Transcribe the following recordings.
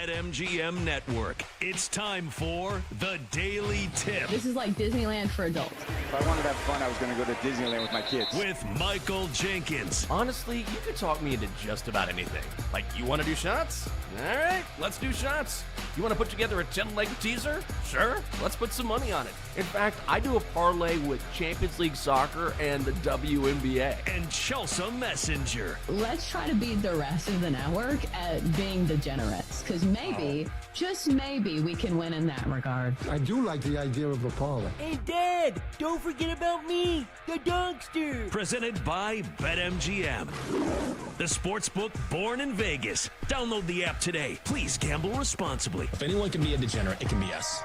BetMGM Network. It's time for The Daily Tip. This is like Disneyland for adults. If I wanted to have fun, I was going to go to Disneyland with my kids. With Michael Jenkins. Honestly, you could talk me into just about anything. Like, you want to do shots? All right, let's do shots. You want to put together a 10-leg teaser? Sure, let's put some money on it. In fact, I do a parlay with Champions League Soccer and the WNBA. And Chelsea Messenger. Let's try to beat the rest of the network at being degenerates, because maybe, just maybe, we can win in that regard. I do like the idea of a parlay. And Dad, don't forget about me, the Dunkster. Presented by BetMGM. The sportsbook born in Vegas. Download the app today. Please gamble responsibly. If anyone can be a degenerate, it can be us.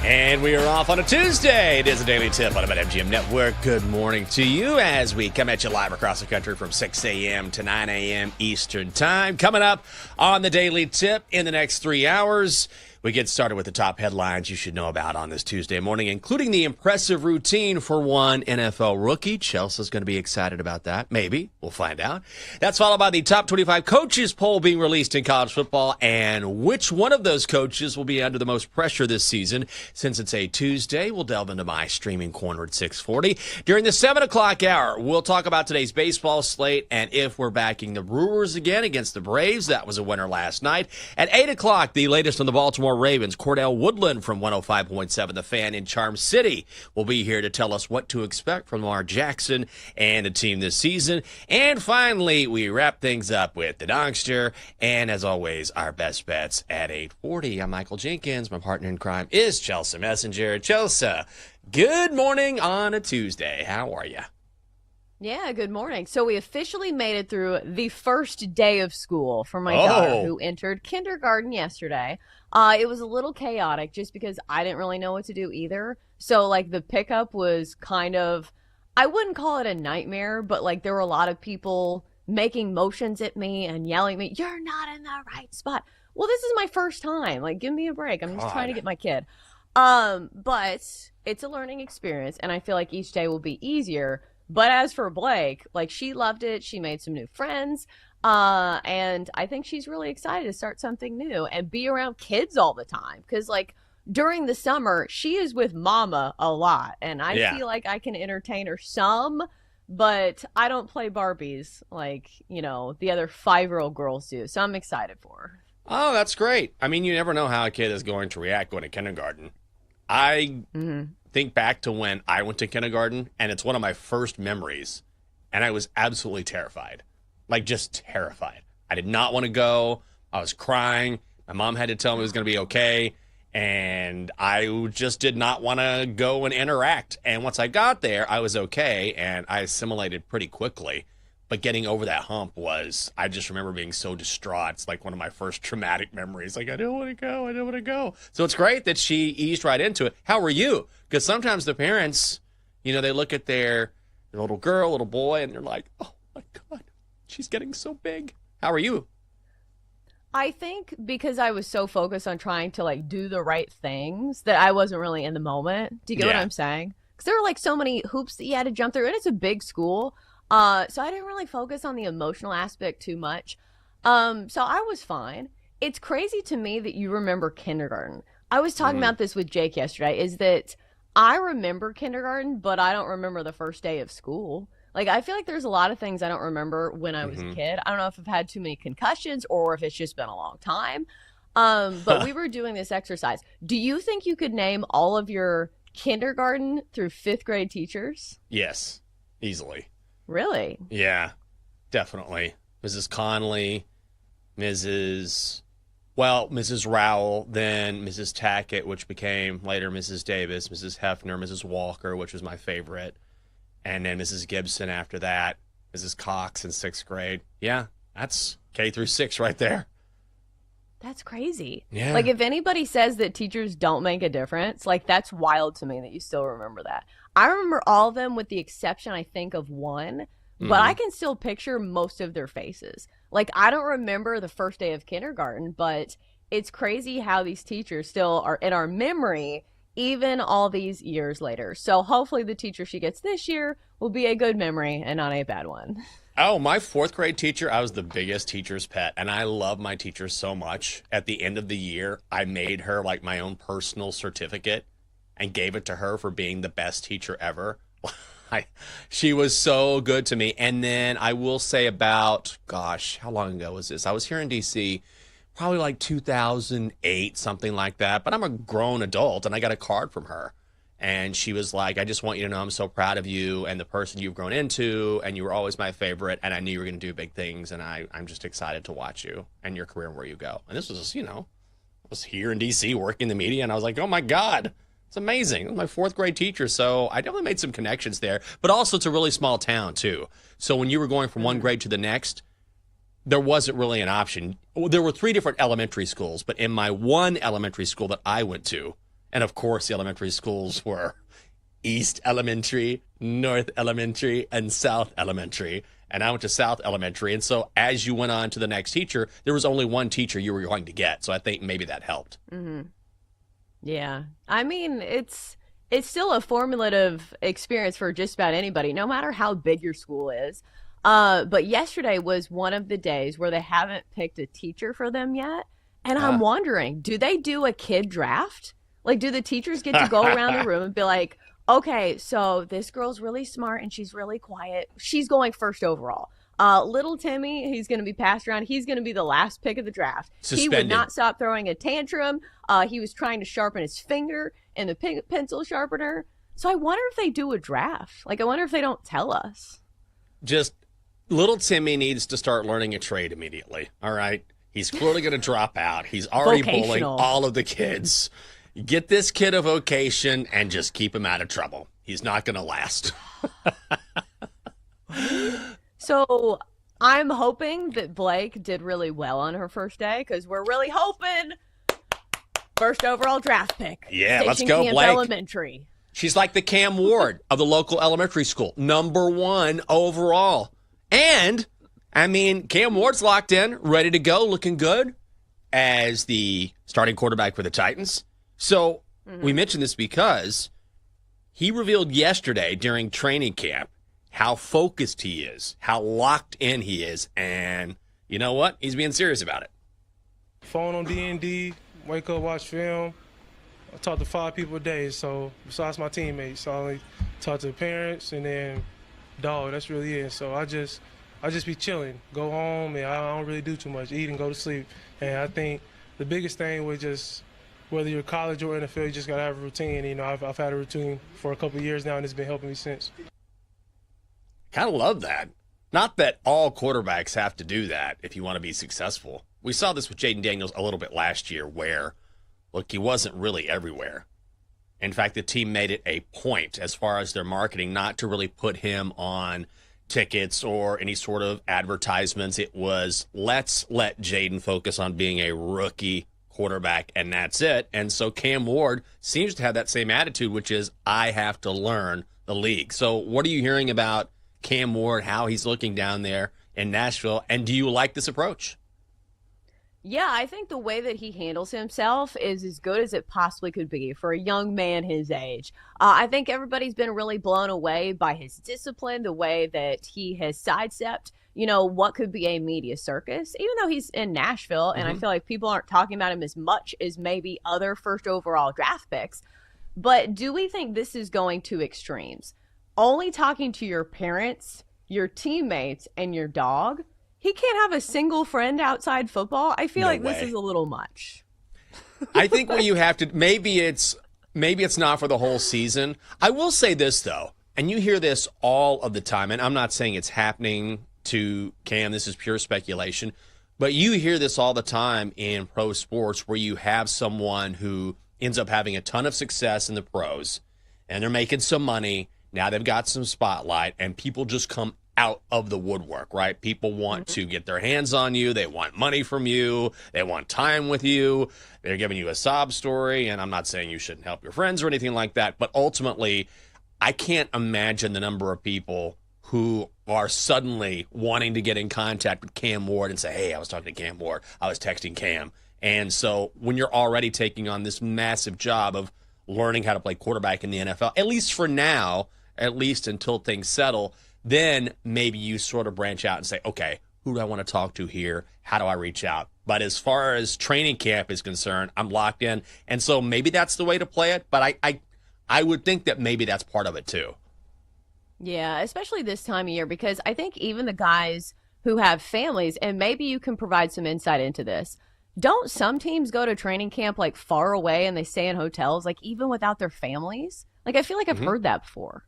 And we are off on a Tuesday. It is a Daily Tip on the BetMGM Network. Good morning to you as we come at you live across the country from 6 a.m. to 9 a.m. Eastern Time. Coming up on the Daily Tip in the next 3 hours, we get started with the top headlines you should know about on this Tuesday morning, including the impressive routine for one NFL rookie. Chelsea's going to be excited about that. Maybe. We'll find out. That's followed by the top 25 coaches poll being released in college football, and which one of those coaches will be under the most pressure this season. Since it's a Tuesday, we'll delve into my streaming corner at 6:40. During the 7 o'clock hour, we'll talk about today's baseball slate and if we're backing the Brewers again against the Braves. That was a winner last night. At 8 o'clock, the latest on the Baltimore Ravens. Cordell Woodland from 105.7 The Fan in Charm City will be here to tell us what to expect from Lamar Jackson and the team this season. And finally, we wrap things up with the Donkster. And as always, our best bets at 8:40. I'm Michael Jenkins. My partner in crime is Chelsea Messenger. Chelsea, good morning on a Tuesday. How are you? Yeah, good morning. So we officially made it through the first day of school for my daughter, who entered kindergarten yesterday. It was a little chaotic just because I didn't really know what to do either. So, like, the pickup was kind of, I wouldn't call it a nightmare, but, like, there were a lot of people making motions at me and yelling at me, "You're not in the right spot." Well, this is my first time. Like, give me a break. I'm just trying to get my kid. But it's a learning experience, and I feel like each day will be easier. But as for Blake, like, she loved it. She made some new friends. And I think she's really excited to start something new and be around kids all the time. Because, like, during the summer, she is with mama a lot. And I feel like I can entertain her some, but I don't play Barbies like, you know, the other 5-year-old girls do. So I'm excited for her. Oh, that's great. I mean, you never know how a kid is going to react going to kindergarten. I think back to when I went to kindergarten, and it's one of my first memories, and I was absolutely terrified. Like, just terrified. I did not want to go. I was crying. My mom had to tell me it was going to be okay, and I just did not want to go and interact. And once I got there, I was okay, and I assimilated pretty quickly. But getting over that hump was, I just remember being so distraught. It's like one of my first traumatic memories. Like, I don't want to go. I don't want to go. So it's great that she eased right into it. How were you? Because sometimes the parents, you know, they look at their little girl, little boy, and they're like, oh, my God, she's getting so big. How are you? I think because I was so focused on trying to, like, do the right things that I wasn't really in the moment. Do you get what I'm saying? Because there were, like, so many hoops that you had to jump through, and it's a big school. So I didn't really focus on the emotional aspect too much. So I was fine. It's crazy to me that you remember kindergarten. I was talking about this with Jake yesterday, is that I remember kindergarten, but I don't remember the first day of school. Like, I feel like there's a lot of things I don't remember when I was a kid. I don't know if I've had too many concussions or if it's just been a long time. But we were doing this exercise. Do you think you could name all of your kindergarten through 5th grade teachers? Yes, easily. Really? Yeah, definitely. Mrs. Conley, Mrs. Rowell, then Mrs. Tackett, which became later Mrs. Davis, Mrs. Hefner, Mrs. Walker, which was my favorite, and then Mrs. Gibson after that, Mrs. Cox in 6th grade. Yeah, that's K through 6 right there. That's crazy. Yeah. Like, if anybody says that teachers don't make a difference, like, that's wild to me that you still remember that. I remember all of them with the exception, I think, of one, but I can still picture most of their faces. Like, I don't remember the first day of kindergarten, but it's crazy how these teachers still are in our memory, even all these years later. So hopefully the teacher she gets this year will be a good memory and not a bad one. Oh, my fourth grade teacher, I was the biggest teacher's pet, and I love my teacher so much. At the end of the year, I made her like my own personal certificate and gave it to her for being the best teacher ever. She was so good to me. And then I will say about, gosh, how long ago was this? I was here in D.C., probably like 2008, something like that. But I'm a grown adult, and I got a card from her. And she was like, I just want you to know I'm so proud of you and the person you've grown into, and you were always my favorite, and I knew you were going to do big things, and I'm just excited to watch you and your career and where you go. And this was, I was here in D.C. working the media, and I was like, oh, my God. It's amazing. It was my fourth grade teacher, so I definitely made some connections there. But also, it's a really small town, too. So when you were going from one grade to the next, there wasn't really an option. There were 3 different elementary schools, but in my one elementary school that I went to, and of course the elementary schools were East Elementary, North Elementary, and South Elementary. And I went to South Elementary. And so as you went on to the next teacher, there was only one teacher you were going to get. So I think maybe that helped. Mm-hmm. Yeah. I mean, it's still a formative experience for just about anybody, no matter how big your school is. But yesterday was one of the days where they haven't picked a teacher for them yet. And I'm wondering, do they do a kid draft? Like, do the teachers get to go around the room and be like, okay, so this girl's really smart and she's really quiet. She's going first overall. Little Timmy, he's going to be passed around. He's going to be the last pick of the draft. Suspended. He would not stop throwing a tantrum. He was trying to sharpen his finger in the pencil sharpener. So I wonder if they do a draft. Like, I wonder if they don't tell us. Just little Timmy needs to start learning a trade immediately. All right. He's clearly going to drop out. He's already bullying all of the kids. Get this kid a vocation and just keep him out of trouble. He's not going to last. So I'm hoping that Blake did really well on her first day, because we're really hoping first overall draft pick. Yeah, Station let's go, Camp Blake. Elementary. She's like the Cam Ward of the local elementary school, #1 overall. And, I mean, Cam Ward's locked in, ready to go, looking good as the starting quarterback for the Titans. So we mentioned this because he revealed yesterday during training camp how focused he is, how locked in he is, and you know what? He's being serious about it. Phone on D&D, wake up, watch film. I talk to 5 people a day, so besides my teammates, so I only talk to the parents and then dog. That's really it. So I just be chilling, go home, and I don't really do too much, eat and go to sleep. And I think the biggest thing was just whether you're college or NFL, you just gotta have a routine. You know, I've had a routine for a couple of years now, and it's been helping me since. Kind of love that. Not that all quarterbacks have to do that if you want to be successful. We saw this with Jaden Daniels a little bit last year where, look, he wasn't really everywhere. In fact, the team made it a point as far as their marketing not to really put him on tickets or any sort of advertisements. It was, let's let Jaden focus on being a rookie quarterback, and that's it. And so Cam Ward seems to have that same attitude, which is, I have to learn the league. So what are you hearing about Cam Ward, how he's looking down there in Nashville, and do you like this approach? Yeah, I think the way that he handles himself is as good as it possibly could be for a young man his age. I think everybody's been really blown away by his discipline, the way that he has sidestepped, what could be a media circus, even though he's in Nashville, and I feel like people aren't talking about him as much as maybe other first overall draft picks. But do we think this is going to extremes? Only talking to your parents, your teammates, and your dog? He can't have a single friend outside football? I feel this is a little much. I think what you have to, maybe it's not for the whole season. I will say this, though, and you hear this all of the time, and I'm not saying it's happening to Cam. This is pure speculation. But you hear this all the time in pro sports where you have someone who ends up having a ton of success in the pros, and they're making some money. Now they've got some spotlight, and people just come out of the woodwork, right? People want to get their hands on you. They want money from you. They want time with you. They're giving you a sob story, and I'm not saying you shouldn't help your friends or anything like that, but ultimately, I can't imagine the number of people who are suddenly wanting to get in contact with Cam Ward and say, hey, I was talking to Cam Ward. I was texting Cam. And so when you're already taking on this massive job of learning how to play quarterback in the NFL, at least for now, at least until things settle. Then maybe you sort of branch out and say, okay, who do I want to talk to here? How do I reach out? But as far as training camp is concerned, I'm locked in. And so maybe that's the way to play it. But I would think that maybe that's part of it too. Yeah, especially this time of year, because I think even the guys who have families, and maybe you can provide some insight into this, don't some teams go to training camp like far away and they stay in hotels, like even without their families? Like I feel like I've heard that before.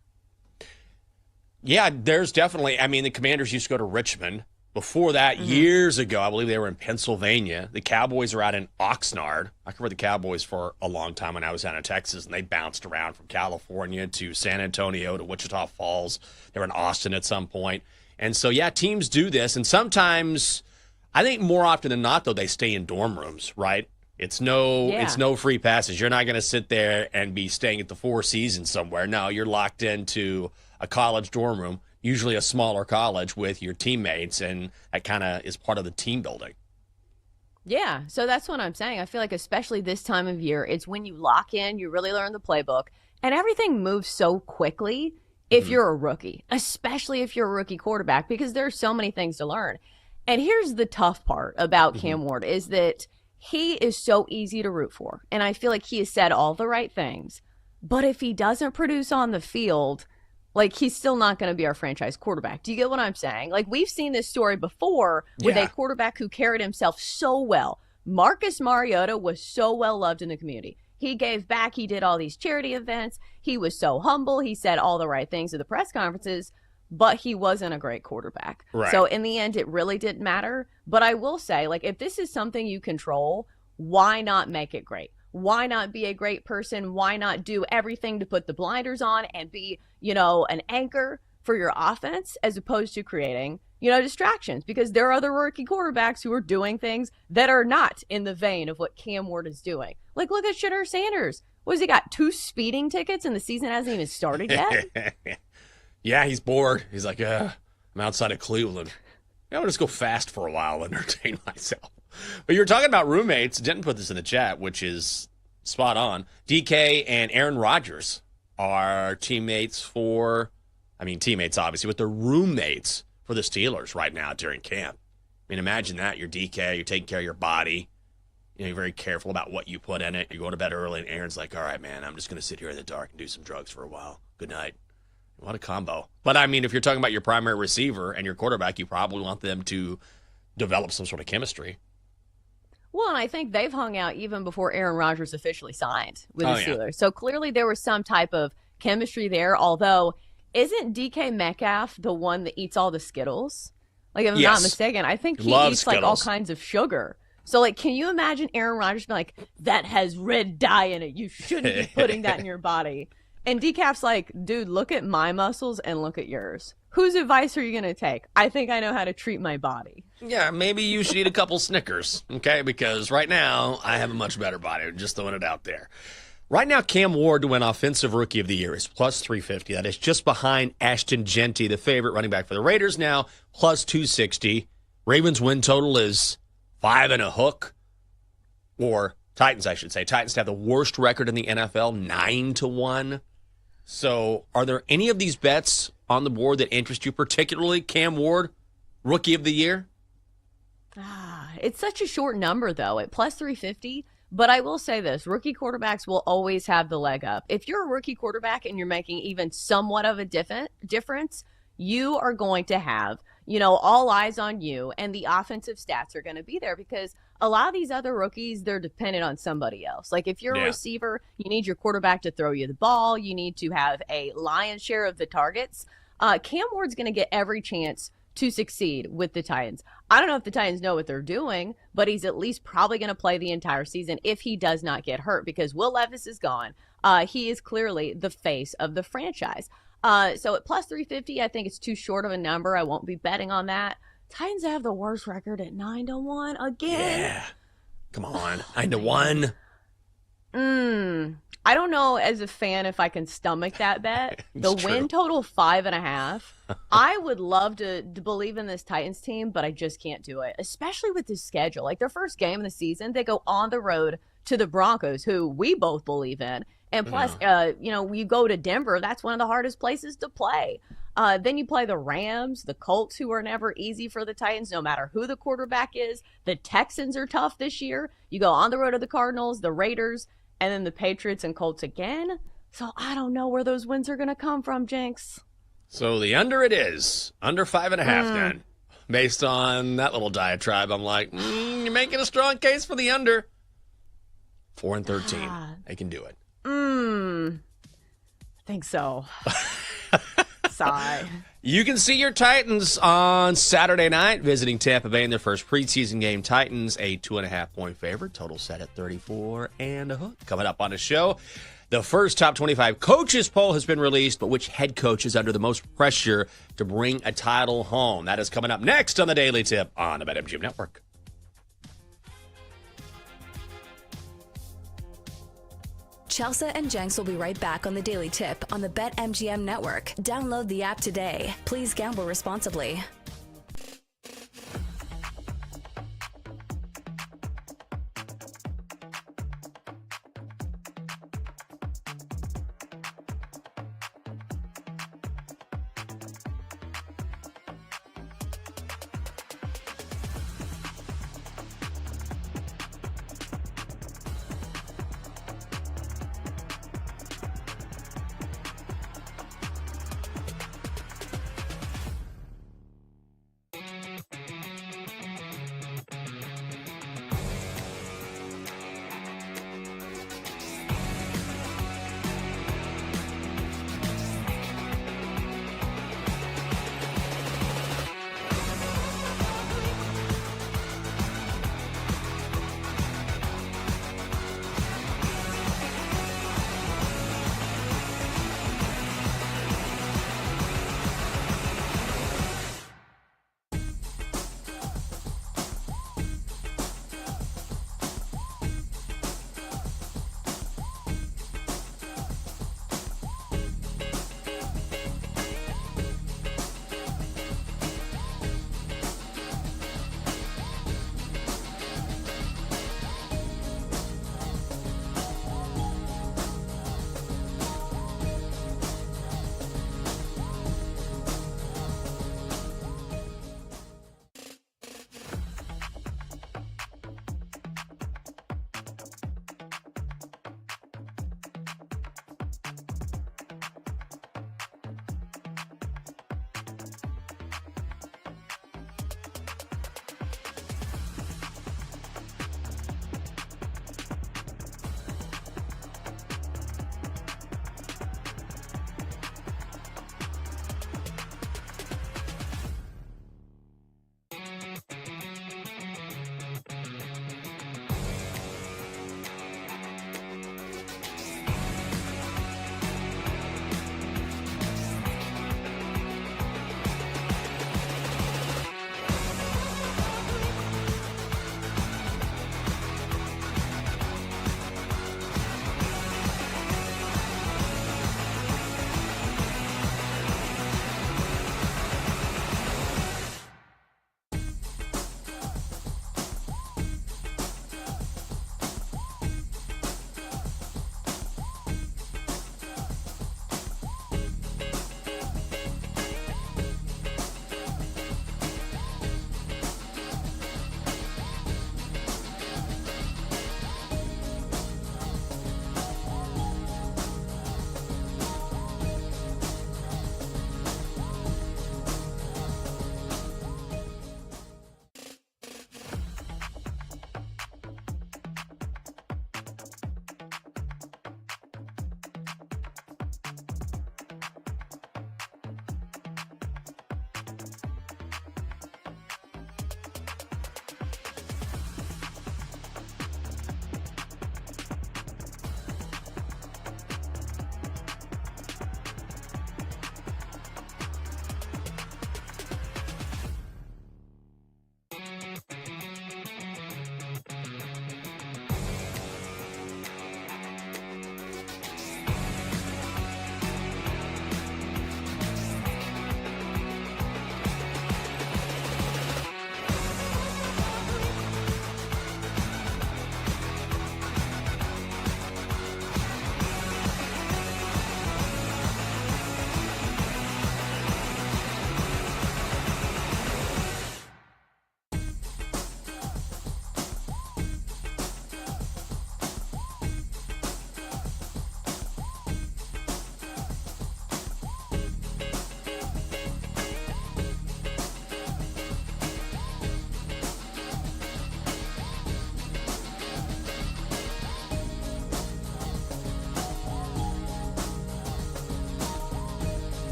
Yeah, there's definitely, I mean, the Commanders used to go to Richmond. Before that, years ago, I believe they were in Pennsylvania. The Cowboys were out in Oxnard. I covered the Cowboys for a long time when I was out in Texas, and they bounced around from California to San Antonio to Wichita Falls. They were in Austin at some point. And so, yeah, teams do this. And sometimes, I think more often than not, though, they stay in dorm rooms, right? It's no free passes. You're not going to sit there and be staying at the Four Seasons somewhere. No, you're locked into a college dorm room, usually a smaller college, with your teammates, and that kind of is part of the team building. Yeah, so that's what I'm saying. I feel like especially this time of year, it's when you lock in, you really learn the playbook, and everything moves so quickly if you're a rookie, especially if you're a rookie quarterback, because there's so many things to learn. And here's the tough part about Cam Ward is that he is so easy to root for, and I feel like he has said all the right things, but if he doesn't produce on the field, like, he's still not going to be our franchise quarterback. Do you get what I'm saying? Like, we've seen this story before with a quarterback who carried himself so well. Marcus Mariota was so well loved in the community. He gave back. He did all these charity events. He was so humble. He said all the right things at the press conferences, but he wasn't a great quarterback. Right. So in the end, it really didn't matter. But I will say, like, if this is something you control, why not make it great? Why not be a great person? Why not do everything to put the blinders on and be, an anchor for your offense as opposed to creating, distractions? Because there are other rookie quarterbacks who are doing things that are not in the vein of what Cam Ward is doing. Like, look at Shedeur Sanders. What has he got? 2 speeding tickets and the season hasn't even started yet? Yeah, he's bored. He's like, I'm outside of Cleveland. I'll just go fast for a while and entertain myself. But you were talking about roommates. Didn't put this in the chat, which is spot on. DK and Aaron Rodgers are teammates obviously, but they're roommates for the Steelers right now during camp. I mean, imagine that. You're DK, you're taking care of your body. You're very careful about what you put in it. You're going to bed early, and Aaron's like, all right, man, I'm just going to sit here in the dark and do some drugs for a while. Good night. What a combo. But, I mean, if you're talking about your primary receiver and your quarterback, you probably want them to develop some sort of chemistry. Well, and I think they've hung out even before Aaron Rodgers officially signed with the Steelers. So clearly there was some type of chemistry there, although isn't DK Metcalf the one that eats all the Skittles? Like, if I'm not mistaken, I think he eats Skittles. Like all kinds of sugar. So, like, can you imagine Aaron Rodgers being like, that has red dye in it. You shouldn't be putting that in your body. And Decaf's like, dude, look at my muscles and look at yours. Whose advice are you going to take? I think I know how to treat my body. Yeah, maybe you should eat a couple Snickers, okay? Because right now, I have a much better body. Just throwing it out there. Right now, Cam Ward to win Offensive Rookie of the Year is plus 350. That is just behind Ashton Genty, the favorite running back for the Raiders, now plus 260. Ravens win total is 5 and a hook. Or Titans, I should say. Titans have the worst record in the NFL, 9-1. So are there any of these bets on the board that interest you, particularly Cam Ward, Rookie of the Year? It's such a short number, though, at plus 350. But I will say this, rookie quarterbacks will always have the leg up. If you're a rookie quarterback and you're making even somewhat of a difference, you are going to have, all eyes on you, and the offensive stats are going to be there because a lot of these other rookies, they're dependent on somebody else. Like, if you're a receiver, you need your quarterback to throw you the ball. You need to have a lion's share of the targets. Cam Ward's going to get every chance to succeed with the Titans. I don't know if the Titans know what they're doing, but he's at least probably going to play the entire season if he does not get hurt because Will Levis is gone. He is clearly the face of the franchise. So at plus 350, I think it's too short of a number. I won't be betting on that. Titans have the worst record at 9-1 again. Yeah. Come on. 9-1. I don't know as a fan if I can stomach that bet. The win total 5.5. I would love to believe in this Titans team, but I just can't do it, especially with this schedule. Like their first game of the season, they go on the road to the Broncos, who we both believe in. And plus, you go to Denver, that's one of the hardest places to play. Then you play the Rams, the Colts, who are never easy for the Titans, no matter who the quarterback is. The Texans are tough this year. You go on the road to the Cardinals, the Raiders, and then the Patriots and Colts again. So I don't know where those wins are going to come from, Jinx. So the under it is. Under 5.5 then. Based on that little diatribe, I'm like, you're making a strong case for the under. 4-13. They can do it. I think so. Sigh. You can see your Titans on Saturday night visiting Tampa Bay in their first preseason game. Titans, a 2.5-point favorite. Total set at 34 and a hook. Coming up on the show, the first top 25 coaches poll has been released, but which head coach is under the most pressure to bring a title home? That is coming up next on the Daily Tip on the BetMGM Network. Chelsea and Jenks will be right back on the Daily Tip on the BetMGM Network. Download the app today. Please gamble responsibly.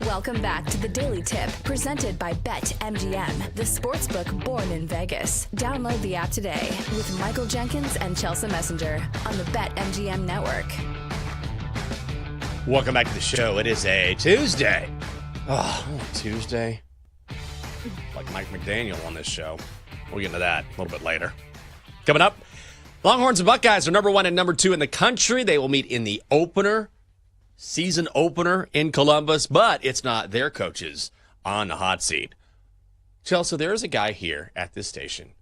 Welcome back to the Daily Tip, presented by BetMGM, the sportsbook born in Vegas. Download the app today with Michael Jenkins and Chelsea Messenger on the BetMGM network. Welcome back to the show. It is a Tuesday. Tuesday. Like Mike McDaniel on this show. We'll get into that a little bit later. Coming up, Longhorns and Buckeyes are number 1 and number 2 in the country. They will meet in the season opener in Columbus, but it's not their coaches on the hot seat. Chelsea, there is a guy here at this station,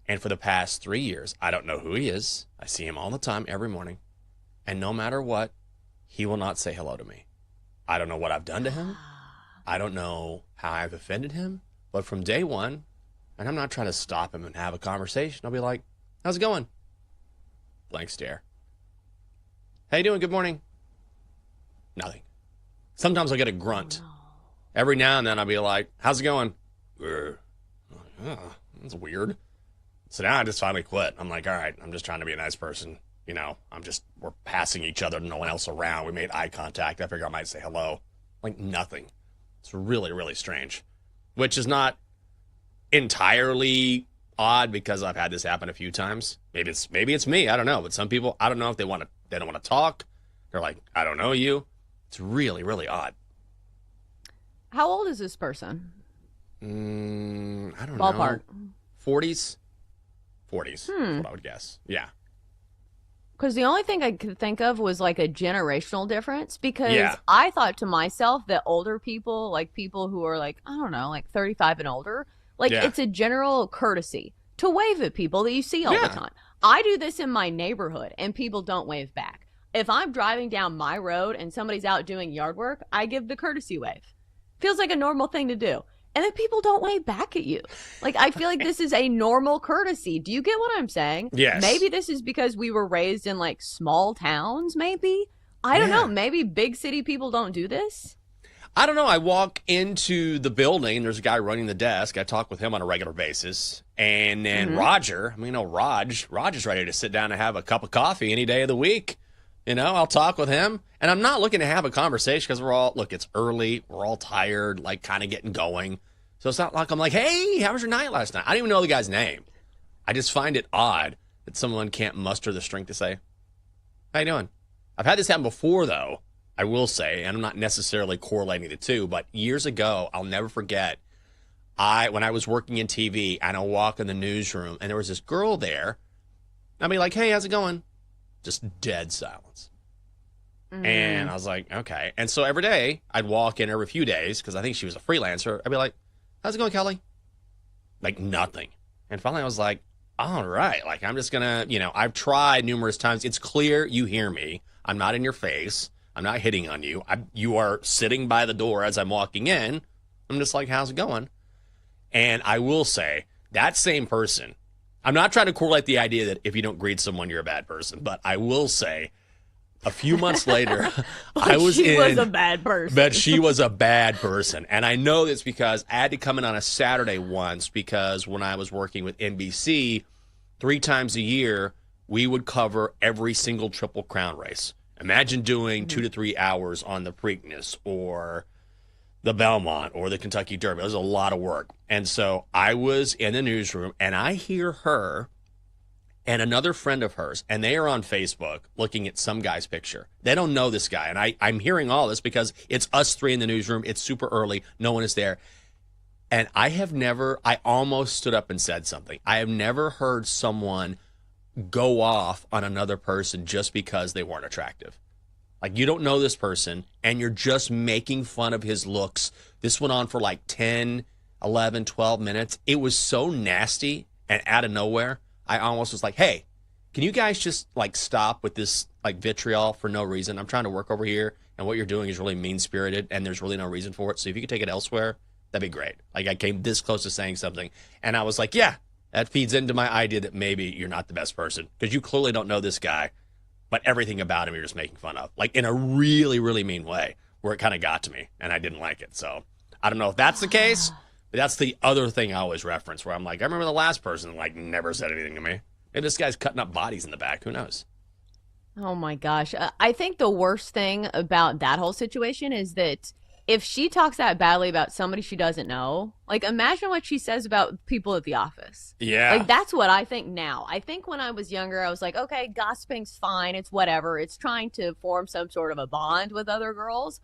and for the past 3 years, I don't know who he is. I see him all the time, every morning, and no matter what, he will not say hello to me. I don't know what I've done to him. I don't know how I've offended him, but from day one, and I'm not trying to stop him and have a conversation, I'll be like, how's it going? Blank stare. How you doing? Good morning. Nothing. Sometimes I'll get a grunt. Every now and then I'll be like, how's it going? That's weird. So now I just finally quit. I'm like, all right, I'm just trying to be a nice person. You know, we're passing each other, no one else around. We made eye contact. I figure I might say hello. Like nothing. It's really, really strange. Which is not entirely odd because I've had this happen a few times. Maybe it's me. I don't know. But some people, I don't know if they don't want to talk. They're like, I don't know you. It's really, really odd. How old is this person? I don't Ballpark. know. 40s? 40s, is what I would guess. Yeah. Because the only thing I could think of was like a generational difference, because I thought to myself that older people, like people who are like, I don't know, like 35 and older, it's a general courtesy to wave at people that you see all the time. I do this in my neighborhood and people don't wave back. If I'm driving down my road and somebody's out doing yard work, I give the courtesy wave. Feels like a normal thing to do. And then people don't wave back at you. Like, I feel like this is a normal courtesy. Do you get what I'm saying? Yes. Maybe this is because we were raised in, like, small towns, maybe? I don't know. Maybe big city people don't do this? I don't know. I walk into the building. There's a guy running the desk. I talk with him on a regular basis. And then Raj is ready to sit down and have a cup of coffee any day of the week. You know, I'll talk with him. And I'm not looking to have a conversation because it's early. We're all tired, like kind of getting going. So it's not like I'm like, hey, how was your night last night? I don't even know the guy's name. I just find it odd that someone can't muster the strength to say, how you doing? I've had this happen before, though, I will say, and I'm not necessarily correlating the two, but years ago, I'll never forget, when I was working in TV, and I'll walk in the newsroom, and there was this girl there. I'd be like, hey, how's it going? Just dead silence. And I was like, okay. And so every day, I'd walk in every few days, because I think she was a freelancer. I'd be like, how's it going, Kelly? Like, nothing. And finally, I was like, all right. Like, I'm just going to, I've tried numerous times. It's clear you hear me. I'm not in your face. I'm not hitting on you. You are sitting by the door as I'm walking in. I'm just like, how's it going? And I will say, that same person, I'm not trying to correlate the idea that if you don't greet someone, you're a bad person. But I will say, a few months later, She was a bad person. But she was a bad person. And I know this because I had to come in on a Saturday once because when I was working with NBC, 3 times a year, we would cover every single Triple Crown race. Imagine doing 2 to 3 hours on the Preakness or the Belmont or the Kentucky Derby. It was a lot of work. And so I was in the newsroom, and I hear her and another friend of hers, and they are on Facebook looking at some guy's picture. They don't know this guy, and I'm hearing all this because it's us 3 in the newsroom. It's super early. No one is there. And I almost stood up and said something. I have never heard someone go off on another person just because they weren't attractive. Like, you don't know this person, and you're just making fun of his looks. This went on for like 10, 11, 12 minutes. It was so nasty, and out of nowhere, I almost was like, hey, can you guys just like stop with this like vitriol for no reason? I'm trying to work over here, and what you're doing is really mean-spirited, and there's really no reason for it. So if you could take it elsewhere, that'd be great. Like, I came this close to saying something, and I was like, yeah, that feeds into my idea that maybe you're not the best person because you clearly don't know this guy, but everything about him you're just making fun of, like in a really, really mean way where it kind of got to me, and I didn't like it. So I don't know if that's the case. But that's the other thing I always reference where I'm like, I remember the last person like never said anything to me. Maybe this guy's cutting up bodies in the back. Who knows? Oh, my gosh. I think the worst thing about that whole situation is that if she talks that badly about somebody she doesn't know, like imagine what she says about people at the office. Yeah. Like that's what I think now. I think when I was younger, I was like, okay, gossiping's fine. It's whatever. It's trying to form some sort of a bond with other girls.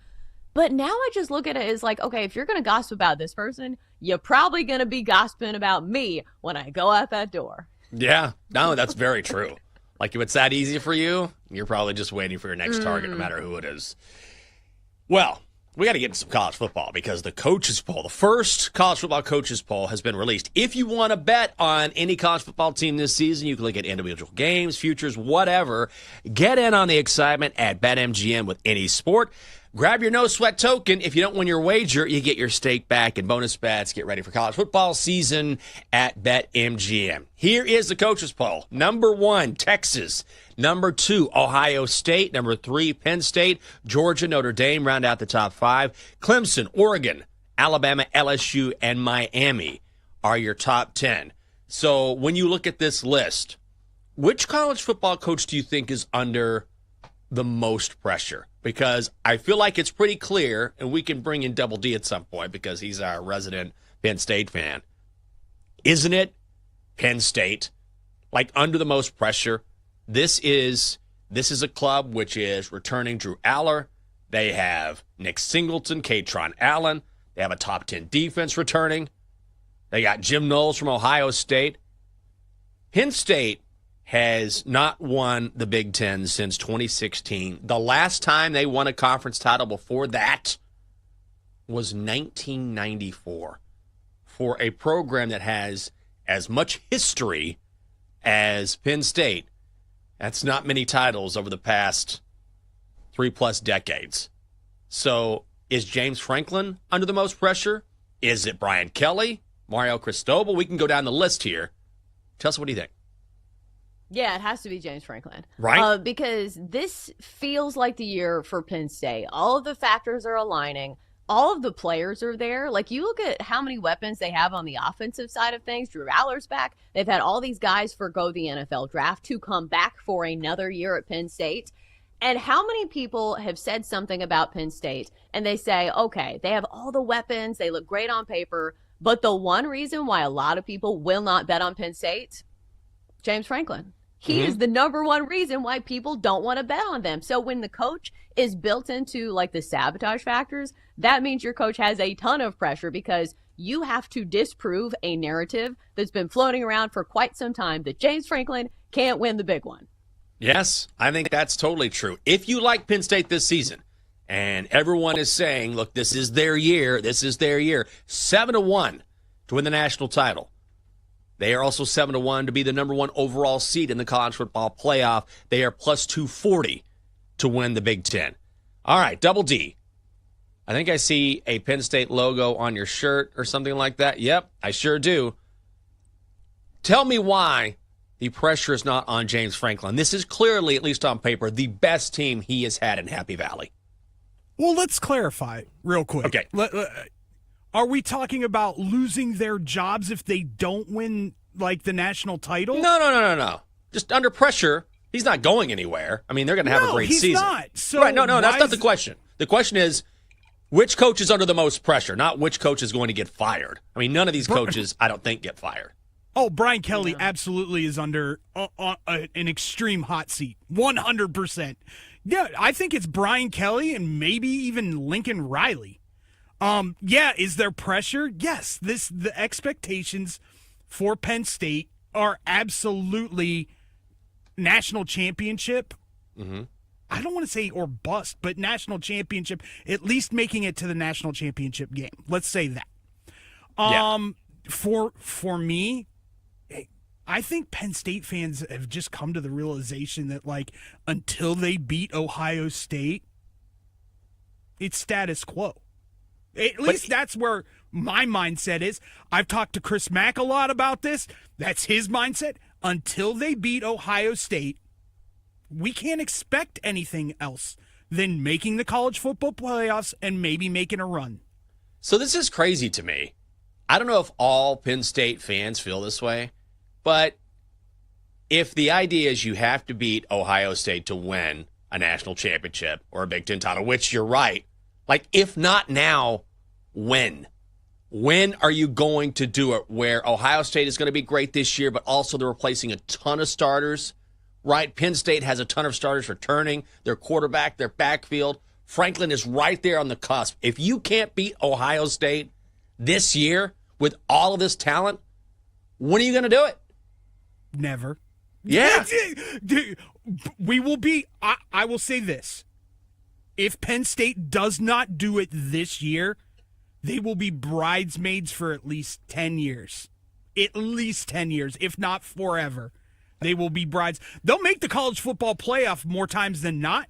But now I just look at it as like, okay, if you're going to gossip about this person, you're probably going to be gossiping about me when I go out that door. Yeah. No, that's very true. Like if it's that easy for you, you're probably just waiting for your next target, no matter who it is. Well, we got to get into some college football because the coaches poll, the first college football coaches poll has been released. If you want to bet on any college football team this season, you can look at individual games, futures, whatever. Get in on the excitement at BetMGM with any sport. Grab your no-sweat token. If you don't win your wager, you get your stake back and bonus bets. Get ready for college football season at BetMGM. Here is the coaches poll. Number 1, Texas. Number 2, Ohio State. Number 3, Penn State. Georgia, Notre Dame round out the top 5. Clemson, Oregon, Alabama, LSU, and Miami are your top 10. So when you look at this list, which college football coach do you think is under the most pressure? Because I feel like it's pretty clear, and we can bring in Double D at some point because he's our resident Penn State fan. Isn't it Penn State? Like under the most pressure. This is a club which is returning Drew Aller. They have Nick Singleton, Katron Allen. They have a top 10 defense returning. They got Jim Knowles from Ohio State. Penn State has not won the Big Ten since 2016. The last time they won a conference title before that was 1994 for a program that has as much history as Penn State. That's not many titles over the past 3+ decades. So is James Franklin under the most pressure? Is it Brian Kelly? Mario Cristobal? We can go down the list here. Tell us, what do you think? Yeah, it has to be James Franklin. Right. Because this feels like the year for Penn State. All of the factors are aligning. All of the players are there. Like, you look at how many weapons they have on the offensive side of things. Drew Aller's back. They've had all these guys forgo the NFL draft to come back for another year at Penn State. And how many people have said something about Penn State and they say, okay, they have all the weapons. They look great on paper. But the one reason why a lot of people will not bet on Penn State, James Franklin. He is the number one reason why people don't want to bet on them. So when the coach is built into like the sabotage factors, that means your coach has a ton of pressure because you have to disprove a narrative that's been floating around for quite some time that James Franklin can't win the big one. Yes, I think that's totally true. If you like Penn State this season, and everyone is saying, look, this is their year, 7-1 to win the national title. They are also 7-1 to be the number 1 overall seed in the college football playoff. They are plus 240 to win the Big Ten. All right, Double D. I think I see a Penn State logo on your shirt or something like that. Yep, I sure do. Tell me why the pressure is not on James Franklin. This is clearly, at least on paper, the best team he has had in Happy Valley. Well, let's clarify real quick. Okay. Are we talking about losing their jobs if they don't win, like, the national title? No. Just under pressure, he's not going anywhere. I mean, they're going to have a great season. He's not. So right, no, that's not the question. The question is, which coach is under the most pressure, not which coach is going to get fired. I mean, none of these coaches, I don't think, get fired. Oh, Brian Kelly absolutely is under an extreme hot seat, 100%. Yeah, I think it's Brian Kelly and maybe even Lincoln Riley. Is there pressure? Yes. The expectations for Penn State are absolutely national championship. Mm-hmm. I don't want to say or bust, but national championship, at least making it to the national championship game. Let's say that. For me, I think Penn State fans have just come to the realization that, like, until they beat Ohio State, it's status quo. At least that's where my mindset is. I've talked to Chris Mack a lot about this. That's his mindset. Until they beat Ohio State, we can't expect anything else than making the college football playoffs and maybe making a run. So this is crazy to me. I don't know if all Penn State fans feel this way, but if the idea is you have to beat Ohio State to win a national championship or a Big Ten title, which you're right, Like, if not now, when? When are you going to do it where Ohio State is going to be great this year, but also they're replacing a ton of starters, right? Penn State has a ton of starters returning, their quarterback, their backfield. Franklin is right there on the cusp. If you can't beat Ohio State this year with all of this talent, when are you going to do it? Never. Yeah. We will be, I will say this. If Penn State does not do it this year, they will be bridesmaids for at least 10 years. At least 10 years, if not forever. They will be brides. They'll make the college football playoff more times than not,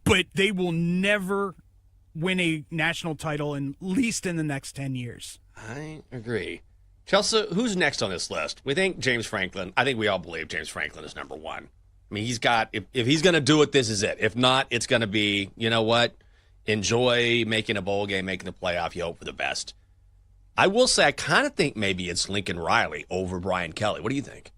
but they will never win a national title, at least in the next 10 years. I agree. Chelsea, who's next on this list? We think James Franklin. I think we all believe James Franklin is number one. I mean, he's got, if he's going to do it, this is it. If not, it's going to be, you know what? Enjoy making a bowl game, making the playoff. You hope for the best. I will say, I kind of think maybe it's Lincoln Riley over Brian Kelly. What do you think?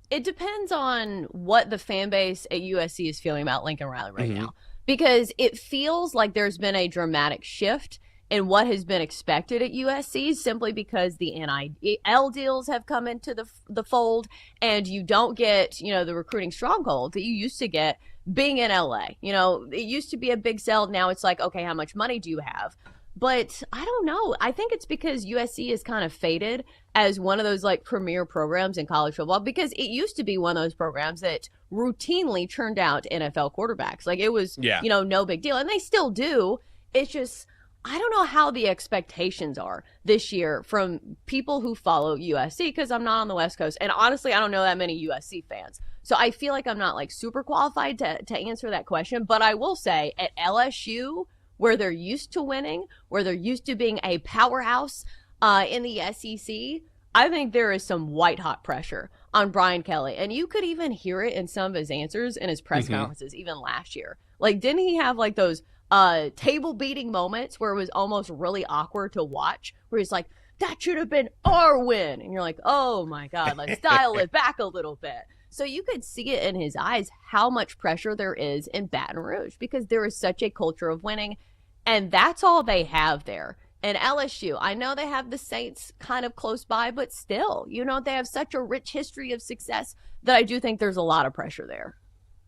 It depends on what the fan base at USC is feeling about Lincoln Riley right now. Because it feels like there's been a dramatic shift in what has been expected at USC simply because the NIL deals have come into the fold and you don't get, the recruiting stronghold that you used to get being in LA. It used to be a big sell. Now it's like, okay, how much money do you have? But I don't know. I think it's because USC is kind of faded as one of those like premier programs in college football because it used to be one of those programs that routinely turned out NFL quarterbacks. Like it was, no big deal. And they still do. It's just, I don't know how the expectations are this year from people who follow USC because I'm not on the West Coast. And honestly, I don't know that many USC fans. So I feel like I'm not like super qualified to answer that question. But I will say at LSU, where they're used to winning, where they're used to being a powerhouse in the SEC, I think there is some white-hot pressure on Brian Kelly. And you could even hear it in some of his answers in his press conferences, even last year. Like, didn't he have, like, those table-beating moments where it was almost really awkward to watch, where he's like, that should have been our win. And you're like, oh, my God, let's dial it back a little bit. So you could see it in his eyes how much pressure there is in Baton Rouge because there is such a culture of winning. And that's all they have there. And LSU, I know they have the Saints kind of close by, but still, they have such a rich history of success that I do think there's a lot of pressure there.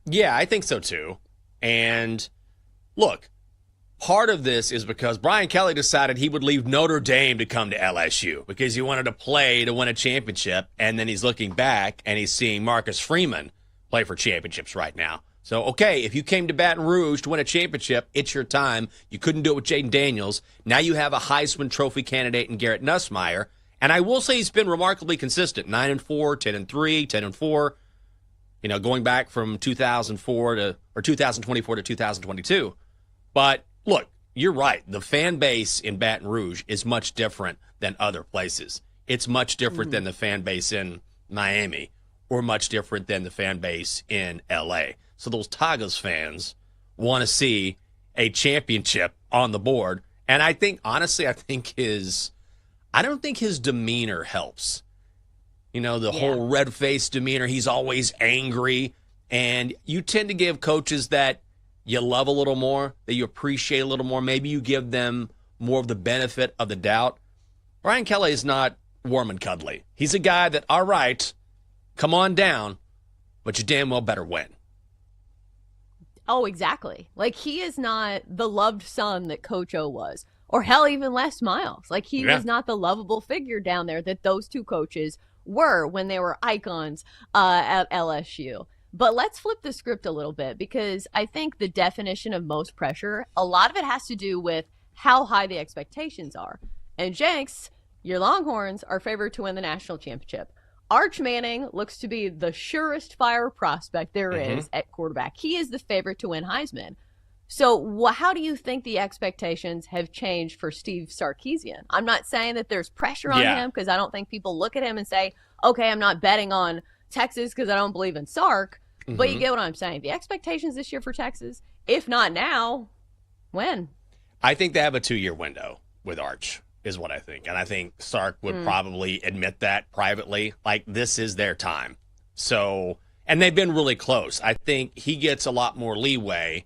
Yeah, I think so too. And look, part of this is because Brian Kelly decided he would leave Notre Dame to come to LSU because he wanted to play to win a championship. And then he's looking back and he's seeing Marcus Freeman play for championships right now. So, okay, if you came to Baton Rouge to win a championship, it's your time. You couldn't do it with Jaden Daniels. Now you have a Heisman Trophy candidate in Garrett Nussmeier. And I will say he's been remarkably consistent. 9-4, 10-3, 10-4. Going back from 2024 to 2022. But look, you're right. The fan base in Baton Rouge is much different than other places. It's much different than the fan base in Miami or much different than the fan base in L.A. So those Tigers fans want to see a championship on the board. And I think, honestly, I don't think his demeanor helps. The whole red-faced demeanor. He's always angry. And you tend to give coaches that you love a little more, that you appreciate a little more. Maybe you give them more of the benefit of the doubt. Brian Kelly is not warm and cuddly. He's a guy that, all right, come on down, but you damn well better win. Oh, exactly. Like, he is not the loved son that Coach O was. Or hell, even Les Miles. Like, he was not the lovable figure down there that those two coaches were when they were icons at LSU. But let's flip the script a little bit because I think the definition of most pressure, a lot of it has to do with how high the expectations are. And Jenks, your Longhorns are favored to win the national championship. Arch Manning looks to be the surest fire prospect there is at quarterback. He is the favorite to win Heisman. So how do you think the expectations have changed for Steve Sarkisian? I'm not saying that there's pressure on him because I don't think people look at him and say, okay, I'm not betting on Texas because I don't believe in Sark. But you get what I'm saying. The expectations this year for Texas, if not now, when? I think they have a 2-year window with Arch. Is what I think. And I think Sark would probably admit that privately. Like, this is their time. So And they've been really close. I think he gets a lot more leeway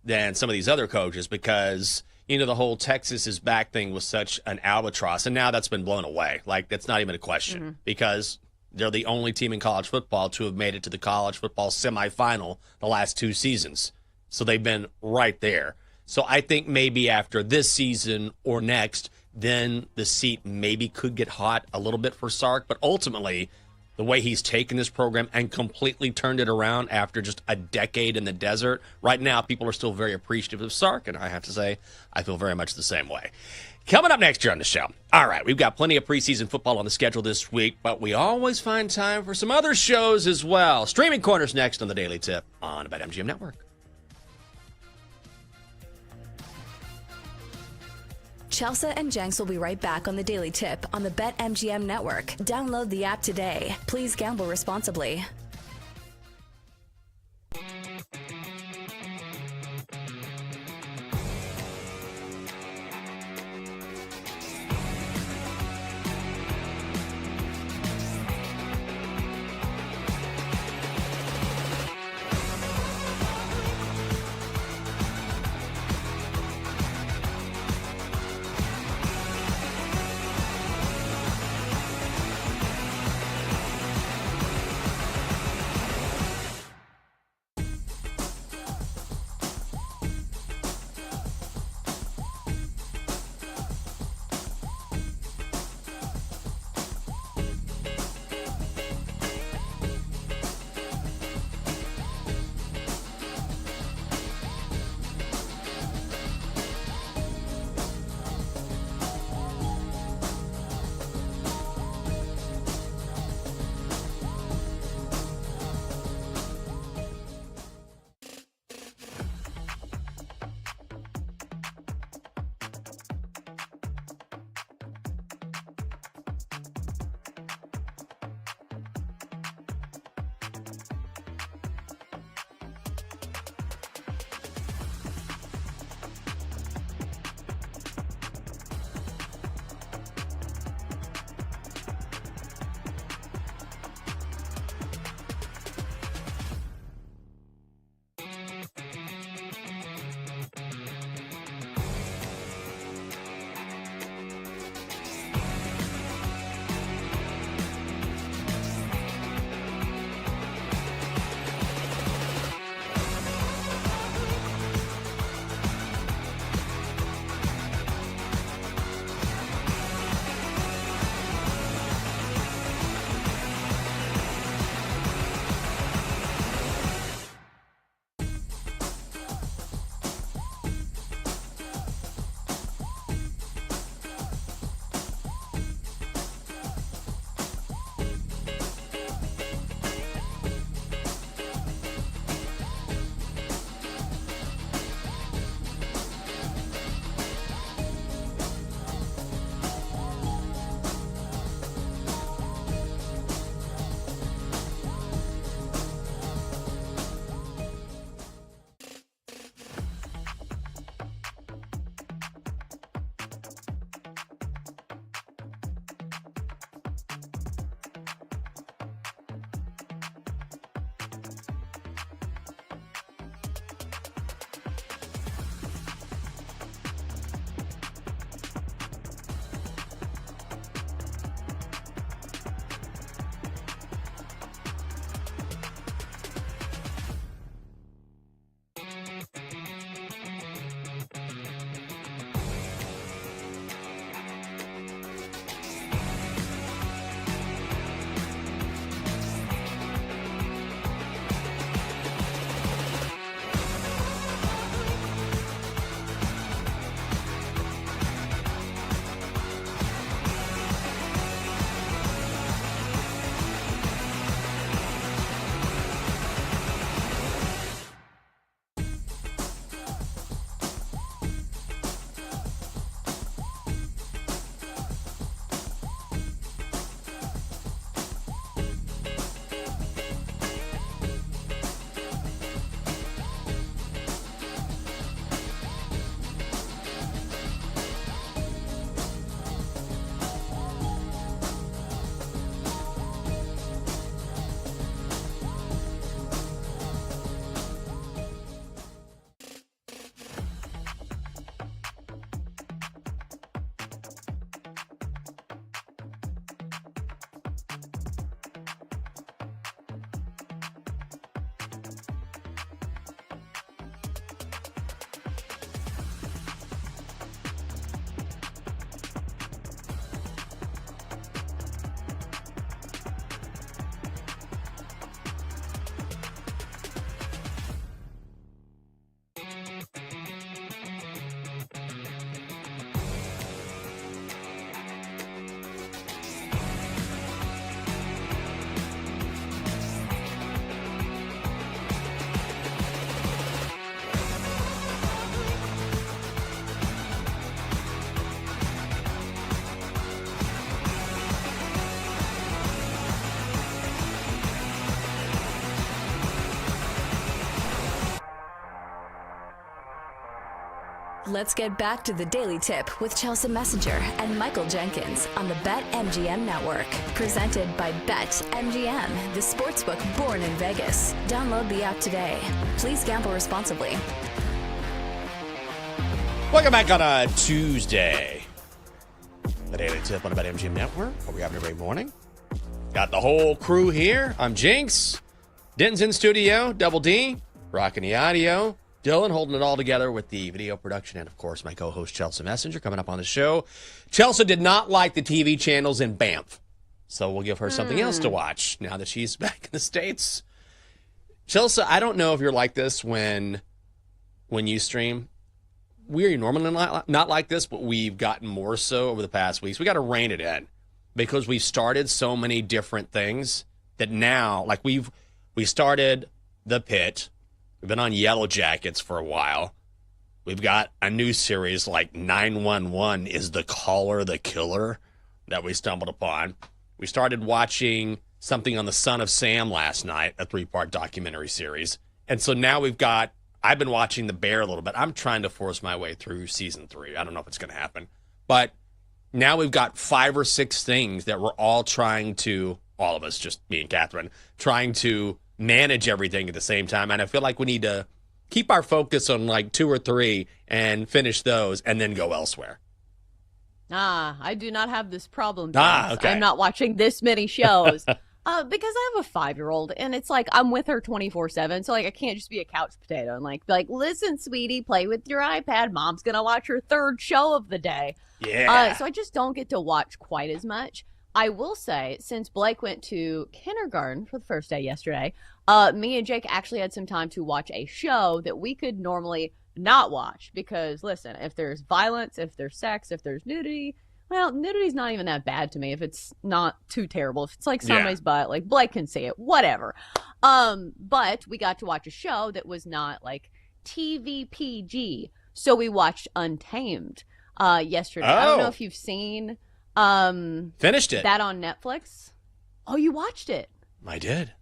than some of these other coaches because, the whole Texas is back thing was such an albatross. And now that's been blown away. Like, that's not even a question because they're the only team in college football to have made it to the college football semifinal the last 2 seasons. So they've been right there. So I think maybe after this season or next, then the seat maybe could get hot a little bit for Sark. But ultimately, the way he's taken this program and completely turned it around after just a decade in the desert, right now people are still very appreciative of Sark, and I have to say, I feel very much the same way. Coming up next year on the show. All right, we've got plenty of preseason football on the schedule this week, but we always find time for some other shows as well. Streaming Corners next on the Daily Tip on the BetMGM Network. Chelsea and Jenks will be right back on the Daily Tip on the BetMGM Network. Download the app today. Please gamble responsibly. Let's get back to the Daily Tip with Chelsea Messenger and Michael Jenkins on the BetMGM Network. Presented by BetMGM, the sportsbook born in Vegas. Download the app today. Please gamble responsibly. Welcome back on a Tuesday. The Daily Tip on the BetMGM Network. Hope you're having a great morning. Got the whole crew here. I'm Jinx. Denton's in studio. Double D. Rocking the audio. Dylan holding it all together with the video production. And, of course, my co-host Chelsea Messenger coming up on the show. Chelsea did not like the TV channels in Banff. So we'll give her something else to watch now that she's back in the States. Chelsea, I don't know if you're like this when you stream. We're normally not like this, but we've gotten more so over the past weeks. We got to rein it in because we've started so many different things that now, like we started The Pit. We've been on Yellow Jackets for a while. We've got a new series like 911 is the Caller the Killer that we stumbled upon. We started watching something on the Son of Sam last night, a 3-part documentary series. And so now I've been watching The Bear a little bit. I'm trying to force my way through season 3. I don't know if it's going to happen. But now we've got 5 or 6 things that we're all trying to, all of us, just me and Catherine, trying to manage everything at the same time. And I feel like we need to keep our focus on like 2 or 3 and finish those and then go elsewhere. I do not have this problem, James. Okay. I'm not watching this many shows because I have a 5-year-old and it's like I'm with her 24/7. So like I can't just be a couch potato and like be like, listen, sweetie, play with your iPad. Mom's going to watch her 3rd show of the day. Yeah. So I just don't get to watch quite as much. I will say, since Blake went to kindergarten for the first day yesterday, me and Jake actually had some time to watch a show that we could normally not watch. Because, listen, if there's violence, if there's sex, if there's nudity, well, nudity's not even that bad to me if it's not too terrible. If it's like somebody's butt, like Blake can see it, whatever. But we got to watch a show that was not like TV PG. So we watched Untamed yesterday. I don't know if you've seen... Finished it. That on Netflix. Oh, you watched it? I did.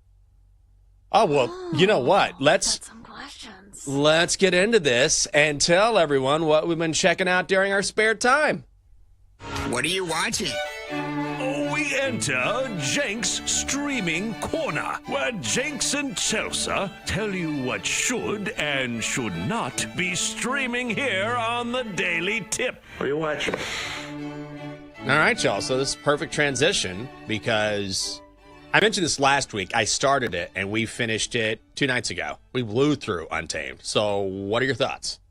Oh, well, you know what? Let's some questions. Let's get into this and tell everyone what we've been checking out during our spare time. What are you watching? We enter Jenks Streaming Corner, where Jenks and Chelsea tell you what should and should not be streaming here on the Daily Tip. What are you watching? All right, y'all. So this is perfect transition because I mentioned this last week. I started it and we finished it 2 nights ago. We blew through Untamed. So what are your thoughts?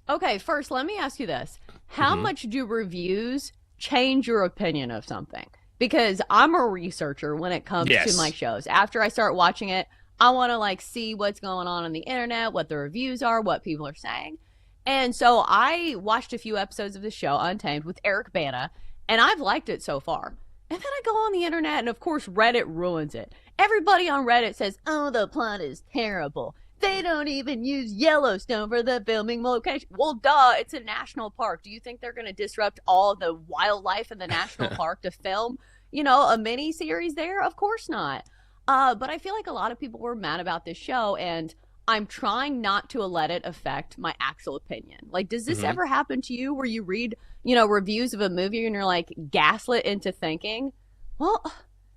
Okay, first, let me ask you this. How much do reviews change your opinion of something? Because I'm a researcher when it comes to my shows. After I start watching it, I want to like see what's going on the internet, what the reviews are, what people are saying. And so I watched a few episodes of the show, Untamed, with Eric Bana, and I've liked it so far. And then I go on the internet, and of course, Reddit ruins it. Everybody on Reddit says, oh, the plot is terrible. They don't even use Yellowstone for the filming location. Well, duh, it's a national park. Do you think they're going to disrupt all the wildlife in the national park to film, a mini series there? Of course not. But I feel like a lot of people were mad about this show, and I'm trying not to let it affect my actual opinion. Like, does this ever happen to you where you read, reviews of a movie and you're like gaslit into thinking, well,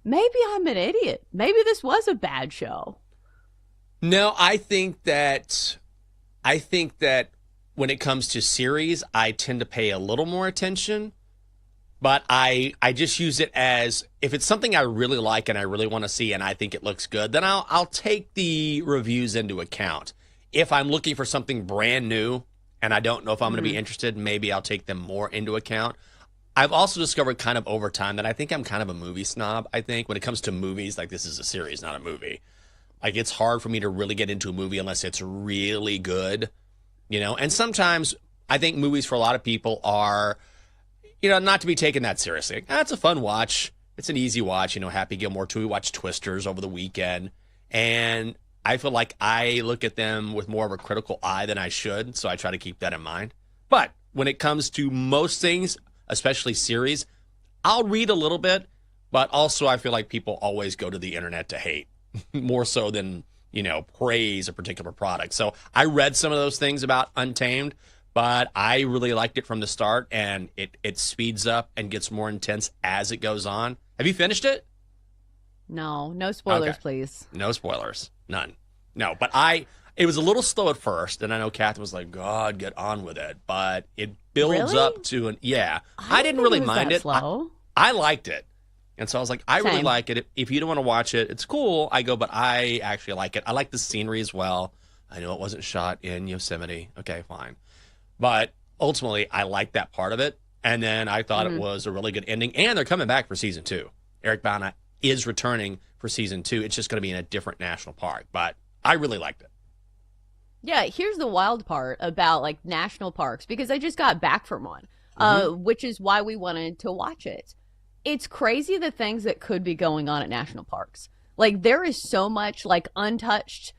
maybe I'm an idiot. Maybe this was a bad show. No, I think that when it comes to series, I tend to pay a little more attention. But I just use it as if it's something I really like and I really want to see and I think it looks good, then I'll take the reviews into account. If I'm looking for something brand new and I don't know if I'm going to be interested, maybe I'll take them more into account. I've also discovered kind of over time that I think I'm kind of a movie snob. I think when it comes to movies, like this is a series, not a movie. Like it's hard for me to really get into a movie unless it's really good, And sometimes I think movies for a lot of people are, not to be taken that seriously. It's a fun watch. It's an easy watch. Happy Gilmore 2. We watched Twisters over the weekend. And I feel like I look at them with more of a critical eye than I should. So I try to keep that in mind. But when it comes to most things, especially series, I'll read a little bit. But also I feel like people always go to the internet to hate more so than, praise a particular product. So I read some of those things about Untamed. but I really liked it from the start, and it speeds up and gets more intense as it goes on. Have you finished it? No spoilers, Okay. please. No spoilers. None. No, but it was a little slow at first, and I know Catherine was like, God, get on with it. But it builds Really? up to I didn't really mind it. Slow. I liked it. And so I was like, I really Same. like it. If you don't want to watch it, it's cool. I go, but I actually like it. I like the scenery as well. I know it wasn't shot in Yosemite. Okay, fine. But ultimately, I liked that part of it. And then I thought it was a really good ending. And they're coming back for season 2. Eric Bana is returning for season 2. It's just going to be in a different national park. But I really liked it. Yeah, here's the wild part about like national parks, because I just got back from one, which is why we wanted to watch it. It's crazy the things that could be going on at national parks. Like there is so much like untouched,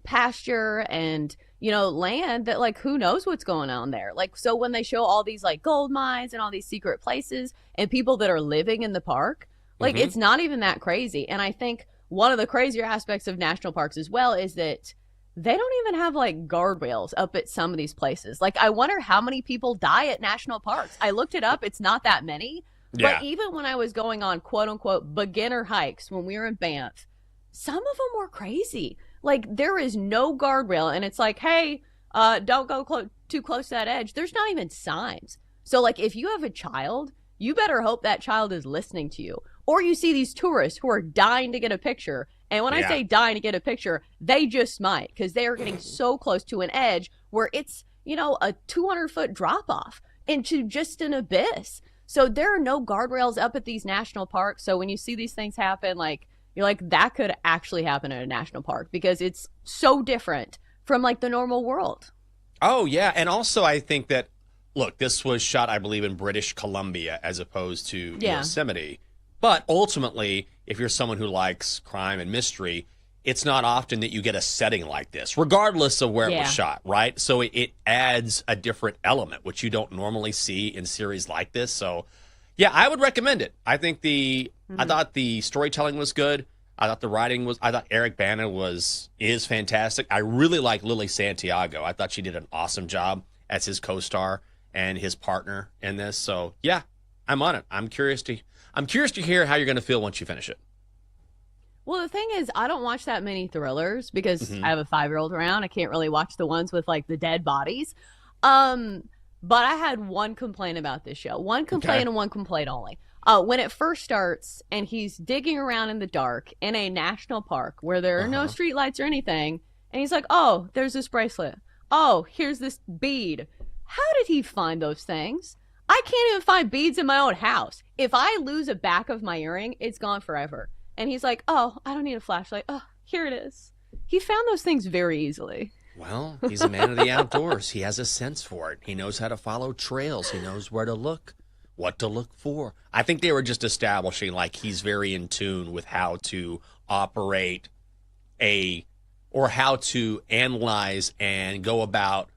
pasture and, land that like who knows what's going on there. Like so when they show all these like gold mines and all these secret places and people that are living in the park, like it's not even that crazy. And I think one of the crazier aspects of national parks as well is that they don't even have like guardrails up at some of these places. Like I wonder how many people die at national parks. I looked it up. It's not that many. Yeah. But even when I was going on quote unquote beginner hikes when we were in Banff, some of them were crazy. Like there is no guardrail and it's like, hey, don't go too close to that edge. There's not even signs. So like if you have a child, you better hope that child is listening to you. Or you see these tourists who are dying to get a picture. And when I say dying to get a picture, they just might, because they are getting so close to an edge where it's, a 200-foot drop off into just an abyss. So there are no guardrails up at these national parks. So when you see these things happen, like you're like, that could actually happen at a national park because it's so different from like the normal world. Oh, yeah. And also I think that, look, this was shot, I believe, in British Columbia as opposed to Yosemite. But ultimately, if you're someone who likes crime and mystery, it's not often that you get a setting like this, regardless of where it was shot, right? So it adds a different element, which you don't normally see in series like this. So, yeah, I would recommend it. I think I thought the storytelling was good. I thought Eric Bana is fantastic. I really like Lily Santiago. I thought she did an awesome job as his co-star and his partner in this. So, yeah, I'm on it. I'm curious to hear how you're going to feel once you finish it. Well, the thing is, I don't watch that many thrillers because I have a 5-year-old around. I can't really watch the ones with like the dead bodies. But I had one complaint about this show. One complaint and one complaint only. When it first starts and he's digging around in the dark in a national park where there are no streetlights or anything, and he's like, oh, there's this bracelet. Oh, here's this bead. How did he find those things? I can't even find beads in my own house. If I lose a back of my earring, it's gone forever. And he's like, oh, I don't need a flashlight. Oh, here it is. He found those things very easily. Well, he's a man of the outdoors. He has a sense for it. He knows how to follow trails. He knows where to look, what to look for. I think they were just establishing like he's very in tune with how to operate or how to analyze and go about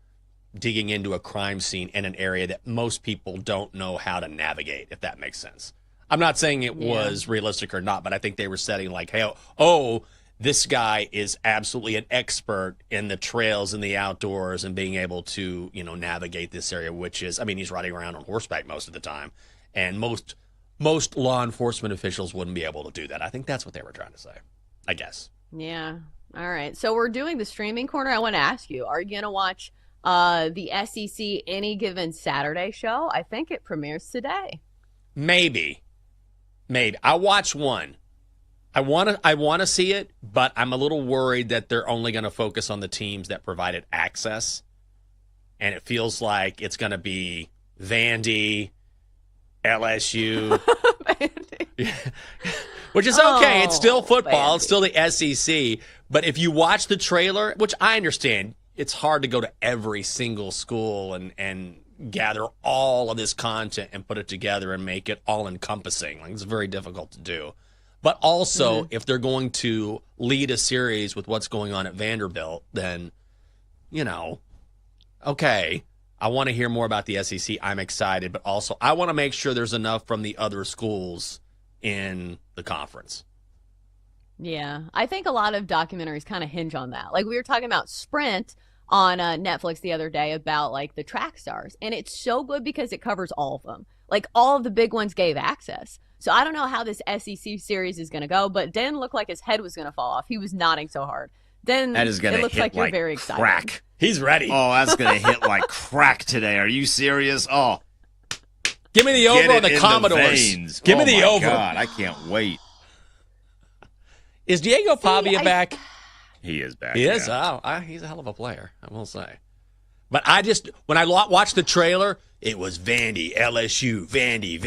digging into a crime scene in an area that most people don't know how to navigate, if that makes sense. I'm not saying it was realistic or not, but I think they were setting like, hey, this guy is absolutely an expert in the trails and the outdoors and being able to, navigate this area, which is, he's riding around on horseback most of the time. And most law enforcement officials wouldn't be able to do that. I think that's what they were trying to say, I guess. Yeah. All right. So we're doing the streaming corner. I want to ask you, are you going to watch the SEC Any Given Saturday show? I think it premieres today. Maybe. I watched one. I want to see it, but I'm a little worried that they're only going to focus on the teams that provided access. And it feels like it's going to be Vandy, LSU. Which is okay. It's still football. Vandy. It's still the SEC. But if you watch the trailer, which I understand, it's hard to go to every single school and gather all of this content and put it together and make it all-encompassing. Like, it's very difficult to do. But also, if they're going to lead a series with what's going on at Vanderbilt, then, okay, I want to hear more about the SEC. I'm excited. But also, I want to make sure there's enough from the other schools in the conference. Yeah, I think a lot of documentaries kind of hinge on that. Like we were talking about Sprint, on Netflix the other day about like the track stars, and it's so good because it covers all of them. Like all of the big ones gave access. So I don't know how this SEC series is going to go, but Den looked like his head was going to fall off. He was nodding so hard. Then that is going to hit like you're like very excited. Crack. He's ready. Oh, that's going to hit like crack today. Are you serious? Oh. Give me the over on the Commodores. Give me the over. God, I can't wait. Is Diego Pavia back? He is back. He is? Oh, he's a hell of a player, I will say. But when I watched the trailer, it was Vandy, LSU, Vandy,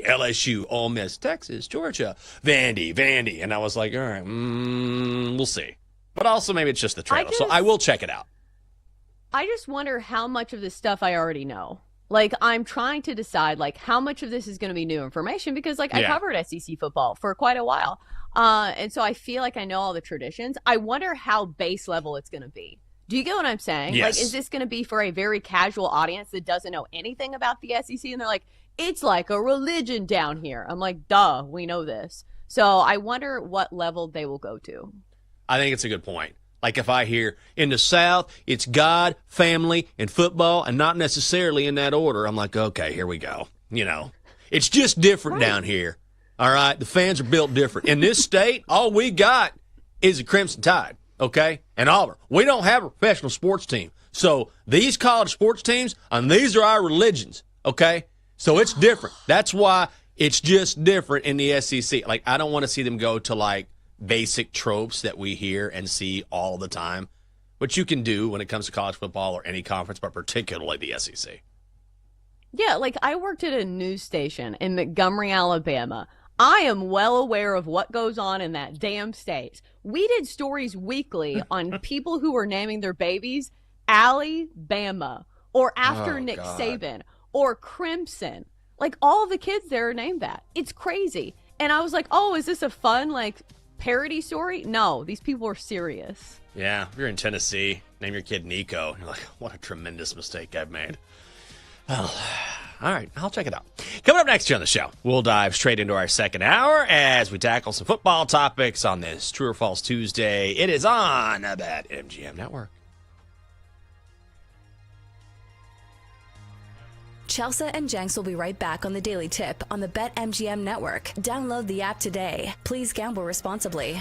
LSU, Ole Miss, Texas, Georgia, Vandy. And I was like, all right, we'll see. But also maybe it's just the trailer, so I will check it out. I just wonder how much of this stuff I already know. Like, I'm trying to decide, like, how much of this is going to be new information because, like, I covered SEC football for quite a while. And so I feel like I know all the traditions. I wonder how base level it's going to be. Do you get what I'm saying? Yes. Like, is this going to be for a very casual audience that doesn't know anything about the SEC? And they're like, it's like a religion down here. I'm like, duh, we know this. So I wonder what level they will go to. I think it's a good point. Like if I hear in the South, it's God, family, and football, and not necessarily in that order, I'm like, okay, here we go. You know, it's just different down here. All right, the fans are built different. In this state, all we got is a Crimson Tide, okay, and Auburn. We don't have a professional sports team. So these college sports teams, and these are our religions, okay? So it's different. That's why it's just different in the SEC. Like, I don't want to see them go to, like, basic tropes that we hear and see all the time, which you can do when it comes to college football or any conference, but particularly the SEC. Yeah, like I worked at a news station in Montgomery, Alabama. I am well aware of what goes on in that damn state. We did stories weekly on people who were naming their babies Alabama or after Nick Saban or Crimson. Like all the kids there are named that. It's crazy. And I was like, oh, is this a fun, like, parody story? No, these people are serious. Yeah, if you're in Tennessee, name your kid Nico. You're like, what a tremendous mistake I've made. Well, all right, I'll check it out. Coming up next here on the show, we'll dive straight into our second hour as we tackle some football topics on this True or False Tuesday. It is on the BetMGM Network. Chelsea and Jenks will be right back on the Daily Tip on the BetMGM Network. Download the app today. Please gamble responsibly.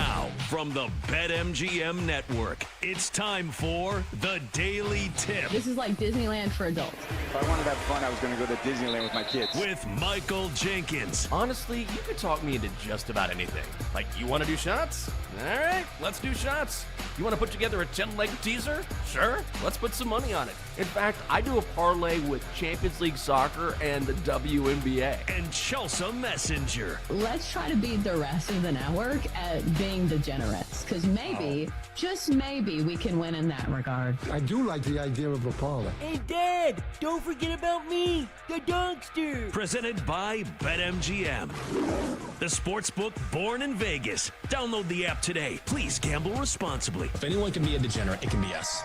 Now, from the BetMGM Network, it's time for the Daily Tip. This is like Disneyland for adults. If I wanted to have fun, I was going to go to Disneyland with my kids. With Michael Jenkins. Honestly, you could talk me into just about anything. Like, you want to do shots? All right, let's do shots. You want to put together a 10-leg teaser? Sure, let's put some money on it. In fact, I do a parlay with Champions League Soccer and the WNBA. And Chelsea Messenger. Let's try to beat the rest of the network at being degenerates, because maybe, just maybe, we can win in that regard. I do like the idea of a parlay. Hey, Dad, don't forget about me, the Dunkster. Presented by BetMGM. The sportsbook born in Vegas. Download the app today. Please gamble responsibly. If anyone can be a degenerate, it can be us.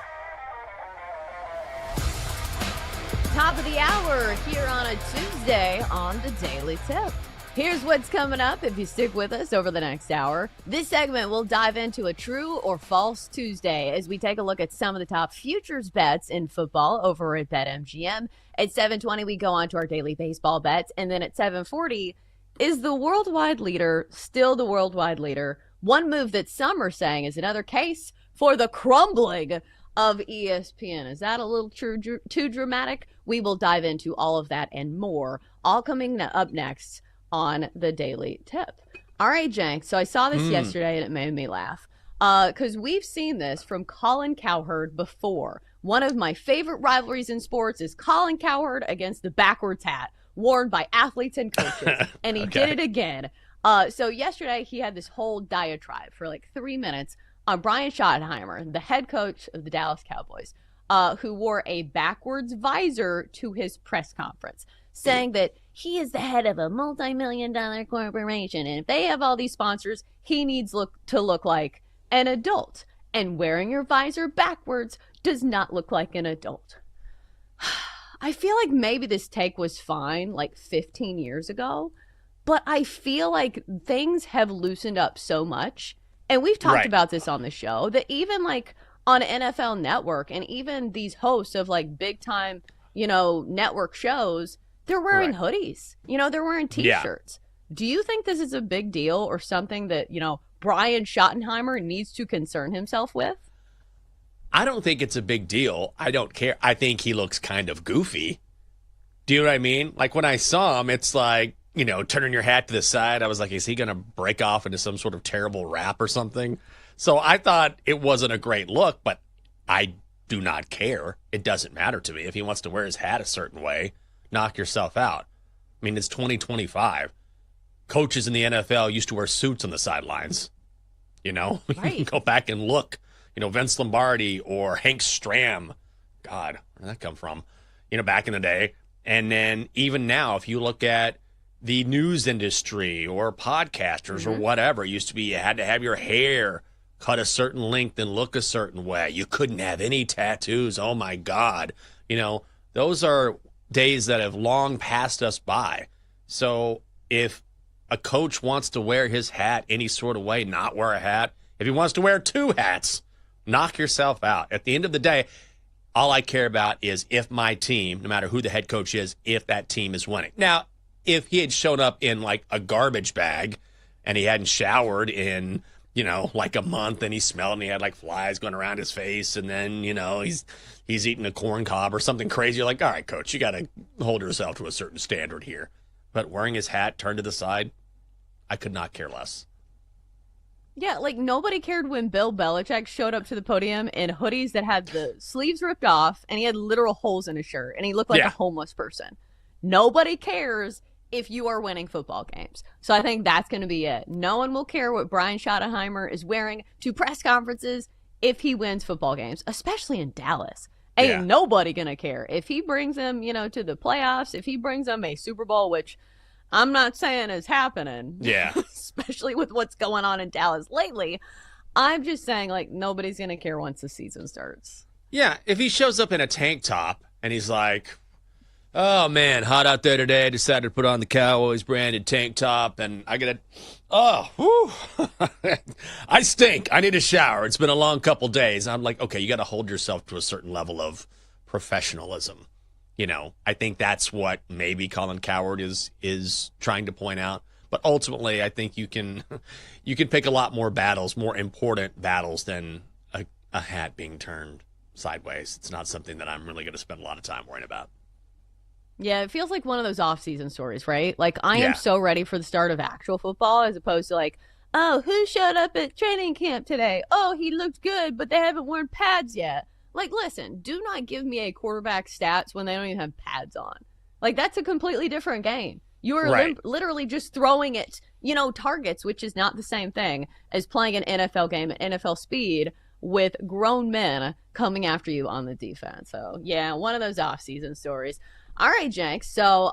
Top of the hour here on a Tuesday on the Daily Tip. Here's what's coming up if you stick with us over the next hour. This segment will dive into a true or false Tuesday as we take a look at some of the top futures bets in football over at BetMGM. At 7:20, we go on to our daily baseball bets. And then at 7:40, is the worldwide leader still the worldwide leader? One move that some are saying is another case for the crumbling of ESPN. Is that a little too dramatic? We will dive into all of that and more, all coming up next on the Daily Tip. All right, Jank. So I saw this yesterday and it made me laugh because we've seen this from Colin Cowherd before. One of my favorite rivalries in sports is Colin Cowherd against the backwards hat worn by athletes and coaches, and he did it again. So yesterday he had this whole diatribe for like 3 minutes on Brian Schottenheimer, the head coach of the Dallas Cowboys, who wore a backwards visor to his press conference, saying that he is the head of a multi-million-dollar corporation, and if they have all these sponsors, he needs to look like an adult. And wearing your visor backwards does not look like an adult. I feel like maybe this take was fine like 15 years ago, but I feel like things have loosened up so much. And we've talked about this on the show, that even like on NFL Network and even these hosts of like big time, network shows, they're wearing hoodies. They're wearing T-shirts. Yeah. Do you think this is a big deal or something that, Brian Schottenheimer needs to concern himself with? I don't think it's a big deal. I don't care. I think he looks kind of goofy. Do you know what I mean? Like when I saw him, it's like, turning your hat to the side. I was like, is he going to break off into some sort of terrible rap or something? So I thought it wasn't a great look, but I do not care. It doesn't matter to me. If he wants to wear his hat a certain way, knock yourself out. I mean, it's 2025. Coaches in the NFL used to wear suits on the sidelines. You can go back and look. Vince Lombardi or Hank Stram. God, where did that come from? Back in the day. And then even now, if you look at the news industry or podcasters or whatever, it used to be you had to have your hair cut a certain length and look a certain way. You couldn't have any tattoos. Oh, my God. Those are days that have long passed us by. So if a coach wants to wear his hat any sort of way, not wear a hat. If he wants to wear two hats, knock yourself out. At the end of the day, all I care about is if my team, no matter who the head coach is, if that team is winning. Now, if he had shown up in like a garbage bag and he hadn't showered in, like a month and he smelled and he had like flies going around his face and then, he's eating a corn cob or something crazy, you're like, all right, coach, you got to hold yourself to a certain standard here. But wearing his hat turned to the side, I could not care less. Yeah, like nobody cared when Bill Belichick showed up to the podium in hoodies that had the sleeves ripped off and he had literal holes in his shirt and he looked like a homeless person. Nobody cares if you are winning football games. So I think that's going to be it. No one will care what Brian Schottenheimer is wearing to press conferences if he wins football games, especially in Dallas. Ain't nobody going to care. If he brings them, to the playoffs, if he brings them a Super Bowl, which I'm not saying is happening. Yeah. Especially with what's going on in Dallas lately. I'm just saying, like, nobody's going to care once the season starts. Yeah. If he shows up in a tank top and he's like, oh, man, hot out there today. I decided to put on the Cowboys branded tank top and I got to, I stink. I need a shower. It's been a long couple days. I'm like, okay, you got to hold yourself to a certain level of professionalism. I think that's what maybe Colin Cowherd is trying to point out. But ultimately, I think you can pick a lot more battles, more important battles than a hat being turned sideways. It's not something that I'm really going to spend a lot of time worrying about. Yeah, it feels like one of those off-season stories, right? Like, I am so ready for the start of actual football as opposed to like, oh, who showed up at training camp today? Oh, he looked good, but they haven't worn pads yet. Like, listen, do not give me a quarterback stats when they don't even have pads on. Like, that's a completely different game. You are literally just throwing it, targets, which is not the same thing as playing an NFL game at NFL speed with grown men coming after you on the defense. So, yeah, one of those off-season stories. All right, Jenks. So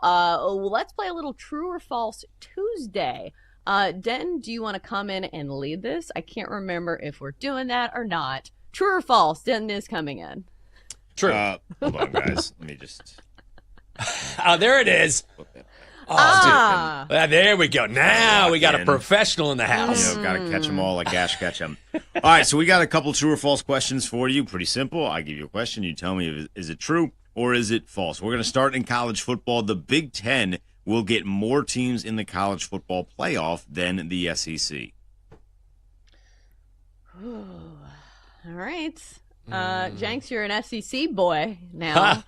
let's play a little True or False Tuesday. Den, do you want to come in and lead this? I can't remember if we're doing that or not. True or false? Den is coming in. True. Hold on, guys. Let me just... Oh, there it is. Oh, dude. There we go. Now we got a professional in the house. Got to catch them all like Ash Ketchum. All right, so we got a couple true or false questions for you. Pretty simple. I give you a question. You tell me, is it true or is it false? We're going to start in college football. The Big Ten will get more teams in the college football playoff than the SEC. All right. Jenks, you're an SEC boy now.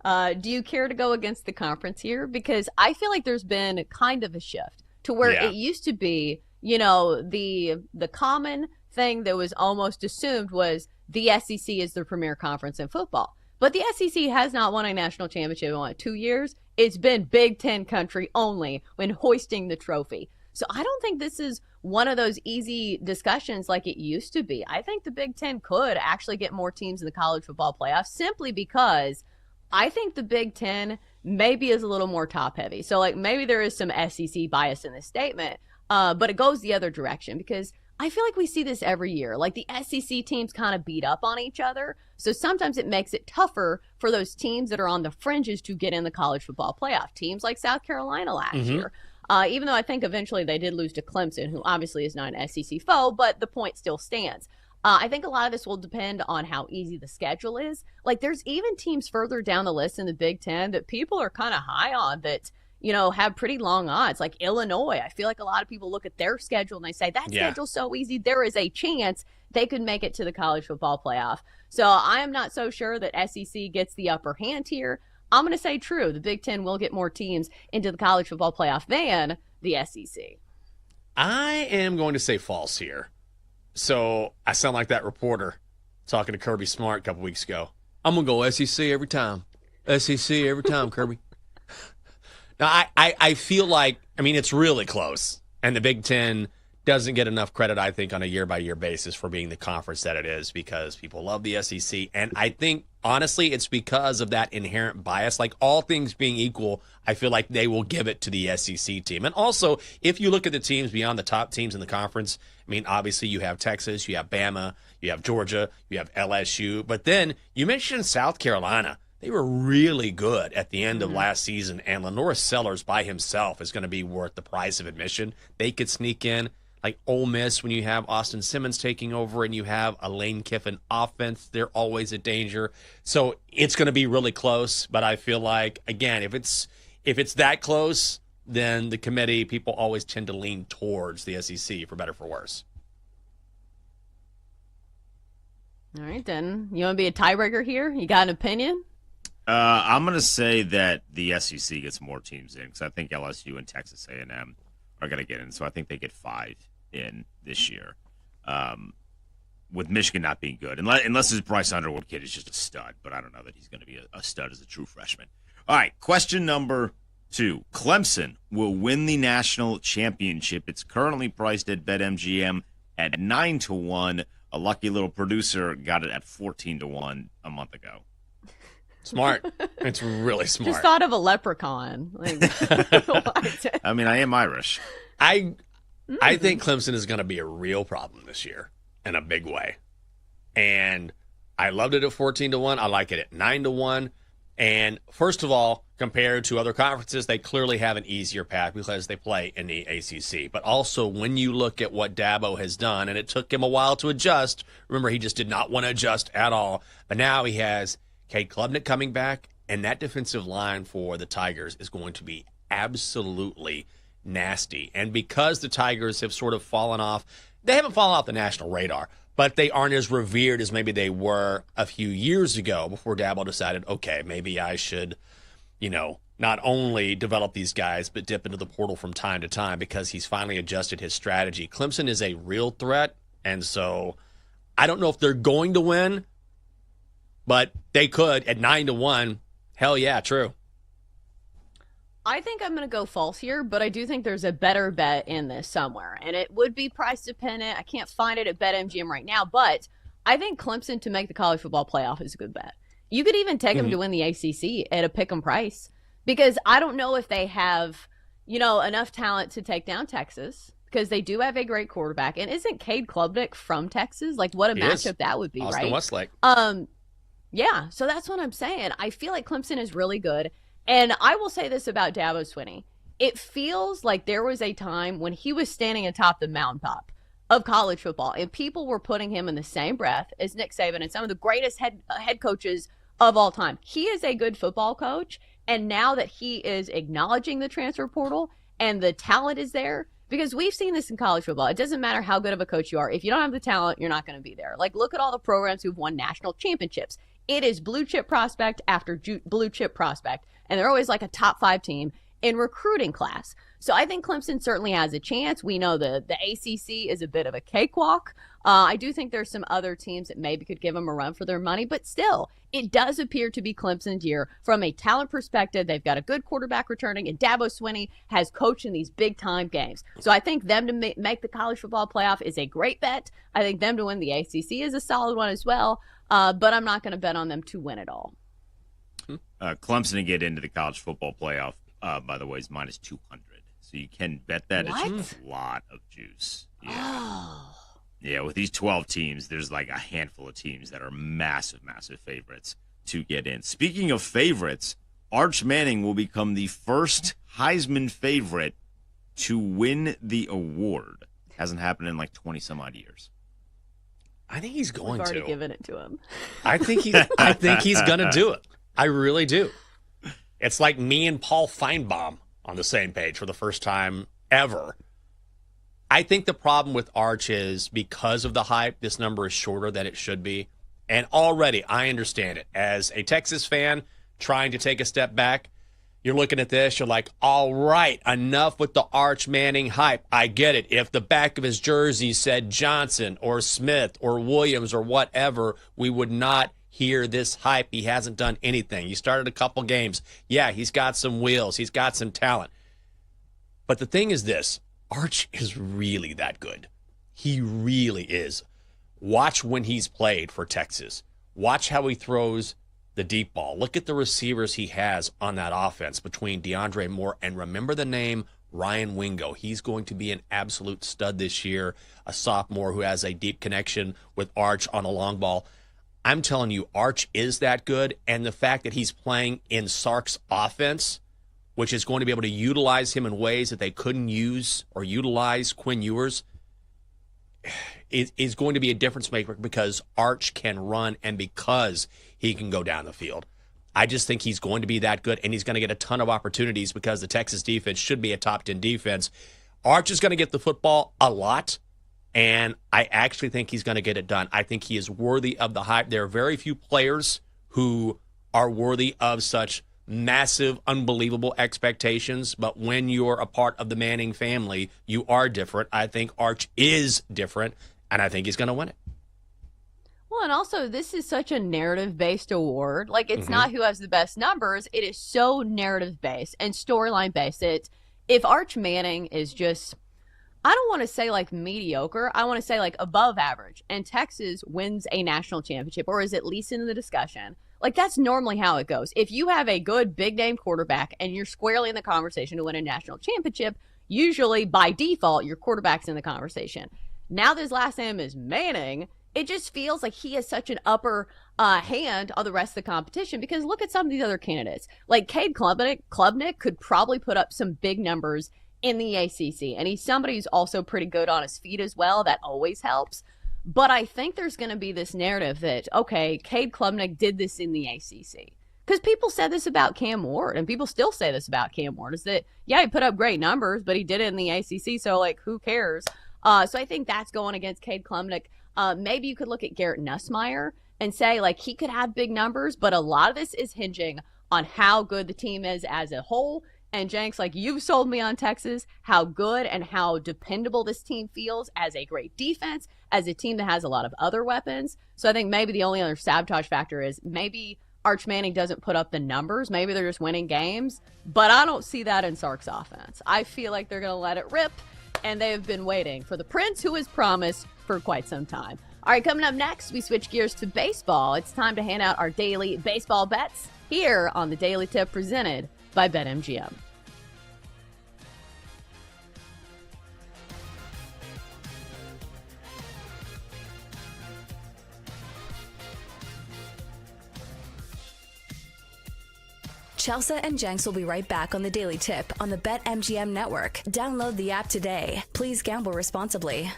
Do you care to go against the conference here? Because I feel like there's been kind of a shift to where it used to be, the common thing that was almost assumed was the SEC is the premier conference in football. But the SEC has not won a national championship in 2 years. It's been Big Ten country only when hoisting the trophy. So I don't think this is one of those easy discussions like it used to be. I think the Big Ten could actually get more teams in the college football playoffs simply because I think the Big Ten maybe is a little more top heavy. So like maybe there is some SEC bias in this statement, but it goes the other direction because I feel like we see this every year. Like the SEC teams kind of beat up on each other. So sometimes it makes it tougher for those teams that are on the fringes to get in the college football playoff. Teams like South Carolina last year. Even though I think eventually they did lose to Clemson, who obviously is not an SEC foe, but the point still stands. I think a lot of this will depend on how easy the schedule is. Like there's even teams further down the list in the Big Ten that people are kind of high on that, have pretty long odds. Like Illinois, I feel like a lot of people look at their schedule and they say, that schedule's so easy, there is a chance they could make it to the college football playoff. So I am not so sure that SEC gets the upper hand here. I'm going to say true. The Big Ten will get more teams into the college football playoff than the SEC. I am going to say false here. So I sound like that reporter talking to Kirby Smart a couple weeks ago. I'm going to go SEC every time. SEC every time, Kirby. Now, I feel like, it's really close. And the Big Ten doesn't get enough credit, I think, on a year-by-year basis for being the conference that it is because people love the SEC. And I think, honestly, it's because of that inherent bias. Like, all things being equal, I feel like they will give it to the SEC team. And also, if you look at the teams beyond the top teams in the conference, obviously you have Texas, you have Bama, you have Georgia, you have LSU. But then you mentioned South Carolina. They were really good at the end of last season, and Lenore Sellers by himself is going to be worth the price of admission. They could sneak in. Like Ole Miss, when you have Austin Simmons taking over and you have a Lane Kiffin offense, they're always a danger. So it's going to be really close, but I feel like, again, if it's that close, then the committee, people always tend to lean towards the SEC, for better or for worse. All right, then. You want to be a tiebreaker here? You got an opinion? I'm going to say that the SEC gets more teams in because I think LSU and Texas A&M are going to get in. So I think they get 5 in this year, with Michigan not being good. Unless this Bryce Underwood kid is just a stud, but I don't know that he's going to be a stud as a true freshman. All right, question number 2. Clemson will win the national championship. It's currently priced at BetMGM at 9-1. A lucky little producer got it at 14-1 a month ago. Smart. It's really smart. Just thought of a leprechaun. I am Irish. I think Clemson is going to be a real problem this year in a big way. And I loved it at 14-1. I like it at 9-1. And first of all, compared to other conferences, they clearly have an easier path because they play in the ACC. But also, when you look at what Dabo has done, and it took him a while to adjust. Remember, he just did not want to adjust at all. But now he has Cade Klubnik coming back, and that defensive line for the Tigers is going to be absolutely nasty. And because the Tigers have sort of fallen off, they haven't fallen off the national radar, but they aren't as revered as maybe they were a few years ago before Dabo decided, okay, maybe I should, not only develop these guys, but dip into the portal from time to time because he's finally adjusted his strategy. Clemson is a real threat, and so I don't know if they're going to win, but they could at 9-1. Hell yeah, true. I think I'm going to go false here, but I do think there's a better bet in this somewhere, and it would be price dependent. I can't find it at BetMGM right now, but I think Clemson to make the college football playoff is a good bet. You could even take them to win the ACC at a pick'em price because I don't know if they have, enough talent to take down Texas because they do have a great quarterback. And isn't Cade Klubnik from Texas? Like, what a matchup that would be, Austin right? Westlake. Yeah, so that's what I'm saying. I feel like Clemson is really good. And I will say this about Dabo Swinney. It feels like there was a time when he was standing atop the mountaintop of college football, and people were putting him in the same breath as Nick Saban and some of the greatest head coaches of all time. He is a good football coach, and now that he is acknowledging the transfer portal and the talent is there, because we've seen this in college football. It doesn't matter how good of a coach you are. If you don't have the talent, you're not going to be there. Like, look at all the programs who've won national championships. It is blue chip prospect after blue chip prospect, and they're always like a top 5 team in recruiting class. So I think Clemson certainly has a chance. We know the ACC is a bit of a cakewalk. I do think there's some other teams that maybe could give them a run for their money, but still, it does appear to be Clemson's year from a talent perspective. They've got a good quarterback returning, and Dabo Swinney has coached in these big-time games. So I think them to make the college football playoff is a great bet. I think them to win the ACC is a solid one as well, but I'm not going to bet on them to win it all. Clemson to get into the college football playoff, by the way, is minus 200. So you can bet that. It's a lot of juice. Yeah. Oh. Yeah, with these 12 teams, there's like a handful of teams that are massive, massive favorites to get in. Speaking of favorites, Arch Manning will become the first Heisman favorite to win the award. Hasn't happened in like 20-some-odd years. I think he's going to. We've already given it to him. I think he's going to do it. I really do. It's like me and Paul Feinbaum on the same page for the first time ever. I think the problem with Arch is because of the hype, this number is shorter than it should be. And already, I understand it. As a Texas fan trying to take a step back, you're looking at this, you're like, all right, enough with the Arch Manning hype. I get it. If the back of his jersey said Johnson or Smith or Williams or whatever, we would not hear this hype. He hasn't done anything. He started a couple games. Yeah, he's got some wheels. He's got some talent. But the thing is this. Arch is really that good. He really is. Watch when he's played for Texas. Watch how he throws the deep ball. Look at the receivers he has on that offense between DeAndre Moore and remember the name Ryan Wingo. He's going to be an absolute stud this year, a sophomore who has a deep connection with Arch on a long ball. I'm telling you, Arch is that good, and the fact that he's playing in Sark's offense, which is going to be able to utilize him in ways that they couldn't use or utilize Quinn Ewers, is going to be a difference maker because Arch can run and because he can go down the field. I just think he's going to be that good, and he's going to get a ton of opportunities because the Texas defense should be a top 10 defense. Arch is going to get the football a lot, and I actually think he's going to get it done. I think he is worthy of the hype. There are very few players who are worthy of such massive, unbelievable expectations, but when you're a part of the Manning family, you are different. I think Arch is different, and I think he's going to win it. Well, and also, this is such a narrative-based award. Like, it's not who has the best numbers. It is so narrative-based and storyline-based. If Arch Manning is just, I don't want to say, like, mediocre. I want to say, like, above average, and Texas wins a national championship or is at least in the discussion, like, that's normally how it goes. If you have a good big-name quarterback and you're squarely in the conversation to win a national championship, usually, by default, your quarterback's in the conversation. Now that his last name is Manning, it just feels like he has such an upper hand on the rest of the competition because look at some of these other candidates. Like, Cade Klubnik could probably put up some big numbers in the ACC, and he's somebody who's also pretty good on his feet as well. That always helps. But I think there's going to be this narrative that, okay, Cade Klubnik did this in the ACC. Because people said this about Cam Ward, and people still say this about Cam Ward, is that, yeah, he put up great numbers, but he did it in the ACC, so, like, who cares? So I think that's going against Cade Klubnik. Maybe you could look at Garrett Nussmeier and say, like, he could have big numbers, but a lot of this is hinging on how good the team is as a whole. And Jenks, like, you've sold me on Texas, how good and how dependable this team feels as a great defense, as a team that has a lot of other weapons. So I think maybe the only other sabotage factor is maybe Arch Manning doesn't put up the numbers. Maybe they're just winning games. But I don't see that in Sark's offense. I feel like they're going to let it rip, and they have been waiting for the prince who has promised for quite some time. All right, coming up next, we switch gears to baseball. It's time to hand out our daily baseball bets here on the Daily Tip presented by BetMGM. Chelsea and Jenks will be right back on the Daily Tip on the BetMGM network. Download the app today. Please gamble responsibly.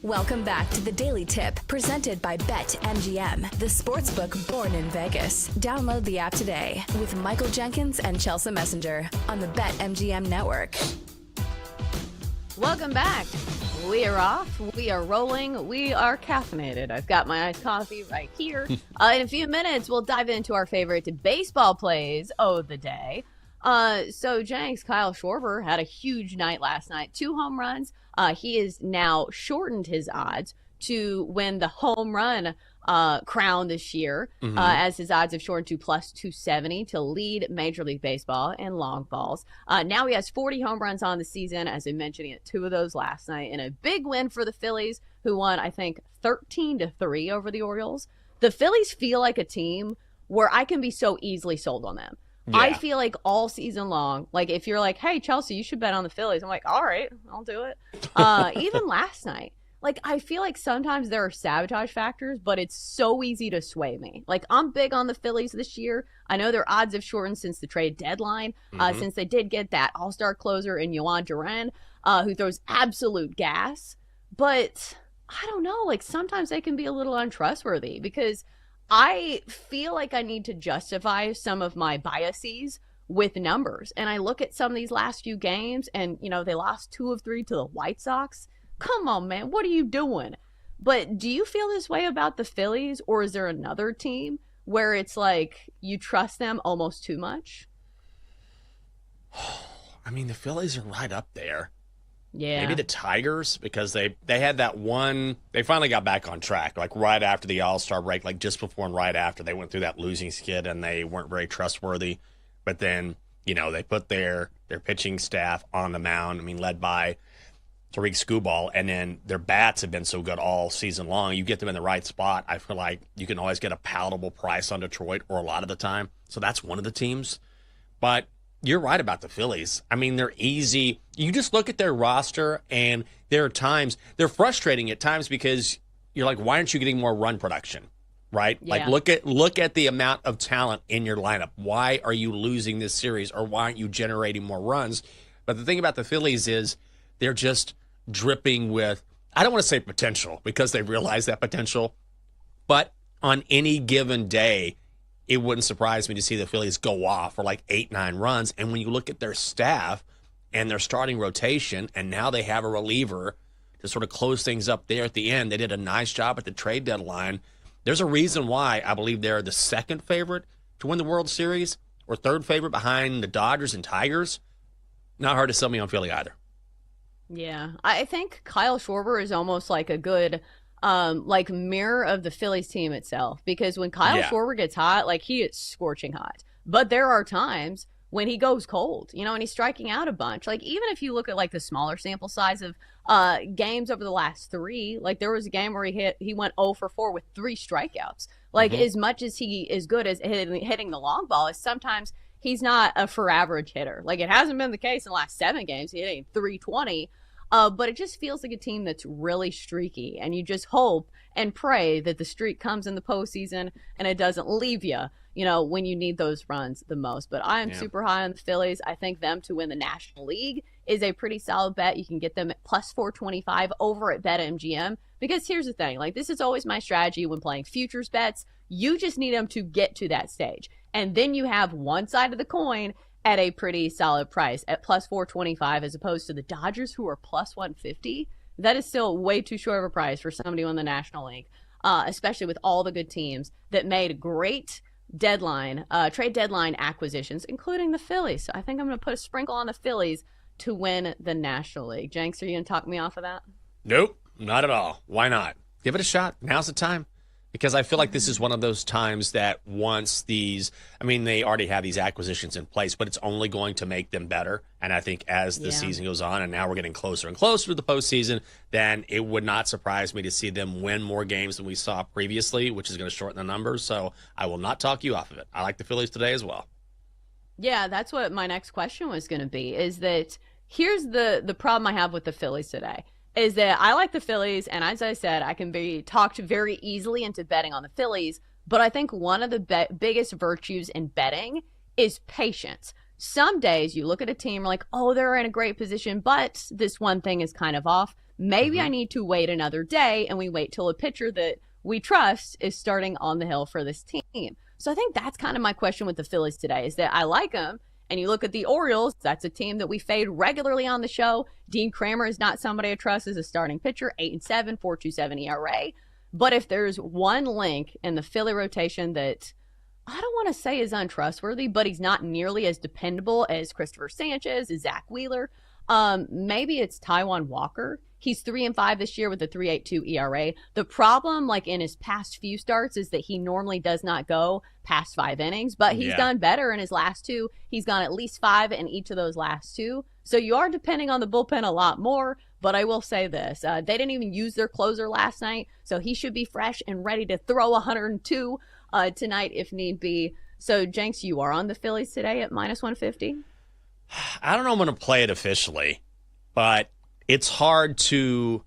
Welcome back to the Daily Tip, presented by BetMGM, the sportsbook born in Vegas. Download the app today with Michael Jenkins and Chelsea Messenger on the BetMGM network. Welcome back. We are off. We are rolling. We are caffeinated. I've got my iced coffee right here. In a few minutes, we'll dive into our favorite baseball plays of the day. So Jenks, Kyle Schwarber had a huge night last night. 2 home runs. He has now shortened his odds to win the home run crown this year, as his odds have shortened to plus 270 to lead Major League Baseball in long balls. Now he has 40 home runs on the season. As I mentioned, he had 2 of those last night in a big win for the Phillies, who won, I think, 13-3 over the Orioles. The Phillies feel like a team where I can be so easily sold on them. Yeah. I feel like all season long, like if you're like, hey, Chelsea, you should bet on the Phillies. I'm like, all right, I'll do it. Even last night, like I feel like sometimes there are sabotage factors, but it's so easy to sway me. Like I'm big on the Phillies this year. I know their odds have shortened since the trade deadline, since they did get that all-star closer in Yohan Duran, who throws absolute gas. But I don't know, like sometimes they can be a little untrustworthy because I feel like I need to justify some of my biases with numbers. And I look at some of these last few games and, you know, they lost 2 of 3 to the White Sox. Come on, man. What are you doing? But do you feel this way about the Phillies, or is there another team where it's like you trust them almost too much? I mean, the Phillies are right up there. Yeah. Maybe the Tigers, because they had that one, they finally got back on track, like right after the All-Star break, like just before and right after they went through that losing skid and they weren't very trustworthy. But then, you know, they put their pitching staff on the mound, I mean, led by Tariq Skubal, and then their bats have been so good all season long. You get them in the right spot, I feel like you can always get a palatable price on Detroit, or a lot of the time. So that's one of the teams. But you're right about the Phillies. I mean, they're easy. You just look at their roster, and there are times they're frustrating at times because you're like, why aren't you getting more run production? Right? Yeah. Like look at the amount of talent in your lineup. Why are you losing this series, or why aren't you generating more runs? But the thing about the Phillies is they're just dripping with, I don't want to say potential because they realize that potential, but on any given day, it wouldn't surprise me to see the Phillies go off for like 8-9 runs. And when you look at their staff and their starting rotation, and now they have a reliever to sort of close things up there at the end, they did a nice job at the trade deadline. There's a reason why I believe they're the second favorite to win the World Series, or third favorite behind the Dodgers and Tigers. Not hard to sell me on Philly either. Yeah, I think Kyle Schwarber is almost like a good like mirror of the Phillies team itself, because when Kyle Schwarber gets hot, like he is scorching hot. But there are times when he goes cold, you know, and he's striking out a bunch. Like even if you look at like the smaller sample size of games over the last 3, like there was a game where he went 0 for 4 with 3 strikeouts. Like as much as he is good as hitting the long ball, is sometimes he's not a for average hitter. Like it hasn't been the case in the last 7 games. He's hitting 320. But it just feels like a team that's really streaky, and you just hope and pray that the streak comes in the postseason and it doesn't leave you, you know, when you need those runs the most. But I am super high on the Phillies. I think them to win the National League is a pretty solid bet. You can get them at plus 425 over at BetMGM, because here's the thing, like this is always my strategy when playing futures bets. You just need them to get to that stage, and then you have one side of the coin at a pretty solid price at plus 425, as opposed to the Dodgers, who are plus 150. That is still way too short of a price for somebody in the National League, especially with all the good teams that made great trade deadline acquisitions, including the Phillies. So I think I'm going to put a sprinkle on the Phillies to win the National League. Jenks, are you going to talk me off of that? Nope, not at all. Why not? Give it a shot. Now's the time. Because I feel like this is one of those times that once these, I mean, they already have these acquisitions in place, but it's only going to make them better. And I think as the season goes on, and now we're getting closer and closer to the postseason, then it would not surprise me to see them win more games than we saw previously, which is going to shorten the numbers. So I will not talk you off of it. I like the Phillies today as well. Yeah, that's what my next question was going to be, is that here's the problem I have with the Phillies today. Is that I like the Phillies, and as I said, I can be talked very easily into betting on the Phillies, but I think one of the biggest virtues in betting is patience. some days you look at a team like, oh, they're in a great position, but this one thing is kind of off. Maybe I need to wait another day, and we wait till a pitcher that we trust is starting on the hill for this team. So I think that's kind of my question with the Phillies today, is that I like them. And you look at the Orioles, that's a team that we fade regularly on the show. Dean Kramer is not somebody I trust as a starting pitcher, 8-7, 4.27 ERA. But if there's one link in the Philly rotation that I don't want to say is untrustworthy, but he's not nearly as dependable as Christopher Sanchez, as Zach Wheeler, maybe it's Taijuan Walker. He's 3-5 this year with a 3.82 ERA. The problem, like in his past few starts, is that he normally does not go past 5 innings, but he's done better in his last 2. He's gone at least 5 in each of those last 2. So you are depending on the bullpen a lot more, but I will say this. They didn't even use their closer last night, so he should be fresh and ready to throw 102 tonight if need be. So, Jenks, you are on the Phillies today at -150? I don't know I'm going to play it officially, but it's hard to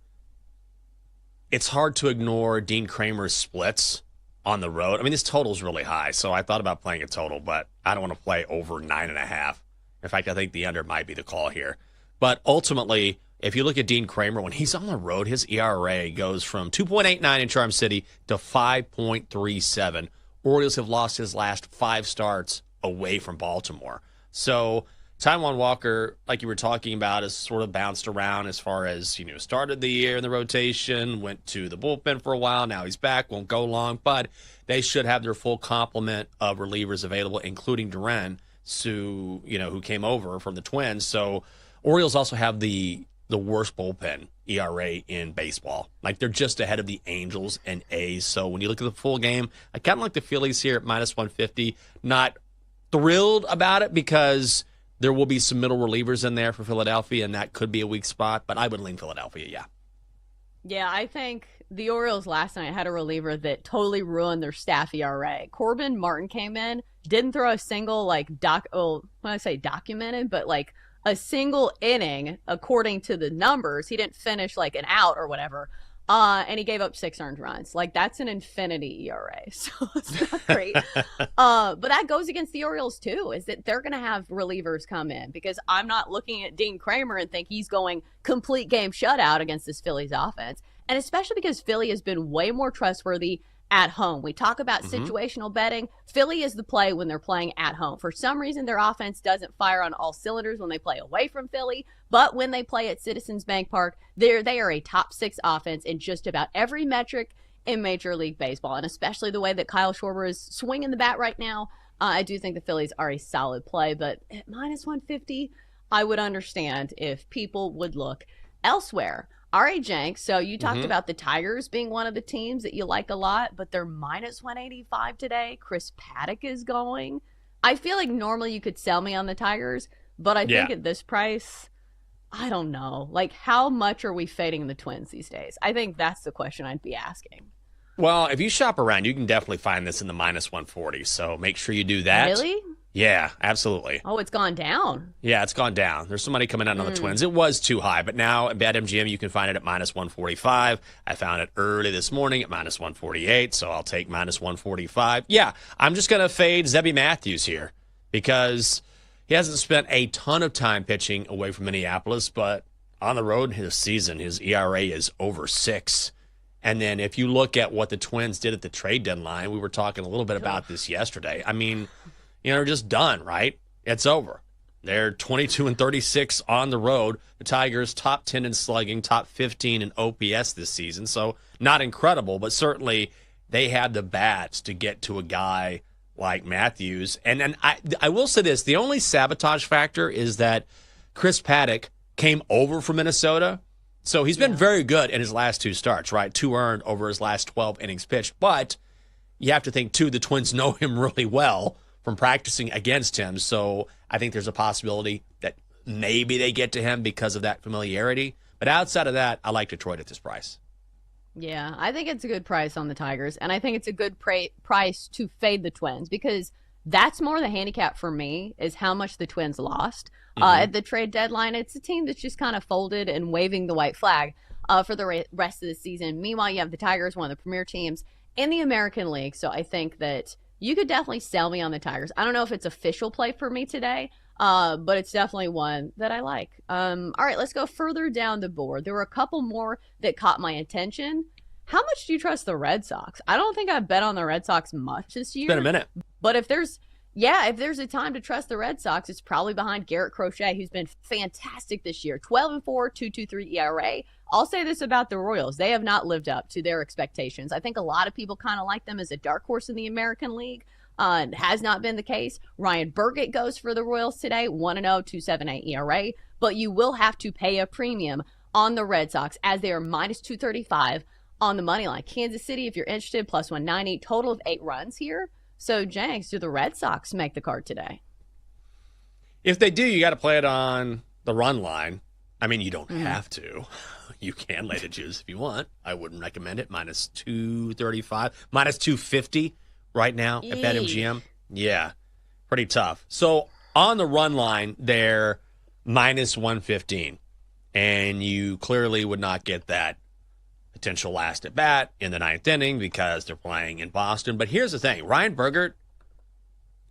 ignore Dean Kramer's splits on the road. I mean, this total's really high, so I thought about playing a total, but I don't want to play over 9.5. In fact, I think the under might be the call here. But ultimately, if you look at Dean Kramer, when he's on the road, his ERA goes from 2.89 in Charm City to 5.37. Orioles have lost his last 5 starts away from Baltimore. So Taijuan Walker, like you were talking about, has sort of bounced around as far as, started the year in the rotation, went to the bullpen for a while. Now he's back, won't go long, but they should have their full complement of relievers available, including Duran, who came over from the Twins. So Orioles also have the worst bullpen ERA in baseball. Like, they're just ahead of the Angels and A's. So when you look at the full game, I kind of like the Phillies here at -150. Not thrilled about it because there will be some middle relievers in there for Philadelphia, and that could be a weak spot, but I would lean Philadelphia, yeah. Yeah, I think the Orioles last night had a reliever that totally ruined their staff ERA. Corbin Martin came in, didn't throw a single, when I say documented, but a single inning according to the numbers. He didn't finish an out or whatever. And he gave up 6 earned runs. That's an infinity ERA. So it's not great. But that goes against the Orioles too, is that they're going to have relievers come in, because I'm not looking at Dean Kramer and think he's going complete game shutout against this Phillies offense. And especially because Philly has been way more trustworthy at home. We talk about situational betting. Philly is the play when they're playing at home. For some reason, their offense doesn't fire on all cylinders when they play away from Philly, but when they play at Citizens Bank Park, they are a top 6 offense in just about every metric in Major League Baseball, and especially the way that Kyle Schwarber is swinging the bat right now. I do think the Phillies are a solid play, but at -150, I would understand if people would look elsewhere. All right, Jenks, so you talked about the Tigers being one of the teams that you like a lot, but they're -185 today. Chris Paddock is going. I feel like normally you could sell me on the Tigers, but I think at this price, I don't know. How much are we fading the Twins these days? I think that's the question I'd be asking. Well, if you shop around, you can definitely find this in the -140, so make sure you do that. Really? Yeah, absolutely. Oh, it's gone down. Yeah, it's gone down. There's some money coming out on the Twins. It was too high, but now at BetMGM, you can find it at -145. I found it early this morning at -148, so I'll take -145. Yeah, I'm just going to fade Zebby Matthews here because he hasn't spent a ton of time pitching away from Minneapolis, but on the road this season, his ERA is over 6. And then if you look at what the Twins did at the trade deadline, we were talking a little bit about this yesterday. I mean, they're just done, right? It's over. They're 22-36 on the road. The Tigers top 10 in slugging, top 15 in OPS this season. So not incredible, but certainly they had the bats to get to a guy like Matthews. And then I will say this, the only sabotage factor is that Chris Paddock came over from Minnesota. So he's been very good in his last 2 starts, right? 2 earned over his last 12 innings pitched. But you have to think, too, the Twins know him really well from practicing against him. So I think there's a possibility that maybe they get to him because of that familiarity. But outside of that, I like Detroit at this price. Yeah, I think it's a good price on the Tigers, and I think it's a good price to fade the Twins, because that's more the handicap for me, is how much the Twins lost. At the trade deadline, it's a team that's just kind of folded and waving the white flag for the rest of the season. Meanwhile, you have the Tigers, one of the premier teams in the American League, so I think that you could definitely sell me on the Tigers. I don't know if it's official play for me today, But it's definitely one that I like. All right, let's go further down the board. There were a couple more that caught my attention. How much do you trust the Red Sox? I don't think I've bet on the Red Sox much this year. It's been a minute. But if there's a time to trust the Red Sox, it's probably behind Garrett Crochet, who's been fantastic this year. 12-4, 2.23 ERA. I'll say this about the Royals. They have not lived up to their expectations. I think a lot of people kind of like them as a dark horse in the American League. Has not been the case. Ryan Burgett goes for the Royals today, 1-0, 2.78 ERA. But you will have to pay a premium on the Red Sox as they are minus 235 on the money line. Kansas City, if you're interested, plus 190. Total of 8 runs here. So, Jenks, do the Red Sox make the card today? If they do, you got to play it on the run line. I mean, you don't have to. You can lay the juice if you want. I wouldn't recommend it. Minus 235, minus 250 right now at BetMGM. Yeah, pretty tough. So on the run line, they're minus 115. And you clearly would not get that potential last at bat in the 9th inning because they're playing in Boston. But here's the thing. Ryan Burgett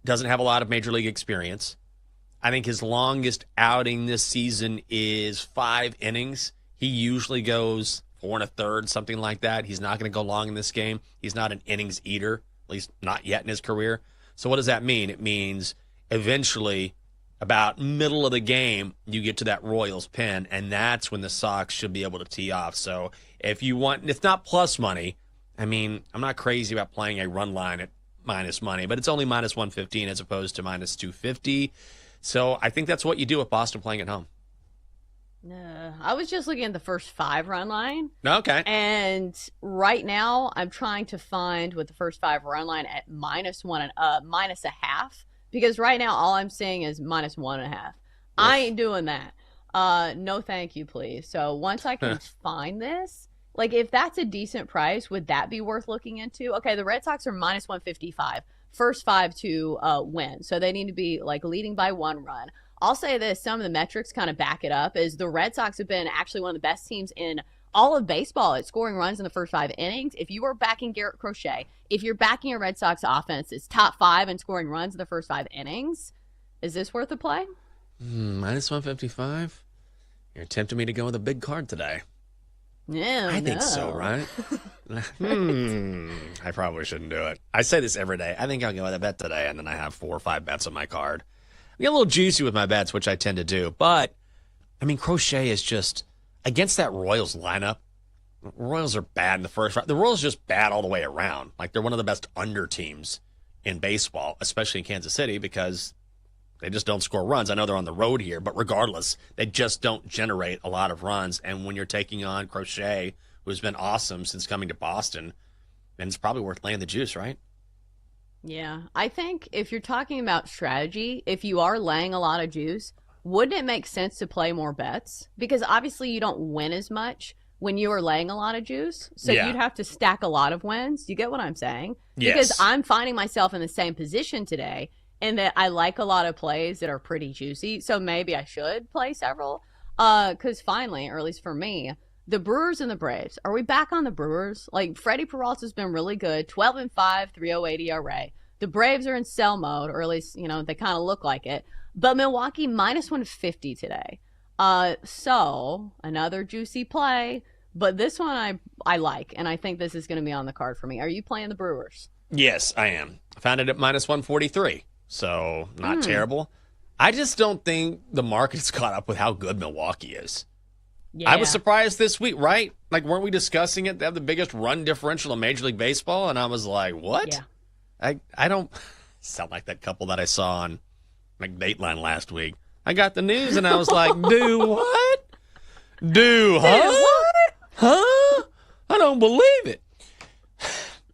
doesn't have a lot of major league experience. I think his longest outing this season is 5 innings. He usually goes 4 1/3, something like that. He's not going to go long in this game. He's not an innings eater, at least not yet in his career. So what does that mean? It means eventually, about middle of the game, you get to that Royals pen, and that's when the Sox should be able to tee off. So if you want, it's not plus money. I mean, I'm not crazy about playing a run line at minus money, but it's only minus 115 as opposed to minus 250. So I think that's what you do with Boston playing at home. I was just looking at the first 5 run line. Okay. And right now, I'm trying to find with the first 5 run line at minus a half. Because right now, all I'm seeing is minus 1.5. I ain't doing that. No, thank you, please. So once I can find this, like if that's a decent price, would that be worth looking into? Okay, the Red Sox are minus 155. First 5 to win. So they need to be like leading by 1 run. I'll say this, some of the metrics kind of back it up, is the Red Sox have been actually one of the best teams in all of baseball at scoring runs in the first 5 innings. If you are backing Garrett Crochet, if you're backing a Red Sox offense that's top 5 in scoring runs in the first 5 innings, is this worth a play? Minus 155? You're tempting me to go with a big card today. Yeah, I think so, right? I probably shouldn't do it. I say this every day. I think I'll go with a bet today, and then I have 4 or 5 bets on my card. I get a little juicy with my bets, which I tend to do. But, I mean, Crochet is just, against that Royals lineup, Royals are bad in the first round. The Royals are just bad all the way around. Like, they're one of the best under teams in baseball, especially in Kansas City, because they just don't score runs. I know they're on the road here, but regardless, they just don't generate a lot of runs. And when you're taking on Crochet, who's been awesome since coming to Boston, then it's probably worth laying the juice, right? Yeah. I think if you're talking about strategy, if you are laying a lot of juice, wouldn't it make sense to play more bets? Because obviously you don't win as much when you are laying a lot of juice. So you'd have to stack a lot of wins. You get what I'm saying? Yes. Because I'm finding myself in the same position today in that I like a lot of plays that are pretty juicy. So maybe I should play several. Because finally, or at least for me, the Brewers and the Braves. Are we back on the Brewers? Like, Freddie Peralta's been really good. 12-5, 3.08 ERA. The Braves are in sell mode, or at least, you know, they kind of look like it. But Milwaukee, minus 150 today. So, another juicy play. But this one I like, and I think this is going to be on the card for me. Are you playing the Brewers? Yes, I am. I found it at minus 143. So, not terrible. I just don't think the market's caught up with how good Milwaukee is. Yeah. I was surprised this week, right? Like, weren't we discussing it? They have the biggest run differential in Major League Baseball, and I was like, what? Yeah. I don't sound like that couple that I saw on like Dateline last week. I got the news, and I was like, do what? Do what? Huh? I don't believe it.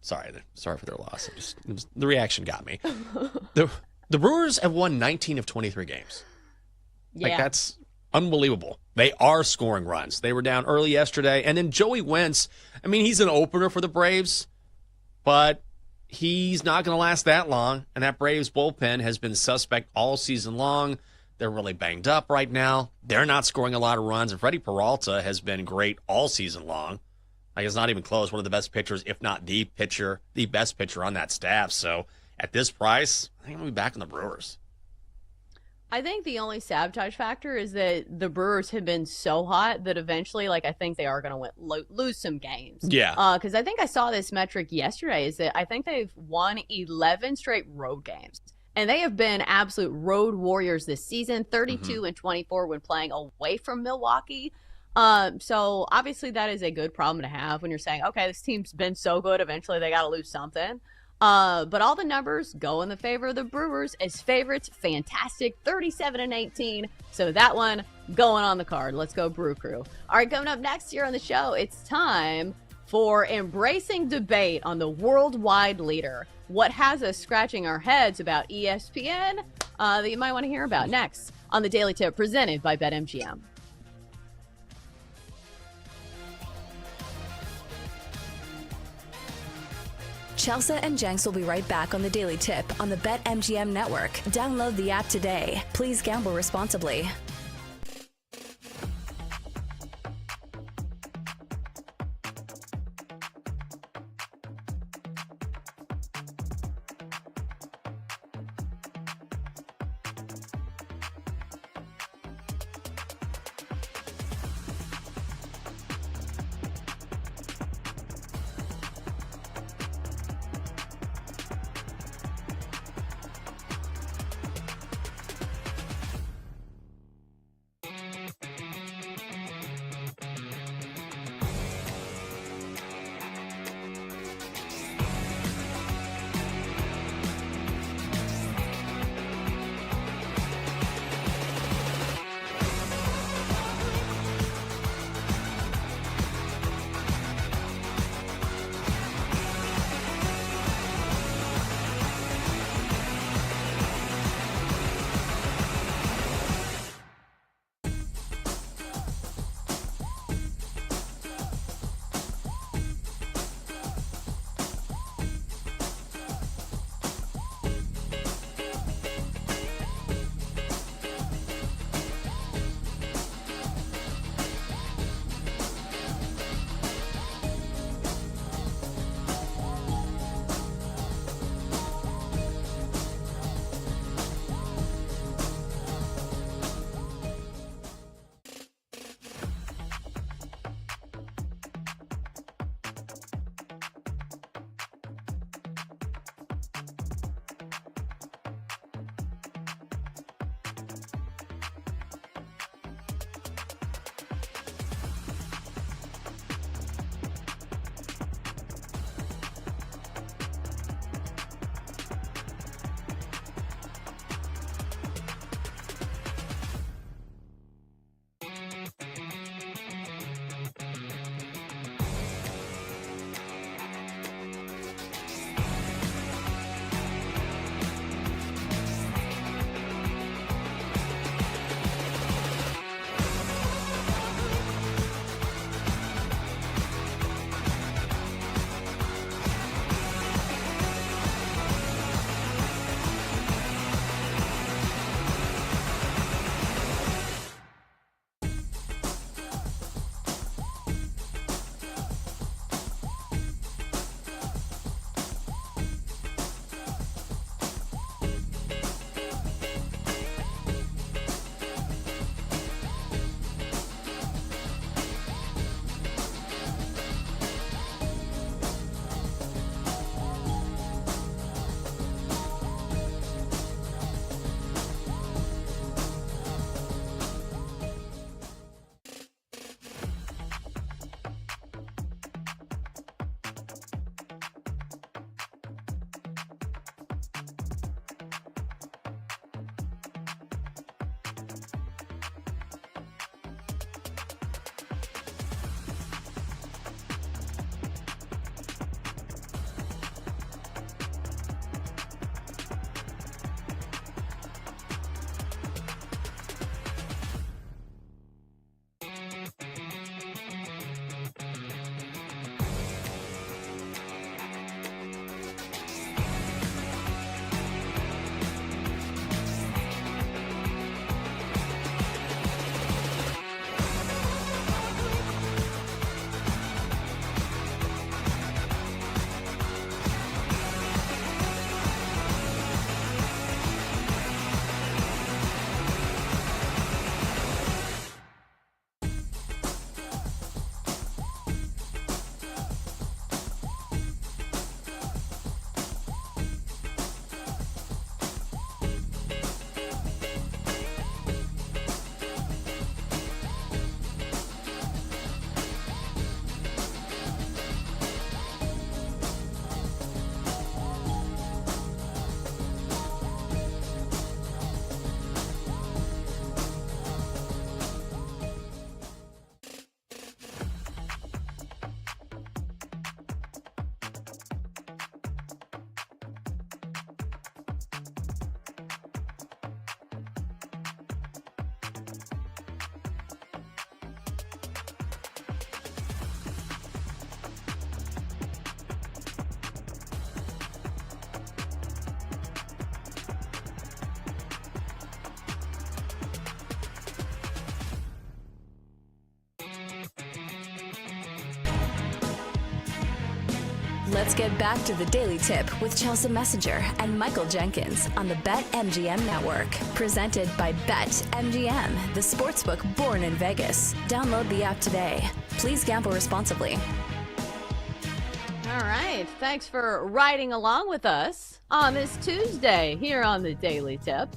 Sorry for their loss. The reaction got me. The Brewers have won 19 of 23 games. Like, that's unbelievable. They are scoring runs. They were down early yesterday. And then Joey Wentz, I mean, he's an opener for the Braves, but he's not going to last that long. And that Braves bullpen has been suspect all season long. They're really banged up right now. They're not scoring a lot of runs. And Freddie Peralta has been great all season long. Like, it's not even close. One of the best pitchers, if not the best pitcher on that staff. So at this price, I think I'll be back on the Brewers. I think the only sabotage factor is that the Brewers have been so hot that eventually, like, I think they are going to lose some games. Yeah. Because I think I saw this metric yesterday is that I think they've won 11 straight road games. And they have been absolute road warriors this season, 32 and 24 when playing away from Milwaukee. So obviously that is a good problem to have when you're saying, okay, this team's been so good, eventually they got to lose something. But all the numbers go in the favor of the Brewers as favorites. Fantastic, 37 and 18. So that one going on the card. Let's go Brew Crew. All right, coming up next year on the show, it's time for embracing debate on the worldwide leader. What has us scratching our heads about ESPN that you might want to hear about next on the Daily Tip presented by BetMGM. Chelsea and Jenks will be right back on the Daily Tip on the BetMGM network. Download the app today. Please gamble responsibly. Let's get back to the Daily Tip with Chelsea Messenger and Michael Jenkins on the BetMGM Network. Presented by BetMGM, the sportsbook born in Vegas. Download the app today. Please gamble responsibly. All right. Thanks for riding along with us on this Tuesday here on the Daily Tip.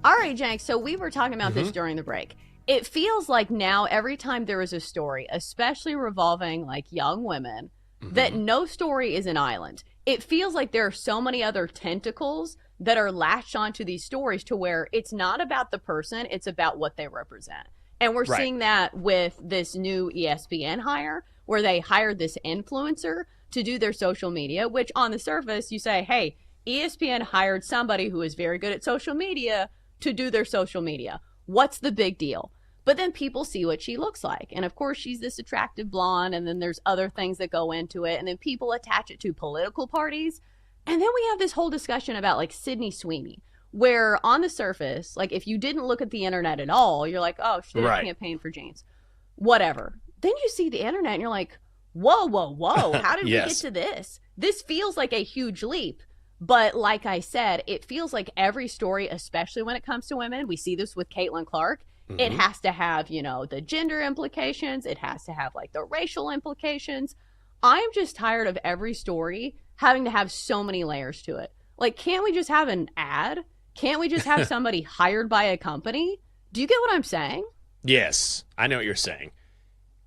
All right, Jenks, so we were talking about this during the break. It feels like now every time there is a story, especially revolving like young women, that no story is an island. It feels like there are so many other tentacles that are latched onto these stories to where it's not about the person, it's about what they represent. And we're seeing that with this new ESPN hire, where they hired this influencer to do their social media, which on the surface you say, hey, ESPN hired somebody who is very good at social media to do their social media. What's the big deal? But then people see what she looks like. And of course, she's this attractive blonde, and then there's other things that go into it. And then people attach it to political parties. And then we have this whole discussion about like Sydney Sweeney, where on the surface, like if you didn't look at the internet at all, you're like, oh, she did a campaign for James. Whatever. Then you see the internet and you're like, whoa, whoa, whoa. How did we get to this? This feels like a huge leap. But like I said, it feels like every story, especially when it comes to women, we see this with Caitlin Clark. It has to have, you know, the gender implications. It has to have like the racial implications. I'm just tired of every story having to have so many layers to it. Like, can't we just have an ad? Can't we just have somebody hired by a company? Do you get what I'm saying? Yes, I know what you're saying.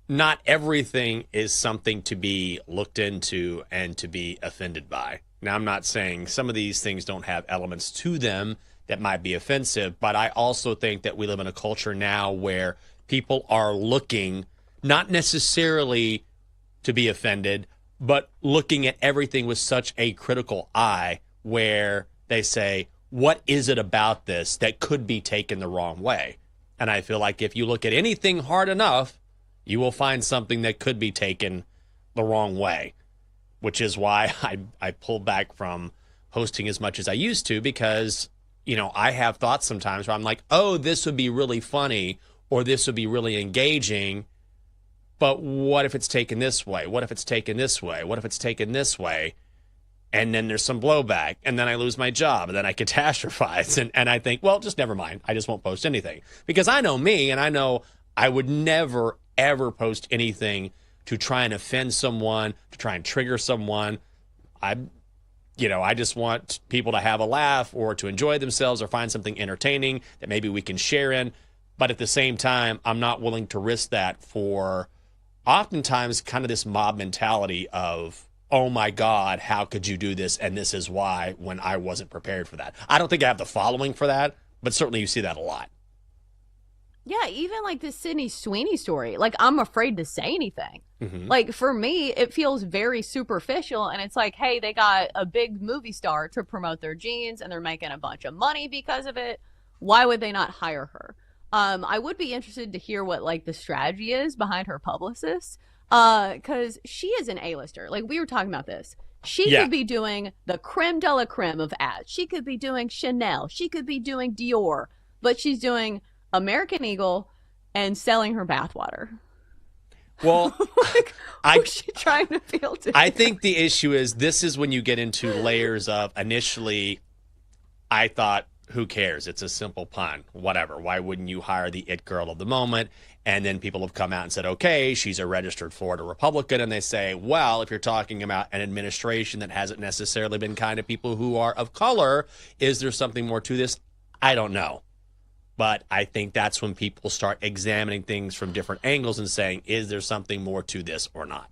Not everything is something to be looked into and to be offended by. Now, I'm not saying some of these things don't have elements to them that might be offensive, but I also think that we live in a culture now where people are looking not necessarily to be offended, but looking at everything with such a critical eye where they say, what is it about this that could be taken the wrong way? And I feel like if you look at anything hard enough, you will find something that could be taken the wrong way, which is why I pull back from hosting as much as I used to, because you know, I have thoughts sometimes where I'm like, oh, this would be really funny or this would be really engaging. But what if it's taken this way? What if it's taken this way? What if it's taken this way? And then there's some blowback, and then I lose my job, and then I catastrophize. And I think, well, just never mind. I just won't post anything. Because I know me, and I know I would never, ever post anything to try and offend someone, to try and trigger someone. I just want people to have a laugh or to enjoy themselves or find something entertaining that maybe we can share in. But at the same time, I'm not willing to risk that for oftentimes kind of this mob mentality of, oh my God, how could you do this? And this is why, when I wasn't prepared for that. I don't think I have the following for that, but certainly you see that a lot. Yeah, even like this Sydney Sweeney story, like I'm afraid to say anything. Like for me, it feels very superficial, and it's like, hey, they got a big movie star to promote their jeans and they're making a bunch of money because of it. Why would they not hire her? I would be interested to hear what like the strategy is behind her publicist, because she is an A-lister. Like we were talking about this. She could be doing the creme de la creme of ads. She could be doing Chanel. She could be doing Dior, but she's doing American Eagle and selling her bathwater. Well, who's she trying to appeal to? I think the issue is this is when you get into layers of initially, I thought, who cares? It's a simple pun, whatever. Why wouldn't you hire the it girl of the moment? And then people have come out and said, okay, she's a registered Florida Republican. And they say, well, if you're talking about an administration that hasn't necessarily been kind to people who are of color, is there something more to this? I don't know. But I think that's when people start examining things from different angles and saying, is there something more to this or not?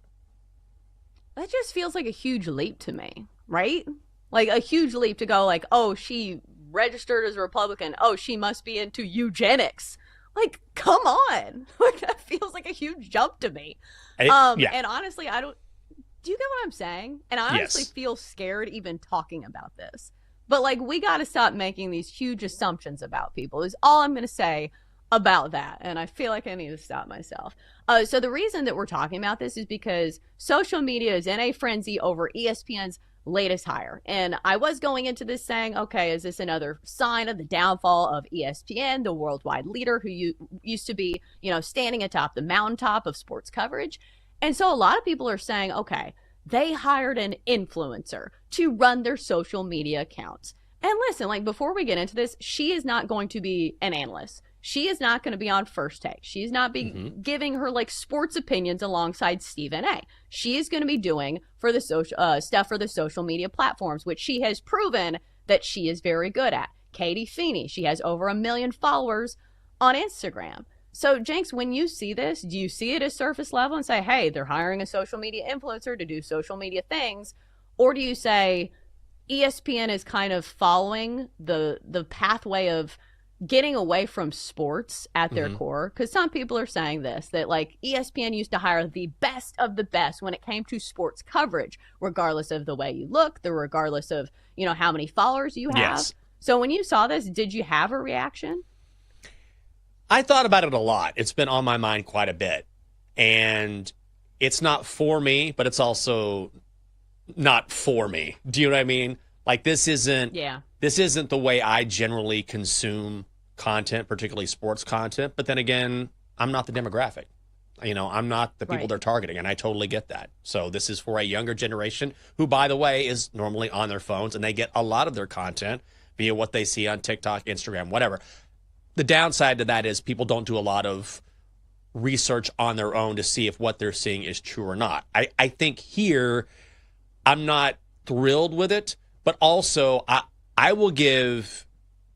That just feels like a huge leap to me, right? Like a huge leap to go like, oh, she registered as a Republican. Oh, she must be into eugenics. Like, come on. Like, that feels like a huge jump to me. And honestly, do you get what I'm saying? And I honestly feel scared even talking about this. But, like, we got to stop making these huge assumptions about people is all I'm going to say about that. And I feel like I need to stop myself. So the reason that we're talking about this is because social media is in a frenzy over ESPN's latest hire. And I was going into this saying, okay, is this another sign of the downfall of ESPN, the worldwide leader who used to be, standing atop the mountaintop of sports coverage? And so a lot of people are saying, okay, they hired an influencer to run their social media accounts. And listen, like, before we get into this, she is not going to be an analyst. She is not going to be on First Take. She's not giving her like sports opinions alongside Stephen A. She is going to be doing for the social stuff for the social media platforms, which she has proven that she is very good at. Katie Feeney, she has over 1 million followers on Instagram. So, Jenks, when you see this, do you see it as surface level and say, hey, they're hiring a social media influencer to do social media things? Or do you say ESPN is kind of following the pathway of getting away from sports at their core? Because some people are saying this, that like ESPN used to hire the best of the best when it came to sports coverage, regardless of the way you look, regardless of, you know, how many followers you have. Yes. So when you saw this, did you have a reaction? I thought about it a lot. It's been on my mind quite a bit. And it's not for me, but it's also not for me. Do you know what I mean? Like, this isn't the way I generally consume content, particularly sports content. But then again, I'm not the demographic. You know, I'm not the people they're targeting, and I totally get that. So this is for a younger generation who, by the way, is normally on their phones, and they get a lot of their content via what they see on TikTok, Instagram, whatever. The downside to that is people don't do a lot of research on their own to see if what they're seeing is true or not. I think here, I'm not thrilled with it, but also I will give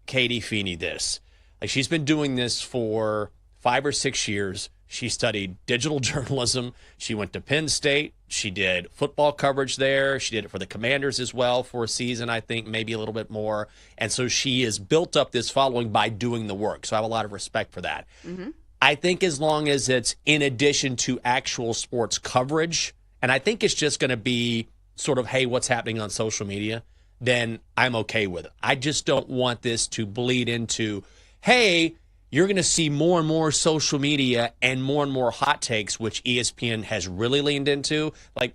Katie Feeney this. Like, she's been doing this for 5 or 6 years. She studied digital journalism. She went to Penn State. She did football coverage there. She did it for the Commanders as well for a season, I think, maybe a little bit more. And so she has built up this following by doing the work. So I have a lot of respect for that. I think as long as it's in addition to actual sports coverage, and I think it's just going to be sort of, hey, what's happening on social media, then I'm okay with it. I just don't want this to bleed into, hey, you're going to see more and more social media and more hot takes, which ESPN has really leaned into. Like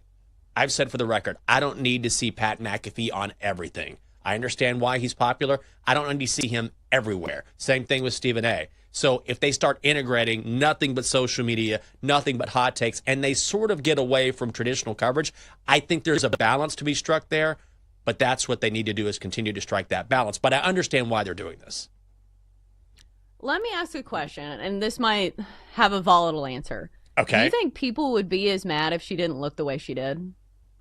I've said for the record, I don't need to see Pat McAfee on everything. I understand why he's popular. I don't need to see him everywhere. Same thing with Stephen A. So if they start integrating nothing but social media, nothing but hot takes, and they sort of get away from traditional coverage, I think there's a balance to be struck there. But that's what they need to do, is continue to strike that balance. But I understand why they're doing this. Let me ask a question, and this might have a volatile answer. Okay. Do you think people would be as mad if she didn't look the way she did?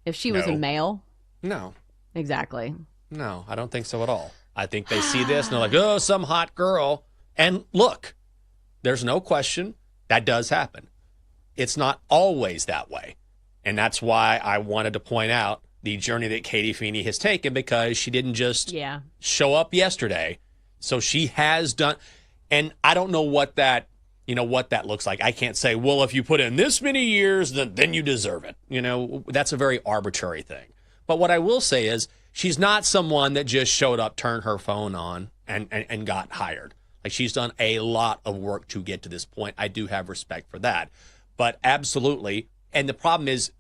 If she was a male? No. Exactly. No, I don't think so at all. I think they see this and they're like, oh, some hot girl. And look, there's no question that does happen. It's not always that way. And that's why I wanted to point out the journey that Katie Feeney has taken, because she didn't just show up yesterday. So she has done, and I don't know what that looks like. I can't say, well, if you put in this many years, then you deserve it. You know, that's a very arbitrary thing. But what I will say is she's not someone that just showed up, turned her phone on, and got hired. Like, she's done a lot of work to get to this point. I do have respect for that. But absolutely, and the problem is,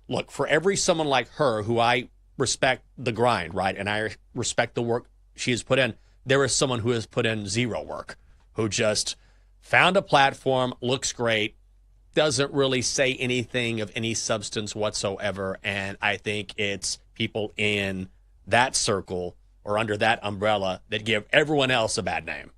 look, for every someone like her who I respect the grind, right, and I respect the work she has put in, there is someone who has put in zero work, who just found a platform, looks great, doesn't really say anything of any substance whatsoever. And I think it's people in that circle or under that umbrella that give everyone else a bad name.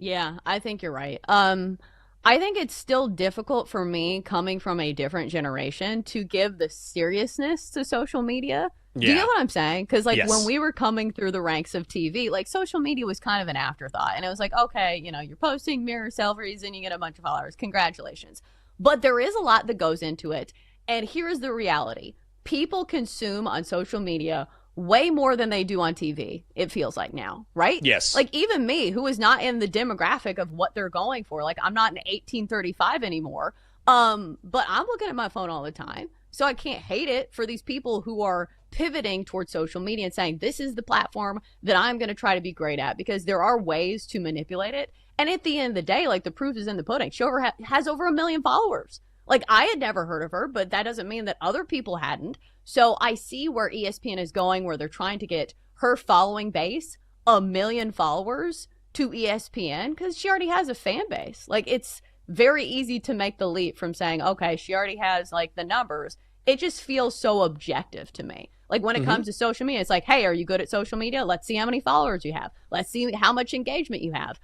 Yeah, I think you're right. I think it's still difficult for me, coming from a different generation, to give the seriousness to social media. Do you get what I'm saying? Because when we were coming through the ranks of TV, like, social media was kind of an afterthought. And it was like, okay, you know, you're posting mirror selfies and you get a bunch of followers. Congratulations. But there is a lot that goes into it. And here's the reality. People consume on social media way more than they do on TV, it feels like now, right? Yes. Like, even me, who is not in the demographic of what they're going for, like, I'm not an 1835 anymore, but I'm looking at my phone all the time. So I can't hate it for these people who are pivoting towards social media and saying, this is the platform that I'm going to try to be great at, because there are ways to manipulate it. And at the end of the day, like, the proof is in the pudding. She has over 1 million followers. Like, I had never heard of her, but that doesn't mean that other people hadn't. So I see where ESPN is going, where they're trying to get her following base, 1 million followers, to ESPN, because she already has a fan base. Like, it's very easy to make the leap from saying, okay, she already has, like, the numbers, it just feels so objective to me. Like when it comes to social media, it's like, hey, are you good at social media? Let's see how many followers you have. Let's see how much engagement you have.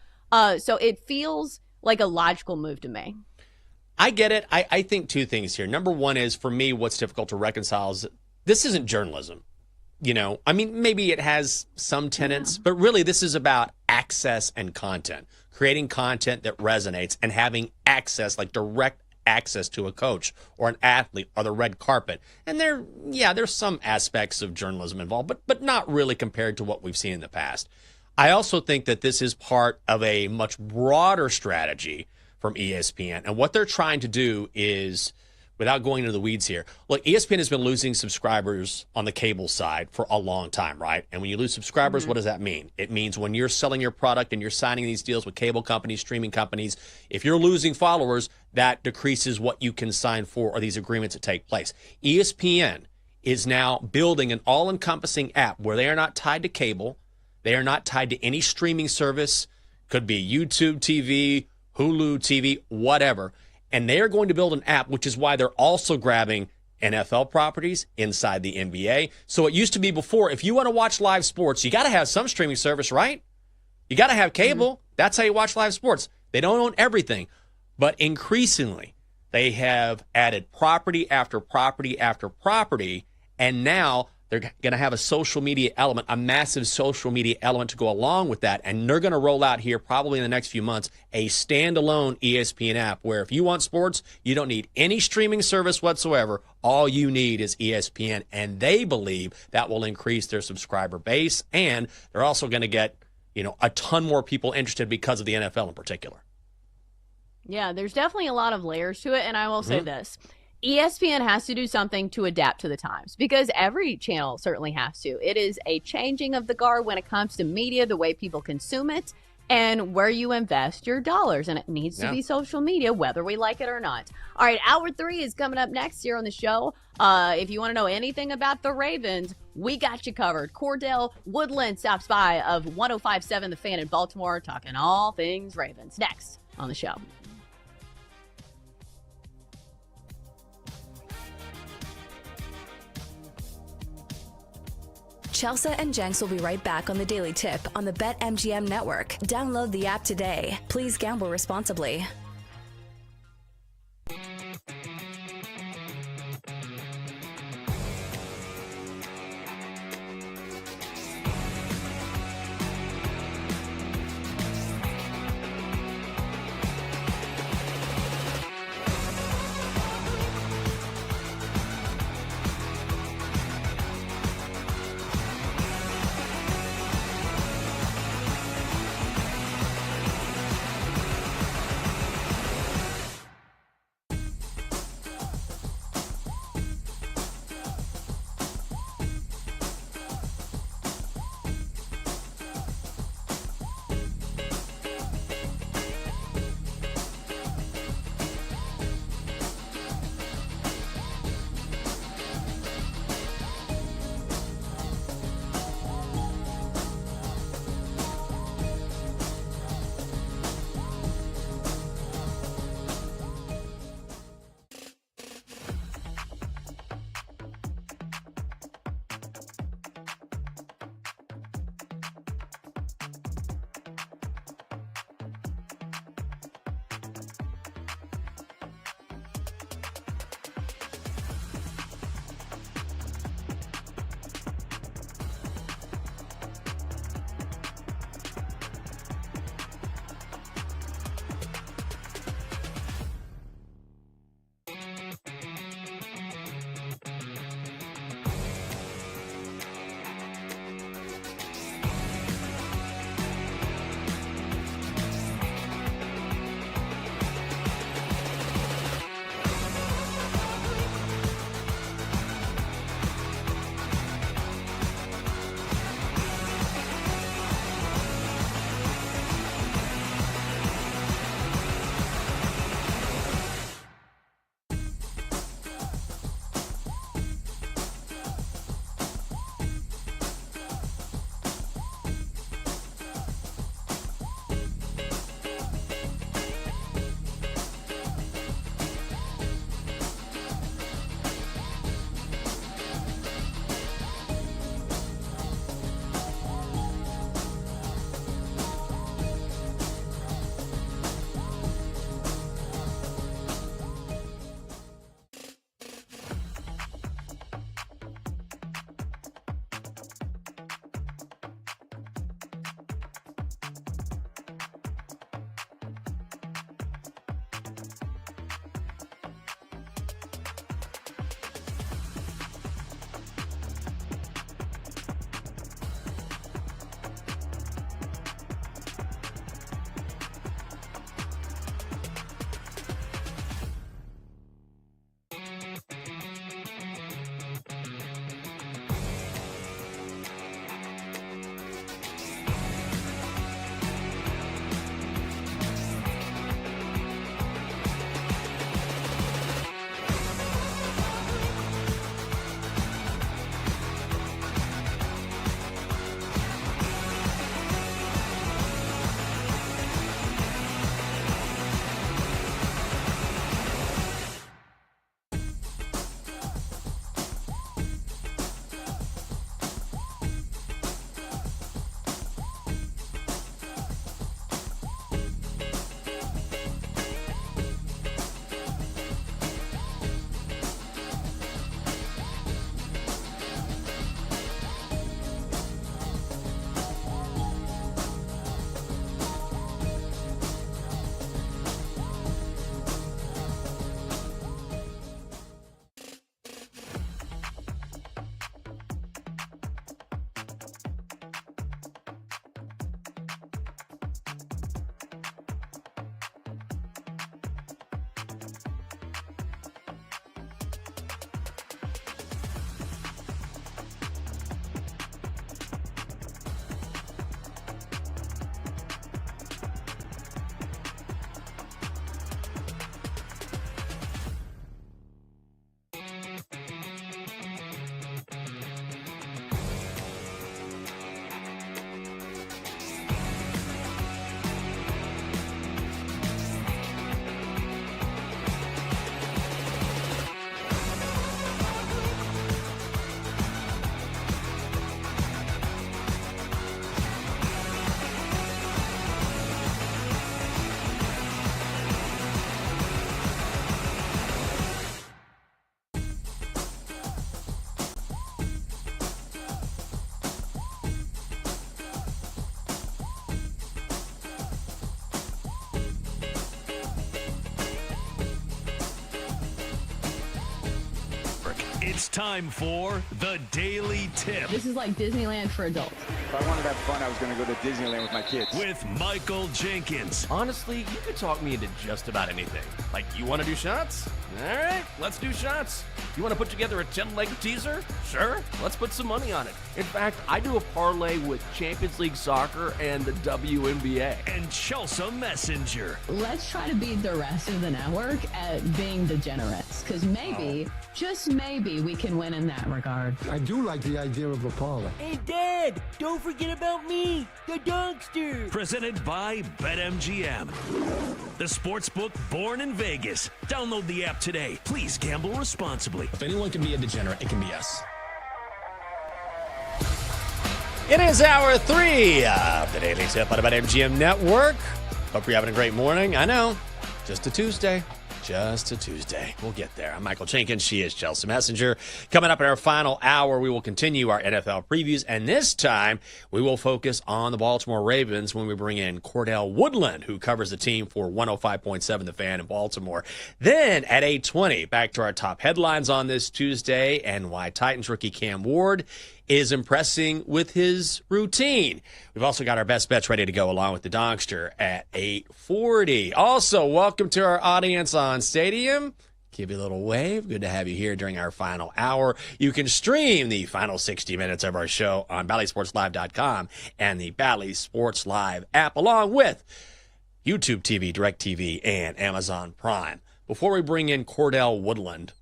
So it feels like a logical move to me. I get it. I think two things here. Number one is, for me, what's difficult to reconcile is this isn't journalism. You know, I mean, maybe it has some tenets, but really this is about access and content, creating content that resonates and having access, like direct access to a coach or an athlete or the red carpet. And there's some aspects of journalism involved, but not really compared to what we've seen in the past. I also think that this is part of a much broader strategy from ESPN. And what they're trying to do is, without going into the weeds here, look, ESPN has been losing subscribers on the cable side for a long time, right? And when you lose subscribers, what does that mean? It means when you're selling your product and you're signing these deals with cable companies, streaming companies, if you're losing followers, that decreases what you can sign for or these agreements that take place. ESPN is now building an all-encompassing app where they are not tied to cable. They are not tied to any streaming service. Could be YouTube TV, Hulu TV, whatever. And they are going to build an app, which is why they're also grabbing NFL properties inside the NBA. So it used to be before, if you want to watch live sports, you got to have some streaming service, right? You got to have cable. That's how you watch live sports. They don't own everything. But increasingly, they have added property after property after property. And now they're going to have a social media element, a massive social media element to go along with that. And they're going to roll out here probably in the next few months a standalone ESPN app where if you want sports, you don't need any streaming service whatsoever. All you need is ESPN. And they believe that will increase their subscriber base. And they're also going to get, a ton more people interested because of the NFL in particular. Yeah, there's definitely a lot of layers to it. And I will say this. ESPN has to do something to adapt to the times because every channel certainly has to. It is a changing of the guard when it comes to media, the way people consume it, and where you invest your dollars. And it needs to be social media, whether we like it or not. All right, Hour 3 is coming up next here on the show. If you want to know anything about the Ravens, we got you covered. Cordell Woodland stops by of 105.7 The Fan in Baltimore, talking all things Ravens. Next on the show. Chelsea and Jenks will be right back on the Daily Tip on the BetMGM network. Download the app today. Please gamble responsibly. It's time for the Daily Tip This is like Disneyland for adults. If I wanted to have fun, I was going to go to Disneyland with my kids. with Michael Jenkins. Honestly, you could talk me into just about anything. Like, you want to do shots? All right, let's do shots. You want to put together a 10-leg teaser? Sure, let's put some money on it. In fact, I do a parlay with Champions League Soccer and the WNBA. And Chelsea Messenger. Let's try to beat the rest of the network at being degenerates, because maybe, just maybe, we can win in that regard. I do like the idea of a parlay. And Dad, don't forget about me, the Dunkster. Presented by BetMGM. The sportsbook born in Vegas. Download the app today. Please gamble responsibly. If anyone can be a degenerate, it can be us. It is hour 3 of the Daily Tip on the BetMGM Network. Hope you're having a great morning. I know, just a Tuesday. Just a Tuesday. We'll get there. I'm Michael Jenkins. She is Chelsea Messenger. Coming up in our final hour, we will continue our NFL previews, and this time we will focus on the Baltimore Ravens when we bring in Cordell Woodland, who covers the team for 105.7 The Fan in Baltimore. Then at 8:20, back to our top headlines on this Tuesday and why Titans rookie Cam Ward is impressing with his routine. We've also got our best bets ready to go along with the Donkster at 8:40. Also, welcome to our audience on Stadium. Give you a little wave. Good to have you here during our final hour. You can stream the final 60 minutes of our show on BallySportsLive.com and the Bally Sports Live app, along with YouTube TV, DirecTV, and Amazon Prime. Before we bring in Cordell Woodland,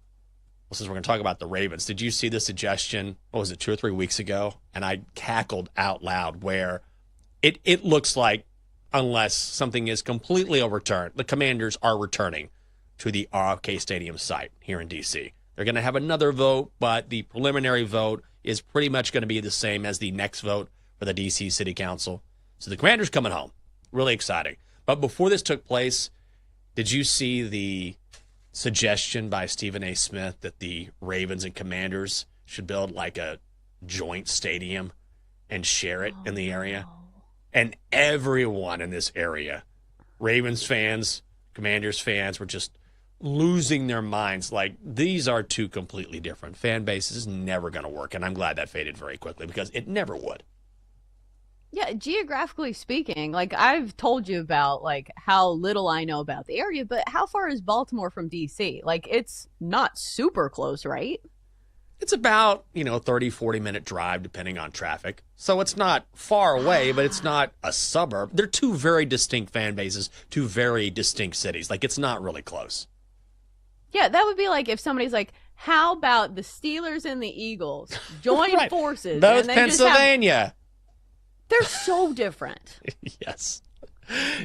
since we're going to talk about the Ravens, did you see the suggestion, what was it, 2 or 3 weeks ago? And I cackled out loud where it looks like, unless something is completely overturned, the Commanders are returning to the RFK Stadium site here in D.C. They're going to have another vote, but the preliminary vote is pretty much going to be the same as the next vote for the D.C. City Council. So the Commanders coming home. Really exciting. But before this took place, did you see the suggestion by Stephen A. Smith that the Ravens and Commanders should build like a joint stadium and share it in the area? And everyone in this area, Ravens fans, Commanders fans, were just losing their minds. Like, these are two completely different fan bases. It's never going to work. And I'm glad that faded very quickly because it never would. Yeah, geographically speaking, like I've told you about like how little I know about the area, but how far is Baltimore from DC? Like it's not super close, right? It's about, 30, 40-minute drive depending on traffic. So it's not far away, but it's not a suburb. They're two very distinct fan bases, two very distinct cities. Like it's not really close. Yeah, that would be like if somebody's like, how about the Steelers and the Eagles join Right. forces? Both and they Pennsylvania. They're so different. Yes,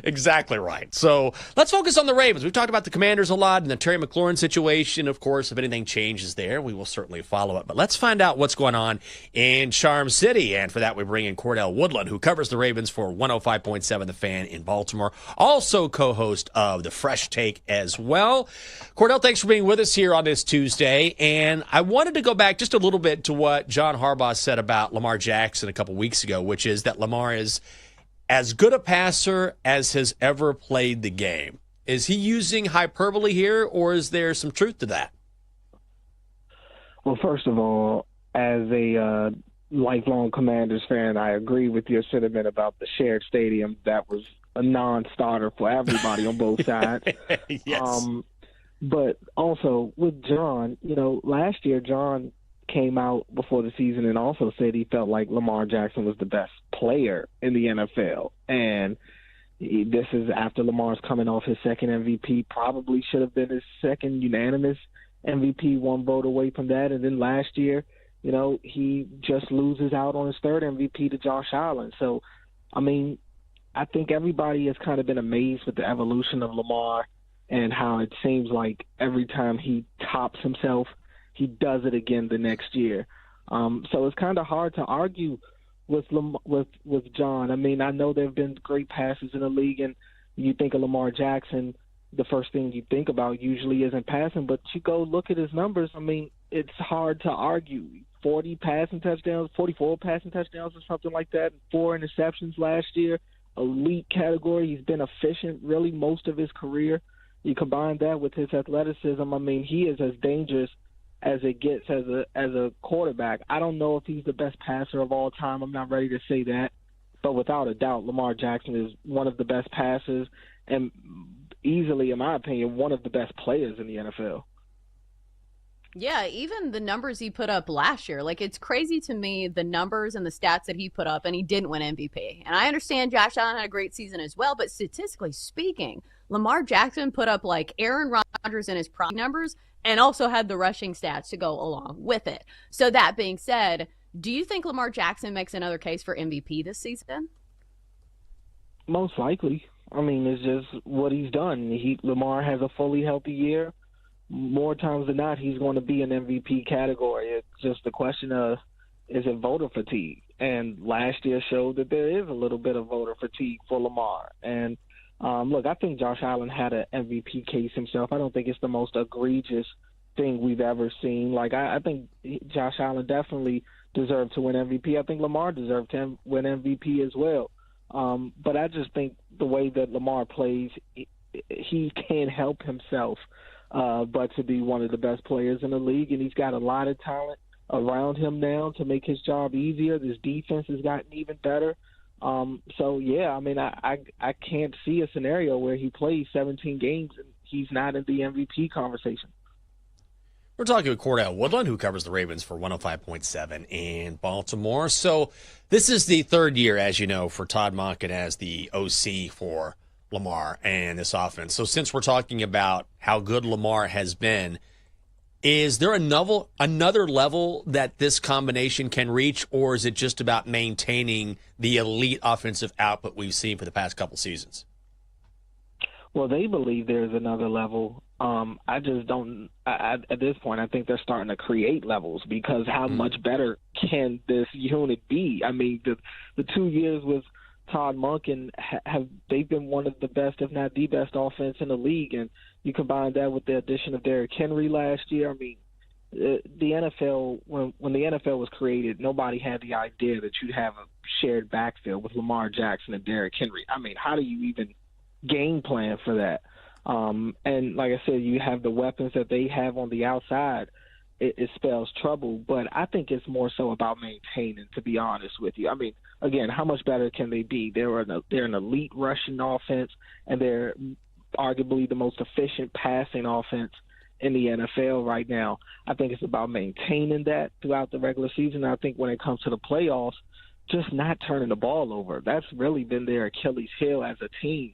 exactly right. So let's focus on the Ravens. We've talked about the Commanders a lot and the Terry McLaurin situation. Of course, if anything changes there, we will certainly follow it. But let's find out what's going on in Charm City. And for that, we bring in Cordell Woodland, who covers the Ravens for 105.7 The Fan in Baltimore. Also co-host of The Fresh Take as well. Cordell, thanks for being with us here on this Tuesday. And I wanted to go back just a little bit to what John Harbaugh said about Lamar Jackson a couple weeks ago, which is that Lamar is as good a passer as has ever played the game. Is he using hyperbole here, or is there some truth to that? Well, first of all, as a lifelong Commanders fan, I agree with your sentiment about the shared stadium. That was a non-starter for everybody on both sides. Yes. But also with John, last year John came out before the season and also said he felt like Lamar Jackson was the best player in the NFL. And this is after Lamar's coming off his second MVP, probably should have been his second unanimous MVP, one vote away from that. And then last year, he just loses out on his third MVP to Josh Allen. So, I think everybody has kind of been amazed with the evolution of Lamar and how it seems like every time he tops himself, he does it again the next year. So it's kind of hard to argue with John. I know there have been great passes in the league, and you think of Lamar Jackson, the first thing you think about usually isn't passing, but you go look at his numbers. It's hard to argue. 40 passing touchdowns, 44 passing touchdowns or something like that, 4 interceptions last year, elite category. He's been efficient really most of his career. You combine that with his athleticism, he is as dangerous as it gets as a quarterback. I don't know if he's the best passer of all time. I'm not ready to say that. But without a doubt, Lamar Jackson is one of the best passers and easily, in my opinion, one of the best players in the NFL. Yeah, even the numbers he put up last year. Like, it's crazy to me, the numbers and the stats that he put up, and he didn't win MVP. And I understand Josh Allen had a great season as well, but statistically speaking, Lamar Jackson put up like Aaron Rodgers in his prime numbers and also had the rushing stats to go along with it. So that being said, do you think Lamar Jackson makes another case for MVP this season? Most likely. I mean, it's just what he's done. Lamar has a fully healthy year. More times than not, he's going to be an MVP category. It's just a question of, is it voter fatigue? And last year showed that there is a little bit of voter fatigue for Lamar. And look, I think Josh Allen had an MVP case himself. I don't think it's the most egregious thing we've ever seen. Like, I think Josh Allen definitely deserved to win MVP. I think Lamar deserved to win MVP as well. But I just think the way that Lamar plays, he can't help himself but to be one of the best players in the league, and he's got a lot of talent around him now to make his job easier. This defense has gotten even better. So, yeah, I mean, I can't see a scenario where he plays 17 games and he's not in the MVP conversation. We're talking with Cordell Woodland, who covers the Ravens for 105.7 in Baltimore. So this is the third year, as you know, for Todd Monken as the OC for Lamar and this offense. So since we're talking about how good Lamar has been, is there another level that this combination can reach, or is it just about maintaining the elite offensive output we've seen for the past couple seasons? Well, they believe there's another level. I just don't. At this point, I think they're starting to create levels, because how much better can this unit be? I mean, the 2 years with Todd Monken they've been one of the best, if not the best, offense in the league, and you combine that with the addition of Derrick Henry last year. I mean, the NFL, when the NFL was created, nobody had the idea that you'd have a shared backfield with Lamar Jackson and Derrick Henry. I mean, how do you even game plan for that? And like I said, you have the weapons that they have on the outside. It spells trouble, but I think it's more so about maintaining, to be honest with you. I mean, again, how much better can they be? They're an elite rushing offense, and they're arguably the most efficient passing offense in the NFL right now. I think it's about maintaining that throughout the regular season. I think when it comes to the playoffs, just not turning the ball over. That's really been their Achilles heel as a team.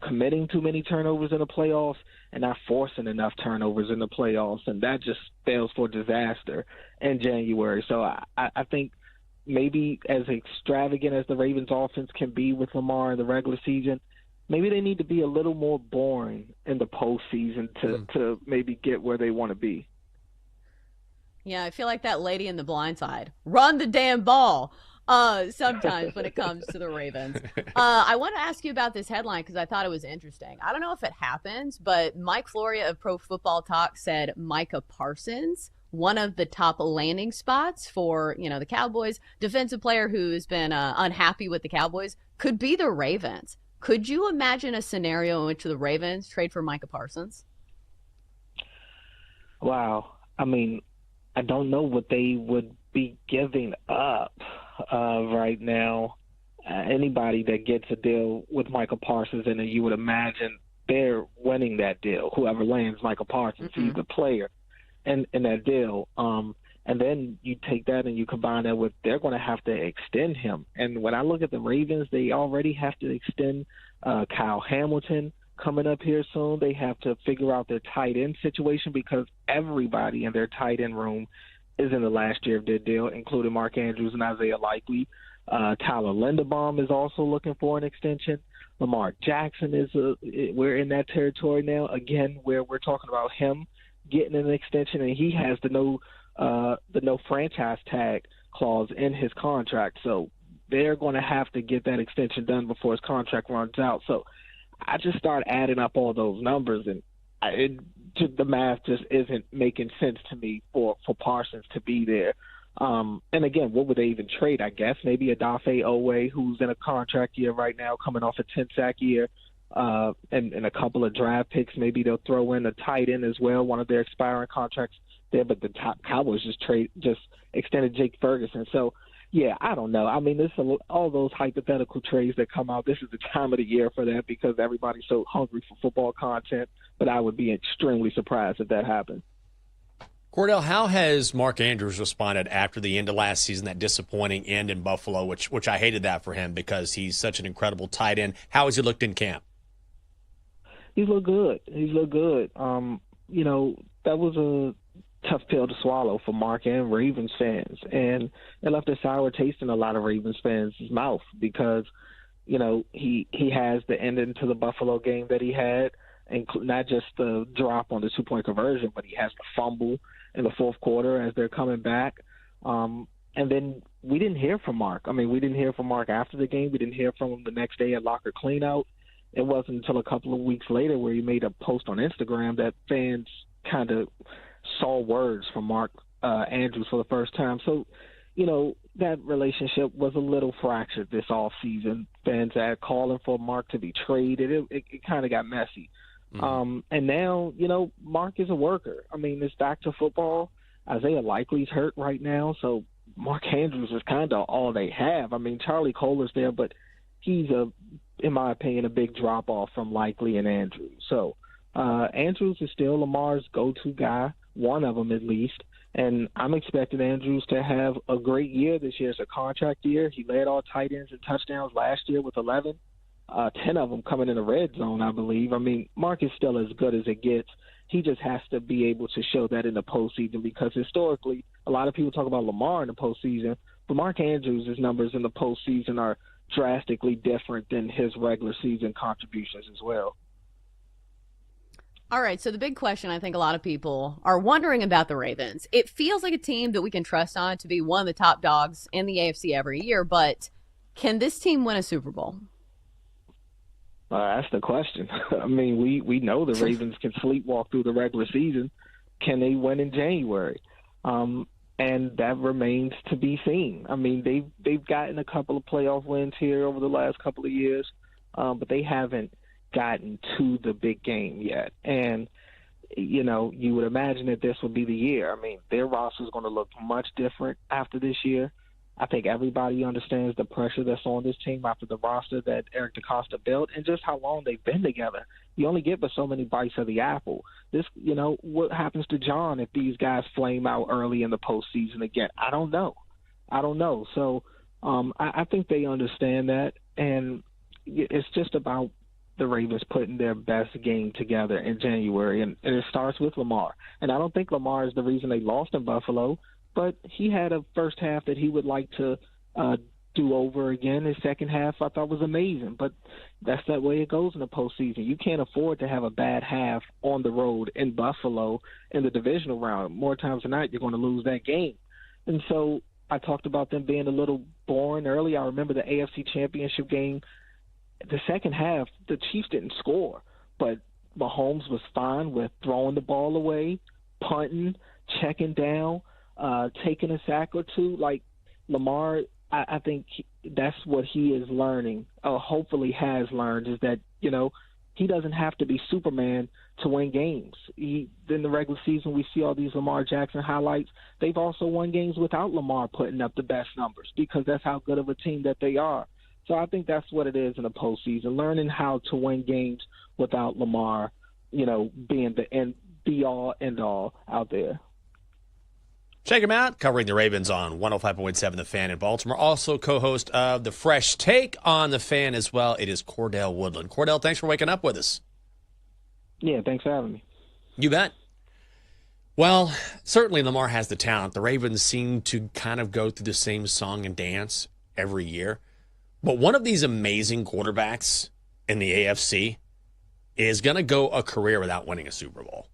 Committing too many turnovers in the playoffs and not forcing enough turnovers in the playoffs, and that just spells for disaster in January. So I think maybe as extravagant as the Ravens offense can be with Lamar in the regular season, maybe they need to be a little more boring in the postseason to maybe get where they want to be. Yeah, I feel like that lady in The Blind Side. Run the damn ball. Sometimes when it comes to the Ravens. I want to ask you about this headline because I thought it was interesting. I don't know if it happens, but Mike Floria of Pro Football Talk said Micah Parsons, one of the top landing spots for, the Cowboys, defensive player who's been unhappy with the Cowboys, could be the Ravens. Could you imagine a scenario in which the Ravens trade for Micah Parsons? Wow. I mean, I don't know what they would be giving up right now. Anybody that gets a deal with Micah Parsons, and you would imagine they're winning that deal. Whoever lands Micah Parsons, he's the player in that deal. And then you take that and you combine that with they're going to have to extend him. And when I look at the Ravens, they already have to extend Kyle Hamilton coming up here soon. They have to figure out their tight end situation because everybody in their tight end room is in the last year of their deal, including Mark Andrews and Isaiah Likely. Tyler Linderbaum is also looking for an extension. Lamar Jackson we're in that territory now, again, where we're talking about him getting an extension, and he has the no franchise tag clause in his contract. So they're going to have to get that extension done before his contract runs out. So I just start adding up all those numbers, and the math just isn't making sense to me for Parsons to be there. And again, what would they even trade? I guess maybe Odafe Owe, who's in a contract year right now, coming off a 10-sack year, and a couple of draft picks. Maybe they'll throw in a tight end as well, one of their expiring contracts there, but the Cowboys just extended Jake Ferguson. So, yeah, I don't know. I mean, this all those hypothetical trades that come out. This is the time of the year for that because everybody's so hungry for football content. But I would be extremely surprised if that happened. Cordell, how has Mark Andrews responded after the end of last season, that disappointing end in Buffalo, which I hated that for him because he's such an incredible tight end? How has he looked in camp? He's looked good. That was a tough pill to swallow for Mark and Ravens fans, and it left a sour taste in a lot of Ravens fans' mouth because, he has the ending to the Buffalo game that he had, and not just the drop on the 2-point conversion, but he has the fumble in the fourth quarter as they're coming back. And then we didn't hear from Mark. I mean, we didn't hear from Mark after the game. We didn't hear from him the next day at locker cleanout. It wasn't until a couple of weeks later where he made a post on Instagram that fans kind of saw words from Mark Andrews for the first time. So, that relationship was a little fractured this offseason. Fans had calling for Mark to be traded. It kind of got messy. Mm-hmm. And now, Mark is a worker. I mean, it's back to football. Isaiah Likely's hurt right now, so Mark Andrews is kind of all they have. I mean, Charlie Kohler's there, but he's, in my opinion, a big drop-off from Likely and Andrews. So Andrews is still Lamar's go-to guy, one of them at least, and I'm expecting Andrews to have a great year this year. It's a contract year. He led all tight ends and touchdowns last year with 11. 10 of them coming in the red zone, I believe. I mean, Mark is still as good as it gets. He just has to be able to show that in the postseason because historically, a lot of people talk about Lamar in the postseason, but Mark Andrews' numbers in the postseason are drastically different than his regular season contributions as well. All right, so the big question I think a lot of people are wondering about the Ravens. It feels like a team that we can trust on to be one of the top dogs in the AFC every year, but can this team win a Super Bowl? That's the question. I mean, we know the Ravens can sleepwalk through the regular season. Can they win in January? And that remains to be seen. I mean, they've gotten a couple of playoff wins here over the last couple of years, but they haven't gotten to the big game yet. And, you would imagine that this would be the year. I mean, their roster is going to look much different after this year. I think everybody understands the pressure that's on this team after the roster that Eric DeCosta built and just how long they've been together. You only get but so many bites of the apple. This, what happens to John if these guys flame out early in the postseason again? I don't know. So I think they understand that, and it's just about the Ravens putting their best game together in January, and it starts with Lamar. And I don't think Lamar is the reason they lost in Buffalo, but he had a first half that he would like to do over again. His second half I thought was amazing, but that's that way it goes in the postseason. You can't afford to have a bad half on the road in Buffalo in the divisional round. More times than not, you're going to lose that game. And so I talked about them being a little boring early. I remember the AFC Championship game. The second half, the Chiefs didn't score, but Mahomes was fine with throwing the ball away, punting, checking down, taking a sack or two. Like Lamar, I think that's what he is learning, or hopefully has learned, is that, he doesn't have to be Superman to win games. In the regular season, we see all these Lamar Jackson highlights. They've also won games without Lamar putting up the best numbers because that's how good of a team that they are. So I think that's what it is in the postseason, learning how to win games without Lamar, being the be-all, end-all out there. Check him out, covering the Ravens on 105.7 The Fan in Baltimore. Also co-host of The Fresh Take on The Fan as well. It is Cordell Woodland. Cordell, thanks for waking up with us. Yeah, thanks for having me. You bet. Well, certainly Lamar has the talent. The Ravens seem to kind of go through the same song and dance every year. But one of these amazing quarterbacks in the AFC is going to go a career without winning a Super Bowl.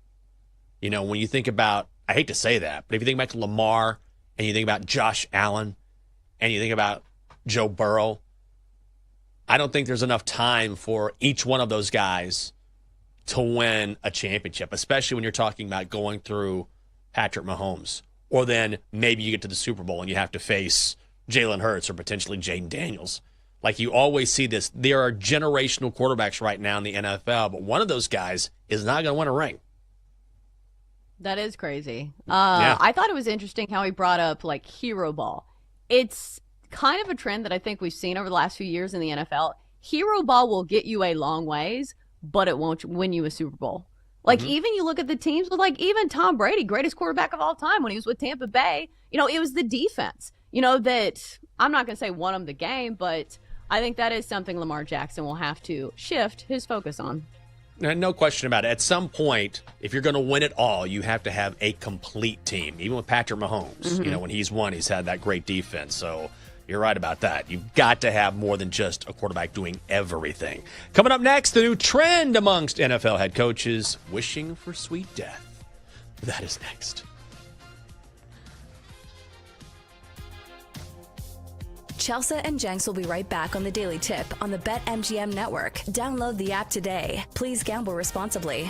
When you think about, I hate to say that, but if you think back to Lamar and you think about Josh Allen and you think about Joe Burrow, I don't think there's enough time for each one of those guys to win a championship, especially when you're talking about going through Patrick Mahomes. Or then maybe you get to the Super Bowl and you have to face Jalen Hurts or potentially Jaden Daniels. Like you always see this. There are generational quarterbacks right now in the NFL, but one of those guys is not going to win a ring. That is crazy. Yeah. I thought it was interesting how he brought up like hero ball. It's kind of a trend that I think we've seen over the last few years in the NFL. Hero ball will get you a long ways, but it won't win you a Super Bowl. Like, even you look at the teams with, like, even Tom Brady, greatest quarterback of all time when he was with Tampa Bay, you know, it was the defense, you know, that I'm not going to say won him the game, but I think that is something Lamar Jackson will have to shift his focus on. No question about it. At some point, if you're going to win it all, you have to have a complete team. Even with Patrick Mahomes, you know, when he's won, he's had that great defense. So you're right about that. You've got to have more than just a quarterback doing everything. Coming up next, the new trend amongst NFL head coaches, wishing for sweet death. That is next. Chelsea and Jenks will be right back on the Daily Tip on the BetMGM network. Download the app today. Please gamble responsibly.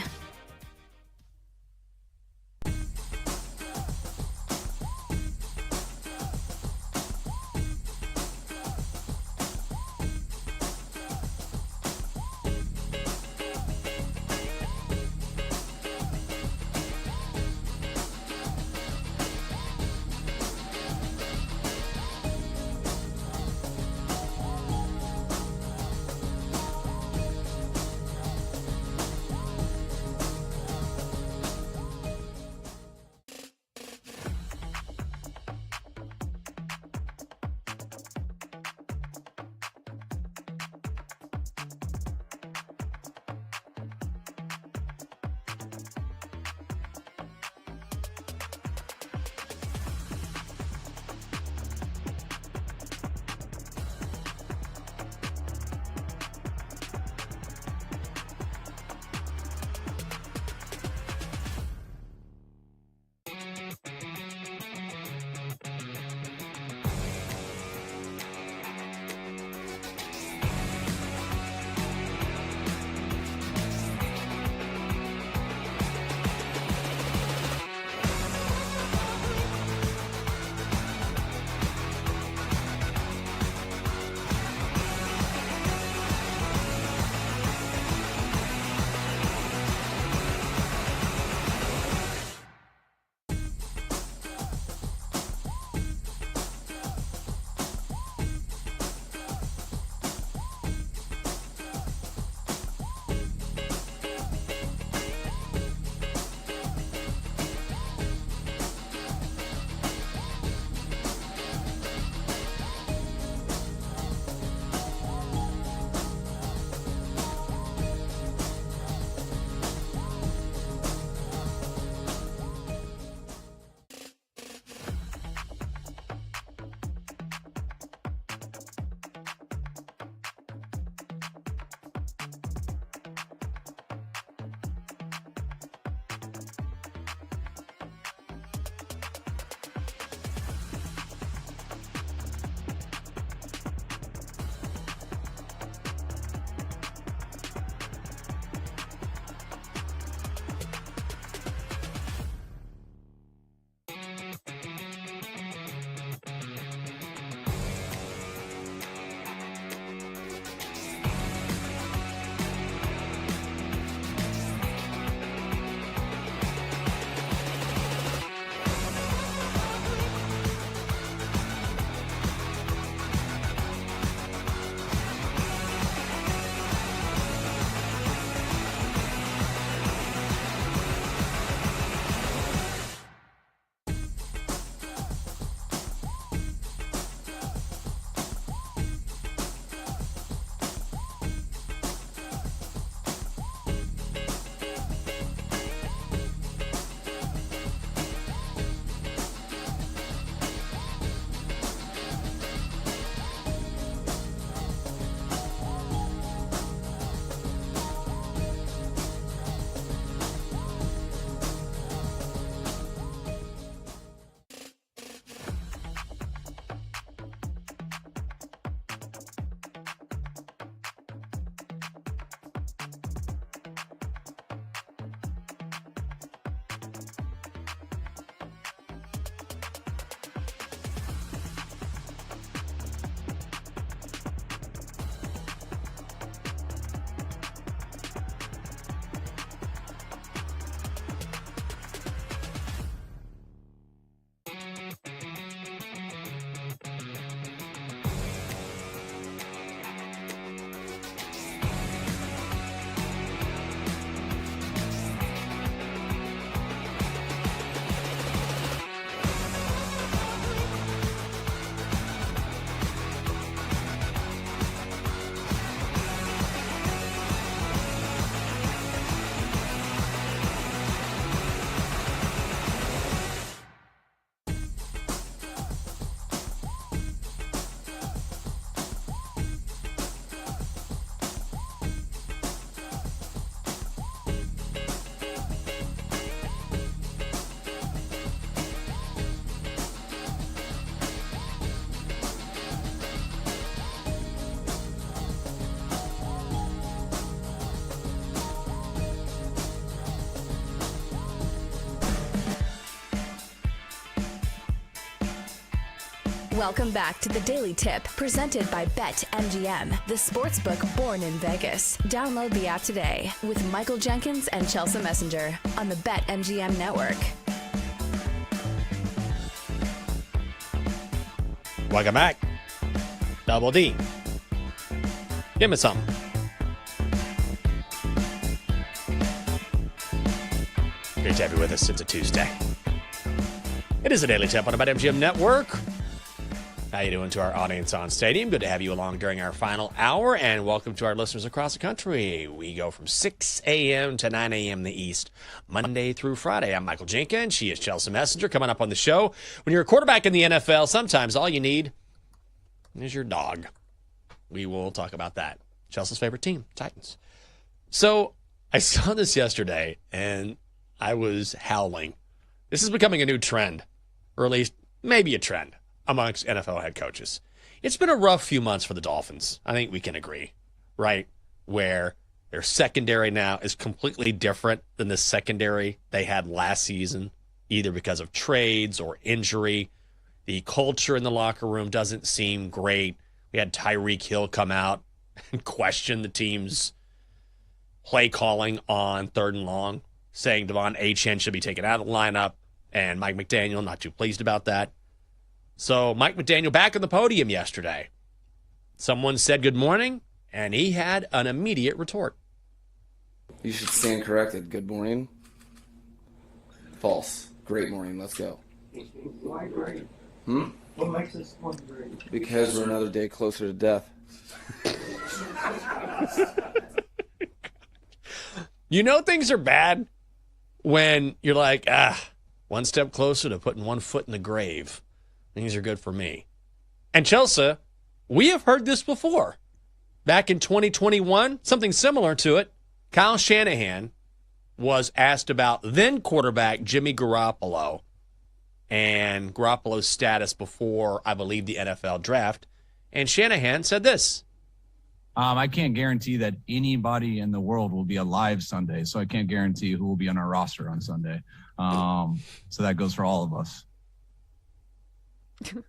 Welcome back to the Daily Tip, presented by BetMGM, the sportsbook born in Vegas. Download the app today with Michael Jenkins and Chelsea Messenger on the BetMGM network. Welcome back. Double D. Give me some. Great to have you with us. It's a Tuesday. It is a Daily Tip on the BetMGM network. How you doing to our audience on Stadium? Good to have you along during our final hour, and welcome to our listeners across the country. We go from 6 a.m. to 9 a.m. in the East, Monday through Friday. I'm Michael Jenkins. She is Chelsea Messenger. Coming up on the show, when you're a quarterback in the NFL, sometimes all you need is your dog. We will talk about that. Chelsea's favorite team, Titans. So I saw this yesterday, and I was howling. This is becoming a new trend, or at least maybe a trend amongst NFL head coaches. It's been a rough few months for the Dolphins. I think we can agree, right? Where their secondary now is completely different than the secondary they had last season, either because of trades or injury. The culture in the locker room doesn't seem great. We had Tyreek Hill come out and question the team's play calling on 3rd and long, saying Devon Achane should be taken out of the lineup, and Mike McDaniel not too pleased about that. So Mike McDaniel back on the podium yesterday. Someone said good morning, and he had an immediate retort. You should stand corrected. Good morning. False. Great morning. Let's go. Why great? What makes this one great? Because we're another day closer to death. You know things are bad when you're like, one step closer to putting one foot in the grave. Things are good for me. And Chelsea, we have heard this before. Back in 2021, something similar to it, Kyle Shanahan was asked about then quarterback Jimmy Garoppolo and Garoppolo's status before, I believe, the NFL draft. And Shanahan said this. I can't guarantee that anybody in the world will be alive Sunday, so I can't guarantee who will be on our roster on Sunday. So that goes for all of us. A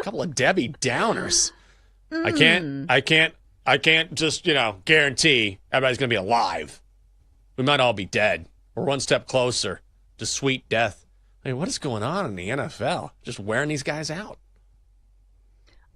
couple of Debbie Downers. I can't just, guarantee everybody's going to be alive. We might all be dead. We're one step closer to sweet death. I mean, what is going on in the NFL? Just wearing these guys out.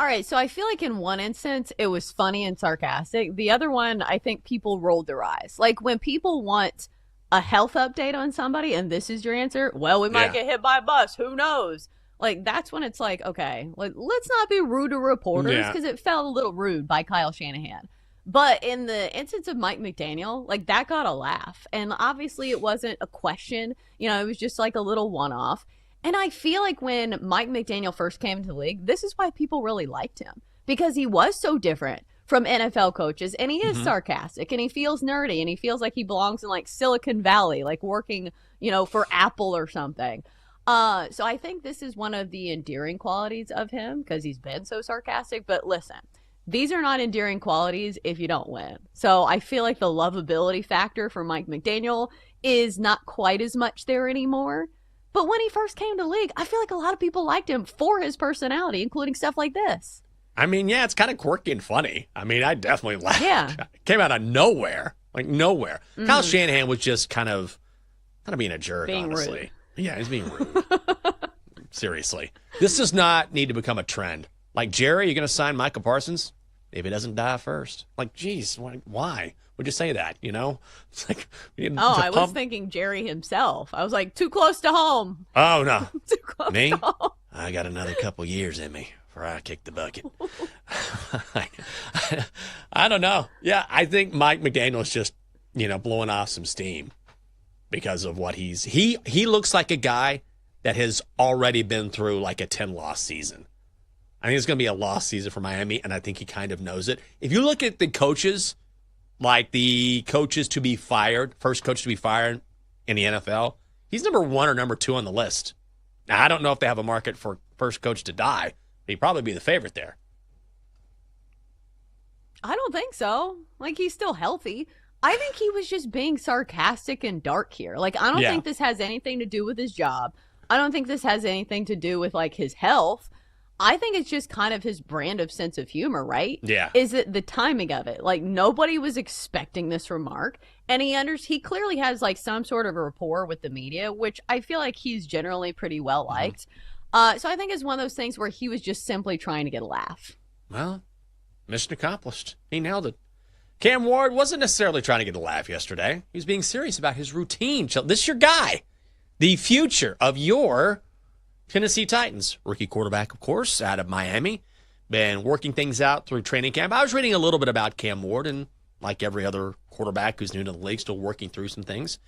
All right, so I feel like in one instance, it was funny and sarcastic. The other one, I think people rolled their eyes. Like when people want a health update on somebody and this is your answer, well, we might get hit by a bus. Who knows? Like that's when it's like, okay, let's not be rude to reporters because it felt a little rude by Kyle Shanahan. But in the instance of Mike McDaniel, like that got a laugh. And obviously it wasn't a question. It was just like a little one-off. And I feel like when Mike McDaniel first came into the league, this is why people really liked him. Because he was so different from NFL coaches. And he is sarcastic. And he feels nerdy. And he feels like he belongs in like Silicon Valley, like working, for Apple or something. So I think this is one of the endearing qualities of him because he's been so sarcastic. But listen, these are not endearing qualities if you don't win. So I feel like the lovability factor for Mike McDaniel is not quite as much there anymore. But when he first came to the league, I feel like a lot of people liked him for his personality, including stuff like this. I mean, yeah, it's kind of quirky and funny. I mean, I definitely laughed. Yeah. It came out of nowhere, like nowhere. Kyle Shanahan was just kind of being a jerk, honestly. Rude. Yeah, he's being rude. Seriously. This does not need to become a trend. Like, Jerry, you're going to sign Michael Parsons? If he doesn't die first. Like, geez, why would you say that, It's like, I was thinking Jerry himself. I was like, too close to home. Oh, no. Too close Me? to home. I got another couple years in me before I kick the bucket. I don't know. Yeah, I think Mike McDaniel's just, blowing off some steam because of what he looks like a guy that has already been through like a 10-loss season. I think it's going to be a lost season for Miami, and I think he kind of knows it. If you look at the coaches, like the coaches to be fired, first coach to be fired in the NFL, he's number 1 or number 2 on the list. Now, I don't know if they have a market for first coach to die, but he'd probably be the favorite there. I don't think so. Like, he's still healthy. I think he was just being sarcastic and dark here. Like, I don't think this has anything to do with his job. I don't think this has anything to do with like his health. I think it's just kind of his brand of sense of humor, right? Yeah. Is it the timing of it? Like nobody was expecting this remark, and he clearly has like some sort of a rapport with the media, which I feel like he's generally pretty well liked. So I think it's one of those things where he was just simply trying to get a laugh. Well, mission accomplished. He nailed it. Cam Ward wasn't necessarily trying to get a laugh yesterday. He was being serious about his routine. This is your guy, the future of your Tennessee Titans. Rookie quarterback, of course, out of Miami. Been working things out through training camp. I was reading a little bit about Cam Ward, and like every other quarterback who's new to the league, still working through some things.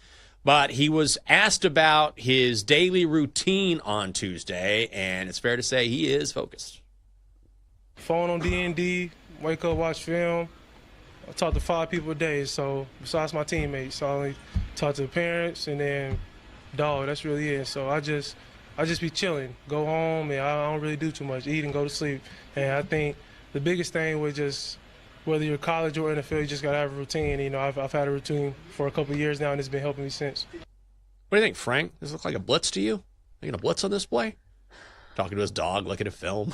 But he was asked about his daily routine on Tuesday, and it's fair to say he is focused. Phone on D&D, wake up, watch film. I talk to 5 people a day, so besides my teammates, so I only talk to parents and then dog. That's really it. So I just be chilling, go home, and I don't really do too much, eat and go to sleep. And I think the biggest thing was just whether you're college or NFL, you just gotta have a routine. You know, I've had a routine for a couple of years now, and it's been helping me since. What do you think, Frank? Does it look like a blitz to you? Are you gonna blitz on this play? Talking to his dog, looking at film.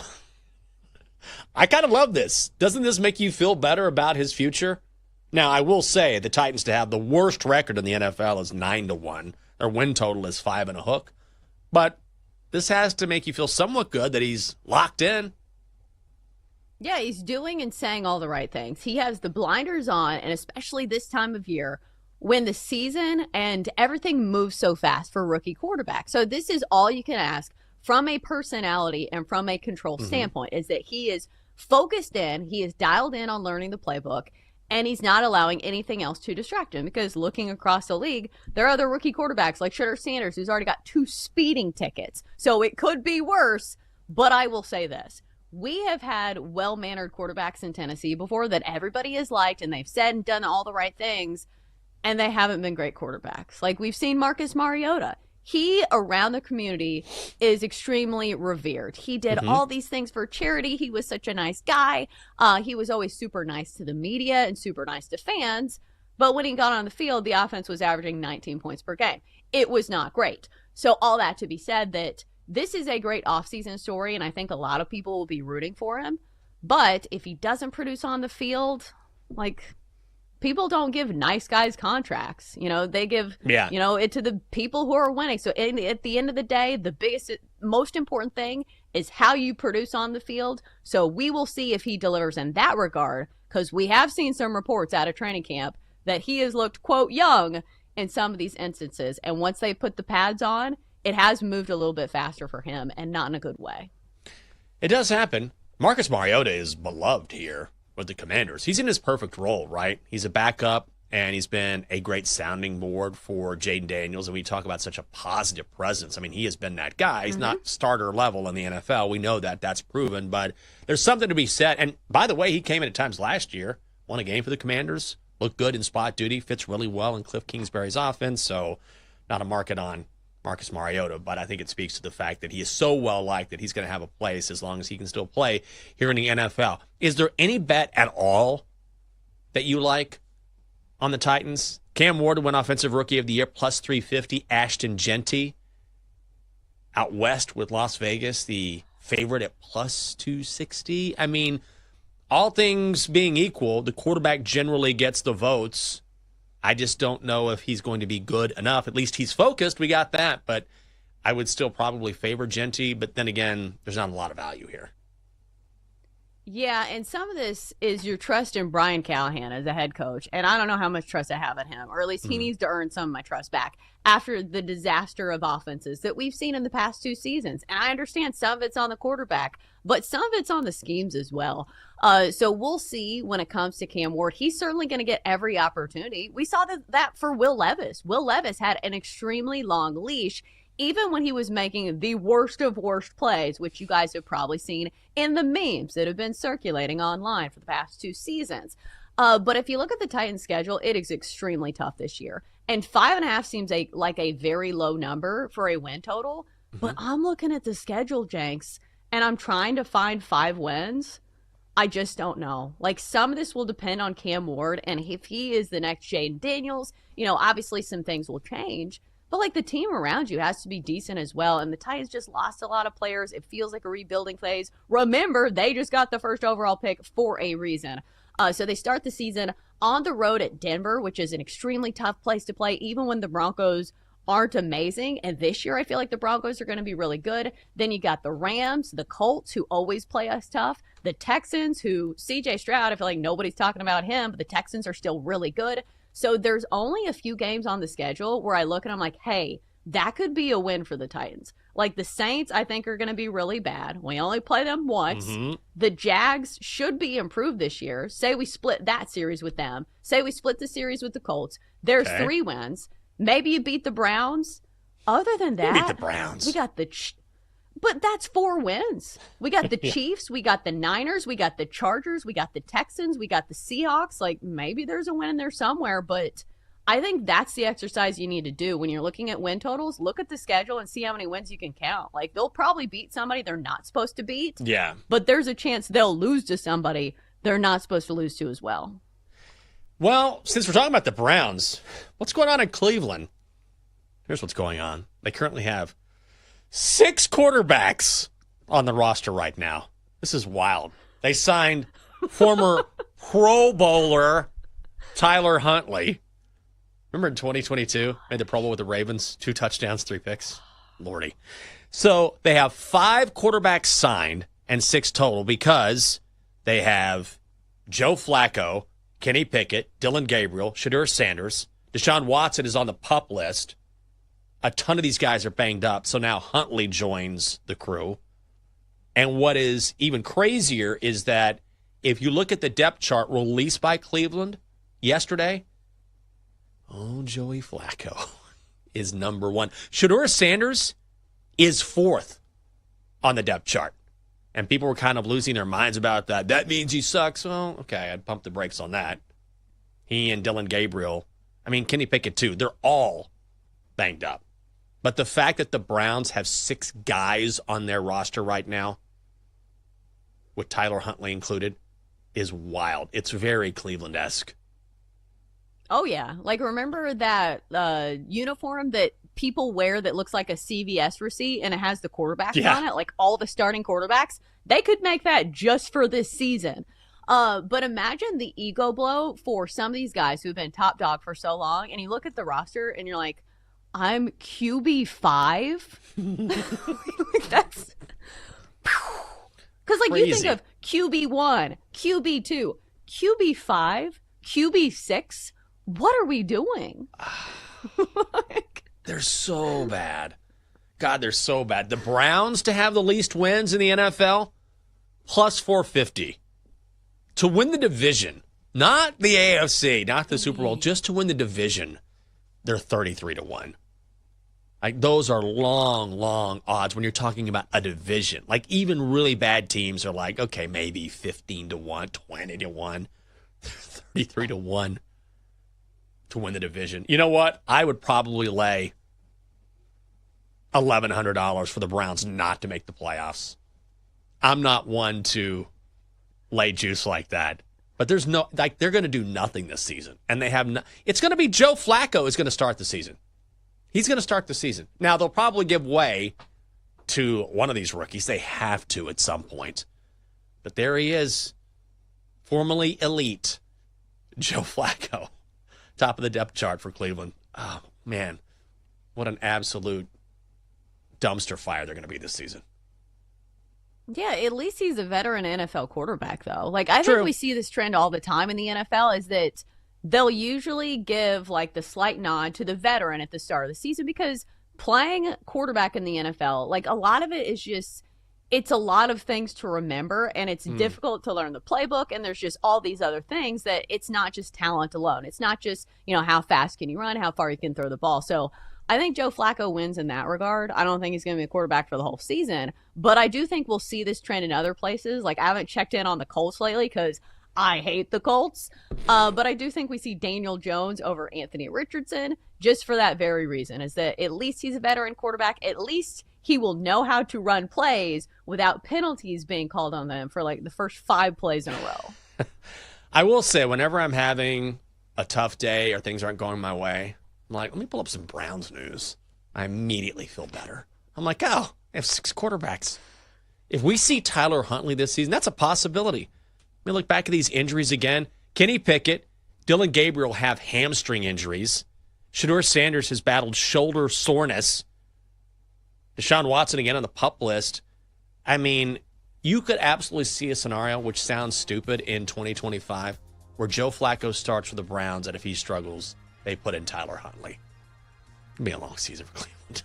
I kind of love this. Doesn't this make you feel better about his future? Now, I will say the Titans to have the worst record in the NFL is 9-1. Their win total is 5 and a hook. But this has to make you feel somewhat good that he's locked in. Yeah, he's doing and saying all the right things. He has the blinders on, and especially this time of year when the season and everything moves so fast for rookie quarterback. So this is all you can ask from a personality and from a control standpoint, is that he is focused in, he is dialed in on learning the playbook, and he's not allowing anything else to distract him. Because looking across the league, there are other rookie quarterbacks like Shedeur Sanders, who's already got 2 speeding tickets. So it could be worse, but I will say this. We have had well-mannered quarterbacks in Tennessee before that everybody has liked, and they've said and done all the right things, and they haven't been great quarterbacks. Like we've seen Marcus Mariota. He, around the community, is extremely revered. He did all these things for charity. He was such a nice guy. He was always super nice to the media and super nice to fans. But when he got on the field, the offense was averaging 19 points per game. It was not great. So all that to be said, that this is a great offseason story, and I think a lot of people will be rooting for him. But if he doesn't produce on the field, like, people don't give nice guys contracts. You know, they give, it to the people who are winning. So at the end of the day, the biggest, most important thing is how you produce on the field. So we will see if he delivers in that regard, because we have seen some reports out of training camp that he has looked, quote, young in some of these instances. And once they put the pads on, it has moved a little bit faster for him, and not in a good way. It does happen. Marcus Mariota is beloved here with the Commanders. He's in his perfect role, right? He's a backup, and he's been a great sounding board for Jaden Daniels. And we talk about such a positive presence. I mean, he has been that guy. He's not starter level in the NFL. We know that. That's proven. But there's something to be said. And by the way, he came in at times last year, won a game for the Commanders, looked good in spot duty, fits really well in Cliff Kingsbury's offense. So not a market on Marcus Mariota, but I think it speaks to the fact that he is so well liked that he's going to have a place as long as he can still play here in the NFL. Is there any bet at all that you like on the Titans? Cam Ward won Offensive Rookie of the Year, plus 350. Ashton Genty out west with Las Vegas, the favorite at plus 260. I mean, all things being equal, the quarterback generally gets the votes. I just don't know if he's going to be good enough. At least he's focused. We got that. But I would still probably favor Genty. But then again, there's not a lot of value here. Yeah, and some of this is your trust in Brian Callahan as a head coach. And I don't know how much trust I have in him, or at least he needs to earn some of my trust back after the disaster of offenses that we've seen in the past 2 seasons. And I understand some of it's on the quarterback, but some of it's on the schemes as well. So we'll see when it comes to Cam Ward. He's certainly going to get every opportunity. We saw that for Will Levis. Will Levis had an extremely long leash, even when he was making the worst of worst plays, which you guys have probably seen in the memes that have been circulating online for the past 2 seasons. But if you look at the Titans' schedule, it is extremely tough this year. And 5.5 seems like a very low number for a win total. But I'm looking at the schedule, Jenks, and I'm trying to find 5 wins. I just don't know. Like, some of this will depend on Cam Ward, and if he is the next Jaden Daniels, obviously some things will change. but like the team around you has to be decent as well. And the Titans just lost a lot of players. It feels like a rebuilding phase. Remember, they just got the first overall pick for a reason. So they start the season on the road at Denver, which is an extremely tough place to play, even when the Broncos aren't amazing. And this year, I feel like the Broncos are going to be really good. Then you got the Rams, the Colts, who always play us tough, the Texans, who CJ Stroud, I feel like nobody's talking about him, but the Texans are still really good. So there's only a few games on the schedule where I look and I'm like, hey, that could be a win for the Titans. Like the Saints, I think, are going to be really bad. We only play them once. The Jags should be improved this year. Say we split that series with them. Say we split the series with the Colts. There's 3 wins. Maybe you beat the Browns. Other than that, beat the Browns. We got but that's 4 wins. We got the Chiefs, we got the Niners, we got the Chargers, we got the Texans, we got the Seahawks. Like maybe there's a win in there somewhere, but I think that's the exercise you need to do when you're looking at win totals. Look at the schedule and see how many wins you can count. Like they'll probably beat somebody they're not supposed to beat. Yeah. But there's a chance they'll lose to somebody they're not supposed to lose to as well. Well, since we're talking about the Browns, what's going on in Cleveland? Here's what's going on. They currently have 6 quarterbacks on the roster right now. This is wild. They signed former Pro Bowler Tyler Huntley. Remember in 2022, made the Pro Bowl with the Ravens, 2 touchdowns, 3 picks? Lordy. So they have 5 quarterbacks signed and 6 total because they have Joe Flacco, Kenny Pickett, Dylan Gabriel, Shedeur Sanders. Deshaun Watson is on the PUP list. A ton of these guys are banged up, so now Huntley joins the crew. And what is even crazier is that if you look at the depth chart released by Cleveland yesterday, Joey Flacco is number 1. Shedeur Sanders is 4th on the depth chart. And people were kind of losing their minds about that. That means he sucks. Well, okay, I'd pump the brakes on that. He and Dylan Gabriel, Kenny Pickett too, they're all banged up. But the fact that the Browns have 6 guys on their roster right now, with Tyler Huntley included, is wild. It's very Cleveland-esque. Oh, yeah. Like, remember that uniform that people wear that looks like a CVS receipt and it has the quarterbacks on it? Like, all the starting quarterbacks? They could make that just for this season. But imagine the ego blow for some of these guys who've been top dog for so long, and you look at the roster and you're like, I'm QB5? That's... Because, like, you think of QB1, QB2, QB5, QB6. What are we doing? They're so bad. God, they're so bad. The Browns to have the least wins in the NFL, plus 450. To win the division, not the AFC, not the Super Bowl, just to win the division, they're 33-1. Like, those are long, long odds when you're talking about a division. Like, even really bad teams are like, okay, maybe 15-1, 20-1, 33-1 to win the division. You know what? I would probably lay $1,100 for the Browns not to make the playoffs. I'm not one to lay juice like that. But there's no, like, they're going to do nothing this season. And they have no, it's going to be Joe Flacco is going to start the season. He's going to start the season. Now, they'll probably give way to one of these rookies. They have to at some point. But there he is, formerly elite, Joe Flacco, top of the depth chart for Cleveland. Oh, man, what an absolute dumpster fire they're going to be this season. Yeah, at least he's a veteran NFL quarterback, though. Like, I think we see this trend all the time in the NFL is that they'll usually give, like, the slight nod to the veteran at the start of the season because playing quarterback in the NFL, like, a lot of it is just, it's a lot of things to remember, and it's difficult to learn the playbook, and there's just all these other things that it's not just talent alone. It's not just, you know, how fast can you run, how far you can throw the ball. So I think Joe Flacco wins in that regard. I don't think he's going to be a quarterback for the whole season, but I do think we'll see this trend in other places. Like, I haven't checked in on the Colts lately because I hate the Colts, but I do think we see Daniel Jones over Anthony Richardson just for that very reason, is that at least he's a veteran quarterback. At least he will know how to run plays without penalties being called on them for, like, the first 5 plays in a row. I will say, whenever I'm having a tough day or things aren't going my way, I'm like, let me pull up some Browns news. I immediately feel better. I'm like, oh, they have 6 quarterbacks. If we see Tyler Huntley this season, that's a possibility. Let me look back at these injuries again. Kenny Pickett, Dylan Gabriel have hamstring injuries. Shedeur Sanders has battled shoulder soreness. Deshaun Watson again on the PUP list. I mean, you could absolutely see a scenario, which sounds stupid, in 2025, where Joe Flacco starts for the Browns, and if he struggles, they put in Tyler Huntley. It'll be a long season for Cleveland.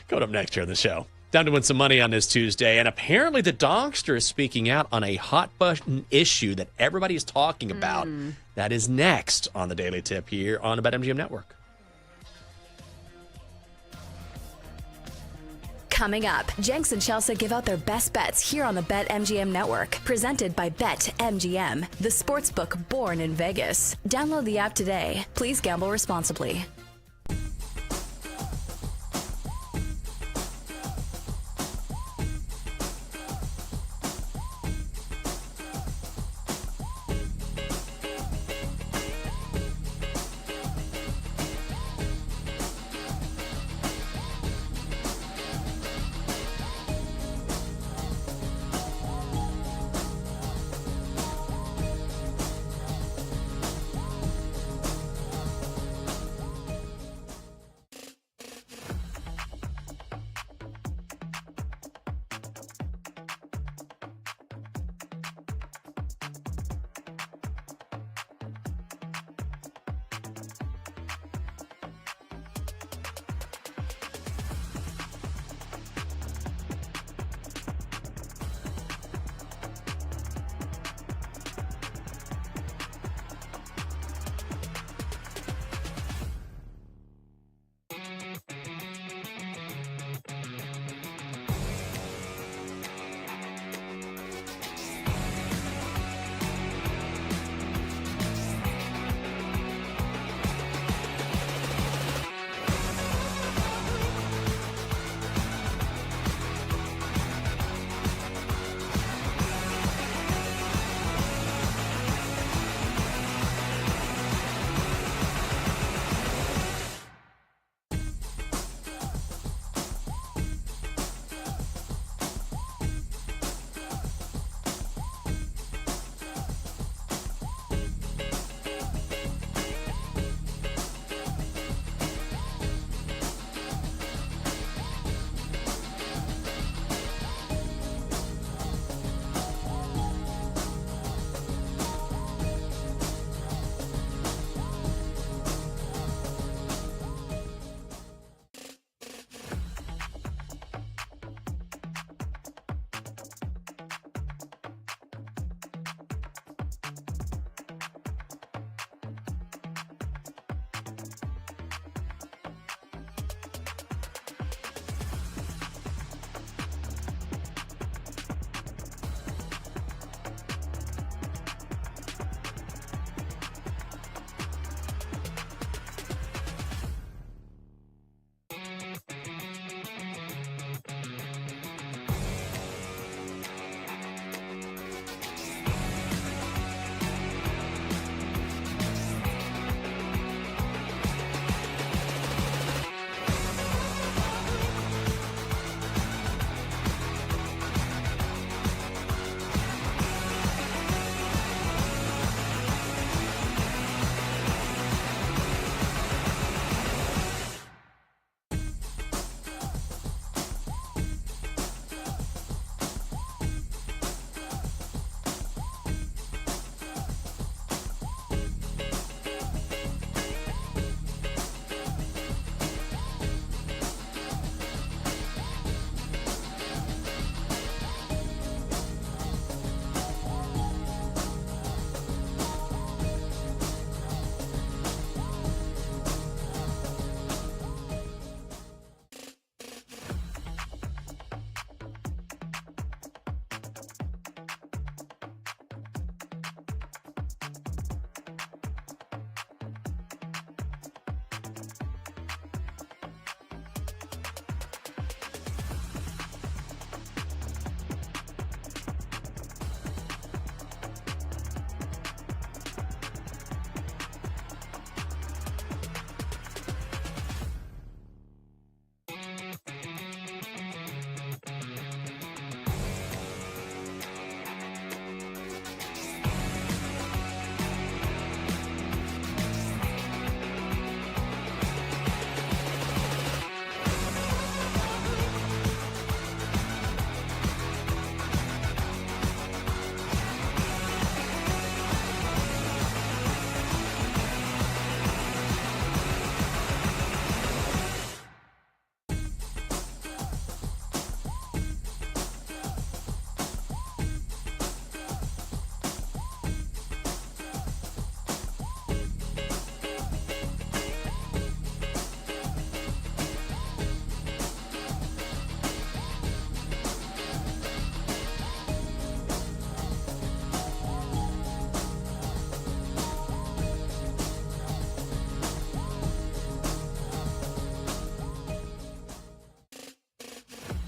Coming up next here on the show. Time to win some money on this Tuesday, and apparently the Dogster is speaking out on a hot-button issue that everybody is talking about. That is next on the Daily Tip here on the BetMGM Network. Coming up, Jenks and Chelsea give out their best bets here on the BetMGM Network. Presented by BetMGM, the sportsbook born in Vegas. Download the app today. Please gamble responsibly.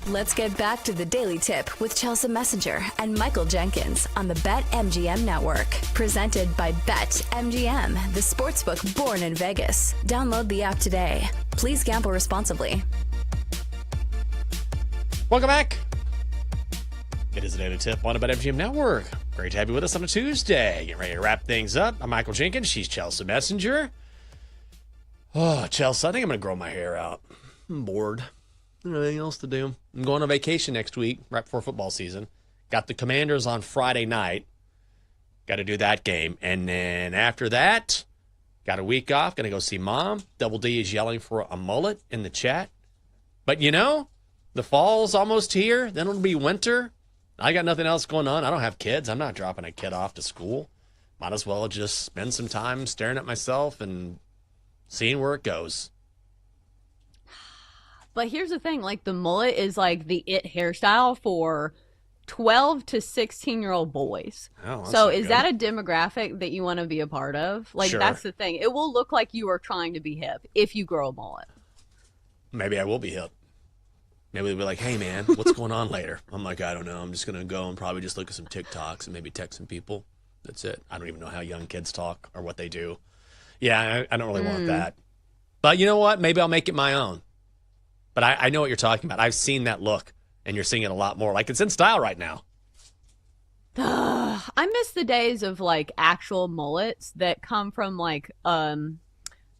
Let's get back to the Daily Tip with Chelsea Messenger and Michael Jenkins on the BetMGM Network. Presented by BetMGM, the sportsbook born in Vegas. Download the app today. Please gamble responsibly. Welcome back. It is a Daily Tip on the BetMGM Network. Great to have you with us on a Tuesday. Getting ready to wrap things up. I'm Michael Jenkins. She's Chelsea Messenger. Oh, Chelsea, I think I'm going to grow my hair out. I'm bored. Anything else to do? I'm going on vacation next week, right before football season. Got the Commanders on Friday night. Got to do that game. And then after that, got a week off. Going to go see Mom. Double D is yelling for a mullet in the chat. But you know, the fall's almost here. Then it'll be winter. I got nothing else going on. I don't have kids. I'm not dropping a kid off to school. Might as well just spend some time staring at myself and seeing where it goes. But here's the thing, like the mullet is like the it hairstyle for 12 to 16-year-old boys. Oh, so is that a demographic that you want to be a part of? Like, Sure. That's the thing. It will look like you are trying to be hip if you grow a mullet. Maybe I will be hip. Maybe they'll be like, hey, man, what's going on later? I'm like, I don't know. I'm just going to go and probably just look at some TikToks and maybe text some people. That's it. I don't even know how young kids talk or what they do. Yeah, I don't really want that. But you know what? Maybe I'll make it my own. But I know what you're talking about. I've seen that look, and you're seeing it a lot more. Like, it's in style right now. I miss the days of like actual mullets that come from like an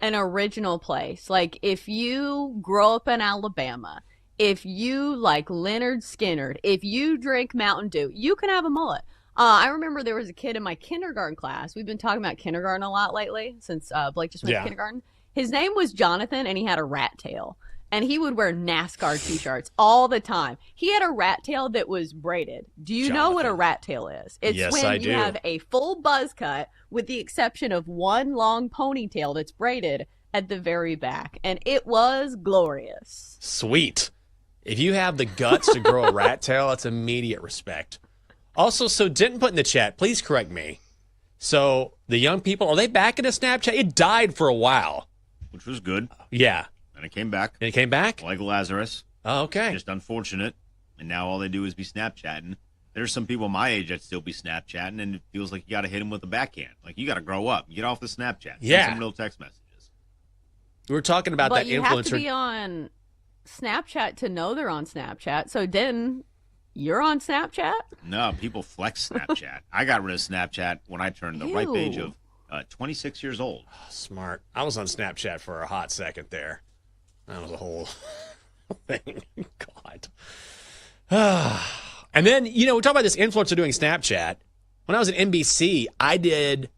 original place. Like if you grow up in Alabama, if you like Leonard Skinner, if you drink Mountain Dew, you can have a mullet. I remember there was a kid in my kindergarten class. We've been talking about kindergarten a lot lately since Blake just went to kindergarten. His name was Jonathan, and he had a rat tail. And he would wear NASCAR T-shirts all the time. He had a rat tail that was braided. Do you know what a rat tail is? It's Yes, when I you do. have a full buzz cut with the exception of one long ponytail that's braided at the very back. And it was glorious. Sweet. If you have the guts to grow a rat tail, that's immediate respect. Also, so didn't put in the chat, please correct me. So the young people, are they back into Snapchat? It died for a while. Which was good. Yeah. And it came back. And it came back? Like Lazarus. Oh, okay. Just unfortunate. And now all they do is be Snapchatting. There's some people my age that still be Snapchatting, and it feels like you got to hit them with a backhand. Like, you got to grow up. Get off the Snapchat. Yeah. Send some real text messages. We were talking about But that you influencer. have to be on Snapchat to know they're on Snapchat. So Den, you're on Snapchat? No, people flex Snapchat. I got rid of Snapchat when I turned the ripe age of 26 years old. Smart. I was on Snapchat for a hot second there. That was a whole thing. God. And then, you know, we talk about this influencer doing Snapchat. When I was at NBC, I did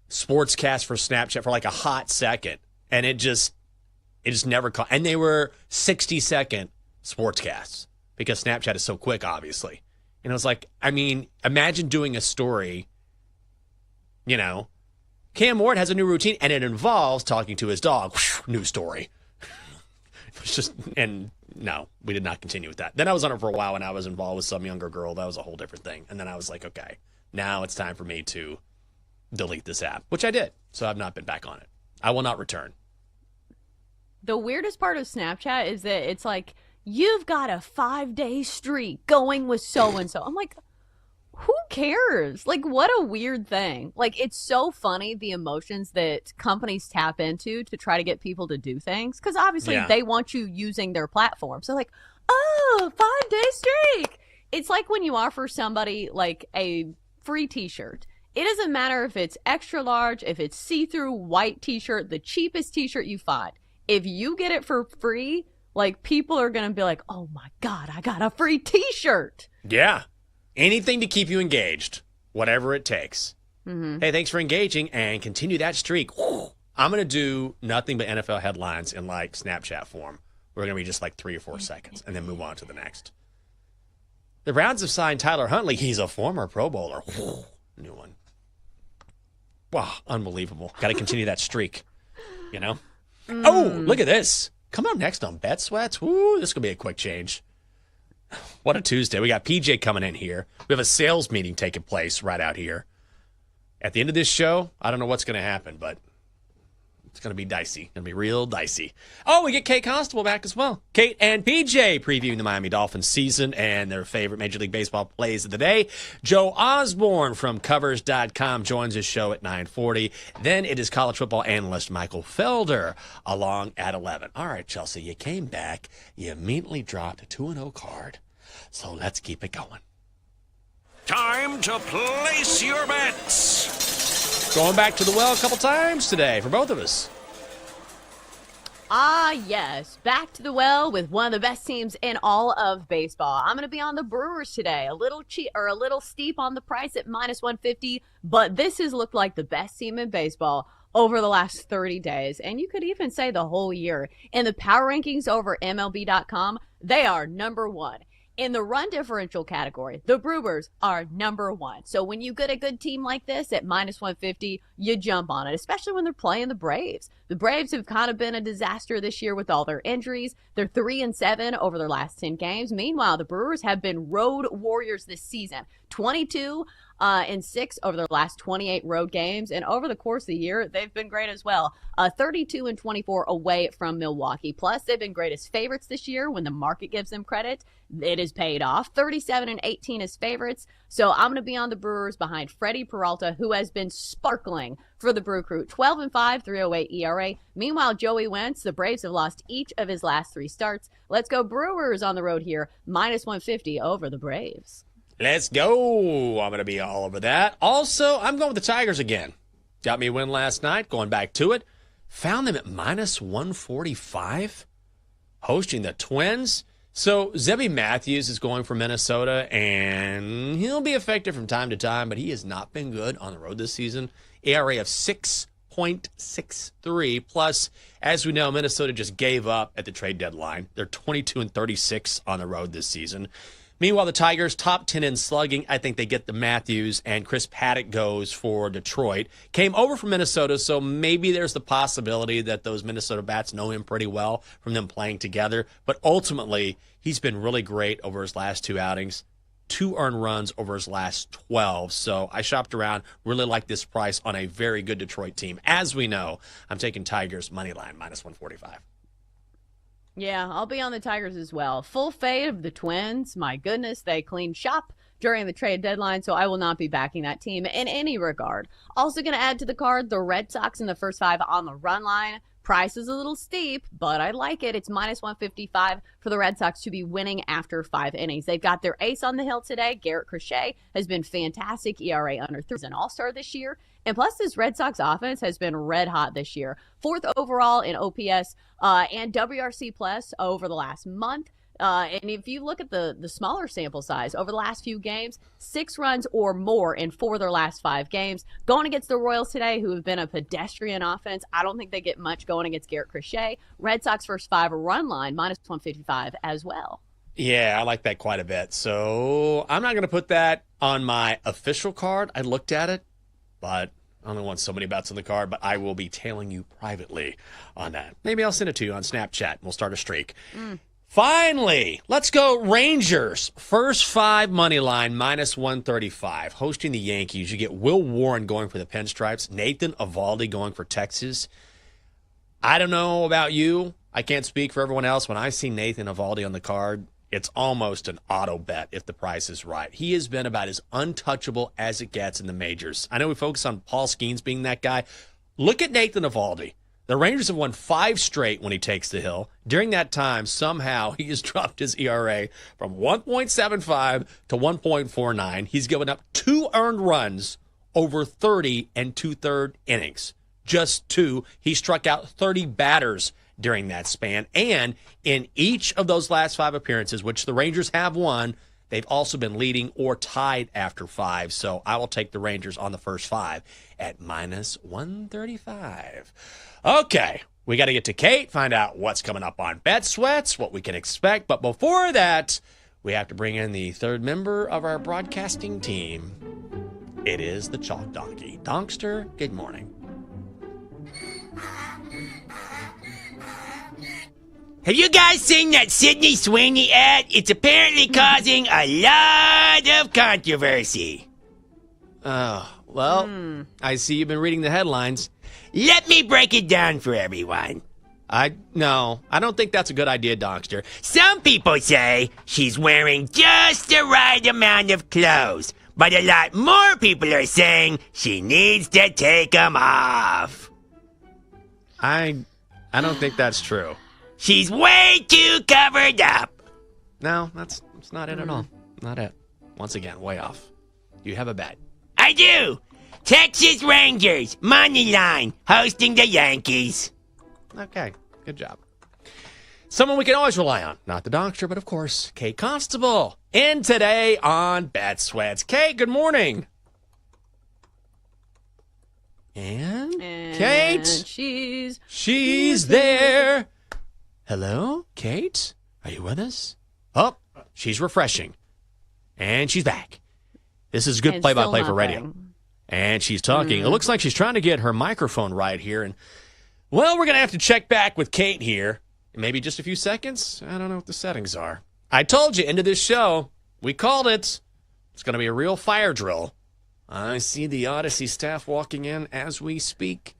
sportscast for Snapchat for like a hot second. And it just never caught. And they were 60-second sportscasts because Snapchat is so quick, obviously. And it was like, I mean, imagine doing a story, you know, Cam Ward has a new routine and it involves talking to his dog. New story. It's just, and no, we did not continue with that. Then I was on it for a while and I was involved with some younger girl. That was a whole different thing. And then I was like, okay, now it's time for me to delete this app, which I did. So I've not been back on it. I will not return. The weirdest part of Snapchat is that it's like, you've got a 5-day streak going with so-and-so. I'm like, who cares? Like, what a weird thing. Like, it's so funny, the emotions that companies tap into to try to get people to do things. Because obviously they want you using their platform. So like, oh, 5-day streak. It's like when you offer somebody like a free t-shirt. It doesn't matter if it's extra large, if it's see-through white t-shirt, the cheapest t-shirt you find. If you get it for free, like, people are going to be like, oh my God, I got a free t-shirt. Yeah. Anything to keep you engaged, whatever it takes. Mm-hmm. Hey, thanks for engaging and continue that streak. Whew. I'm going to do nothing but NFL headlines in like Snapchat form. We're going to be just like 3 or 4 seconds and then move on to the next. The Browns have signed Tyler Huntley. He's a former Pro Bowler. Whew. New one. Wow, unbelievable. Got to continue that streak, you know? Oh, look at this. Come up next on Bet Sweats. Woo, this is going to be a quick change. What a Tuesday. We got PJ coming in here. We have a sales meeting taking place right out here. At the end of this show, I don't know what's going to happen, but It's going to be dicey. Going to be real dicey. Oh, we get Kate Constable back as well. Kate and PJ previewing the Miami Dolphins season and their favorite Major League Baseball plays of the day. Joe Osborne from Covers.com joins his show at 9:40. Then it is college football analyst Michael Felder along at 11. All right, Chelsea, you came back. You immediately dropped a 2-0 card. So let's keep it going. Time to place your bets. Going back to the well a couple times today for both of us. Ah, yes. Back to the well with one of the best teams in all of baseball. I'm going to be on the Brewers today. A little cheap or a little steep on the price at -150, but this has looked like the best team in baseball over the last 30 days, and you could even say the whole year. In the power rankings over MLB.com, they are number one. In the run differential category, the Brewers are number one. So when you get a good team like this at -150, you jump on it, especially when they're playing the Braves. The Braves have kind of been a disaster this year with all their injuries. They're 3-7 over their last 10 games. Meanwhile, the Brewers have been road warriors this season. 22-6 over their last 28 road games. And over the course of the year, they've been great as well. 32-24 away from Milwaukee. Plus, they've been great as favorites this year when the market gives them credit. It has paid off. 37-18 as favorites. So I'm going to be on the Brewers behind Freddie Peralta, who has been sparkling for the Brew Crew. 12-5, 3.08 ERA. Meanwhile, Joey Wentz, the Braves have lost each of his last 3 starts. Let's go Brewers on the road here. -150 over the Braves. Let's go. I'm going to be all over that. Also, I'm going with the Tigers again. Got me a win last night, going back to it. Found them at -145, hosting the Twins. So Zebby Matthews is going for Minnesota, and he'll be effective from time to time, but he has not been good on the road this season. ERA of 6.63. Plus, as we know, Minnesota just gave up at the trade deadline. They're 22-36 on the road this season. Meanwhile, the Tigers, top 10 in slugging. I think they get the Matthews, and Chris Paddock goes for Detroit. Came over from Minnesota, so maybe there's the possibility that those Minnesota bats know him pretty well from them playing together. But ultimately, he's been really great over his last 2 outings. 2 earned runs over his last 12. So I shopped around, really like this price on a very good Detroit team. As we know, I'm taking Tigers money line -145. Yeah, I'll be on the Tigers as well. Full fade of the Twins. My goodness, they cleaned shop during the trade deadline, so I will not be backing that team in any regard. Also going to add to the card, the Red Sox in the first 5 on the run line. Price is a little steep, but I like it. It's -155 for the Red Sox to be winning after 5 innings. They've got their ace on the hill today. Garrett Crochet has been fantastic. ERA under 3. He's an all-star this year. And plus, this Red Sox offense has been red hot this year. 4th overall in OPS and WRC plus over the last month. And if you look at the smaller sample size, over the last few games, 6 runs or more in 4 of their last 5 games. Going against the Royals today, who have been a pedestrian offense, I don't think they get much going against Garrett Crochet. Red Sox first 5 run line, -155 as well. Yeah, I like that quite a bit. So I'm not going to put that on my official card. I looked at it, but I only want so many bets on the card, but I will be tailing you privately on that. Maybe I'll send it to you on Snapchat. We'll start a streak. Finally, let's go Rangers. First 5 money line, -135. Hosting the Yankees, you get Will Warren going for the Pinstripes, Nathan Eovaldi going for Texas. I don't know about you. I can't speak for everyone else. When I see Nathan Eovaldi on the card, it's almost an auto bet if the price is right. He has been about as untouchable as it gets in the majors. I know we focus on Paul Skeens being that guy. Look at Nathan Eovaldi. The Rangers have won 5 straight when he takes the hill. During that time, somehow he has dropped his ERA from 1.75 to 1.49. He's given up 2 earned runs over 30 and 2/3 innings. Just 2. He struck out 30 batters during that span. And in each of those last 5 appearances, which the Rangers have won, they've also been leading or tied after 5. So I will take the Rangers on the first 5 at -135. Okay, we got to get to Kate, find out what's coming up on Bet Sweats, what we can expect. But before that, we have to bring in the 3rd member of our broadcasting team. It is the Chalk Donkey. Donkster, good morning. Have you guys seen that Sydney Sweeney ad? It's apparently causing a lot of controversy. Oh, well, I see you've been reading the headlines. Let me break it down for everyone. No, I don't think that's a good idea, Donkster. Some people say she's wearing just the right amount of clothes, but a lot more people are saying she needs to take them off. I don't think that's true. She's way too covered up. No, that's not it at all. Not it. Once again, way off. You have a bet. I do. Texas Rangers, money line, hosting the Yankees. Okay, good job. Someone we can always rely on. Not the doctor, but of course, Kate Constable. In today on Bet Sweats. Kate, good morning. And Kate. She's there. Hello, Kate? Are you with us? Oh, she's refreshing. And she's back. This is good play-by-play for radio. And she's talking. It looks like she's trying to get her microphone right here. And, well, we're going to have to check back with Kate here. Maybe just a few seconds. I don't know what the settings are. I told you, into this show, we called it. It's going to be a real fire drill. I see the Odyssey staff walking in as we speak.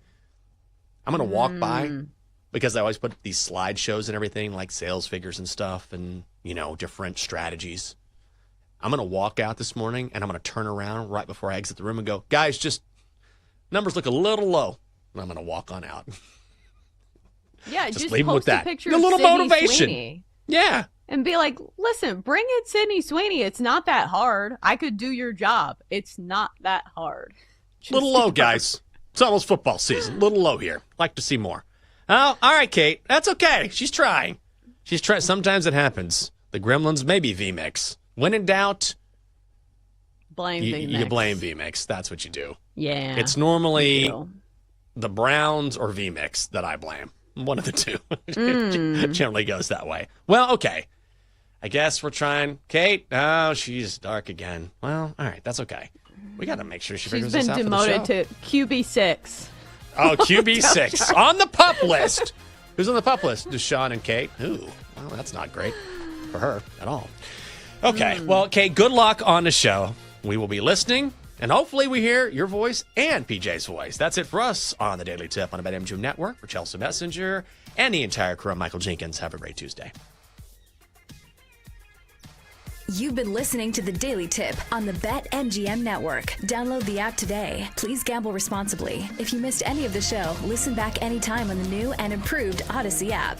I'm going to walk by because I always put these slideshows and everything, like sales figures and stuff and, different strategies. I'm going to walk out this morning, and I'm going to turn around right before I exit the room and go, guys, just numbers look a little low. And I'm going to walk on out. Yeah, just leave them with post a that. picture A of little Sydney motivation. Sweeney. Yeah. And be like, listen, bring it Sydney Sweeney. It's not that hard. I could do your job. It's not that hard. Little low, guys. It's almost football season. Little low here. Like to see more. Oh, all right, Kate. That's okay. She's trying. Sometimes it happens. The Gremlins may be VMix. When in doubt, blame VMix. You blame VMix. That's what you do. Yeah. It's normally the Browns or VMix that I blame. One of the two. Generally goes that way. Well, okay. I guess we're trying. Kate, oh, she's dark again. Well, all right. That's okay. We got to make sure she figures this out for the show. She's been demoted to QB6. Oh, QB6. On the pup list. Who's on the pup list? Deshaun and Kate. Ooh, well, that's not great for her at all. Okay, well, Kate, good luck on the show. We will be listening, and hopefully we hear your voice and PJ's voice. That's it for us on the Daily Tip on the BetMGM Network. For Chelsea Messenger and the entire crew, I'm Michael Jenkins. Have a great Tuesday. You've been listening to the Daily Tip on the BetMGM Network. Download the app today. Please gamble responsibly. If you missed any of the show, listen back anytime on the new and improved Odyssey app.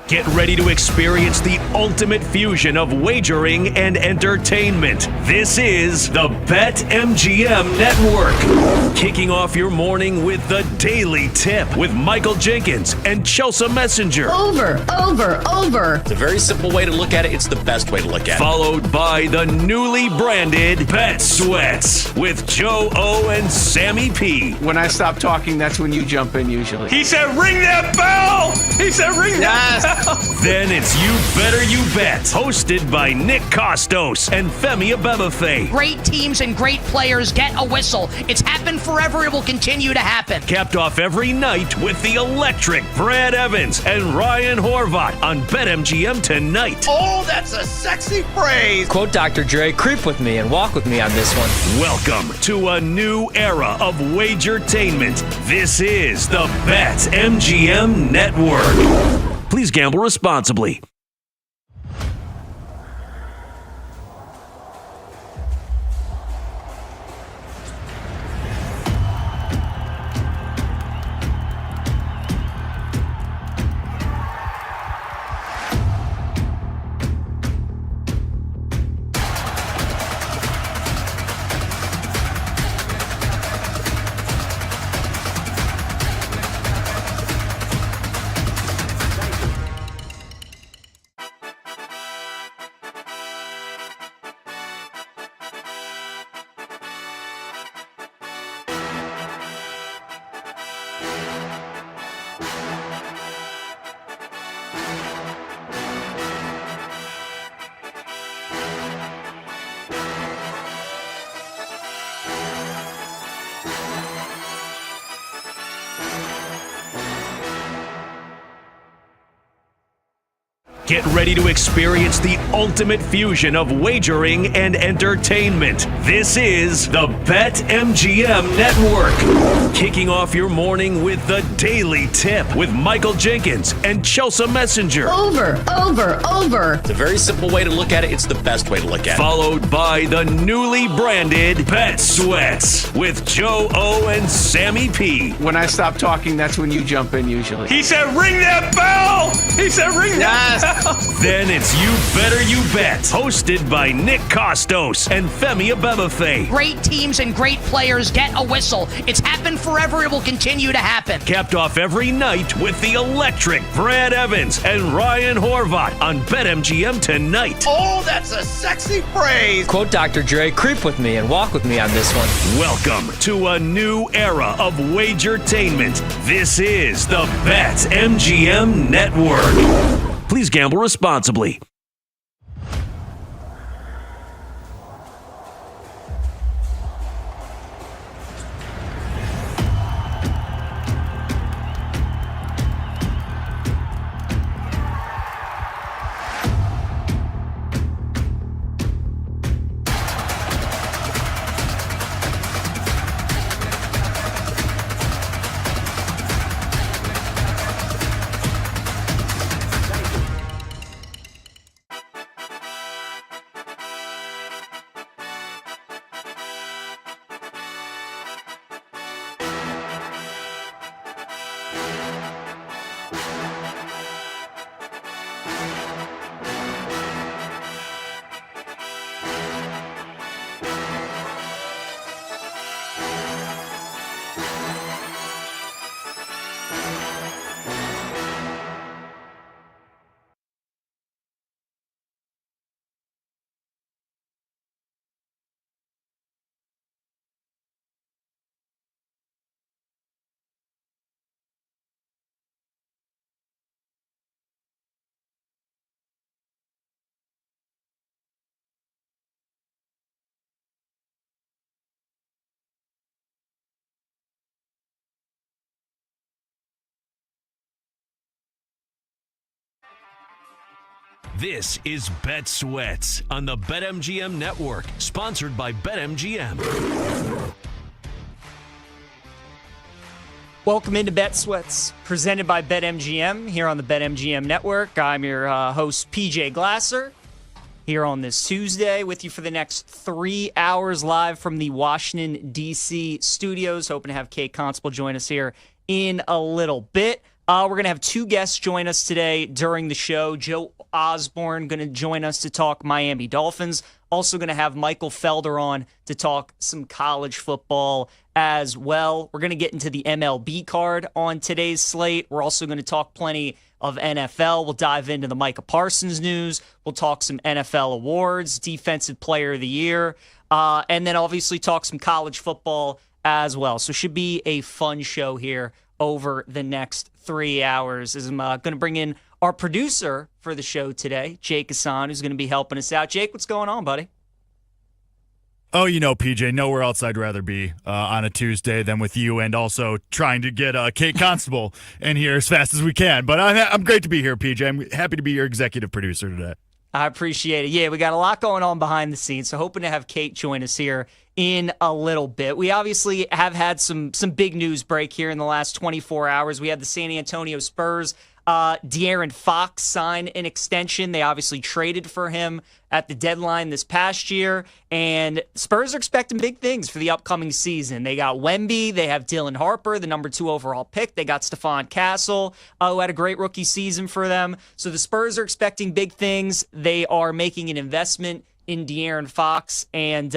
Get ready to experience the ultimate fusion of wagering and entertainment. This is the BetMGM Network. Kicking off your morning with the Daily Tip with Michael Jenkins and Chelsea Messenger. Over. It's a very simple way to look at it. It's the best way to look at it. Followed by the newly branded Bet Sweats with Joe O and Sammy P. When I stop talking, that's when you jump in usually. He said, ring that bell! He said, ring that bell! Then it's You Better You Bet, hosted by Nick Costos and Femi Abebefe. Great teams and great players get a whistle. It's happened forever. It will continue to happen. Capped off every night with the electric Brad Evans and Ryan Horvat on BetMGM tonight. Oh, that's a sexy phrase. Quote Dr. Dre, creep with me and walk with me on this one. Welcome to a new era of Wagertainment. This is the BetMGM Network. Please gamble responsibly. Get ready to experience the ultimate fusion of wagering and entertainment. This is the BetMGM Network. Kicking off your morning with the Daily Tip with Michael Jenkins and Chelsea Messenger. Over. It's a very simple way to look at it. It's the best way to look at it. Followed by the newly branded Bet Sweats with Joe O and Sammy P. When I stop talking, that's when you jump in usually. He said, ring that bell! He said, ring that bell! Then it's You Better You Bet, hosted by Nick Costos and Femi Abebefe. Great teams and great players get a whistle. It's happened forever. It will continue to happen. Capped off every night with the electric Brad Evans and Ryan Horvat on BetMGM tonight. Oh, that's a sexy phrase. Quote Dr. Dre, creep with me and walk with me on this one. Welcome to a new era of Wagertainment. This is the BetMGM Network. Please gamble responsibly. This is Bet Sweats on the BetMGM Network, sponsored by BetMGM. Welcome into Bet Sweats, presented by BetMGM here on the BetMGM Network. I'm your host, PJ Glasser, here on this Tuesday with you for the next 3 hours live from the Washington, D.C. studios. Hoping to have Kate Constable join us here in a little bit. We're going to have two guests join us today during the show. Joe Osborne going to join us to talk Miami Dolphins. Also going to have Michael Felder on to talk some college football as well. We're going to get into the MLB card on today's slate. We're also going to talk plenty of NFL. We'll dive into the Micah Parsons news. We'll talk some NFL awards, Defensive Player of the Year, and then obviously talk some college football as well. So it should be a fun show here over the next 3 hours. I'm going to bring in our producer for the show today, Jake Hassan, who's going to be helping us out. Jake, what's going on, buddy? Oh, you know, PJ, nowhere else I'd rather be on a Tuesday than with you, and also trying to get Kate Constable in here as fast as we can. But I'm great to be here, PJ. I'm happy to be your executive producer today. I appreciate it. Yeah, we got a lot going on behind the scenes, so hoping to have Kate join us here in a little bit. We obviously have had some big news break here in the last 24 hours. We had the San Antonio Spurs, De'Aaron Fox sign an extension. They obviously traded for him at the deadline this past year, and Spurs are expecting big things for the upcoming season. They got Wemby, they have Dylan Harper, the number 2 overall pick. They got Stephon Castle, who had a great rookie season for them. So the Spurs are expecting big things. They are making an investment in De'Aaron Fox and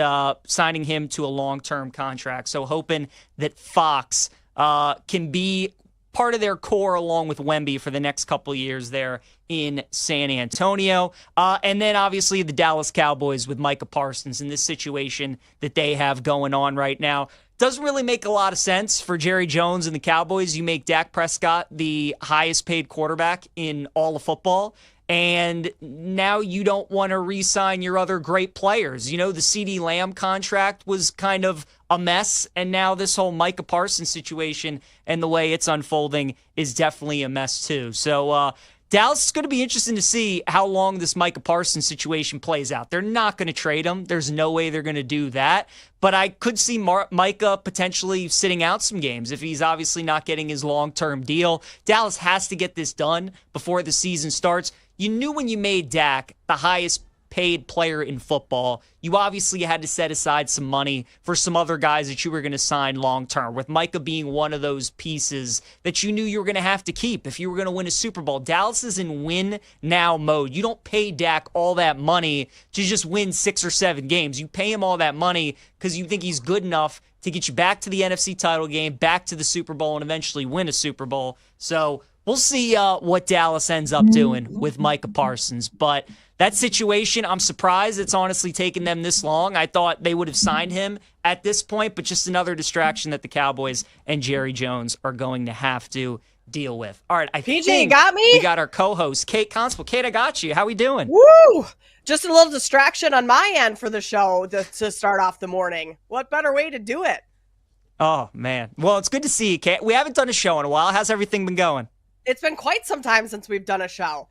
signing him to a long-term contract. So hoping that Fox can be part of their core along with Wemby for the next couple of years there in San Antonio. And then obviously the Dallas Cowboys with Micah Parsons in this situation that they have going on right now. Doesn't really make a lot of sense for Jerry Jones and the Cowboys. You make Dak Prescott the highest paid quarterback in all of football, and now you don't want to re-sign your other great players. You know, the CeeDee Lamb contract was kind of a mess, and now this whole Micah Parsons situation and the way it's unfolding is definitely a mess too. So Dallas is going to be interesting to see how long this Micah Parsons situation plays out. They're not going to trade him. There's no way they're going to do that. But I could see Micah potentially sitting out some games if he's obviously not getting his long-term deal. Dallas has to get this done before the season starts. You knew when you made Dak the highest paid player in football, you obviously had to set aside some money for some other guys that you were going to sign long-term, with Micah being one of those pieces that you knew you were going to have to keep if you were going to win a Super Bowl. Dallas is in win-now mode. You don't pay Dak all that money to just win 6 or 7 games. You pay him all that money because you think he's good enough to get you back to the NFC title game, back to the Super Bowl, and eventually win a Super Bowl. So we'll see what Dallas ends up doing with Micah Parsons. But that situation, I'm surprised it's honestly taken them this long. I thought they would have signed him at this point, but just another distraction that the Cowboys and Jerry Jones are going to have to deal with. All right, I PJ, think got me? we got our co-host, Kate Constable. Kate, I got you. How we doing? Woo! Just a little distraction on my end for the show to start off the morning. What better way to do it? Oh, man. Well, it's good to see you, Kate. We haven't done a show in a while. How's everything been going? It's been quite some time since we've done a show.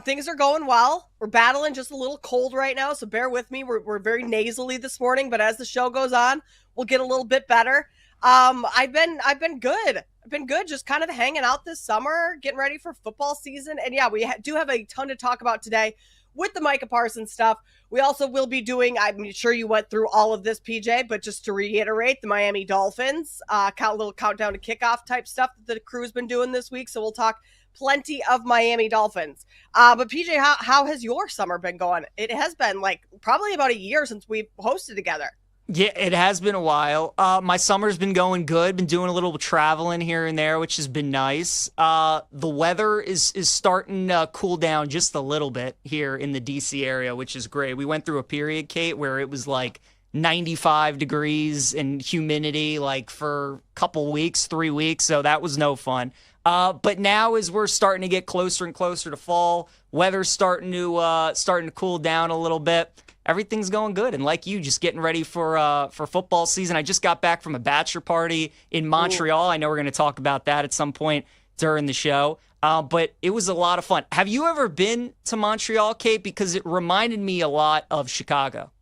Things are going well. We're battling just a little cold right now, so bear with me. We're very nasally this morning, but as the show goes on, we'll get a little bit better. I've been good. I've been good, just kind of hanging out this summer, getting ready for football season. And yeah, we do have a ton to talk about today with the Micah Parsons stuff. We also will be doing, I'm sure you went through all of this, PJ, but just to reiterate, the Miami Dolphins, little countdown to kickoff type stuff that the crew's been doing this week. So we'll talk plenty of Miami Dolphins. But PJ, how has your summer been going? It has been like probably about a year since we've hosted together. Yeah, it has been a while. My summer's been going good. Been doing a little traveling here and there, which has been nice. The weather is starting to cool down just a little bit here in the D.C. area, which is great. We went through a period, Kate, where it was like 95 degrees and humidity like for a couple weeks, 3 weeks, so that was no fun. But now as we're starting to get closer and closer to fall, weather's starting to cool down a little bit. Everything's going good, and like you, just getting ready for football season. I just got back from a bachelor party in Montreal. I know we're going to talk about that at some point during the show, but it was a lot of fun. Have you ever been to Montreal, Kate? Because it reminded me a lot of Chicago.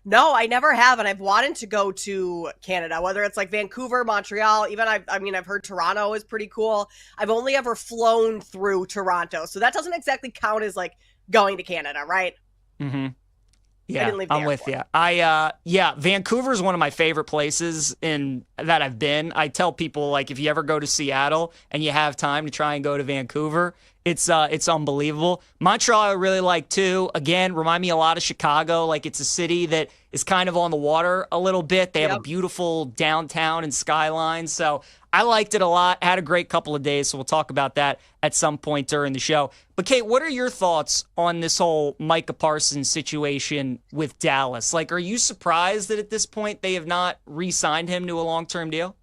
No, I never have, and I've wanted to go to Canada, whether it's like Vancouver, Montreal, even I've heard Toronto is pretty cool. I've only ever flown through Toronto, so that doesn't exactly count as like going to Canada, right? Mm-hmm. Yeah, I'm with you. Vancouver is one of my favorite places that I've been. I tell people, like, if you ever go to Seattle and you have time to try and go to Vancouver, it's unbelievable. Montreal I really like too. Again, remind me a lot of Chicago. Like, it's a city that is kind of on the water a little bit. They have a beautiful downtown and skyline. So I liked it a lot. Had a great couple of days. So we'll talk about that at some point during the show. But Kate, what are your thoughts on this whole Micah Parsons situation with Dallas? Like, are you surprised that at this point they have not re-signed him to a long-term deal?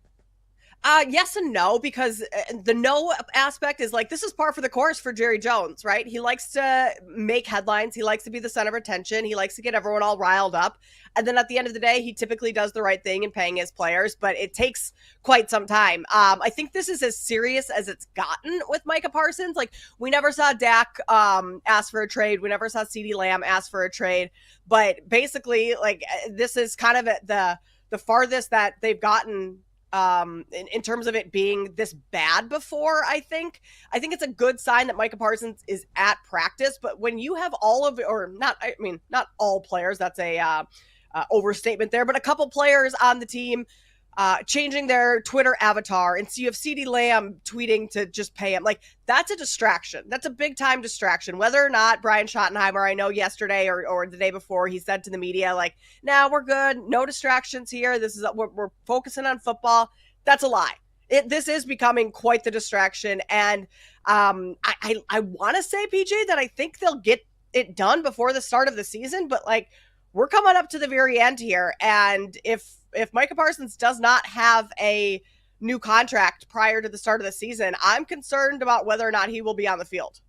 Yes and no, because the no aspect is like, this is par for the course for Jerry Jones, right? He likes to make headlines. He likes to be the center of attention. He likes to get everyone all riled up. And then at the end of the day, he typically does the right thing in paying his players, but it takes quite some time. I think this is as serious as it's gotten with Micah Parsons. Like, we never saw Dak ask for a trade. We never saw CeeDee Lamb ask for a trade. But basically, like, this is kind of the farthest that they've gotten in terms of it being this bad before. I think it's a good sign that Micah Parsons is at practice, but when you have not all players, that's a overstatement there, but a couple players on the team changing their Twitter avatar, and so you have CeeDee Lamb tweeting to just pay him, like, that's a distraction. That's a big time distraction. Whether or not Brian Schottenheimer, I know yesterday or the day before, he said to the media, like, nah, we're good, no distractions here, this is we're focusing on football. That's a lie. This is becoming quite the distraction, and I want to say, PJ, that I think they'll get it done before the start of the season, but like, we're coming up to the very end here, and if Micah Parsons does not have a new contract prior to the start of the season, I'm concerned about whether or not he will be on the field.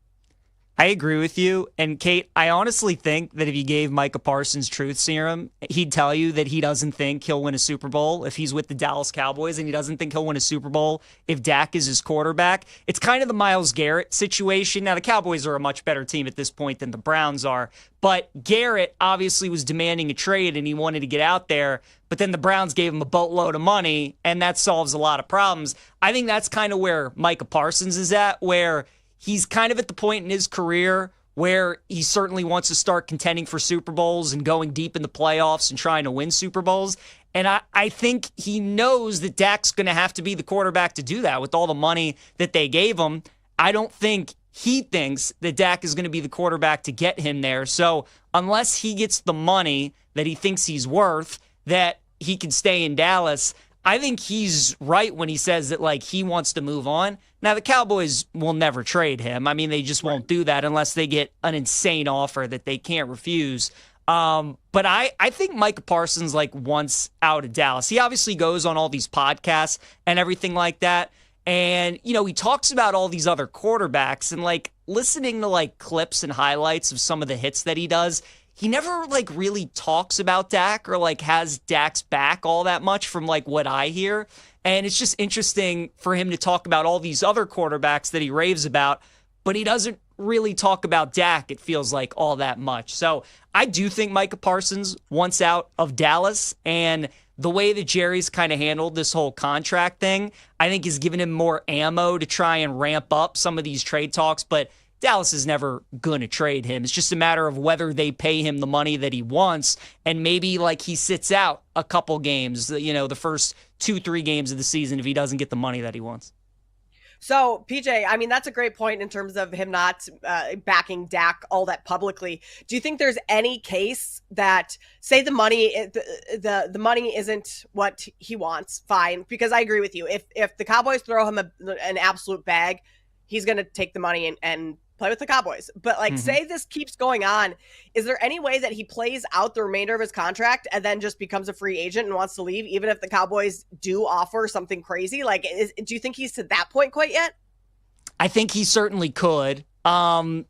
I agree with you. And Kate, I honestly think that if you gave Micah Parsons truth serum, he'd tell you that he doesn't think he'll win a Super Bowl if he's with the Dallas Cowboys, and he doesn't think he'll win a Super Bowl if Dak is his quarterback. It's kind of the Myles Garrett situation. Now, the Cowboys are a much better team at this point than the Browns are, but Garrett obviously was demanding a trade and he wanted to get out there, but then the Browns gave him a boatload of money, and that solves a lot of problems. I think that's kind of where Micah Parsons is at, where he's kind of at the point in his career where he certainly wants to start contending for Super Bowls and going deep in the playoffs and trying to win Super Bowls. And I think he knows that Dak's going to have to be the quarterback to do that with all the money that they gave him. I don't think he thinks that Dak is going to be the quarterback to get him there. So unless he gets the money that he thinks he's worth, that he can stay in Dallas, I think he's right when he says that, like, he wants to move on. Now, the Cowboys will never trade him. I mean, they just won't do that unless they get an insane offer that they can't refuse. But I think Micah Parsons, like, wants out of Dallas. He obviously goes on all these podcasts and everything like that. And, you know, he talks about all these other quarterbacks, and, like, listening to, like, clips and highlights of some of the hits that he does, he never, like, really talks about Dak or, like, has Dak's back all that much from, like, what I hear. And it's just interesting for him to talk about all these other quarterbacks that he raves about, but he doesn't really talk about Dak, it feels like, all that much. So I do think Micah Parsons wants out of Dallas, and the way that Jerry's kind of handled this whole contract thing, I think has given him more ammo to try and ramp up some of these trade talks, but Dallas is never going to trade him. It's just a matter of whether they pay him the money that he wants, and maybe, like, he sits out a couple games, you know, the first 2-3 games of the season if he doesn't get the money that he wants. So, PJ, I mean, that's a great point in terms of him not backing Dak all that publicly. Do you think there's any case that, say, the money the money isn't what he wants? Fine, because I agree with you. If the Cowboys throw him an absolute bag, he's going to take the money and play with the Cowboys. But, like, say this keeps going on, is there any way that he plays out the remainder of his contract and then just becomes a free agent and wants to leave, even if the Cowboys do offer something crazy? Like, do you think he's to that point quite yet? I think he certainly could. Again,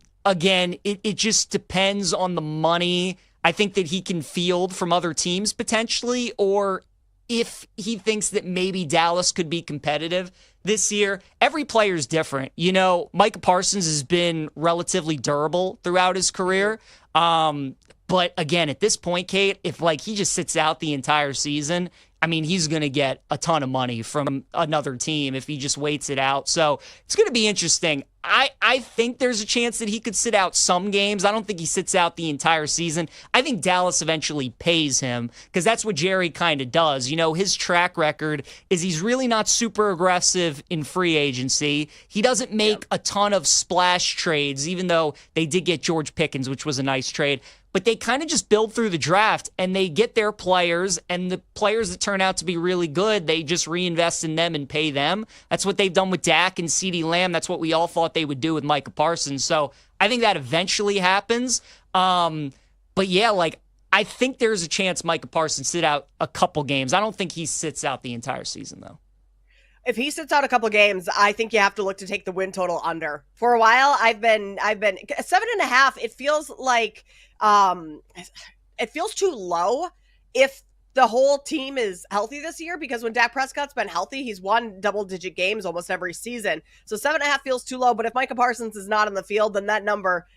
it just depends on the money I think that he can field from other teams potentially, or if he thinks that maybe Dallas could be competitive this year. Every player is different. You know, Micah Parsons has been relatively durable throughout his career. But again, at this point, Kate, if, like, he just sits out the entire season, I mean, he's going to get a ton of money from another team if he just waits it out. So it's going to be interesting. I think there's a chance that he could sit out some games. I don't think he sits out the entire season. I think Dallas eventually pays him because that's what Jerry kind of does. You know, his track record is he's really not super aggressive in free agency. He doesn't make a ton of splash trades, even though they did get George Pickens, which was a nice trade. But they kind of just build through the draft, and they get their players, and the players that turn out to be really good, they just reinvest in them and pay them. That's what they've done with Dak and CeeDee Lamb. That's what we all thought they would do with Micah Parsons. So I think that eventually happens. But yeah, like, I think there's a chance Micah Parsons sit out a couple games. I don't think he sits out the entire season, though. If he sits out a couple games, I think you have to look to take the win total under. For a while, I've been 7.5. It feels like it feels too low if the whole team is healthy this year, because when Dak Prescott's been healthy, he's won double-digit games almost every season. So 7.5 feels too low, but if Micah Parsons is not on the field, then that number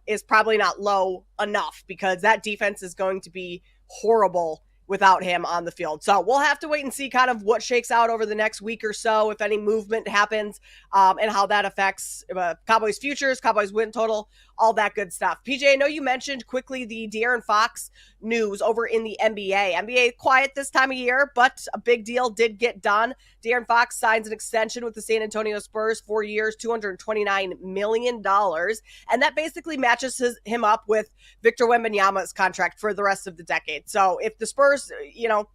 is probably not low enough, because that defense is going to be horrible without him on the field. So we'll have to wait and see kind of what shakes out over the next week or so, if any movement happens, and how that affects Cowboys futures, Cowboys win total, all that good stuff. PJ, I know you mentioned quickly the De'Aaron Fox news over in the NBA. NBA quiet this time of year, but a big deal did get done. De'Aaron Fox signs an extension with the San Antonio Spurs, 4 years, $229 million. And that basically matches him up with Victor Wembanyama's contract for the rest of the decade. So if the Spurs, you know,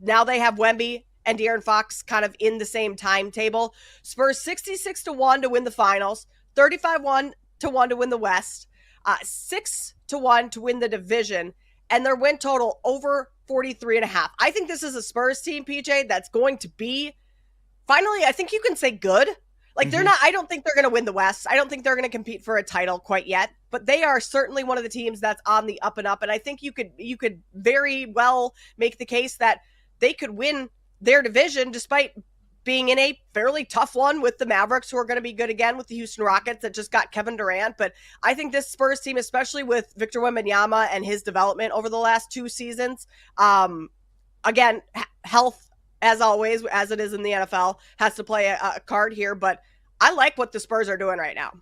now they have Wemby and De'Aaron Fox kind of in the same timetable. Spurs 66-1 to win the finals, 35-1 to win the West, 6-1 to win the division, and their win total over 43.5. I think this is a Spurs team, PJ, that's going to be, finally, I think you can say good. Like they're not, I don't think they're going to win the West. I don't think they're going to compete for a title quite yet, but they are certainly one of the teams that's on the up and up. And I think you could very well make the case that they could win their division despite being in a fairly tough one with the Mavericks, who are going to be good again, with the Houston Rockets that just got Kevin Durant. But I think this Spurs team, especially with Victor Wembanyama and his development over the last 2 seasons, again, health, as always, as it is in the NFL, has to play a card here. But I like what the Spurs are doing right now.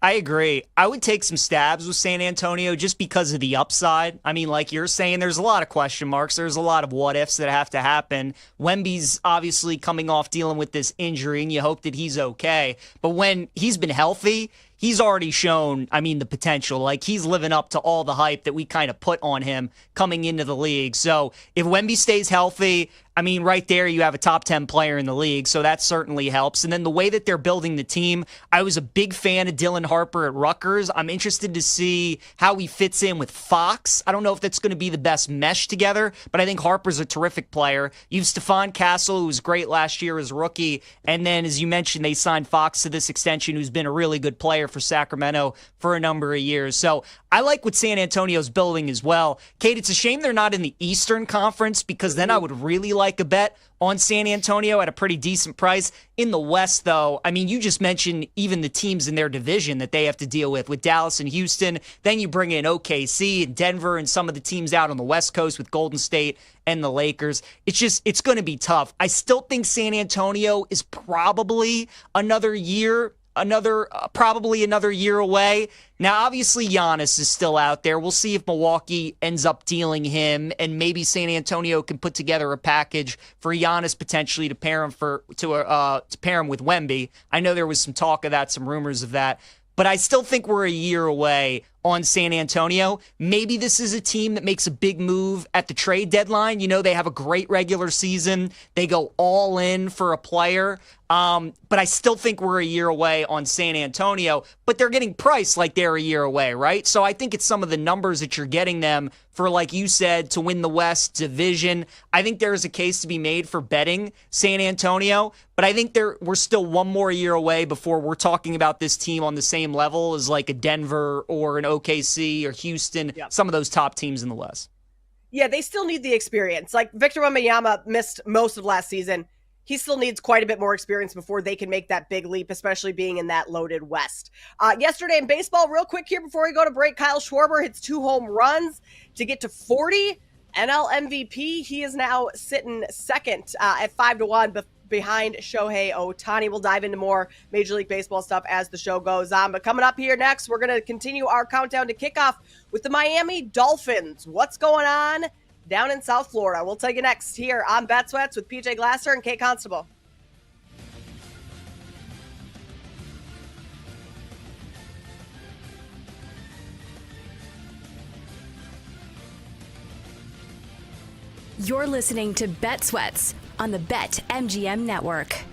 I agree. I would take some stabs with San Antonio just because of the upside. I mean, like you're saying, there's a lot of question marks. There's a lot of what ifs that have to happen. Wemby's obviously coming off dealing with this injury, and you hope that he's okay. But when he's been healthy, he's already shown, the potential. Like, he's living up to all the hype that we kind of put on him coming into the league. So if Wemby stays healthy, right there you have a top 10 player in the league, so that certainly helps. And then the way that they're building the team, I was a big fan of Dylan Harper at Rutgers. I'm interested to see how he fits in with Fox. I don't know if that's going to be the best mesh together, but I think Harper's a terrific player. You have Stephon Castle, who was great last year as rookie, and then, as you mentioned, they signed Fox to this extension, who's been a really good player for Sacramento for a number of years. So I like what San Antonio's building as well. Kate, it's a shame they're not in the Eastern Conference, because then I would really like a bet on San Antonio at a pretty decent price. In the West, though, you just mentioned even the teams in their division that they have to deal with Dallas and Houston. Then you bring in OKC and Denver and some of the teams out on the West Coast with Golden State and the Lakers. It's going to be tough. I still think San Antonio is probably another year away. Now, obviously, Giannis is still out there. We'll see if Milwaukee ends up dealing him, and maybe San Antonio can put together a package for Giannis potentially to pair him to pair him with Wemby. I know there was some talk of that, some rumors of that. But I still think we're a year away on San Antonio. Maybe this is a team that makes a big move at the trade deadline. They have a great regular season. They go all in for a player. But I still think we're a year away on San Antonio. But they're getting priced like they're a year away, right? So I think it's some of the numbers that you're getting them for, like you said, to win the West Division. I think there is a case to be made for betting San Antonio. But I think we're still one more year away before we're talking about this team on the same level as like a Denver or an OKC or Houston, some of those top teams in the West. Yeah, they still need the experience. Like Victor Wembanyama missed most of last season. He still needs quite a bit more experience before they can make that big leap, especially being in that loaded West. Yesterday in baseball, real quick here before we go to break, Kyle Schwarber hits 2 home runs to get to 40. NL MVP, he is now sitting second at 5-1 behind Shohei Ohtani. We'll dive into more Major League Baseball stuff as the show goes on. But coming up here next, we're going to continue our countdown to kickoff with the Miami Dolphins. What's going on down in South Florida? We'll take you next here on Bet Sweats with PJ Glasser and Kate Constable. You're listening to Bet Sweats on the BetMGM Network.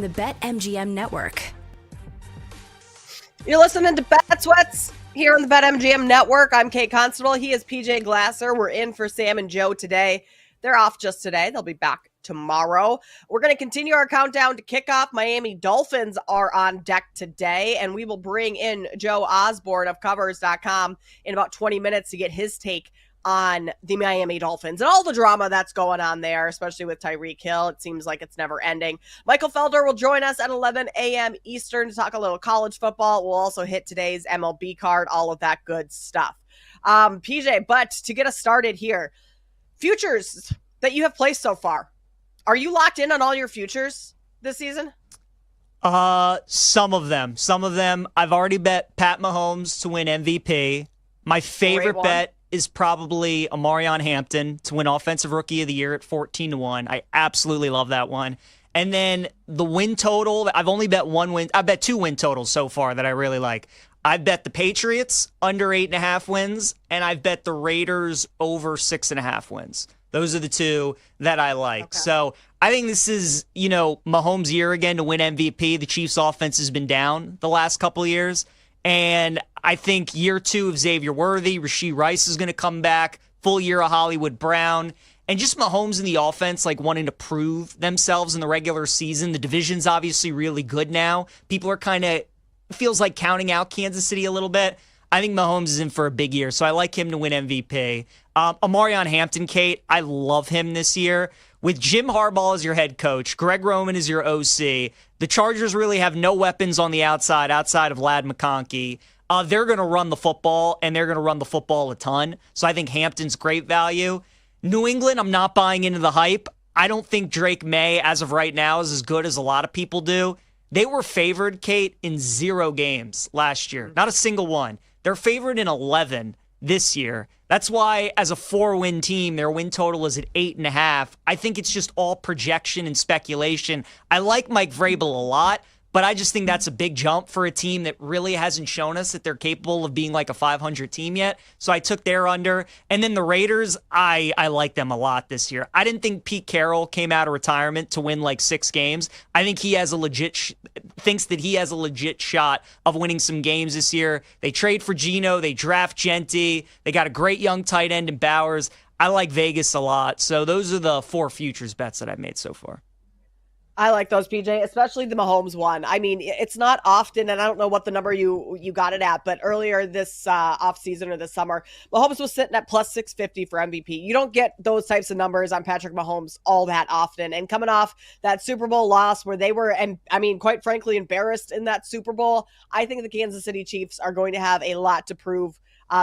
on the BetMGM network. You're listening to Bet Sweats here on the BetMGM network. I'm Kate Constable. He is PJ Glasser. We're in for Sam and Joe today. They're off just today. They'll be back tomorrow. We're going to continue our countdown to kickoff. Miami Dolphins are on deck today, and we will bring in Joe Osborne of Covers.com in about 20 minutes to get his take on the Miami Dolphins and all the drama that's going on there, especially with Tyreek Hill. It seems like it's never ending. Michael Felder will join us at 11 a.m. Eastern to talk a little college football. We'll also hit today's MLB card, all of that good stuff. PJ, but to get us started here, futures that you have placed so far, are you locked in on all your futures this season? Some of them. I've already bet Pat Mahomes to win MVP. My favorite bet is probably Amarion Hampton to win Offensive Rookie of the Year at 14-1. I absolutely love that one. And then the win total, I've only bet one win. I bet two win totals so far that I really like. I've bet the Patriots under 8.5 wins, and I've bet the Raiders over 6.5 wins. Those are the two that I like. Okay. So I think this is, Mahomes' year again to win MVP. The Chiefs' offense has been down the last couple of years. And I think year 2 of Xavier Worthy, Rashee Rice is going to come back, full year of Hollywood Brown, and just Mahomes in the offense, like wanting to prove themselves in the regular season. The division's obviously really good now. People are kind of, feels like counting out Kansas City a little bit. I think Mahomes is in for a big year, so I like him to win MVP. Amarion Hampton, Kate, I love him this year. With Jim Harbaugh as your head coach, Greg Roman as your OC, the Chargers really have no weapons on the outside of Ladd McConkey. They're going to run the football, and they're going to run the football a ton. So I think Hampton's great value. New England, I'm not buying into the hype. I don't think Drake May, as of right now, is as good as a lot of people do. They were favored, Kate, in 0 games last year. Not a single one. They're favored in 11 this year. That's why, as a 4-win team, their win total is at 8.5. I think it's just all projection and speculation. I like Mike Vrabel a lot, but I just think that's a big jump for a team that really hasn't shown us that they're capable of being like a 500 team yet. So I took their under. And then the Raiders, I like them a lot this year. I didn't think Pete Carroll came out of retirement to win like 6 games. I think he has a legit thinks that he has a legit shot of winning some games this year. They trade for Geno. They draft Genty. They got a great young tight end in Bowers. I like Vegas a lot. So those are the 4 futures bets that I've made so far. I like those, PJ, especially the Mahomes one. I mean, it's not often, and I don't know what the number you got it at, but earlier this offseason or this summer, Mahomes was sitting at plus 650 for MVP. You don't get those types of numbers on Patrick Mahomes all that often. And coming off that Super Bowl loss where they were, and I mean, quite frankly, embarrassed in that Super Bowl, I think the Kansas City Chiefs are going to have a lot to prove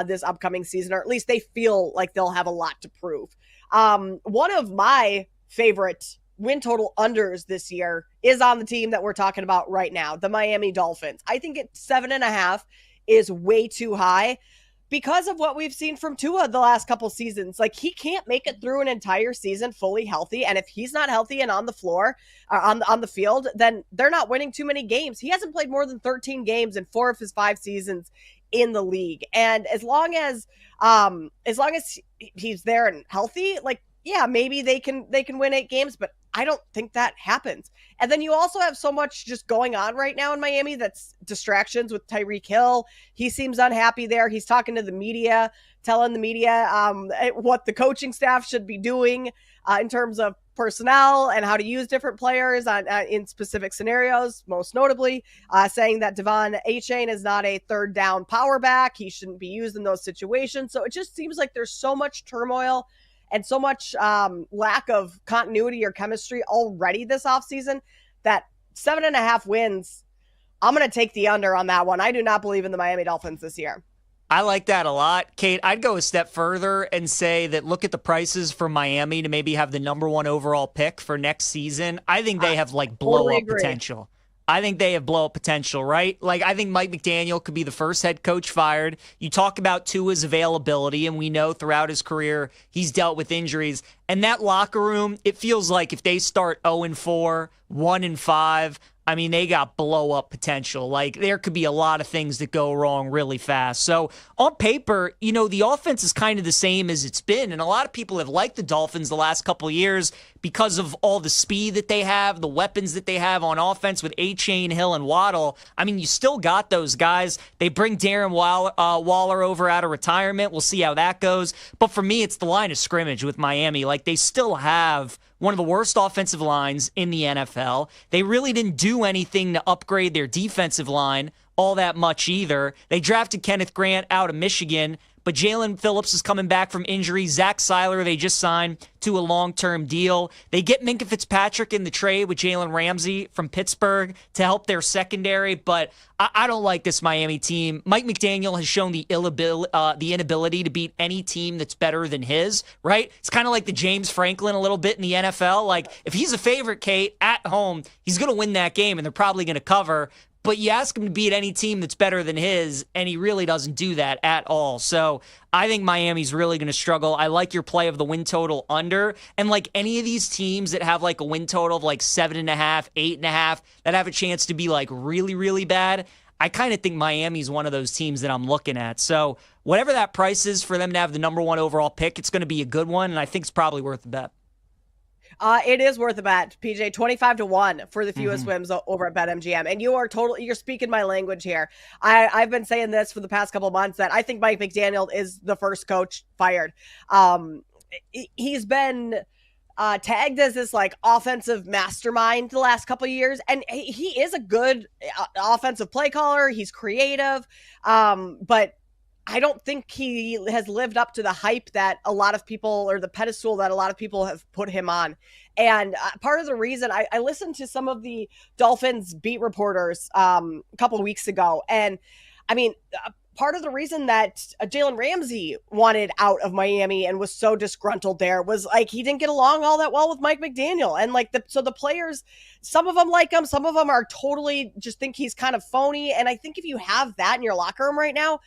this upcoming season, or at least they feel like they'll have a lot to prove. One of my favorite win total unders this year is on the team that we're talking about right now, the Miami Dolphins. I think at 7.5 is way too high because of what we've seen from Tua the last couple seasons. Like, he can't make it through an entire season fully healthy. And if he's not healthy and on the floor, on the field, then they're not winning too many games. He hasn't played more than 13 games in 4 of his 5 seasons in the league. And as long as he's there and healthy, like, yeah, maybe they can win 8 games, but I don't think that happens. And then you also have so much just going on right now in Miami that's distractions with Tyreek Hill. He seems unhappy there. He's talking to the media, telling the media what the coaching staff should be doing in terms of personnel and how to use different players in specific scenarios, most notably saying that Devon Achane is not a third down power back. He shouldn't be used in those situations. So it just seems like there's so much turmoil and so much lack of continuity or chemistry already this offseason that 7.5 wins, I'm going to take the under on that one. I do not believe in the Miami Dolphins this year. I like that a lot. Kate, I'd go a step further and say that look at the prices for Miami to maybe have the number 1 overall pick for next season. I think they have like blow-up potential. I think they have blow-up potential, right? Like, I think Mike McDaniel could be the first head coach fired. You talk about Tua's availability, and we know throughout his career he's dealt with injuries. And that locker room, it feels like if they start 0-4, 1-5, I mean, they got blow-up potential. Like, there could be a lot of things that go wrong really fast. So, on paper, the offense is kind of the same as it's been, and a lot of people have liked the Dolphins the last couple of years because of all the speed that they have, the weapons that they have on offense with A-Chain, Hill, and Waddle. I mean, you still got those guys. They bring Darren Waller over out of retirement. We'll see how that goes. But for me, it's the line of scrimmage with Miami. Like, they still have one of the worst offensive lines in the NFL. They really didn't do anything to upgrade their defensive line all that much either. They drafted Kenneth Grant out of Michigan, but Jalen Phillips is coming back from injury. Zach Seiler, they just signed to a long-term deal. They get Minkah Fitzpatrick in the trade with Jalen Ramsey from Pittsburgh to help their secondary, but I don't like this Miami team. Mike McDaniel has shown the inability to beat any team that's better than his, right? It's kind of like the James Franklin a little bit in the NFL. Like, if he's a favorite, Kate, at home, he's going to win that game, and they're probably going to cover. But you ask him to beat any team that's better than his, and he really doesn't do that at all. So I think Miami's really going to struggle. I like your play of the win total under. And like any of these teams that have like a win total of like 7.5, 8.5, that have a chance to be like really, really bad, I kind of think Miami's one of those teams that I'm looking at. So whatever that price is for them to have the number one overall pick, it's going to be a good one, and I think it's probably worth a bet. It is worth a bet, PJ. 25-1 for the fewest wins over at BetMGM, and you're speaking my language here. I've been saying this for the past couple of months that I think Mike McDaniel is the first coach fired. He's been tagged as this like offensive mastermind the last couple of years, and he is a good offensive play caller. He's creative, but I don't think he has lived up to the hype that a lot of people, or the pedestal that a lot of people have put him on. And part of the reason I listened to some of the Dolphins beat reporters a couple of weeks ago. And I mean, part of the reason that Jalen Ramsey wanted out of Miami and was so disgruntled there was like, he didn't get along all that well with Mike McDaniel. And like, so the players, some of them like him, some of them are totally just think he's kind of phony. And I think if you have that in your locker room right now,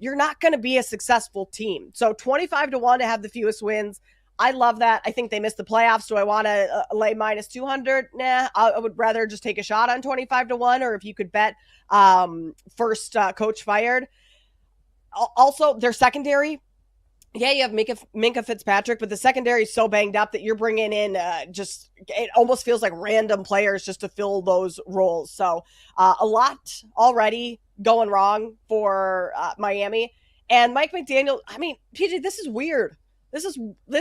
you're not going to be a successful team. So 25-1 to have the fewest wins. I love that. I think they missed the playoffs. Do I want to lay minus 200? Nah, I would rather just take a shot on 25-1, or if you could bet first coach fired. Also, their secondary. Yeah, you have Minkah Fitzpatrick, but the secondary is so banged up that you're bringing in it almost feels like random players just to fill those roles. So a lot already going wrong for Miami. And Mike McDaniel, I mean, PJ, this is weird. This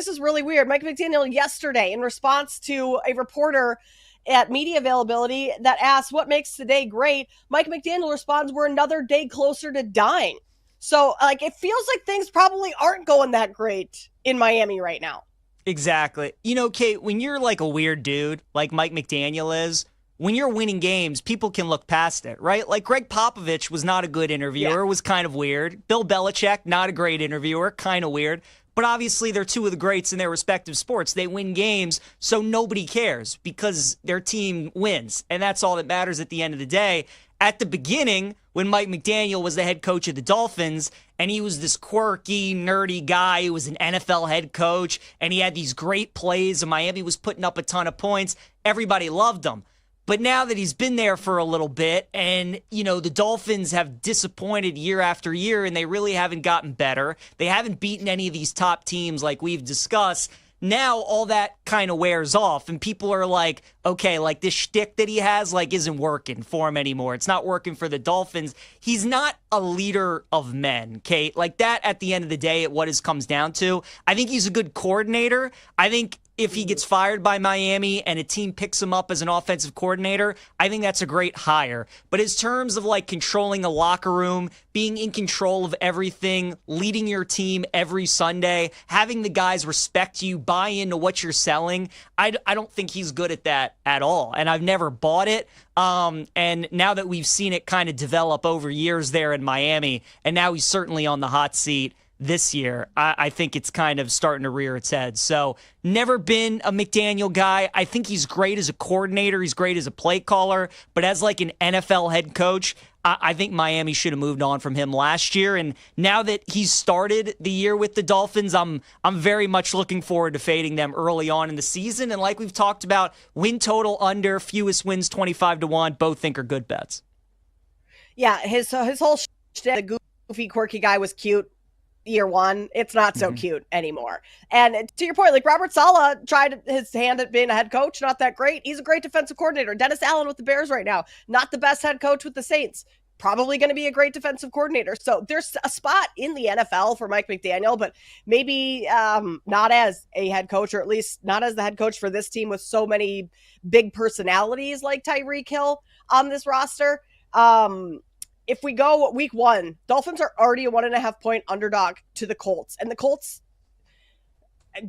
is really weird. Mike McDaniel yesterday, in response to a reporter at media availability that asked what makes today great, Mike McDaniel responds, "We're another day closer to dying." So, like, it feels like things probably aren't going that great in Miami right now. Exactly. Kate, when you're like a weird dude, like Mike McDaniel is, when you're winning games, people can look past it, right? Like Greg Popovich was not a good interviewer, was kind of weird. Bill Belichick, not a great interviewer, kind of weird. But obviously, they're two of the greats in their respective sports. They win games, so nobody cares because their team wins. And that's all that matters at the end of the day. At the beginning, when Mike McDaniel was the head coach of the Dolphins, and he was this quirky, nerdy guy who was an NFL head coach, and he had these great plays, and Miami was putting up a ton of points, everybody loved him. But now that he's been there for a little bit, and, the Dolphins have disappointed year after year, and they really haven't gotten better. They haven't beaten any of these top teams like we've discussed. Now all that kind of wears off, and people are like, okay, like this shtick that he has isn't working for him anymore. It's not working for the Dolphins. He's not a leader of men, Kate. Like that, at the end of the day, what it comes down to. I think he's a good coordinator. I think if he gets fired by Miami and a team picks him up as an offensive coordinator, I think that's a great hire. But in terms of controlling a locker room, being in control of everything, leading your team every Sunday, having the guys respect you, buy into what you're selling, I don't think he's good at that at all. And I've never bought it. And now that we've seen it kind of develop over years there in Miami, and now he's certainly on the hot seat this year, I think it's kind of starting to rear its head. So never been a McDaniel guy. I think he's great as a coordinator. He's great as a play caller. But as an NFL head coach, I think Miami should have moved on from him last year. And now that he's started the year with the Dolphins, I'm very much looking forward to fading them early on in the season. And like we've talked about, win total under, fewest wins 25-1, both think are good bets. Yeah, his whole the goofy, quirky guy was cute year one. It's not so cute anymore. And to your point, like Robert Saleh tried his hand at being a head coach, not that great. He's a great defensive coordinator. Dennis Allen with the Bears right now, not the best head coach with the Saints. Probably going to be a great defensive coordinator. So there's a spot in the NFL for Mike McDaniel, but maybe not as a head coach, or at least not as the head coach for this team with so many big personalities like Tyreek Hill on this roster. If we go week one, Dolphins are already a 1.5 point underdog to the Colts. And the Colts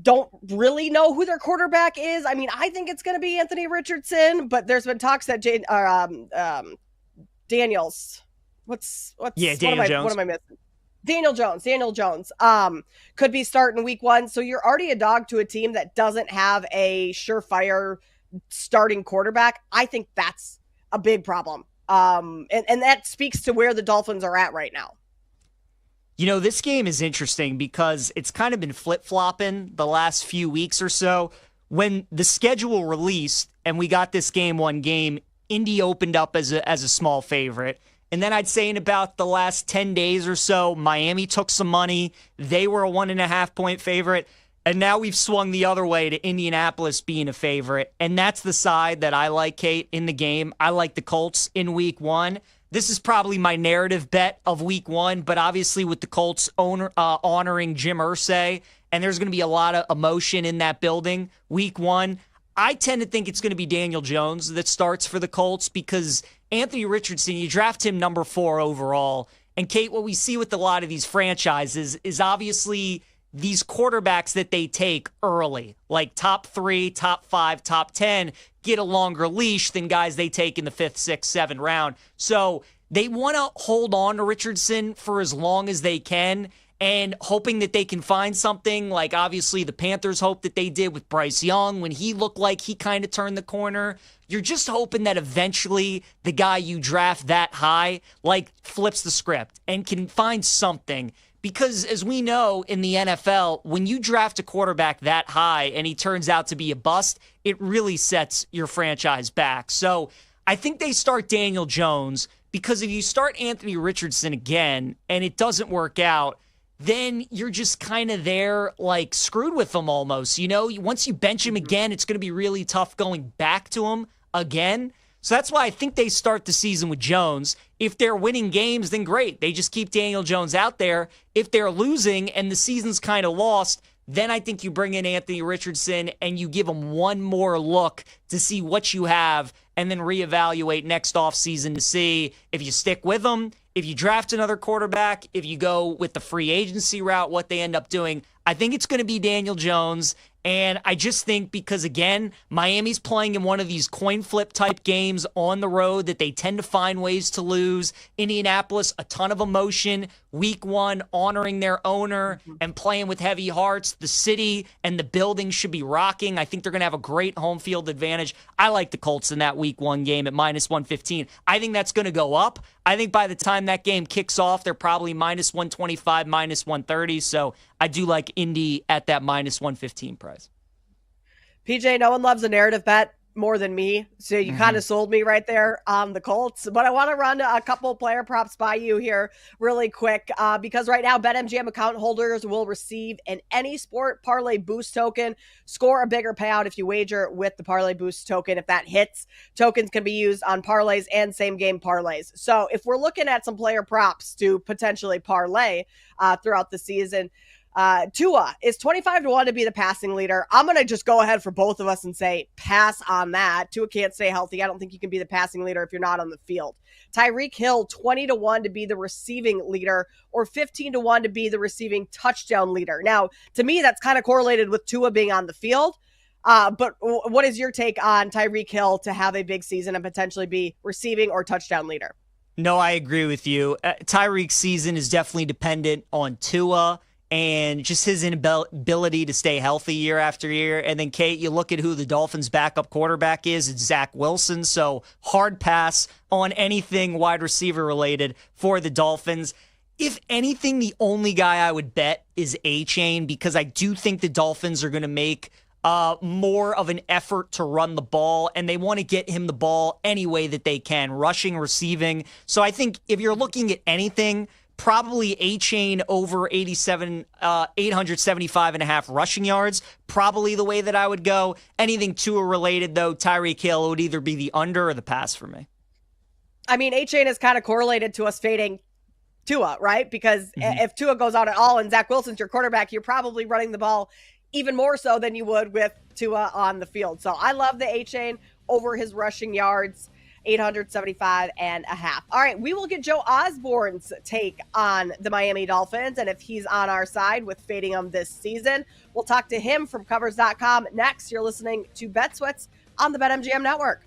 don't really know who their quarterback is. I mean, I think it's going to be Anthony Richardson, but there's been talks that Daniels. Daniel Jones. What am I missing? Daniel Jones could be starting week one. So you're already a dog to a team that doesn't have a surefire starting quarterback. I think that's a big problem. And that speaks to where the Dolphins are at right now. You know, this game is interesting because it's kind of been flip-flopping the last few weeks or so. When the schedule released and we got this game one game, Indy opened up as a small favorite. And then I'd say in about the last 10 days or so, Miami took some money. They were a 1.5 point favorite. And now we've swung the other way to Indianapolis being a favorite. And that's the side that I like, Kate, in the game. I like the Colts in week one. This is probably my narrative bet of week one, but obviously with the Colts honoring Jim Irsay, and there's going to be a lot of emotion in that building week one. I tend to think it's going to be Daniel Jones that starts for the Colts because Anthony Richardson, you draft him number 4 overall. And Kate, what we see with a lot of these franchises is obviously these quarterbacks that they take early, like top 3, top 5, top 10, get a longer leash than guys they take in the 5th, 6th, 7th round. So they want to hold on to Richardson for as long as they can and hoping that they can find something like obviously the Panthers hope that they did with Bryce Young when he looked like he kind of turned the corner. You're just hoping that eventually the guy you draft that high like flips the script and can find something. Because as we know in the NFL, when you draft a quarterback that high and he turns out to be a bust, it really sets your franchise back. So I think they start Daniel Jones because if you start Anthony Richardson again and it doesn't work out, then you're just kind of there like screwed with them almost. You know, once you bench him again, it's going to be really tough going back to him again. So that's why I think they start the season with Jones. If they're winning games, then great. They just keep Daniel Jones out there. If they're losing and the season's kind of lost, then I think you bring in Anthony Richardson and you give him one more look to see what you have and then reevaluate next offseason to see if you stick with him, if you draft another quarterback, if you go with the free agency route, what they end up doing. I think it's going to be Daniel Jones. And I just think because, again, Miami's playing in one of these coin flip type games on the road that they tend to find ways to lose. Indianapolis, a ton of emotion. Week one, honoring their owner and playing with heavy hearts. The city and the building should be rocking. I think they're going to have a great home field advantage. I like the Colts in that week one game at minus 115. I think that's going to go up. I think by the time that game kicks off, they're probably minus 125, minus 130. So I do like Indy at that minus 115 price. PJ, no one loves a narrative bet more than me. So you kind of sold me right there on the Colts. But I want to run a couple player props by you here really quick because right now BetMGM account holders will receive an any sport parlay boost token. Score a bigger payout if you wager with the parlay boost token. If that hits, tokens can be used on parlays and same game parlays. So if we're looking at some player props to potentially parlay throughout the season, Tua is 25-1 to be the passing leader. I'm going to just go ahead for both of us and say pass on that. Tua can't stay healthy. I don't think you can be the passing leader if you're not on the field. Tyreek Hill, 20-1 to be the receiving leader or 15-1 to be the receiving touchdown leader. Now, to me, that's kind of correlated with Tua being on the field. But what is your take on Tyreek Hill to have a big season and potentially be receiving or touchdown leader? No, I agree with you. Tyreek's season is definitely dependent on Tua. and just his inability to stay healthy year after year. And then, Kate, you look at who the Dolphins' backup quarterback is. It's Zach Wilson. So hard pass on anything wide receiver related for the Dolphins. If anything, the only guy I would bet is A-Chain, because I do think the Dolphins are going to make more of an effort to run the ball, and they want to get him the ball any way that they can, rushing, receiving. So I think if you're looking at anything, probably A-Chain over 875 and a half rushing yards, probably the way that I would go. Anything Tua related, though, Tyreek Hill, would either be the under or the pass for me. I mean, A-Chain is kind of correlated to us fading Tua, right? Because if Tua goes out at all and Zach Wilson's your quarterback, you're probably running the ball even more so than you would with Tua on the field. So I love the A-Chain over his rushing yards. 875 and a half. All right, we will get Joe Osborne's take on the Miami Dolphins and if he's on our side with fading them this season. We'll talk to him from covers.com next. You're listening to Bet Sweats on the BetMGM Network.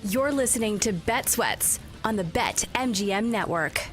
You're listening to Bet Sweats on the BetMGM Network.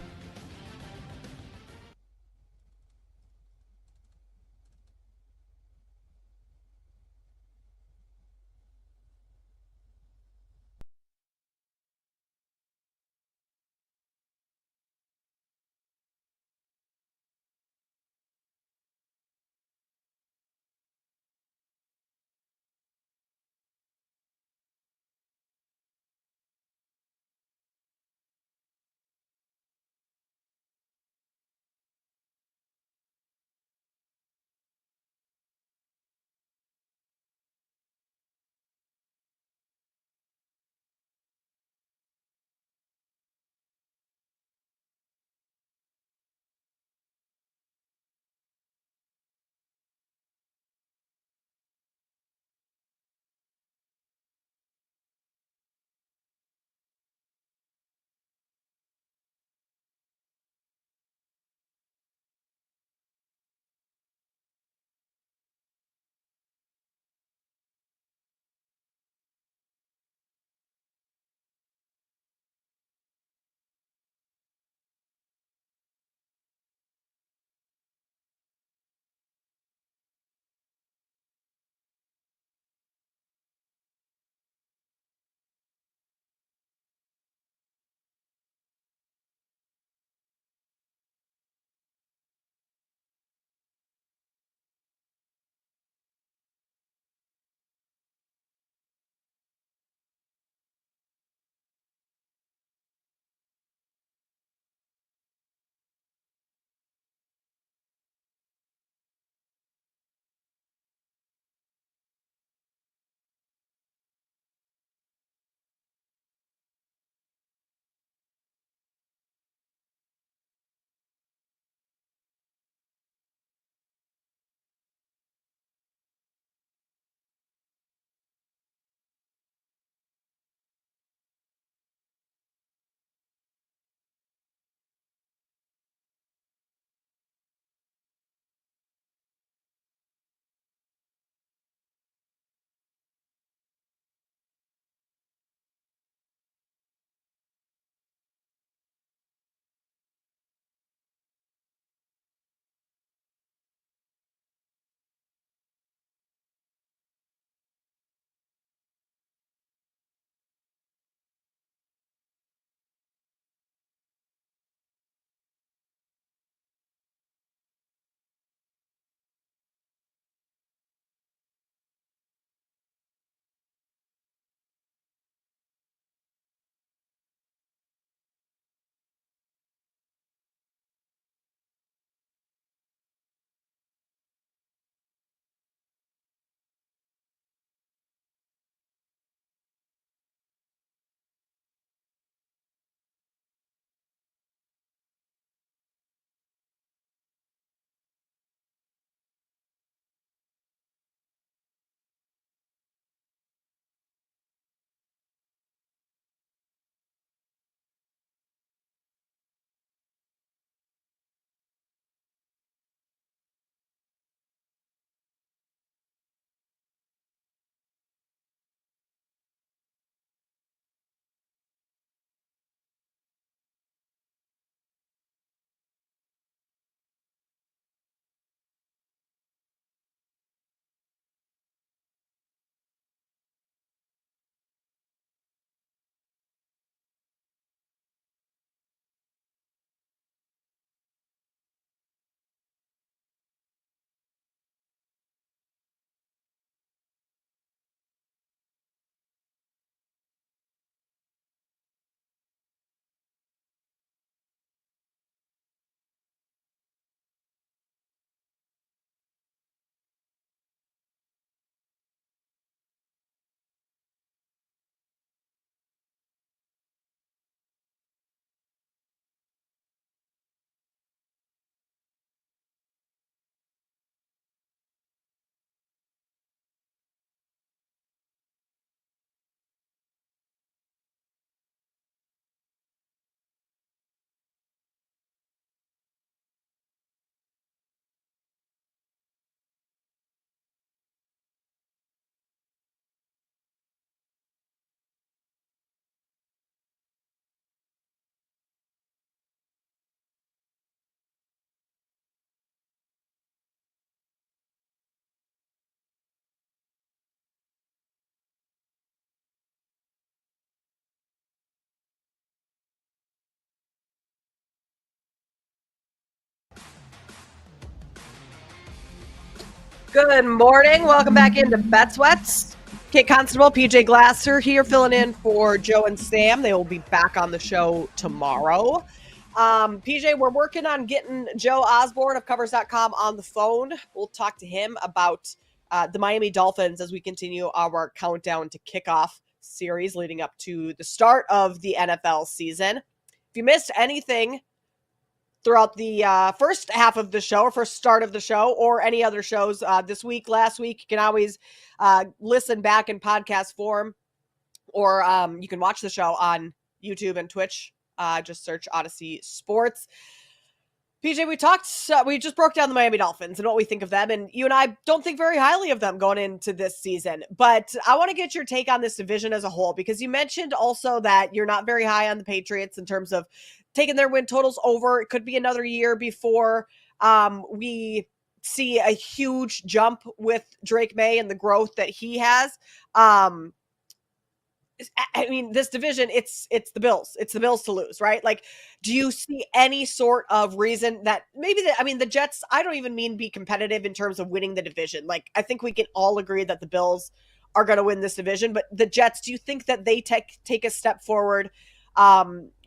Good morning. Welcome back into Bet Sweats. Kate Constable, PJ Glasser here filling in for Joe and Sam. They will be back on the show tomorrow. PJ, we're working on getting Joe Osborne of Covers.com on the phone. We'll talk to him about the Miami Dolphins as we continue our countdown to kickoff series leading up to the start of the NFL season. If you missed anything throughout the first half of the show or first start of the show or any other shows this week, last week, you can always listen back in podcast form, or you can watch the show on YouTube and Twitch. Just search Odyssey Sports. PJ, we just broke down the Miami Dolphins and what we think of them, and you and I don't think very highly of them going into this season, but I want to get your take on this division as a whole, because you mentioned also that you're not very high on the Patriots in terms of taking their win totals over. It could be another year before we see a huge jump with Drake May and the growth that he has. I mean, this division, it's the Bills. It's the Bills to lose, right? Like, do you see any sort of reason that maybe the Jets, I don't even mean be competitive in terms of winning the division. Like, I think we can all agree that the Bills are going to win this division, but the Jets, do you think that they take a step forward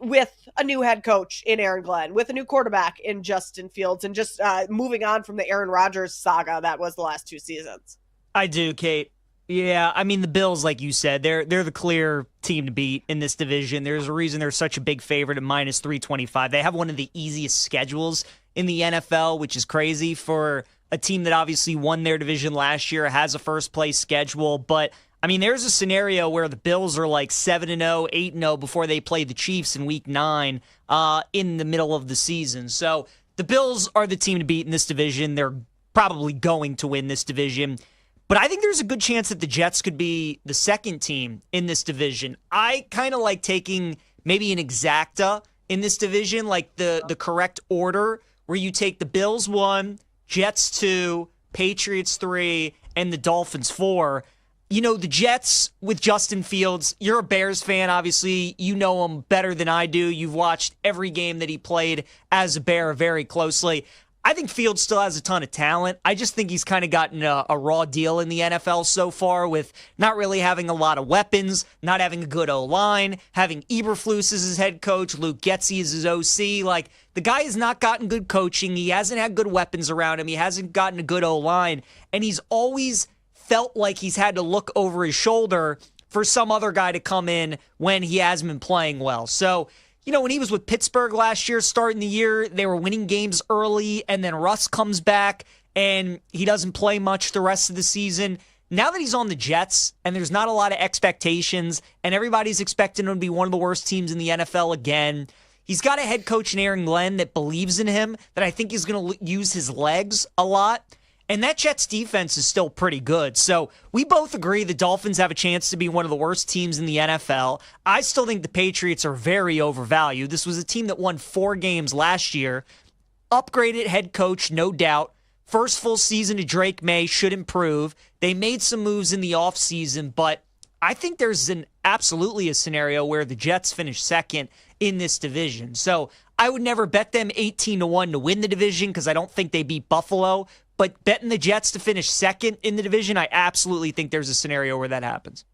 with a new head coach in Aaron Glenn, with a new quarterback in Justin Fields, and just moving on from the Aaron Rodgers saga that was the last 2 seasons? I do, Kate. Yeah, I mean, the Bills, like you said, they're the clear team to beat in this division. There's a reason they're such a big favorite at minus 325. They have one of the easiest schedules in the NFL, which is crazy for a team that obviously won their division last year, has a first-place schedule. But, I mean, there's a scenario where the Bills are like 7-0, 8-0 before they play the Chiefs in Week 9 in the middle of the season. So the Bills are the team to beat in this division. They're probably going to win this division. But I think there's a good chance that the Jets could be the second team in this division. I kind of like taking maybe an exacta in this division, like the correct order, where you take the Bills 1, Jets 2, Patriots 3, and the Dolphins 4. You know, the Jets with Justin Fields, you're a Bears fan, obviously. You know him better than I do. You've watched every game that he played as a Bear very closely. I think Fields still has a ton of talent. I just think he's kind of gotten a raw deal in the NFL so far, with not really having a lot of weapons, not having a good O-line, having Eberflus as his head coach, Luke Getsy as his OC. Like, the guy has not gotten good coaching. He hasn't had good weapons around him. He hasn't gotten a good O-line. And he's always felt like he's had to look over his shoulder for some other guy to come in when he hasn't been playing well. So, you know, when he was with Pittsburgh last year, starting the year, they were winning games early, and then Russ comes back, and he doesn't play much the rest of the season. Now that he's on the Jets, and there's not a lot of expectations, and everybody's expecting him to be one of the worst teams in the NFL again, he's got a head coach in Aaron Glenn that believes in him, that I think is going to use his legs a lot. And that Jets defense is still pretty good. So we both agree the Dolphins have a chance to be one of the worst teams in the NFL. I still think the Patriots are very overvalued. This was a team that won 4 games last year. Upgraded head coach, no doubt. First full season of Drake May should improve. They made some moves in the offseason, but I think there's absolutely a scenario where the Jets finish second in this division. So I would never bet them 18-1 to win the division, because I don't think they beat Buffalo. But betting the Jets to finish second in the division, I absolutely think there's a scenario where that happens.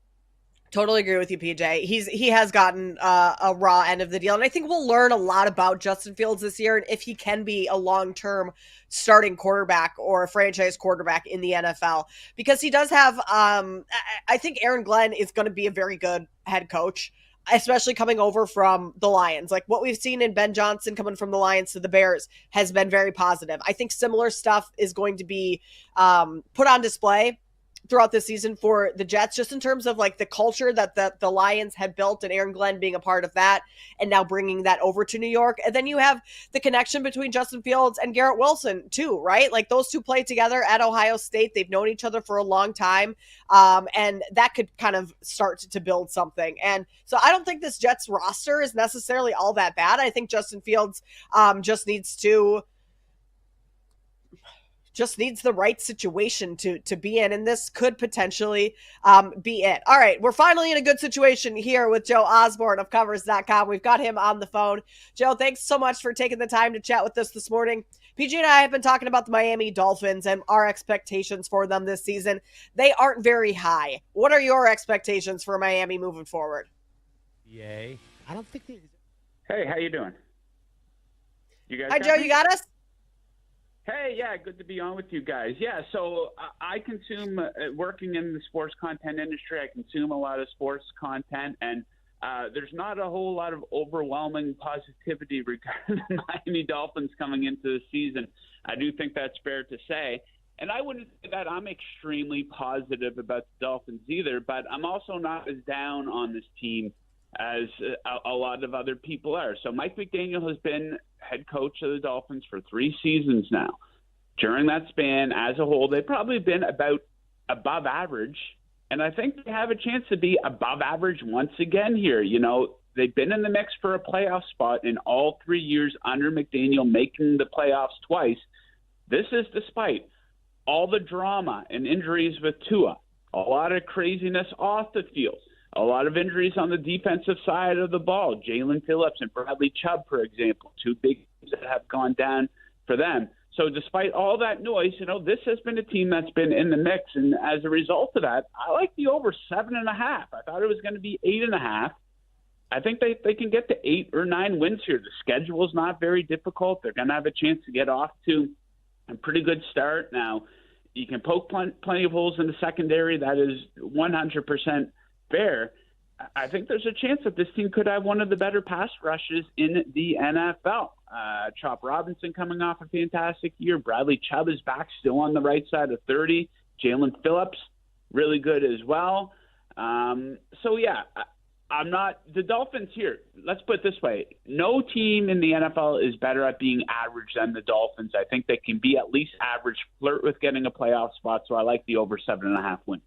Totally agree with you, PJ. He has gotten a raw end of the deal. And I think we'll learn a lot about Justin Fields this year, and if he can be a long-term starting quarterback or a franchise quarterback in the NFL. Because he does have, I think Aaron Glenn is going to be a very good head coach, especially coming over from the Lions. Like, what we've seen in Ben Johnson coming from the Lions to the Bears has been very positive. I think similar stuff is going to be put on display throughout this season for the Jets, just in terms of like the culture that the Lions had built, and Aaron Glenn being a part of that, and now bringing that over to New York. And then you have the connection between Justin Fields and Garrett Wilson too, right? Like, those two played together at Ohio State. They've known each other for a long time. And that could kind of start to build something. And so I don't think this Jets roster is necessarily all that bad. I think Justin Fields just needs the right situation to be in, and this could potentially be it. All right, we're finally in a good situation here with Joe Osborne of Covers.com. We've got him on the phone. Joe, thanks so much for taking the time to chat with us this morning. PG and I have been talking about the Miami Dolphins and our expectations for them this season. They aren't very high. What are your expectations for Miami moving forward? Yay. I don't think they... Hey, how you doing? You guys Hi, Joe. You got us? Hey, yeah, good to be on with you guys. Yeah, so I consume, working in the sports content industry, I consume a lot of sports content, and there's not a whole lot of overwhelming positivity regarding the Miami Dolphins coming into the season. I do think that's fair to say. And I wouldn't say that I'm extremely positive about the Dolphins either, but I'm also not as down on this team as a lot of other people are. So Mike McDaniel has been head coach of the Dolphins for 3 seasons now. During that span, as a whole, they've probably been about above average. And I think they have a chance to be above average once again here. You know, they've been in the mix for a playoff spot in all 3 years under McDaniel, making the playoffs twice. This is despite all the drama and injuries with Tua, a lot of craziness off the field, a lot of injuries on the defensive side of the ball. Jalen Phillips and Bradley Chubb, for example, 2 big teams that have gone down for them. So despite all that noise, you know, this has been a team that's been in the mix. And as a result of that, I like the over 7.5. I thought it was going to be 8.5. I think they can get to 8 or 9 wins here. The schedule is not very difficult. They're going to have a chance to get off to a pretty good start. Now, you can poke plenty of holes in the secondary. That is 100% fair. I think there's a chance that this team could have one of the better pass rushes in the NFL. Chop Robinson coming off a fantastic year. Bradley Chubb is back, still on the right side of 30. Jalen Phillips, really good as well. So, yeah, I'm not – the Dolphins here, let's put it this way. No team in the NFL is better at being average than the Dolphins. I think they can be at least average, flirt with getting a playoff spot, so I like the over 7.5 wins.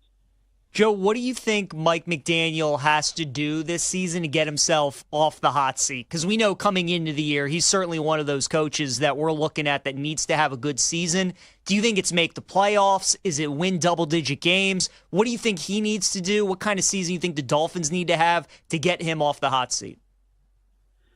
Joe, what do you think Mike McDaniel has to do this season to get himself off the hot seat? Because we know coming into the year, he's certainly one of those coaches that we're looking at that needs to have a good season. Do you think it's make the playoffs? Is it win double-digit games? What do you think he needs to do? What kind of season do you think the Dolphins need to have to get him off the hot seat?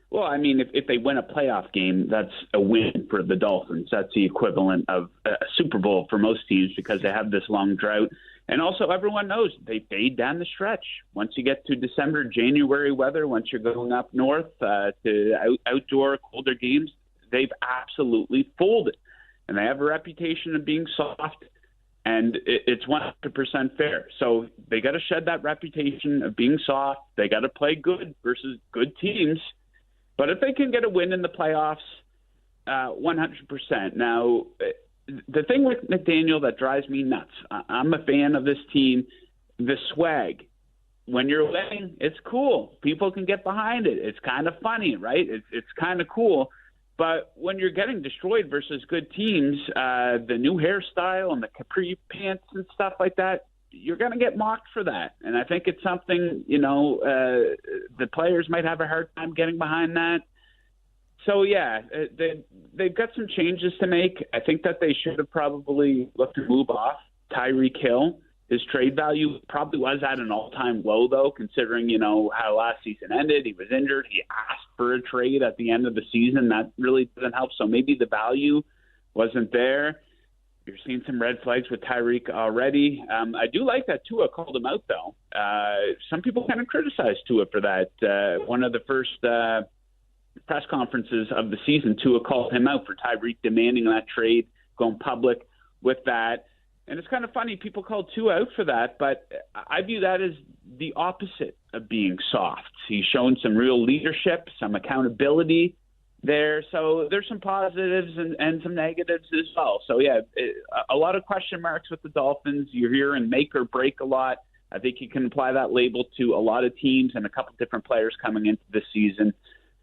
Well, I mean, if they win a playoff game, that's a win for the Dolphins. That's the equivalent of a Super Bowl for most teams because they have this long drought. And also, everyone knows they fade down the stretch. Once you get to December, January weather, once you're going up north to outdoor, colder games, they've absolutely folded. And they have a reputation of being soft, and it's 100% fair. So they got to shed that reputation of being soft. They got to play good versus good teams. But if they can get a win in the playoffs, 100%. Now, the thing with McDaniel that drives me nuts, I'm a fan of this team, the swag. When you're winning, it's cool. People can get behind it. It's kind of funny, right? It's kind of cool. But when you're getting destroyed versus good teams, the new hairstyle and the capri pants and stuff like that, you're going to get mocked for that. And I think it's something, the players might have a hard time getting behind that. So, yeah, they've got some changes to make. I think that they should have probably looked to move off Tyreek Hill. His trade value probably was at an all-time low, though, considering, how last season ended. He was injured. He asked for a trade at the end of the season. That really doesn't help. So maybe the value wasn't there. You're seeing some red flags with Tyreek already. I do like that Tua called him out, though. Some people kind of criticized Tua for that. One of the first press conferences of the season, Tua called him out for Tyreek demanding that trade, going public with that. And it's kind of funny, people called Tua out for that, but I view that as the opposite of being soft. He's shown some real leadership, some accountability there. So there's some positives and some negatives as well. So, yeah, a lot of question marks with the Dolphins. You're hearing make or break a lot. I think you can apply that label to a lot of teams and a couple different players coming into this season.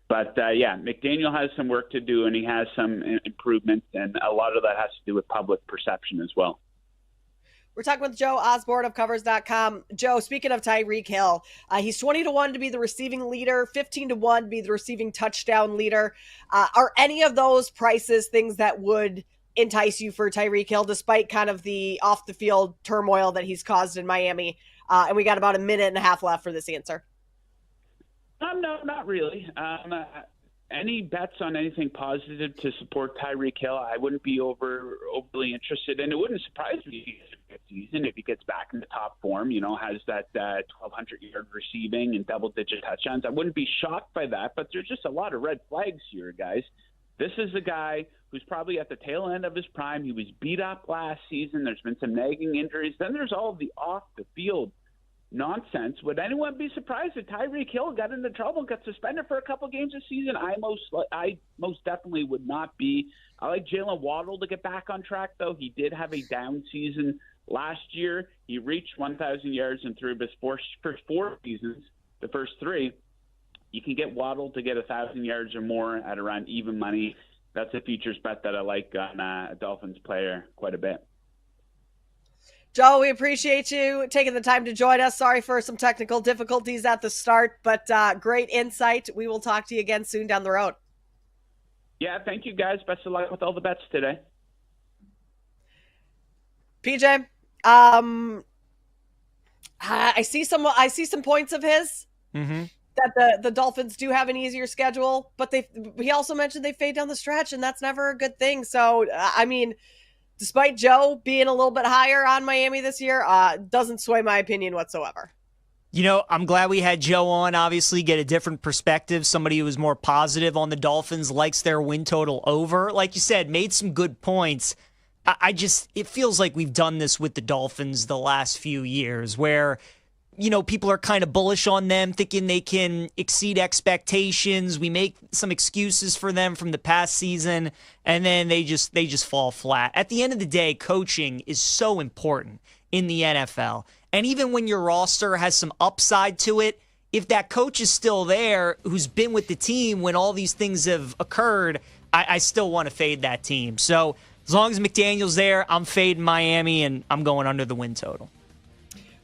But, yeah, McDaniel has some work to do, and he has some improvements, and a lot of that has to do with public perception as well. We're talking with Joe Osborne of Covers.com. Joe, speaking of Tyreek Hill, he's 20-1 to be the receiving leader, 15-1 to be the receiving touchdown leader. Are any of those prices things that would entice you for Tyreek Hill, despite kind of the off-the-field turmoil that he's caused in Miami? And we got about a minute and a half left for this answer. No, not really. any bets on anything positive to support Tyreek Hill, I wouldn't be overly interested, and it wouldn't surprise me if he has a good season, if he gets back in the top form, has that 1,200-yard receiving and double-digit touchdowns. I wouldn't be shocked by that, but there's just a lot of red flags here, guys. This is a guy who's probably at the tail end of his prime. He was beat up last season. There's been some nagging injuries. Then there's all of the off-the-field nonsense. Would anyone be surprised if Tyreek Hill got into trouble and got suspended for a couple games this season? I most definitely would not be. I like Jalen Waddle to get back on track, though. He did have a down season last year. He reached 1,000 yards and threw his first 4 seasons, the first 3. You can get Waddle to get 1,000 yards or more at around even money. That's a futures bet that I like on a Dolphins player quite a bit. Joe, we appreciate you taking the time to join us. Sorry for some technical difficulties at the start, but great insight. We will talk to you again soon down the road. Yeah, thank you, guys. Best of luck with all the bets today. PJ, I see some points of his. Mm-hmm. That the Dolphins do have an easier schedule, but he also mentioned they fade down the stretch, and that's never a good thing. So, I mean, despite Joe being a little bit higher on Miami this year, doesn't sway my opinion whatsoever. I'm glad we had Joe on, obviously, get a different perspective. Somebody who was more positive on the Dolphins, likes their win total over. Like you said, made some good points. It feels like we've done this with the Dolphins the last few years where people are kind of bullish on them, thinking they can exceed expectations. We make some excuses for them from the past season, and then they just fall flat. At the end of the day, coaching is so important in the NFL. And even when your roster has some upside to it, if that coach is still there, who's been with the team when all these things have occurred, I still want to fade that team. So as long as McDaniel's there, I'm fading Miami, and I'm going under the win total.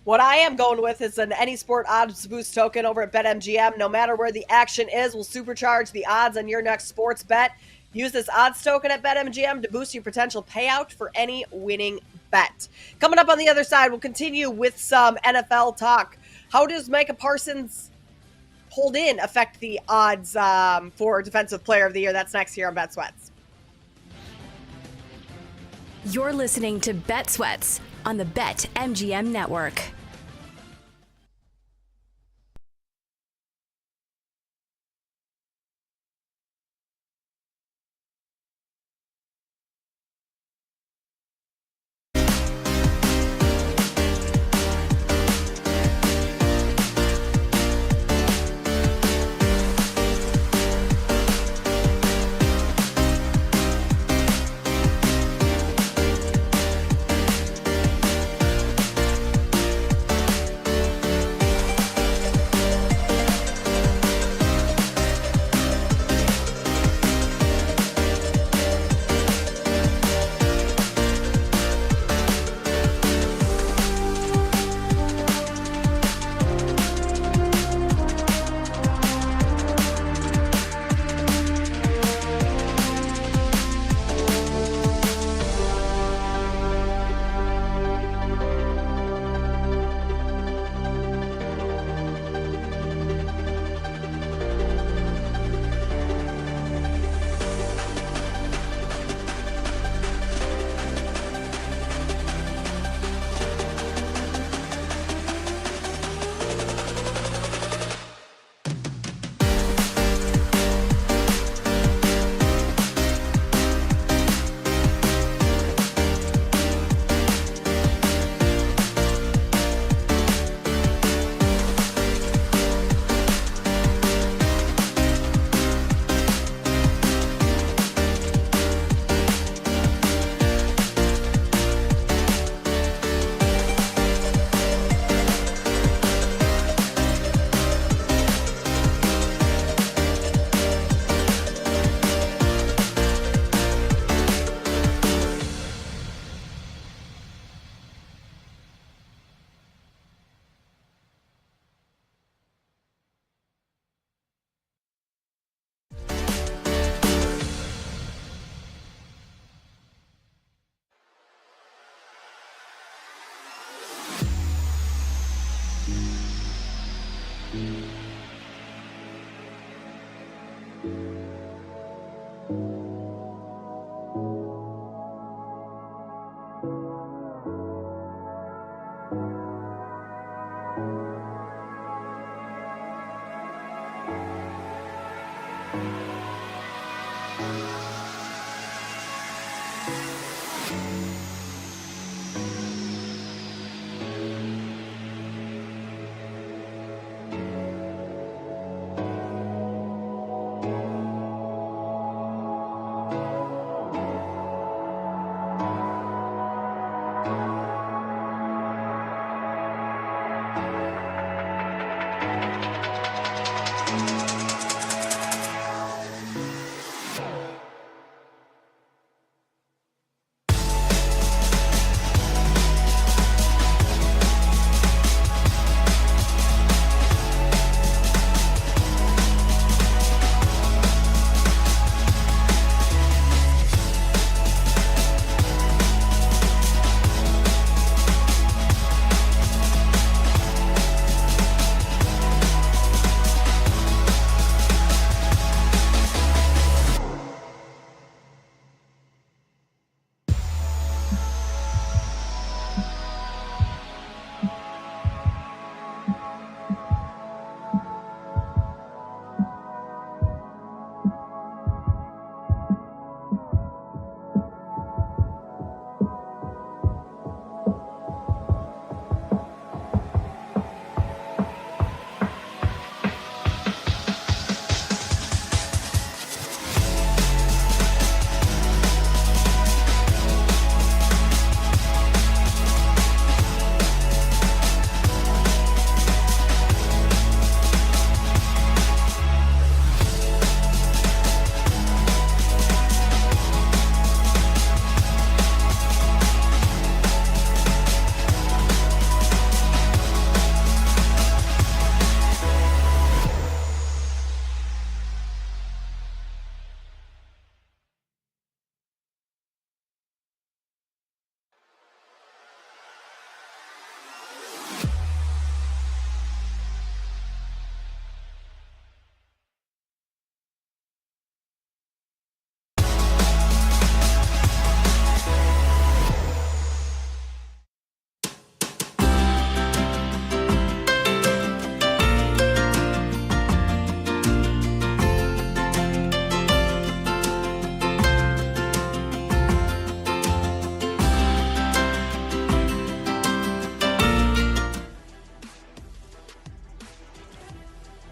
What I am going with is an any sport odds boost token over at BetMGM. No matter where the action is, we'll supercharge the odds on your next sports bet. Use this odds token at BetMGM to boost your potential payout for any winning bet. Coming up on the other side, we'll continue with some NFL talk. How does Micah Parsons hold in affect the odds for Defensive Player of the Year? That's next here on Bet Sweats. You're listening to Bet Sweats on the BetMGM Network.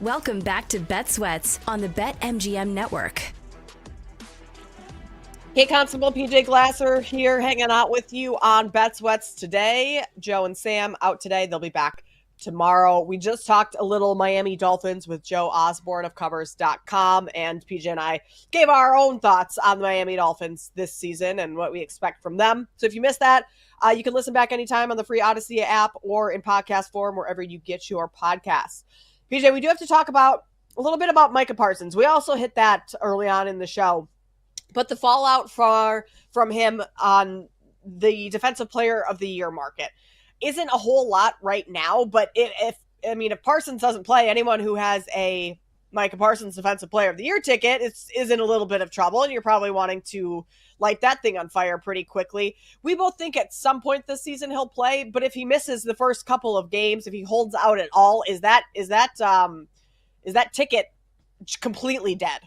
Welcome back to Bet Sweats on the BetMGM network. Hey, Constable PJ Glasser here, hanging out with you on Bet Sweats today. Joe and Sam out today. They'll be back tomorrow. We just talked a little Miami Dolphins with Joe Osborne of Covers.com, and PJ and I gave our own thoughts on the Miami Dolphins this season and what we expect from them. So if you missed that, you can listen back anytime on the free Odyssey app or in podcast form, wherever you get your podcasts. PJ, we do have to talk about a little bit about Micah Parsons. We also hit that early on in the show, but the fallout from him on the Defensive Player of the Year market isn't a whole lot right now. But if Parsons doesn't play, anyone who has a Micah Parsons Defensive Player of the Year ticket is in a little bit of trouble, and you're probably wanting to light that thing on fire pretty quickly. We both think at some point this season he'll play, but if he misses the first couple of games, if he holds out at all, is that ticket completely dead?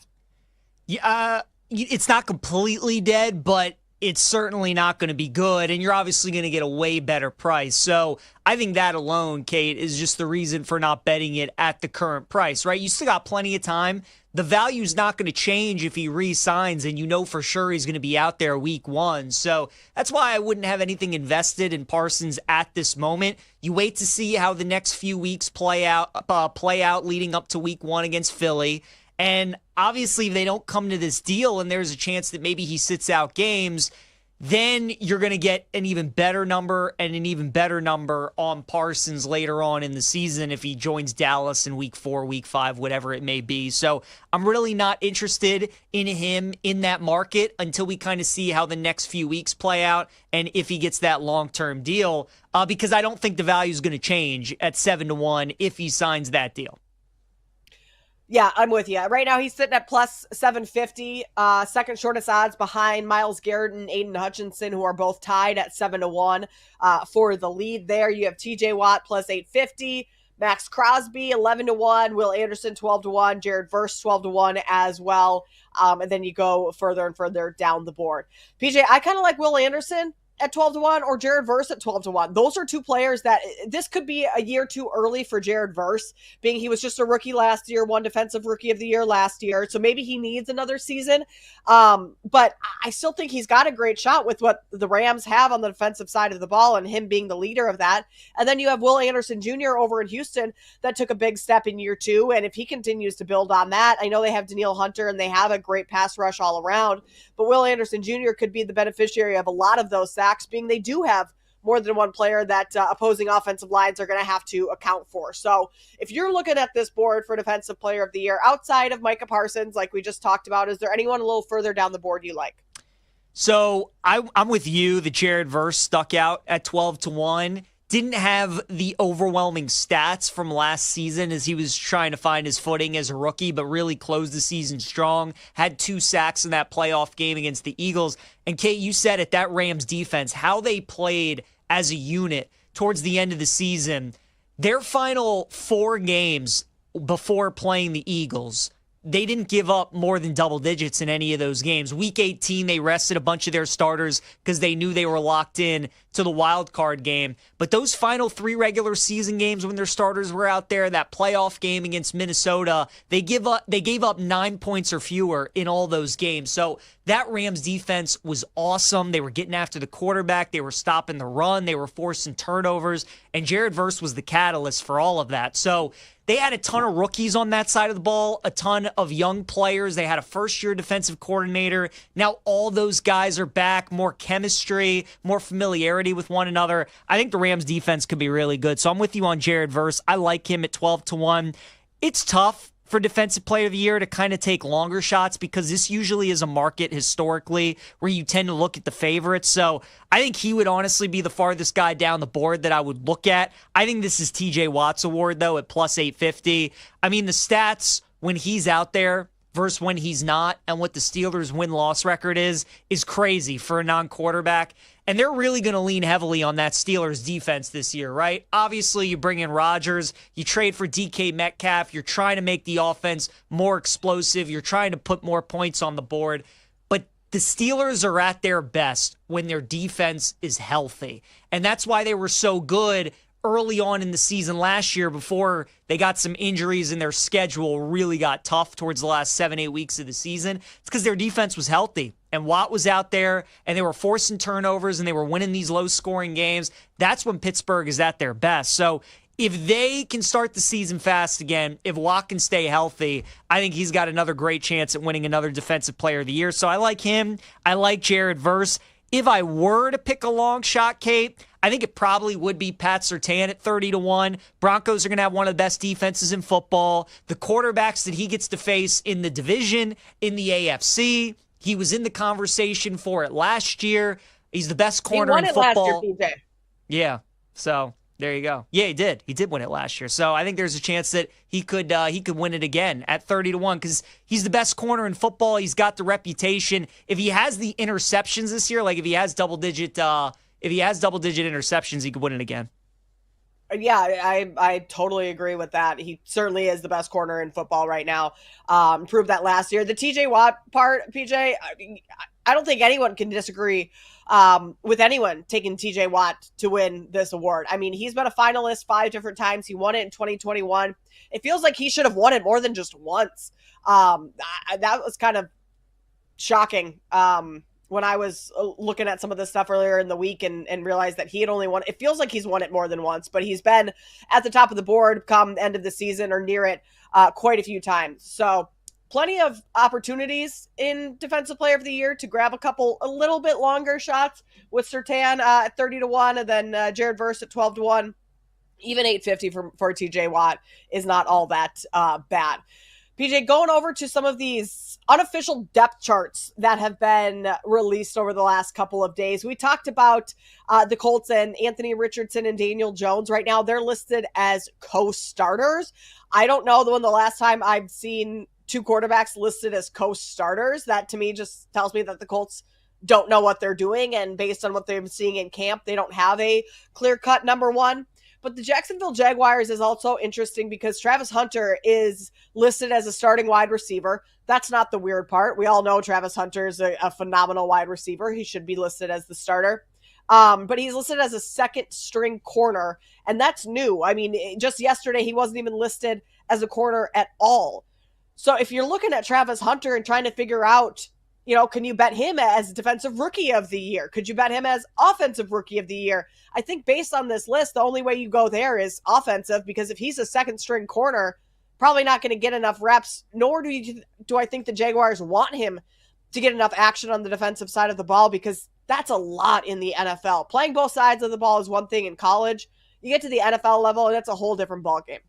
Yeah, it's not completely dead, but it's certainly not going to be good, and you're obviously going to get a way better price. So I think that alone, Kate, is just the reason for not betting it at the current price, right? You still got plenty of time. The value's not going to change if he re-signs, and you know for sure he's going to be out there week one. So that's why I wouldn't have anything invested in Parsons at this moment. You wait to see how the next few weeks play out leading up to week one against Philly. And obviously, if they don't come to this deal and there's a chance that maybe he sits out games, then you're going to get an even better number and an even better number on Parsons later on in the season if he joins Dallas in week 4, week 5, whatever it may be. So I'm really not interested in him in that market until we kind of see how the next few weeks play out and if he gets that long-term deal, because I don't think the value is going to change at 7-1 if he signs that deal. Yeah, I'm with you. Right now, he's sitting at plus 750, second shortest odds behind Myles Garrett and Aiden Hutchinson, who are both tied at 7-1 for the lead there. You have TJ Watt plus 850, Max Crosby 11-1, Will Anderson 12-1, Jared Verse 12-1 as well. And then you go further and further down the board. PJ, I kind of like Will Anderson at 12-1 or Jared Verse at 12-1. Those are two players that this could be a year too early for Jared Verse, being he was just a rookie last year, won Defensive Rookie of the Year last year. So maybe he needs another season. But I still think he's got a great shot with what the Rams have on the defensive side of the ball and him being the leader of that. And then you have Will Anderson Jr. over in Houston that took a big step in year 2. And if he continues to build on that, I know they have Danielle Hunter and they have a great pass rush all around, but Will Anderson Jr. could be the beneficiary of a lot of those sacks, being they do have more than one player that opposing offensive lines are going to have to account for. So if you're looking at this board for Defensive Player of the Year, outside of Micah Parsons, like we just talked about, is there anyone a little further down the board you like? So I'm with you. The Jared Verse stuck out at 12-1. Didn't have the overwhelming stats from last season as he was trying to find his footing as a rookie, but really closed the season strong. Had 2 sacks in that playoff game against the Eagles. And Kate, you said it, that Rams defense, how they played as a unit towards the end of the season. Their final 4 games before playing the Eagles, they didn't give up more than double digits in any of those games. Week 18, they rested a bunch of their starters because they knew they were locked in to the wild card game. But those final 3 regular season games when their starters were out there, that playoff game against Minnesota, they gave up 9 points or fewer in all those games. So that Rams defense was awesome. They were getting after the quarterback. They were stopping the run. They were forcing turnovers. And Jared Verse was the catalyst for all of that. So they had a ton of rookies on that side of the ball, a ton of young players. They had a first-year defensive coordinator. Now all those guys are back, more chemistry, more familiarity with one another. I think the Rams defense could be really good. So I'm with you on Jared Verse. I like him at 12-1. It's tough for Defensive Player of the Year to kind of take longer shots because this usually is a market historically where you tend to look at the favorites. So I think he would honestly be the farthest guy down the board that I would look at. I think this is TJ Watt's award, though, at plus 850. I mean, the stats when he's out there versus when he's not and what the Steelers' win-loss record is crazy for a non-quarterback. And they're really going to lean heavily on that Steelers defense this year, right? Obviously, you bring in Rodgers, you trade for DK Metcalf, you're trying to make the offense more explosive, you're trying to put more points on the board. But the Steelers are at their best when their defense is healthy. And that's why they were so good early on in the season last year before they got some injuries and their schedule really got tough towards the last 7-8 weeks of the season. It's because their defense was healthy and Watt was out there and they were forcing turnovers and they were winning these low-scoring games. That's when Pittsburgh is at their best. So if they can start the season fast again, if Watt can stay healthy, I think he's got another great chance at winning another Defensive Player of the Year. So I like him. I like Jared Verse. If I were to pick a long shot, Kate, I think it probably would be Pat Surtain at 30-1. Broncos are going to have one of the best defenses in football. The quarterbacks that he gets to face in the division, in the AFC, he was in the conversation for it last year. He's the best corner in football. He won it last year, PJ. Yeah, so there you go. Yeah, he did. He did win it last year. So I think there's a chance that he could win it again at 30-1 because he's the best corner in football. He's got the reputation. If he has the interceptions this year, like if he has double-digit interceptions, he could win it again. Yeah, I totally agree with that. He certainly is the best corner in football right now. Proved that last year. The TJ Watt part, PJ, I don't think anyone can disagree with anyone taking TJ Watt to win this award. I mean, he's been a finalist 5 different times. He won it in 2021. It feels like he should have won it more than just once. That was kind of shocking. When I was looking at some of this stuff earlier in the week and realized that he had only won, it feels like he's won it more than once, but he's been at the top of the board come end of the season or near it quite a few times. So plenty of opportunities in Defensive Player of the Year to grab a little bit longer shots with Surtain at 30-1 and then Jared Verse at 12-1. Even 850 for TJ Watt is not all that bad. PJ, going over to some of these unofficial depth charts that have been released over the last couple of days. We talked about the Colts and Anthony Richardson and Daniel Jones. Right now, they're listed as co-starters. I don't know when the last time I've seen 2 quarterbacks listed as co-starters. That, to me, just tells me that the Colts don't know what they're doing, and based on what they've been seeing in camp, they don't have a clear-cut number one. But the Jacksonville Jaguars is also interesting because Travis Hunter is listed as a starting wide receiver. That's not the weird part. We all know Travis Hunter is a phenomenal wide receiver. He should be listed as the starter. But he's listed as a second string corner, and that's new. I mean, just yesterday, he wasn't even listed as a corner at all. So if you're looking at Travis Hunter and trying to figure out, can you bet him as defensive rookie of the year? Could you bet him as offensive rookie of the year? I think based on this list, the only way you go there is offensive, because if he's a second string corner, probably not going to get enough reps, nor do I think the Jaguars want him to get enough action on the defensive side of the ball, because that's a lot in the NFL. Playing both sides of the ball is one thing in college. You get to the NFL level, and that's a whole different ballgame.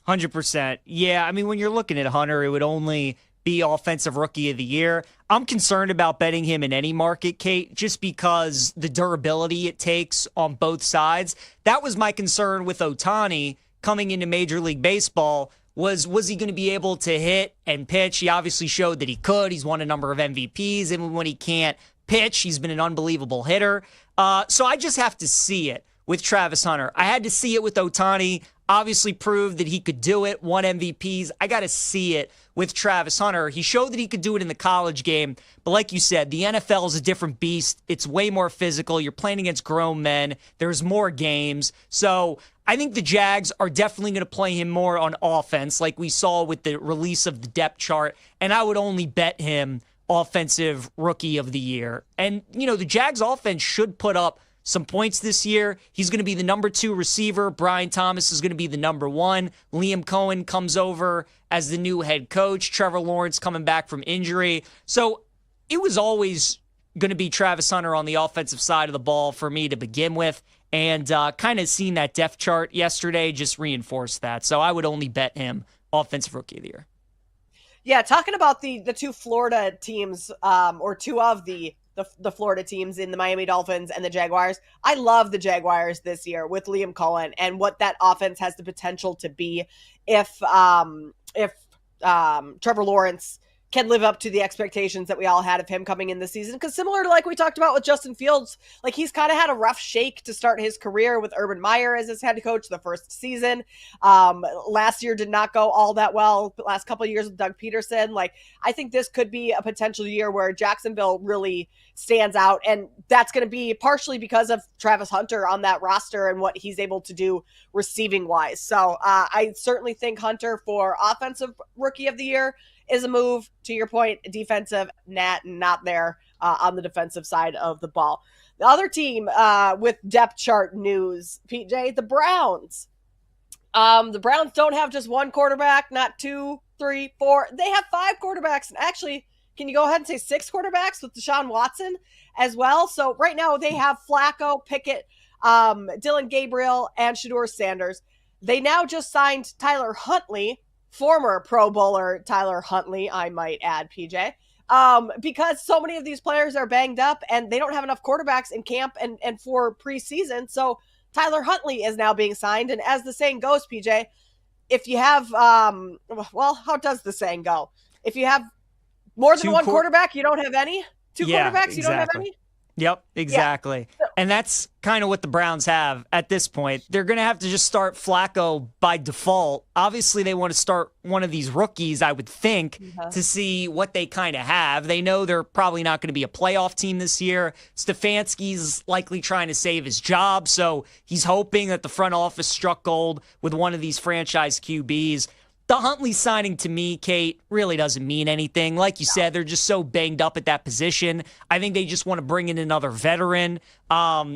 100%. Yeah, I mean, when you're looking at Hunter, it would only be offensive rookie of the year. I'm concerned about betting him in any market, Kate, just because the durability it takes on both sides. That was my concern with Ohtani coming into Major League Baseball. Was he going to be able to hit and pitch? He obviously showed that he could. He's won a number of MVPs, and when he can't pitch, he's been an unbelievable hitter. So I just have to see it with Travis Hunter. I had to see it with Ohtani. Obviously proved that he could do it, won MVPs. I got to see it with Travis Hunter. He showed that he could do it in the college game. But like you said, the NFL is a different beast. It's way more physical. You're playing against grown men. There's more games. So I think the Jags are definitely going to play him more on offense, like we saw with the release of the depth chart. And I would only bet him offensive rookie of the year. And, the Jags offense should put up some points this year. He's going to be the number 2 receiver. Brian Thomas is going to be the number 1. Liam Cohen comes over as the new head coach. Trevor Lawrence coming back from injury. So it was always going to be Travis Hunter on the offensive side of the ball for me to begin with. And kind of seeing that depth chart yesterday just reinforced that. So I would only bet him offensive rookie of the year. Yeah, talking about the two Florida teams, or two of the Florida teams in the Miami Dolphins and the Jaguars. I love the Jaguars this year with Liam Cohen and what that offense has the potential to be if Trevor Lawrence can live up to the expectations that we all had of him coming in this season. Because similar to like we talked about with Justin Fields, like he's kind of had a rough shake to start his career with Urban Meyer as his head coach the first season. Last year did not go all that well. The last couple of years with Doug Peterson. Like I think this could be a potential year where Jacksonville really stands out. And that's going to be partially because of Travis Hunter on that roster and what he's able to do receiving wise. So I certainly think Hunter for offensive rookie of the year is a move. To your point, defensive, not there on the defensive side of the ball. The other team with depth chart news, PJ, the Browns. The Browns don't have just one quarterback, not 2, 3, 4. They have 5 quarterbacks. And actually, can you go ahead and say 6 quarterbacks with Deshaun Watson as well? So right now they have Flacco, Pickett, Dylan Gabriel, and Shedeur Sanders. They now just signed Tyler Huntley, former Pro Bowler Tyler Huntley, I might add, PJ, because so many of these players are banged up and they don't have enough quarterbacks in camp and for preseason. So Tyler Huntley is now being signed. And as the saying goes, PJ, if you have, how does the saying go? If you have more than one quarterback, you don't have any? Two quarterbacks, you don't have any? Yep, exactly. Yeah. And that's kind of what the Browns have at this point. They're going to have to just start Flacco by default. Obviously, they want to start one of these rookies, I would think, to see what they kind of have. They know they're probably not going to be a playoff team this year. Stefanski's likely trying to save his job, so he's hoping that the front office struck gold with one of these franchise QBs. The Huntley signing to me, Kate, really doesn't mean anything. Like you said, they're just so banged up at that position. I think they just want to bring in another veteran,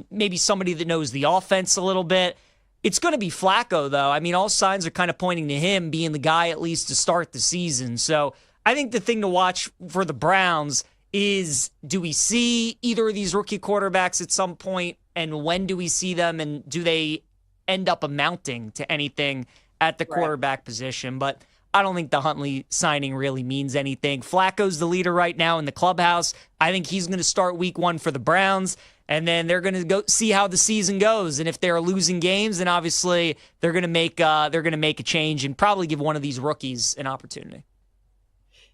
maybe somebody that knows the offense a little bit. It's going to be Flacco, though. I mean, all signs are kind of pointing to him being the guy at least to start the season. So I think the thing to watch for the Browns is, do we see either of these rookie quarterbacks at some point, and when do we see them, and do they end up amounting to anything at the quarterback position? But I don't think the Huntley signing really means anything. Flacco's the leader right now in the clubhouse. I think he's going to start week 1 for the Browns, and then they're going to go see how the season goes. And if they're losing games, then obviously they're going to make a change and probably give one of these rookies an opportunity.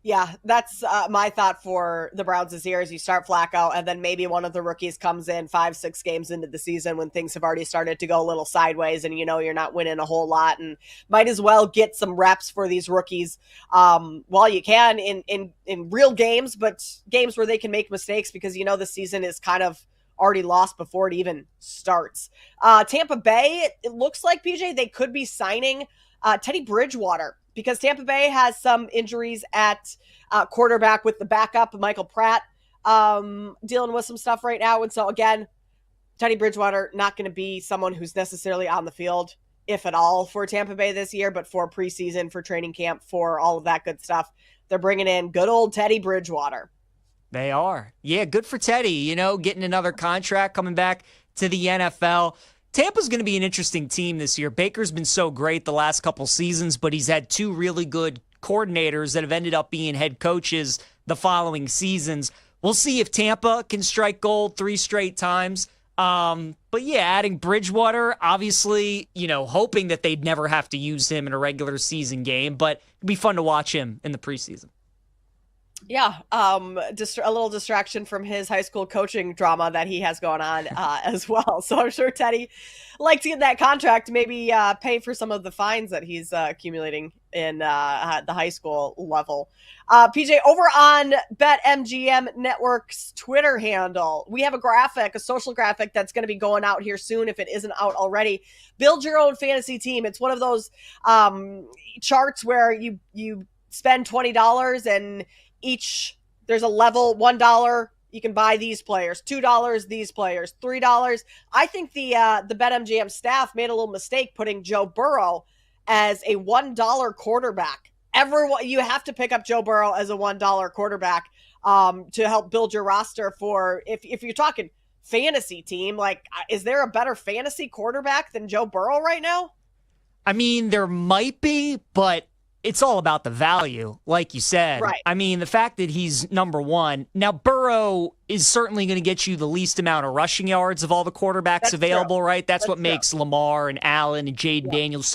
Yeah, that's my thought for the Browns this year is you start Flacco and then maybe one of the rookies comes in 5-6 games into the season when things have already started to go a little sideways and you're not winning a whole lot, and might as well get some reps for these rookies while you can in real games, but games where they can make mistakes, because the season is kind of already lost before it even starts. Tampa Bay, it looks like, PJ, they could be signing Teddy Bridgewater because Tampa Bay has some injuries at quarterback with the backup, Michael Pratt, dealing with some stuff right now. And so, again, Teddy Bridgewater not going to be someone who's necessarily on the field, if at all, for Tampa Bay this year, but for preseason, for training camp, for all of that good stuff, they're bringing in good old Teddy Bridgewater. They are. Yeah, good for Teddy, getting another contract, coming back to the NFL. Tampa's going to be an interesting team this year. Baker's been so great the last couple seasons, but he's had two really good coordinators that have ended up being head coaches the following seasons. We'll see if Tampa can strike gold 3 straight times. But yeah, adding Bridgewater, obviously, hoping that they'd never have to use him in a regular season game, but it'd be fun to watch him in the preseason. Yeah, a little distraction from his high school coaching drama that he has going on as well. So I'm sure Teddy likes to get that contract, maybe pay for some of the fines that he's accumulating in the high school level. PJ, over on BetMGM Network's Twitter handle, we have a social graphic that's going to be going out here soon if it isn't out already. Build your own fantasy team. It's one of those charts where you spend $20 and there's a level. $1 you can buy these players, $2 these players, $3. I think the BetMGM staff made a little mistake putting Joe Burrow as a $1 quarterback. You have to pick up Joe Burrow as a $1 quarterback to help build your roster for if you're talking fantasy team. Like, is there a better fantasy quarterback than Joe Burrow right now? I mean, there might be, but it's all about the value, like you said. Right. I mean, the fact that he's number one. Now, Burrow is certainly going to get you the least amount of rushing yards of all the quarterbacks available, right? That's what makes Lamar and Allen and Jaden Daniels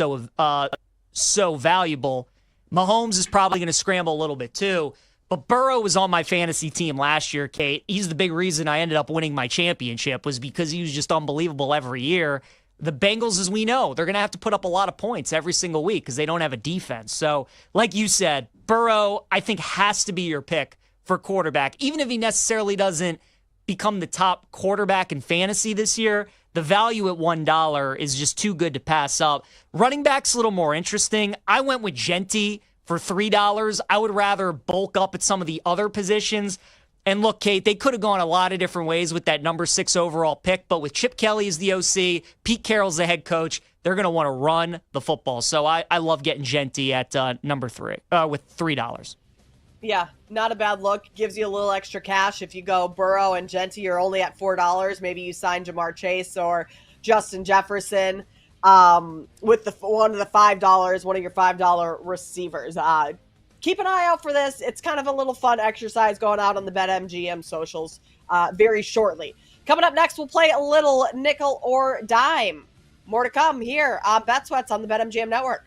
so valuable. Mahomes is probably going to scramble a little bit too. But Burrow was on my fantasy team last year, Kate. He's the big reason I ended up winning my championship was because he was just unbelievable every year. The Bengals, as we know, they're going to have to put up a lot of points every single week because they don't have a defense. So, like you said, Burrow, I think, has to be your pick for quarterback. Even if he necessarily doesn't become the top quarterback in fantasy this year, the value at $1 is just too good to pass up. Running back's a little more interesting. I went with Genti for $3. I would rather bulk up at some of the other positions. And look, Kate, they could have gone a lot of different ways with that number 6 overall pick, but with Chip Kelly as the OC, Pete Carroll's the head coach, they're going to want to run the football. So I love getting Genti at number 3 with $3. Yeah, not a bad look. Gives you a little extra cash. If you go Burrow and Genti, you're only at $4. Maybe you sign Jamar Chase or Justin Jefferson with one of your $5 receivers. Keep an eye out for this. It's kind of a little fun exercise going out on the BetMGM socials very shortly. Coming up next, we'll play a little nickel or dime. More to come here on Bet Sweats on the BetMGM Network.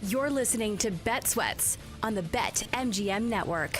You're listening to Bet Sweats on the BetMGM Network.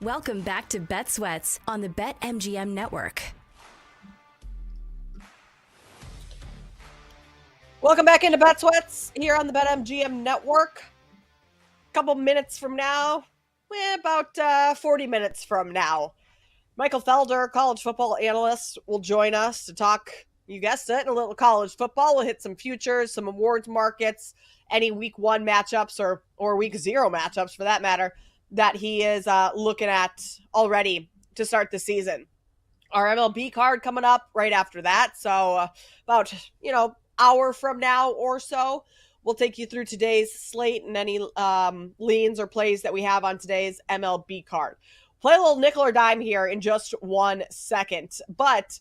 Welcome back to Bet Sweats on the BetMGM Network. Welcome back into Bet Sweats here on the BetMGM Network. A couple minutes from now, about 40 minutes from now, Michael Felder, college football analyst, will join us to talk, you guessed it, a little college football. We'll hit some futures, some awards markets, any week 1 matchups or week 0 matchups for that matter that he is looking at already to start the season. Our MLB card coming up right after that. So about, hour from now or so, we'll take you through today's slate and any leans or plays that we have on today's MLB card. Play a little nickel or dime here in just 1 second. But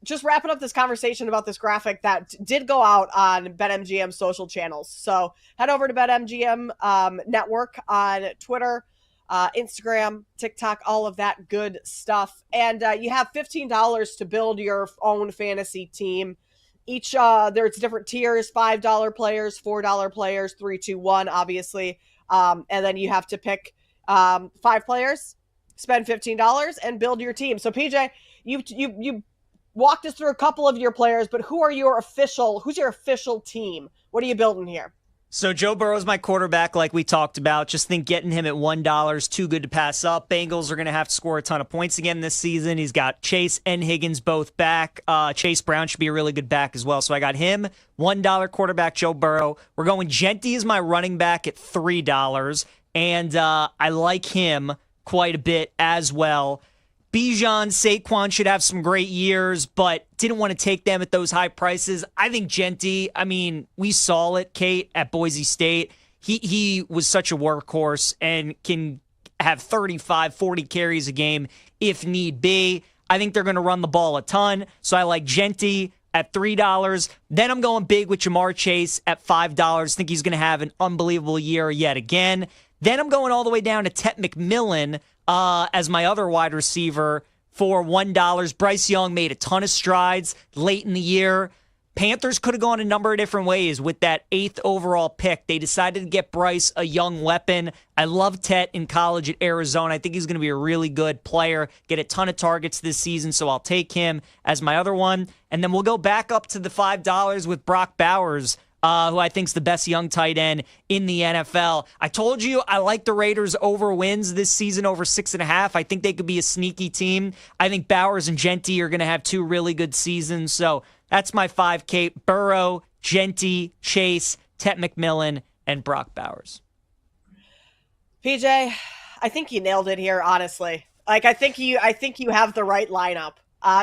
just wrapping up this conversation about this graphic that did go out on BetMGM social channels. So head over to BetMGM Network on Twitter, Instagram, TikTok, all of that good stuff. And you have $15 to build your own fantasy team. Each, there's different tiers, $5 players, $4 players, 3, 2, 1, obviously. And then you have to pick 5 players, spend $15 and build your team. So PJ, you walked us through a couple of your players, but who's your official team? What are you building here? So Joe Burrow's my quarterback, like we talked about. Just think getting him at $1 is too good to pass up. Bengals are going to have to score a ton of points again this season. He's got Chase and Higgins both back. Chase Brown should be a really good back as well. So I got him, $1 quarterback Joe Burrow. We're going Genty as my running back at $3, and I like him quite a bit as well. Bijan, Saquon should have some great years, but didn't want to take them at those high prices. I think Genty, we saw it, Kate, at Boise State. He was such a workhorse and can have 35, 40 carries a game if need be. I think they're going to run the ball a ton, so I like Genty at $3. Then I'm going big with Jamar Chase at $5. Think he's going to have an unbelievable year yet again. Then I'm going all the way down to Tet McMillan as my other wide receiver for $1. Bryce Young made a ton of strides late in the year. Panthers could have gone a number of different ways with that 8th overall pick. They decided to get Bryce a young weapon. I love Tet in college at Arizona. I think he's going to be a really good player, get a ton of targets this season, so I'll take him as my other one. And then we'll go back up to the $5 with Brock Bowers, who I think is the best young tight end in the NFL. I told you I like the Raiders over wins this season over 6.5. I think they could be a sneaky team. I think Bowers and Genty are going to have 2 really good seasons. So that's my 5K. Burrow, Genty, Chase, Tet McMillan, and Brock Bowers. PJ, I think you nailed it here, honestly. I think you have the right lineup.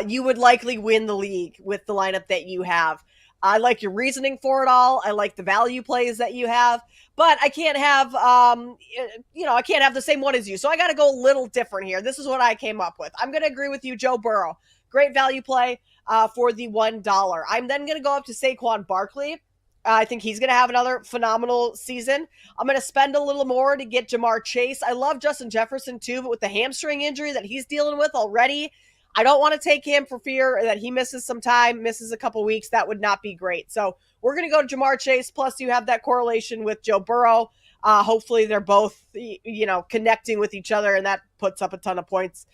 You would likely win the league with the lineup that you have. I like your reasoning for it all. I like the value plays that you have, but I can't have, I can't have the same one as you. So I got to go a little different here. This is what I came up with. I'm going to agree with you, Joe Burrow. Great value play for the $1. I'm then going to go up to Saquon Barkley. I think he's going to have another phenomenal season. I'm going to spend a little more to get Jamar Chase. I love Justin Jefferson too, but with the hamstring injury that he's dealing with already, I don't want to take him for fear that he misses some time, misses a couple weeks. That would not be great. So we're going to go to Jamar Chase. Plus, you have that correlation with Joe Burrow. Hopefully, they're both, connecting with each other, and that puts up a ton of points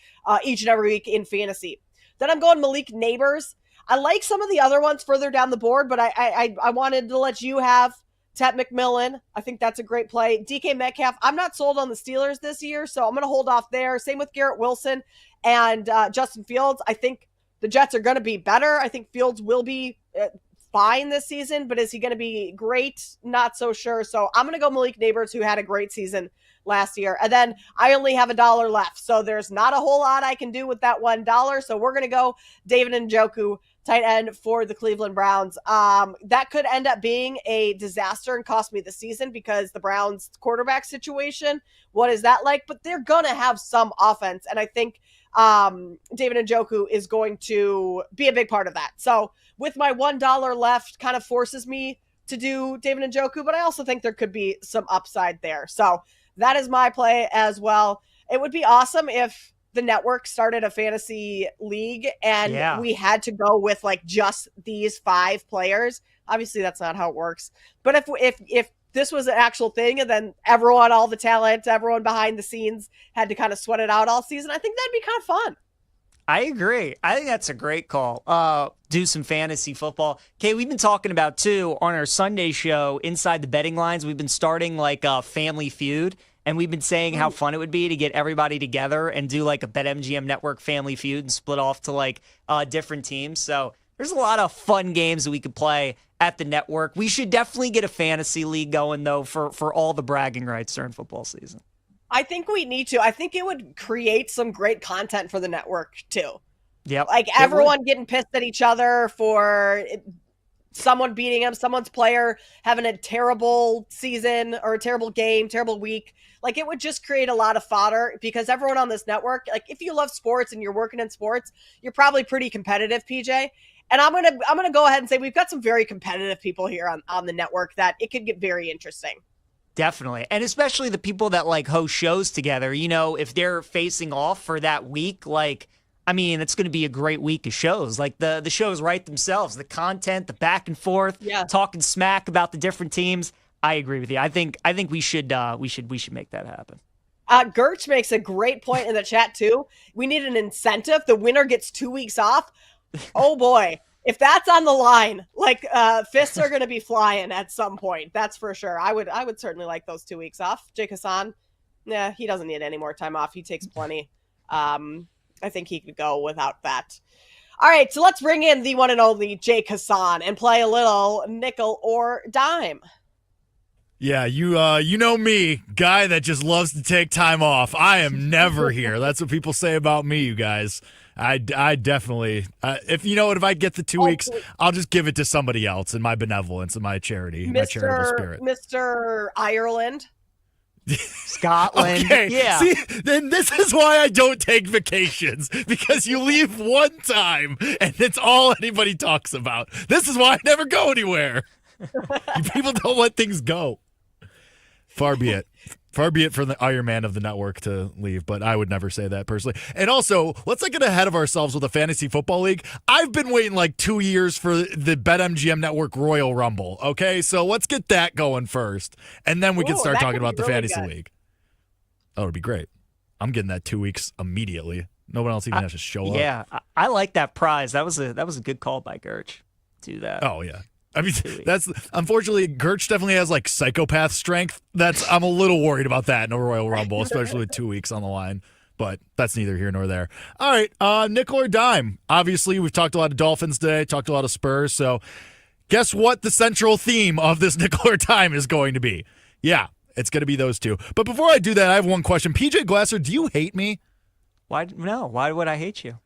each and every week in fantasy. Then I'm going Malik Neighbors. I like some of the other ones further down the board, but I wanted to let you have Tet McMillan. I think that's a great play. DK Metcalf. I'm not sold on the Steelers this year, so I'm going to hold off there. Same with Garrett Wilson and Justin Fields. I think the Jets are going to be better. I think Fields will be fine this season, but is he going to be great? Not so sure. So I'm going to go Malik Neighbors, who had a great season last year. And then I only have $1 left, so there's not a whole lot I can do with that $1. So we're going to go David Njoku, tight end for the Cleveland Browns. That could end up being a disaster and cost me the season because the Browns quarterback situation, what is that like? But they're going to have some offense, and I think David Njoku is going to be a big part of that. So with my $1 left, kind of forces me to do David Njoku, but I also think there could be some upside there. So that is my play as well. It would be awesome if the network started a fantasy league and we had to go with like just these 5 players. Obviously that's not how it works. But if this was an actual thing, and then everyone, all the talent, everyone behind the scenes had to kind of sweat it out all season, I think that'd be kind of fun. I agree. I think that's a great call. Do some fantasy football. Okay, we've been talking about, too, on our Sunday show, Inside the Betting Lines, we've been starting like a Family Feud, and we've been saying how fun it would be to get everybody together and do like a BetMGM Network Family Feud and split off to like different teams. So there's a lot of fun games that we could play at the network. We should definitely get a fantasy league going, though, for all the bragging rights during football season. I think we need to. I think it would create some great content for the network, too. Yep. Like everyone getting pissed at each other for someone beating them, someone's player having a terrible season or a terrible game, terrible week. Like it would just create a lot of fodder because everyone on this network, like if you love sports and you're working in sports, you're probably pretty competitive, PJ. And I'm gonna go ahead and say we've got some very competitive people here on the network that it could get very interesting. Definitely. And especially the people that like host shows together, you know, if they're facing off for that week, like, I mean, it's going to be a great week of shows. Like the shows write themselves, the content, the back and forth, talking smack about the different teams. I agree with you. I think we should make that happen. Gertch makes a great point in the chat too. We need an incentive. The winner gets 2 weeks off. Oh boy. If that's on the line, like fists are going to be flying at some point. That's for sure. I would certainly like those 2 weeks off. Jake Hassan, he doesn't need any more time off. He takes plenty. I think he could go without that. All right, so let's bring in the one and only Jake Hassan and play a little nickel or dime. Yeah, you know me, guy that just loves to take time off. I am never here. That's what people say about me, you guys. I definitely, if I get the 2 weeks, I'll just give it to somebody else in my benevolence and my charity, my charitable spirit. Mr. Ireland. Scotland. Okay. Yeah. See, then this is why I don't take vacations, because you leave one time and it's all anybody talks about. This is why I never go anywhere. You people don't let things go. Far be it. Far be it from the Iron Man of the network to leave, but I would never say that personally. And also, let's not get ahead of ourselves with a fantasy football league. I've been waiting like 2 years for the BetMGM Network Royal Rumble, okay? So let's get that going first, and then we can start talking about the fantasy league. Oh, it'd be great. I'm getting that 2 weeks immediately. No one else even has to show up. Yeah, I like that prize. That was a good call by Gertch. Do that. Oh, yeah. I mean, that's unfortunately Gertch definitely has like psychopath strength. I'm a little worried about that in a Royal Rumble, especially with 2 weeks on the line. But that's neither here nor there. All right, nickel or dime. Obviously, we've talked a lot of Dolphins today, talked a lot of Spurs. So, guess what? The central theme of this nickel or dime is going to be. Yeah, it's going to be those two. But before I do that, I have one question. PJ Glasser, do you hate me? Why? No. Why would I hate you?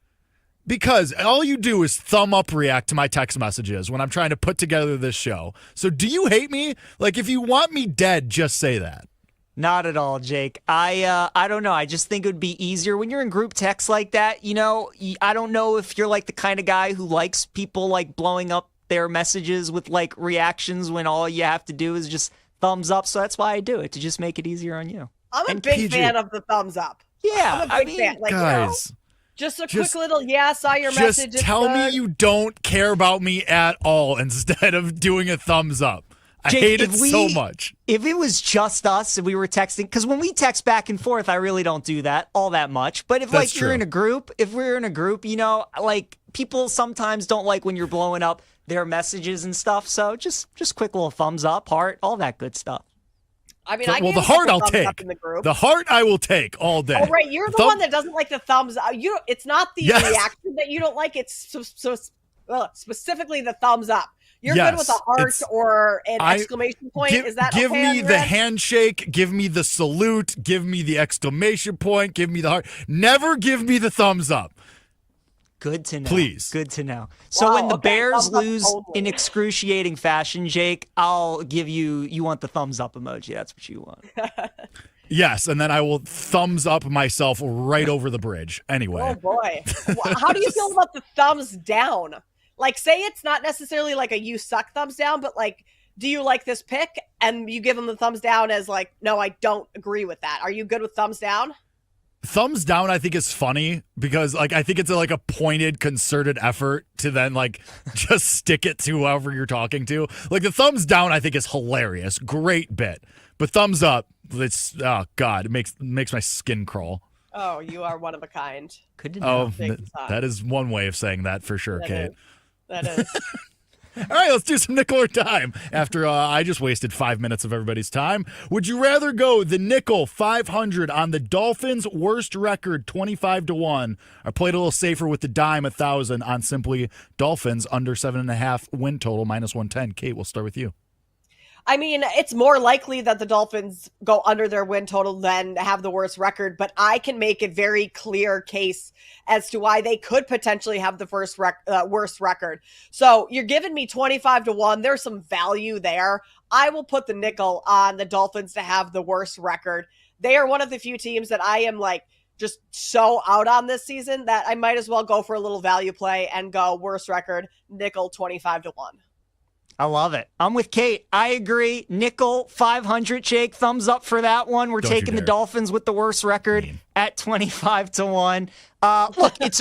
Because all you do is thumb up react to my text messages when I'm trying to put together this show. So do you hate me? Like, if you want me dead, just say that. Not at all, Jake. I don't know. I just think it would be easier when you're in group text like that. You know, I don't know if you're like the kind of guy who likes people like blowing up their messages with like reactions when all you have to do is just thumbs up. So that's why I do it, to just make it easier on you. I'm a big fan of the thumbs up. Yeah, I'm a big fan. Like, guys. Just a quick little, saw your message. Just tell me you don't care about me at all instead of doing a thumbs up. I hate it so much. If it was just us and we were texting, because when we text back and forth, I really don't do that all that much. But if That's you're in a group, you know, like people sometimes don't like when you're blowing up their messages and stuff. So just quick little thumbs up, heart, all that good stuff. I mean, the heart I'll take. The heart I will take all day. Oh, right. You're the one that doesn't like the thumbs up. It's not the reaction that you don't like. It's specifically the thumbs up. You're good with a heart or an exclamation point. Is that give okay me the handshake, give me the salute, give me the exclamation point, give me the heart. Never give me the thumbs up. Good to know. Please. Good to know. So when the Bears lose in excruciating fashion, Jake, I'll give you want the thumbs up emoji. That's what you want. Yes, and then I will thumbs up myself right over the bridge. Anyway. Oh, boy. How do you feel about the thumbs down? Like, say it's not necessarily like a you suck thumbs down, but like, do you like this pick? And you give them the thumbs down as like, no, I don't agree with that. Are you good with thumbs down? thumbs down, I think, is funny because, like, I think it's like a pointed, concerted effort to then, like, just stick it to whoever you're talking to. Like, the thumbs down, I think, is hilarious. Great bit. But thumbs up, it's, oh, God, it makes my skin crawl. Oh, you are one of a kind. Good to know. Oh, that is one way of saying that for sure, Kate. That is. All right, let's do some nickel or dime after I just wasted 5 minutes of everybody's time. Would you rather go the nickel 500 on the Dolphins' worst record 25-1 or played a little safer with the dime 1,000 on simply Dolphins under 7.5 win total -110? Kate, we'll start with you. I mean, it's more likely that the Dolphins go under their win total than have the worst record, but I can make a very clear case as to why they could potentially have the worst record. So you're giving me 25-1. There's some value there. I will put the nickel on the Dolphins to have the worst record. They are one of the few teams that I am like just so out on this season that I might as well go for a little value play and go worst record, nickel 25-1. I love it. I'm with Kate. I agree. Nickel 500, Jake. Thumbs up for that one. We're taking the Dolphins with the worst record at 25-1. Look, it's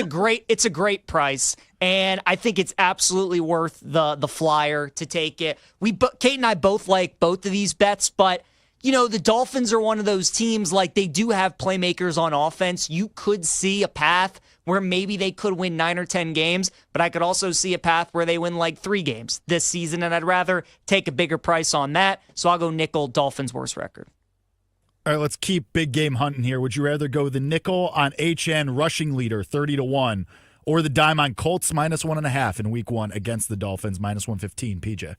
a great price, and I think it's absolutely worth the flyer to take it. Kate and I both like both of these bets, but you know, the Dolphins are one of those teams, like, they do have playmakers on offense. You could see a path where maybe they could win 9 or 10 games, but I could also see a path where they win like 3 games this season, and I'd rather take a bigger price on that. So I'll go nickel, Dolphins' worst record. All right, let's keep big game hunting here. Would you rather go the nickel on HN rushing leader 30-1 or the dime on Colts -1.5 in week 1 against the Dolphins -115, PJ?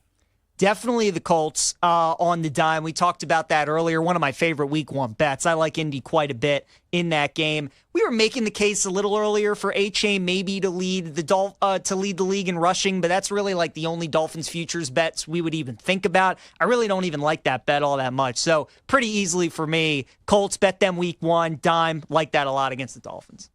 Definitely the Colts on the dime. We talked about that earlier. One of my favorite week 1 bets. I like Indy quite a bit in that game. We were making the case a little earlier for A-Chain maybe to lead the league in rushing, but that's really like the only Dolphins futures bets we would even think about. I really don't even like that bet all that much. So pretty easily for me, Colts, bet them week 1, dime, like that a lot against the Dolphins.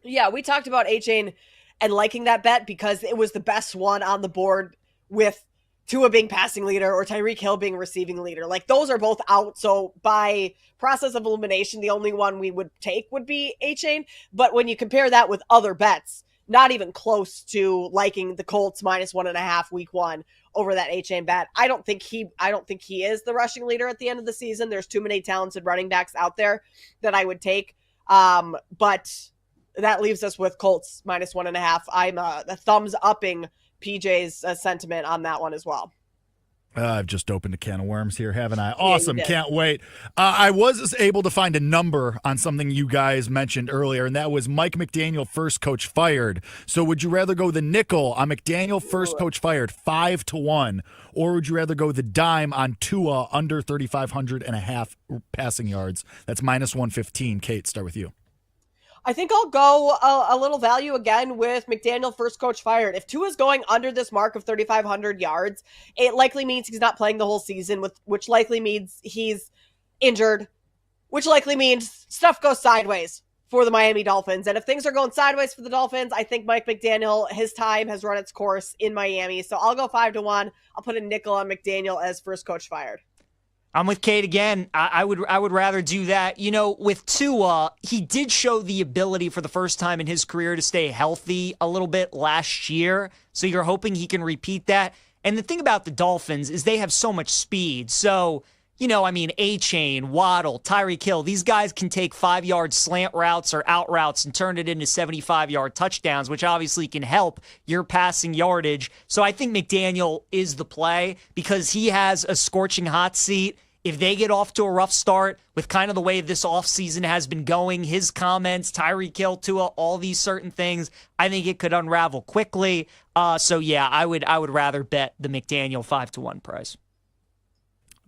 Yeah, we talked about A-Chain and liking that bet because it was the best one on the board with Tua being passing leader or Tyreek Hill being receiving leader. Like, those are both out. So by process of elimination, the only one we would take would be A-Chain. But when you compare that with other bets, not even close to liking the Colts -1.5 week 1 over that A-Chain bet. I don't think he is the rushing leader at the end of the season. There's too many talented running backs out there that I would take. But that leaves us with Colts -1.5. I'm the thumbs upping PJ's sentiment on that one as well. I've just opened a can of worms here, haven't I? Awesome. Yeah, can't wait. I was able to find a number on something you guys mentioned earlier, and that was Mike McDaniel, first coach fired. So would you rather go the nickel on McDaniel, first coach fired, 5-1, or would you rather go the dime on Tua under 3,500.5 passing yards? That's -115. Kate, start with you. I think I'll go a little value again with McDaniel, first coach fired. If Tua's going under this mark of 3,500 yards, it likely means he's not playing the whole season, which likely means he's injured, which likely means stuff goes sideways for the Miami Dolphins. And if things are going sideways for the Dolphins, I think Mike McDaniel, his time has run its course in Miami. So I'll go 5-1. I'll put a nickel on McDaniel as first coach fired. I'm with Kate again. I would rather do that. You know, with Tua, he did show the ability for the first time in his career to stay healthy a little bit last year. So you're hoping he can repeat that. And the thing about the Dolphins is they have so much speed. So, you know, I mean, A-Chain, Waddle, Tyreek Hill, these guys can take 5-yard slant routes or out routes and turn it into 75-yard touchdowns, which obviously can help your passing yardage. So I think McDaniel is the play because he has a scorching hot seat. If they get off to a rough start with kind of the way this offseason has been going, his comments, Tyreek Hill, Tua, all these certain things, I think it could unravel quickly. So yeah, I would rather bet the McDaniel 5-1 price.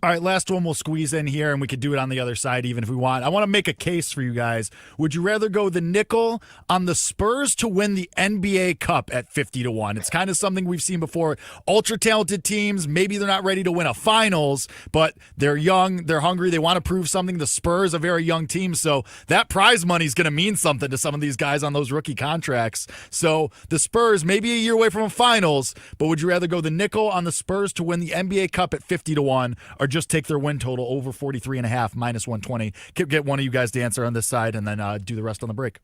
All right, last one we'll squeeze in here, and we could do it on the other side even if we want. I want to make a case for you guys. Would you rather go the nickel on the Spurs to win the NBA Cup at 50-1? It's kind of something we've seen before. Ultra-talented teams, maybe they're not ready to win a finals, but they're young, they're hungry, they want to prove something. The Spurs, a very young team, so that prize money is going to mean something to some of these guys on those rookie contracts. So the Spurs, maybe a year away from a finals, but would you rather go the nickel on the Spurs to win the NBA Cup at 50-1, or just take their win total over 43.5 minus 120. Get one of you guys to answer on this side, and then do the rest on the break.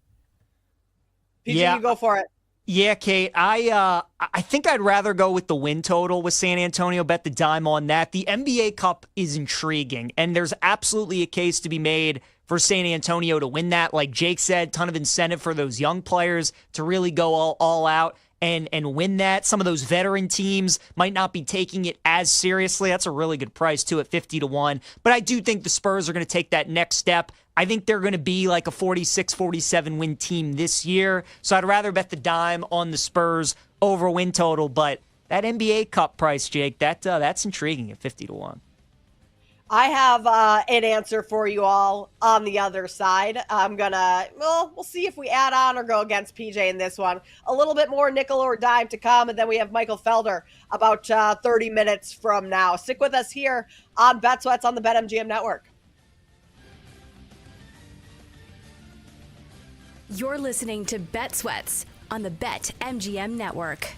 PJ, you go for it. Yeah, Kate, I think I'd rather go with the win total with San Antonio, bet the dime on that. The NBA Cup is intriguing, and there's absolutely a case to be made for San Antonio to win that. Like Jake said, ton of incentive for those young players to really go all out and win that. Some of those veteran teams might not be taking it as seriously. That's a really good price, too, at 50-1. But I do think the Spurs are going to take that next step. I think they're going to be like a 46-47 win team this year. So I'd rather bet the dime on the Spurs over win total. But that NBA Cup price, Jake, that's intriguing at 50-1. I have an answer for you all on the other side. We'll see if we add on or go against PJ in this one. A little bit more nickel or dime to come, and then we have Michael Felder about 30 minutes from now. Stick with us here on Bet Sweats on the BetMGM Network. You're listening to Bet Sweats on the BetMGM Network.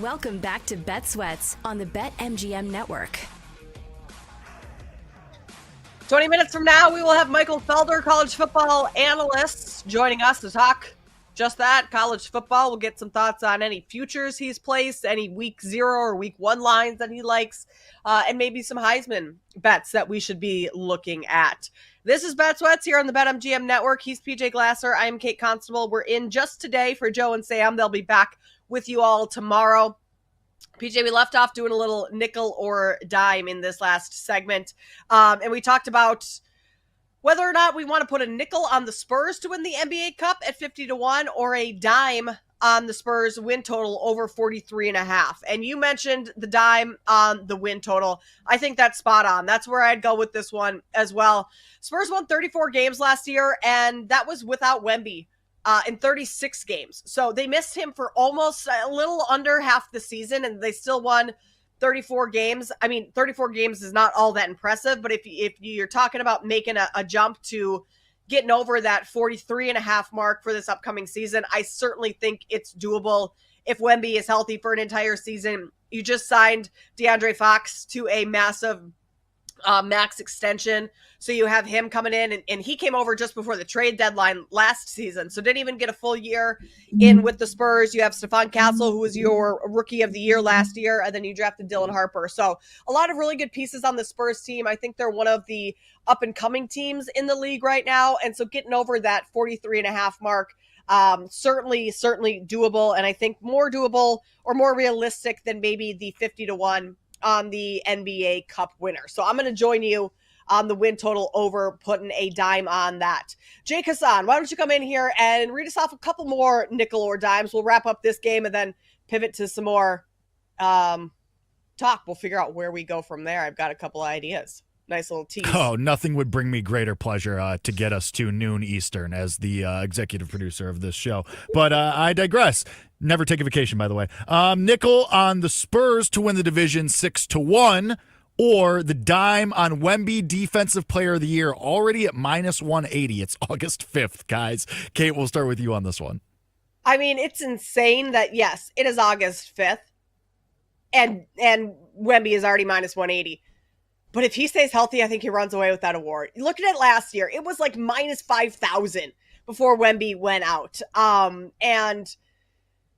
Welcome back to Bet Sweats on the BetMGM Network. 20 minutes from now, we will have Michael Felder, college football analyst, joining us to talk just that, college football. We'll get some thoughts on any futures he's placed, any week 0 or week 1 lines that he likes, and maybe some Heisman bets that we should be looking at. This is Bet Sweats here on the BetMGM Network. He's PJ Glasser. I'm Kate Constable. We're in just today for Joe and Sam. They'll be back with you all tomorrow. PJ, we left off doing a little nickel or dime in this last segment, and we talked about whether or not we want to put a nickel on the Spurs to win the NBA Cup at 50-1 or a dime on the Spurs win total over 43.5. And you mentioned the dime on the win total. I think that's spot on. That's where I'd go with this one as well. Spurs won 34 games last year, and that was without Wemby in 36 games. So they missed him for almost a little under half the season, and they still won 34 games. I mean, 34 games is not all that impressive, but if you're talking about making a jump to getting over that 43.5 mark for this upcoming season, I certainly think it's doable if Wemby is healthy for an entire season. You just signed DeAndre Fox to a massive max extension. So you have him coming in, and he came over just before the trade deadline last season, so didn't even get a full year in with the Spurs. You have Stephon Castle, who was your rookie of the year last year, and then you drafted Dylan Harper. So a lot of really good pieces on the Spurs team. I think they're one of the up-and-coming teams in the league right now, and so getting over that 43.5 mark, certainly doable, and I think more doable or more realistic than maybe the 50-1 on the NBA Cup winner. So I'm going to join you on the win total over, putting a dime on that. Jake Hassan, why don't you come in here and read us off a couple more nickel or dimes? We'll wrap up this game and then pivot to some more talk. We'll figure out where we go from there. I've got a couple of ideas. Nice little tease. Oh, nothing would bring me greater pleasure to get us to noon Eastern as the executive producer of this show. But I digress. Never take a vacation, by the way. Nickel on the Spurs to win the division 6-1, or the dime on Wemby Defensive Player of the Year, already at -180. It's August 5th, guys. Kate, we'll start with you on this one. I mean, it's insane that, yes, it is August 5th, and Wemby is already -180. But if he stays healthy, I think he runs away with that award. Look at it last year. It was like -5,000 before Wemby went out. And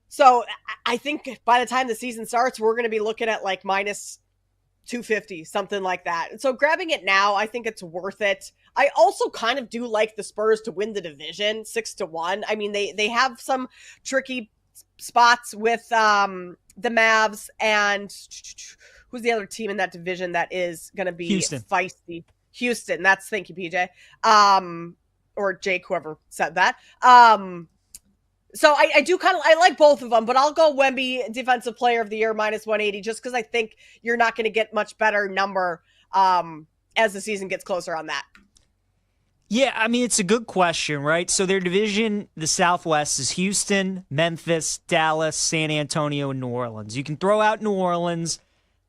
so I think by the time the season starts, we're going to be looking at like -250, something like that. And so grabbing it now, I think it's worth it. I also kind of do like the Spurs to win the division 6-1. I mean, they have some tricky spots with the Mavs and who's the other team in that division that is going to be feisty? Houston. Thank you, PJ. Or Jake, whoever said that. So I do I like both of them, but I'll go Wemby Defensive Player of the Year -180 just because I think you're not going to get much better number as the season gets closer on that. Yeah, I mean, it's a good question, right? So their division, the Southwest, is Houston, Memphis, Dallas, San Antonio, and New Orleans. You can throw out New Orleans.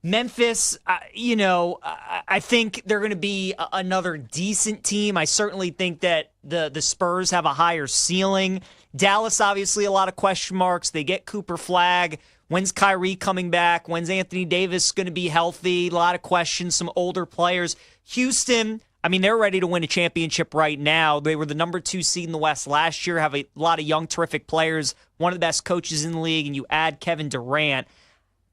Memphis, I think they're going to be another decent team. I certainly think that the Spurs have a higher ceiling. Dallas, obviously, a lot of question marks. They get Cooper Flagg. When's Kyrie coming back? When's Anthony Davis going to be healthy? A lot of questions, some older players. Houston, I mean, they're ready to win a championship right now. They were the number 2 seed in the West last year, have a lot of young, terrific players, one of the best coaches in the league, and you add Kevin Durant.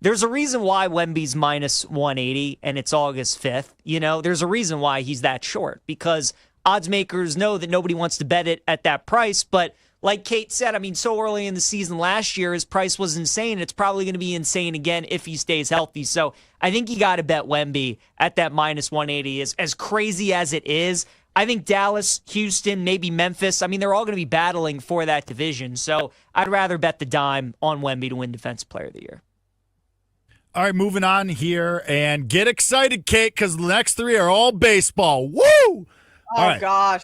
There's a reason why Wemby's -180 and it's August 5th. There's a reason why he's that short, because odds makers know that nobody wants to bet it at that price. But like Kate said, I mean, so early in the season last year, his price was insane. It's probably going to be insane again if he stays healthy. So I think you got to bet Wemby at that -180. As crazy as it is, I think Dallas, Houston, maybe Memphis, I mean, they're all going to be battling for that division. So I'd rather bet the dime on Wemby to win Defensive Player of the Year. All right, moving on here, and get excited, Kate, because the next 3 are all baseball. Woo! Oh, right. Gosh.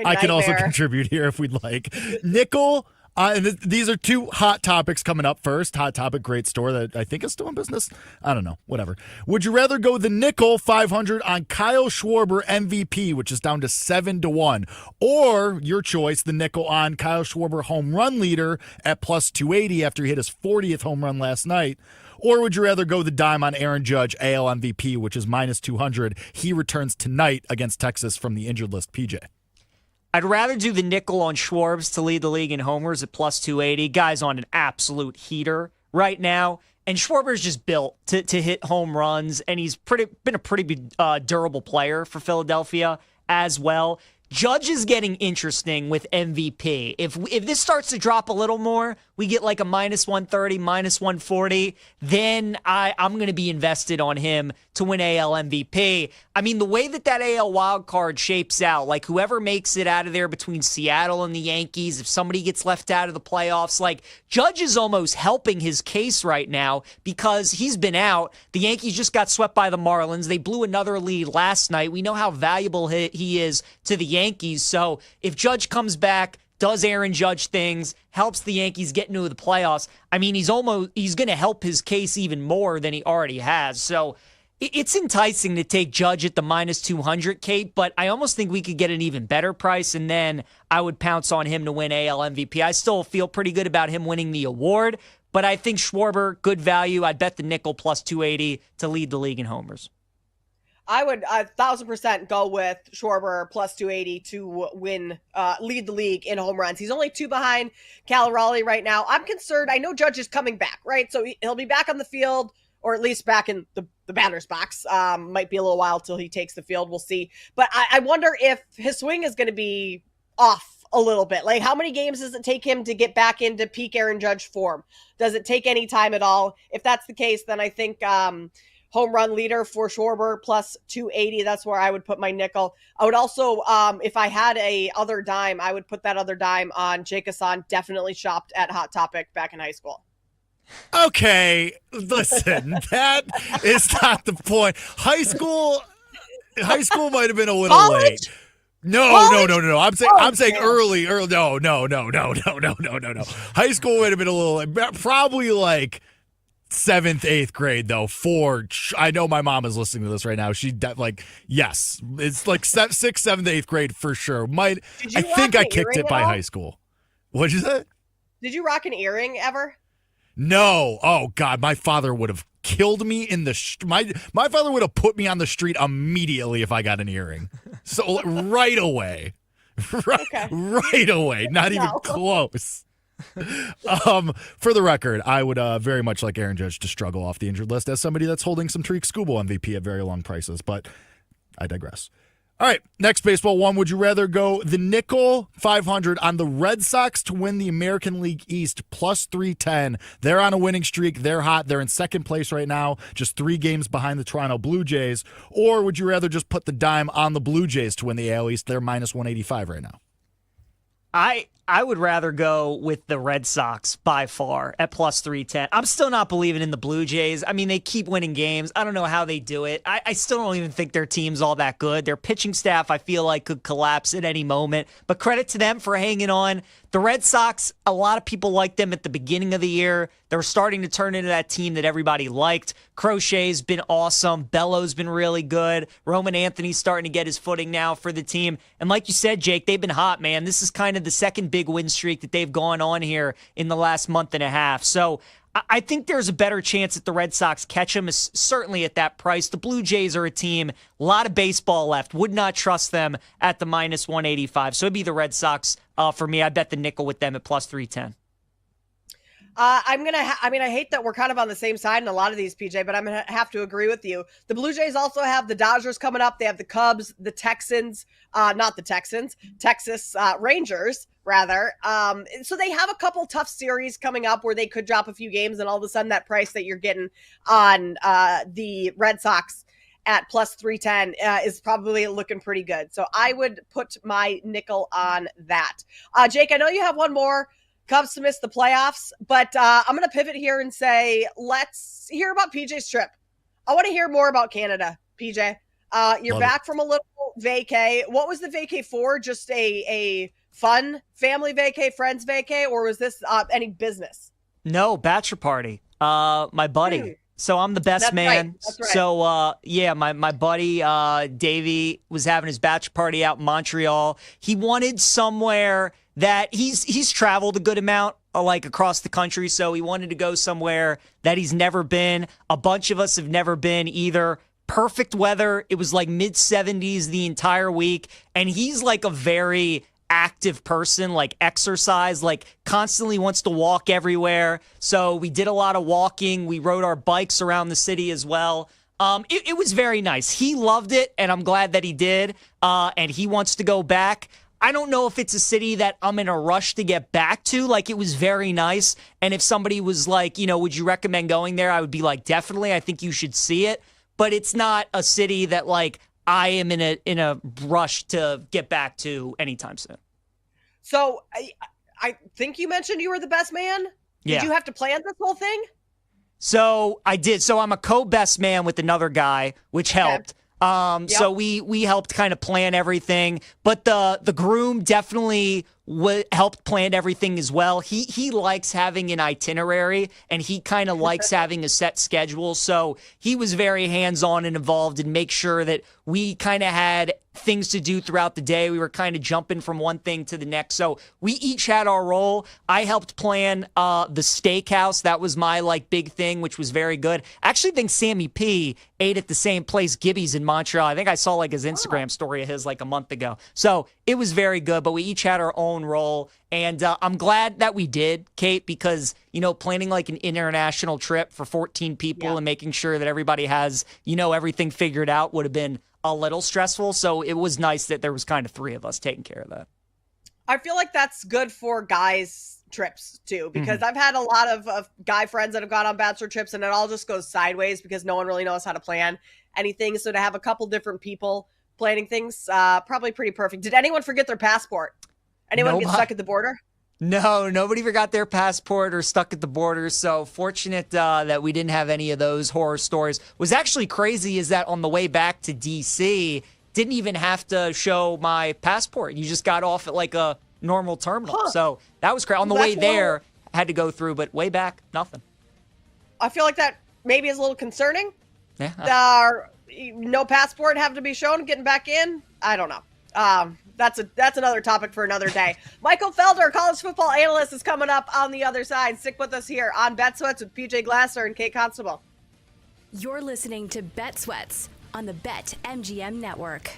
I can also contribute here if we'd like. Nickel And these are two hot topics coming up. First, Hot Topic, great store that I think is still in business. I don't know, whatever. Would you rather go the nickel 500 on Kyle Schwarber MVP, which is down to 7-1, or your choice, the nickel on Kyle Schwarber home run leader at plus 280 after he hit his 40th home run last night? Or would you rather go the dime on Aaron Judge AL MVP, which is minus 200? He returns tonight against Texas from the injured list. PJ. I'd rather do the nickel on Schwarbs to lead the league in homers at plus 280. Guy's on an absolute heater right now. And Schwarber's just built to hit home runs, and he's been a pretty durable player for Philadelphia as well. Judge is getting interesting with MVP. If this starts to drop a little more, we get like a minus 130, minus 140, then I'm going to be invested on him to win AL MVP. I mean, the way that AL wild card shapes out, like whoever makes it out of there between Seattle and the Yankees, if somebody gets left out of the playoffs, like Judge is almost helping his case right now because he's been out. The Yankees just got swept by the Marlins. They blew another lead last night. We know how valuable he is to the Yankees. So if Judge comes back, does Aaron Judge things, helps the Yankees get into the playoffs, I mean, he's going to help his case even more than he already has. So it's enticing to take Judge at the minus 200, Kate, but I almost think we could get an even better price, and then I would pounce on him to win AL MVP. I still feel pretty good about him winning the award, but I think Schwarber, good value. I'd bet the nickel plus 280 to lead the league in homers. I would 1,000% go with Schwarber plus 280 to win, lead the league in home runs. He's only 2 behind Cal Raleigh right now. I'm concerned. I know Judge is coming back, right? So he'll be back on the field, or at least back in the batter's box. Might be a little while till he takes the field. We'll see. But I wonder if his swing is going to be off a little bit. Like, how many games does it take him to get back into peak Aaron Judge form? Does it take any time at all? If that's the case, then I think home run leader for Schwarber plus 280. That's where I would put my nickel. I would also, if I had a other dime, I would put that other dime on Jake Hassan. Definitely shopped at Hot Topic back in high school. Okay, listen, that is not the point. High school might have been a little College? late. No. I'm saying early. No. High school might have been a little late. Probably like 7th, 8th grade though. I know my mom is listening to this right now. Yes, it's like 6th, 7th, 8th grade for sure. I think I kicked it by high school. What'd you say? Did you rock an earring ever? No. Oh God, my father would have killed me in the my father would have put me on the street immediately if I got an earring. So right away. Right away. Not even close. For the record, I would very much like Aaron Judge to struggle off the injured list as somebody that's holding some Tariq Skubal MVP at very long prices, but I digress. All right, next baseball one. Would you rather go the nickel 500 on the Red Sox to win the American League East plus 310? They're on a winning streak. They're hot. They're in second place right now, just 3 games behind the Toronto Blue Jays. Or would you rather just put the dime on the Blue Jays to win the AL East? They're minus 185 right now. I would rather go with the Red Sox by far at plus 310. I'm still not believing in the Blue Jays. I mean, they keep winning games. I don't know how they do it. I still don't even think their team's all that good. Their pitching staff, I feel like, could collapse at any moment. But credit to them for hanging on. The Red Sox, a lot of people liked them at the beginning of the year. They're starting to turn into that team that everybody liked. Crochet's been awesome. Bello's been really good. Roman Anthony's starting to get his footing now for the team. And like you said, Jake, they've been hot, man. This is kind of the second big win streak that they've gone on here in the last month and a half. So I think there's a better chance that the Red Sox catch them, certainly at that price. The Blue Jays are a team, a lot of baseball left. Would not trust them at the minus 185. So it'd be the Red Sox for me. I bet the nickel with them at plus 310. I hate that we're kind of on the same side in a lot of these, PJ, but I'm going to have to agree with you. The Blue Jays also have the Dodgers coming up. They have the Cubs, the Texans, not the Texans, Texas Rangers, rather. So they have a couple tough series coming up where they could drop a few games, and all of a sudden that price that you're getting on the Red Sox at plus 310 is probably looking pretty good. So I would put my nickel on that. Jake, I know you have one more. Cubs to miss the playoffs, but I'm going to pivot here and say, let's hear about PJ's trip. I want to hear more about Canada, PJ. You're Love back from a little vacay. What was the vacay for? Just a fun family vacay, friends vacay, or was this any business? No, bachelor party. My buddy. So I'm the best That's man. right. That's right. So yeah, my buddy Davey was having his bachelor party out in Montreal. He wanted somewhere that he's traveled a good amount, like across the country. So he wanted to go somewhere that he's never been. A bunch of us have never been either. Perfect weather. It was like mid-70s the entire week, and he's like a very active person, like exercise, like constantly wants to walk everywhere. So we did a lot of walking. We rode our bikes around the city as well. It was very nice. He loved it, and I'm glad that he did. And he wants to go back. I don't know if it's a city that I'm in a rush to get back to. Like, it was very nice. And if somebody was like, would you recommend going there? I would be like, definitely. I think you should see it. But it's not a city that like I am in a rush to get back to anytime soon. So I think you mentioned you were the best man. Yeah. Did you have to plan this whole thing? So I did. So I'm a co-best man with another guy, which helped. So we helped kind of plan everything, but the groom definitely helped plan everything as well. He likes having an itinerary, and he kind of likes having a set schedule. So he was very hands-on and involved and make sure that we kind of had things to do throughout the day. We were kind of jumping from one thing to the next. So we each had our role. I helped plan the steakhouse. That was my like big thing, which was very good. I actually think Sammy P ate at the same place, Gibby's in Montreal. I think I saw like his Instagram story of his like a month ago. So it was very good, but we each had our own role. And I'm glad that we did, Kate, because, planning like an international trip for 14 people and making sure that everybody has, everything figured out would have been a little stressful. So it was nice that there was kind of three of us taking care of that. I feel like that's good for guys' trips too, because I've had a lot of guy friends that have gone on bachelor trips and it all just goes sideways because no one really knows how to plan anything. So to have a couple different people planning things, probably pretty perfect. Did anyone forget their passport? Anyone get stuck at the border? No, nobody forgot their passport or stuck at the border. So fortunate that we didn't have any of those horror stories. What's actually crazy is that on the way back to D.C., didn't even have to show my passport. You just got off at like a normal terminal. So that was crazy. On the way there, I had to go through, but way back, nothing. I feel like that maybe is a little concerning. Yeah. No passport have to be shown getting back in. I don't know. That's another topic for another day. Michael Felder, college football analyst, is coming up on the other side. Stick with us here on Bet Sweats with PJ Glasser and Kate Constable. You're listening to Bet Sweats on the BetMGM Network.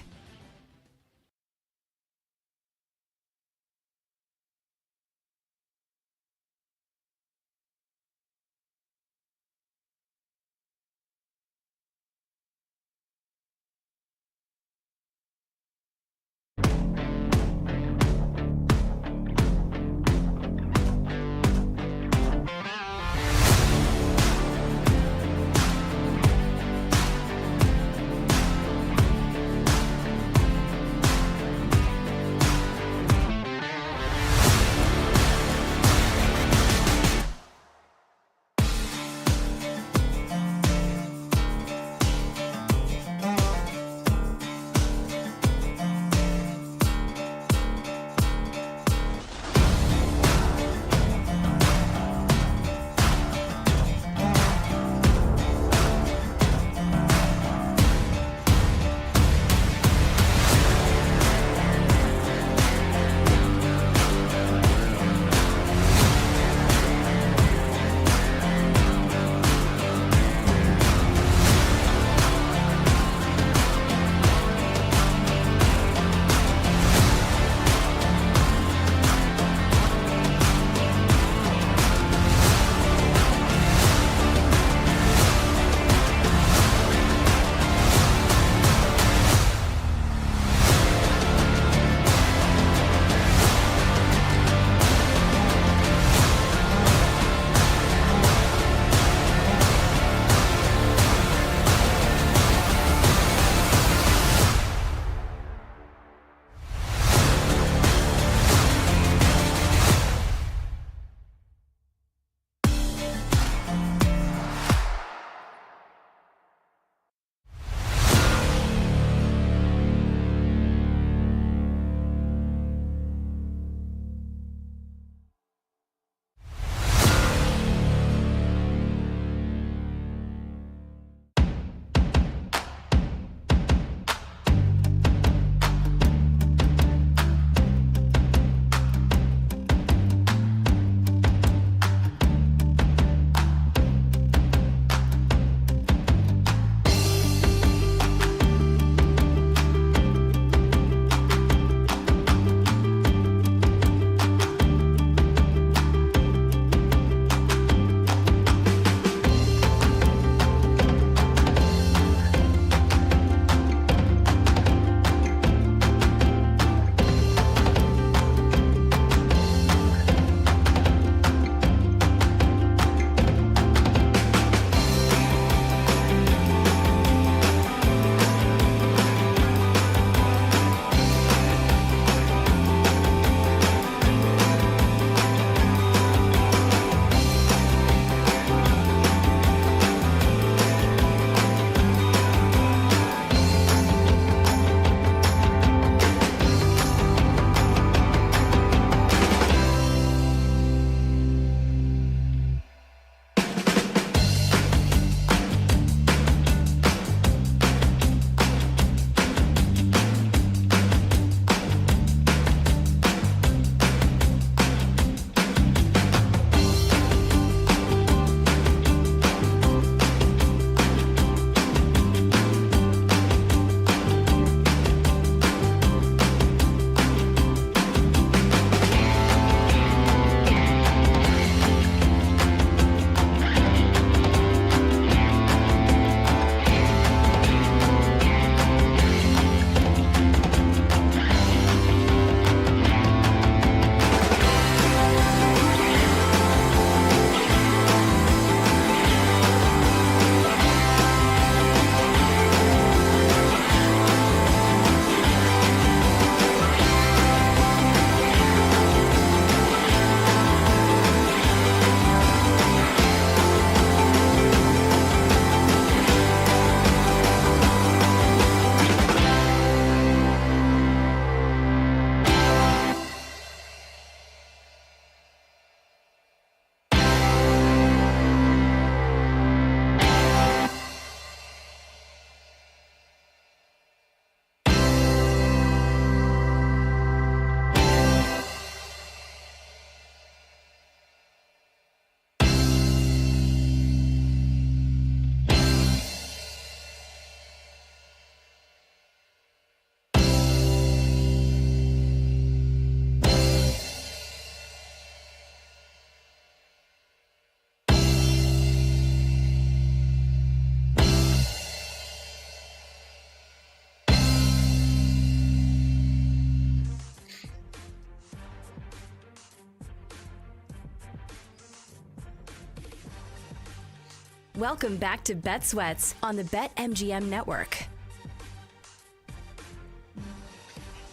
Welcome back to Bet Sweats on the BetMGM Network.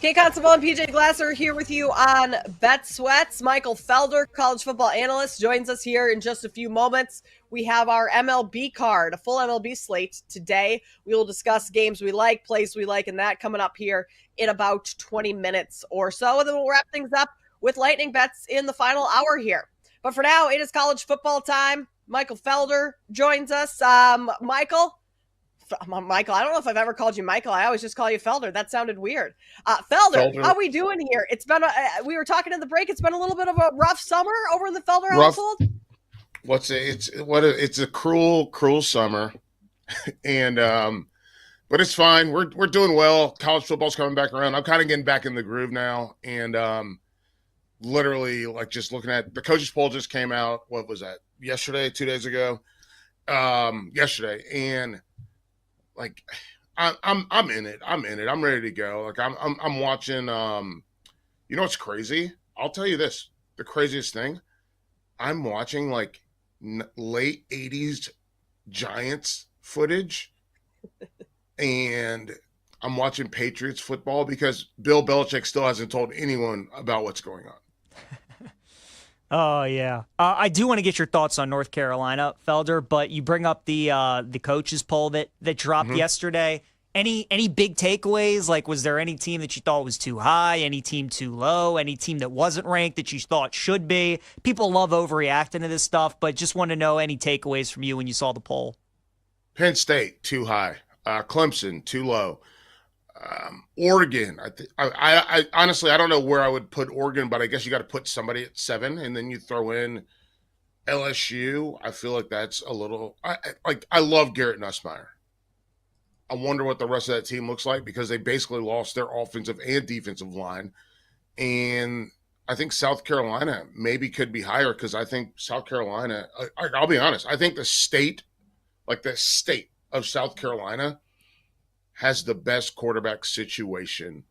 Kate Constable and PJ Glasser here with you on Bet Sweats. Michael Felder, college football analyst, joins us here in just a few moments. We have our MLB card, a full MLB slate today. We will discuss games we like, plays we like, and that coming up here in about 20 minutes or so. And then we'll wrap things up with lightning bets in the final hour here. But for now, it is college football time. Michael Felder joins us. Michael, I don't know if I've ever called you Michael. I always just call you Felder. That sounded weird. Felder, how we doing here? It's been we were talking in the break. It's been a little bit of a rough summer over in the Felder household. It's a cruel summer, and but it's fine. We're doing well. College football's coming back around. I'm kind of getting back in the groove now, and literally like just looking at the coaches poll just came out. What was that? Yesterday, 2 days ago. Yesterday, and like I'm in it. I'm ready to go. Like I'm watching. You know what's crazy? I'll tell you this. The craziest thing. I'm watching like late 80s Giants footage, and I'm watching Patriots football because Bill Belichick still hasn't told anyone about what's going on. Oh, yeah. I do want to get your thoughts on North Carolina, Felder, but you bring up the coaches poll that dropped yesterday. Any big takeaways? Like, was there any team that you thought was too high, any team too low, any team that wasn't ranked that you thought should be? People love overreacting to this stuff, but just want to know any takeaways from you when you saw the poll. Penn State, too high. Clemson, too low. Oregon, I honestly, I don't know where I would put Oregon, but I guess you got to put somebody at 7, and then you throw in LSU. I feel like that's a little. I love Garrett Nussmeier. I wonder what the rest of that team looks like because they basically lost their offensive and defensive line, and I think South Carolina maybe could be higher because I think South Carolina. I'll be honest. I think the state of South Carolina has the best quarterback situation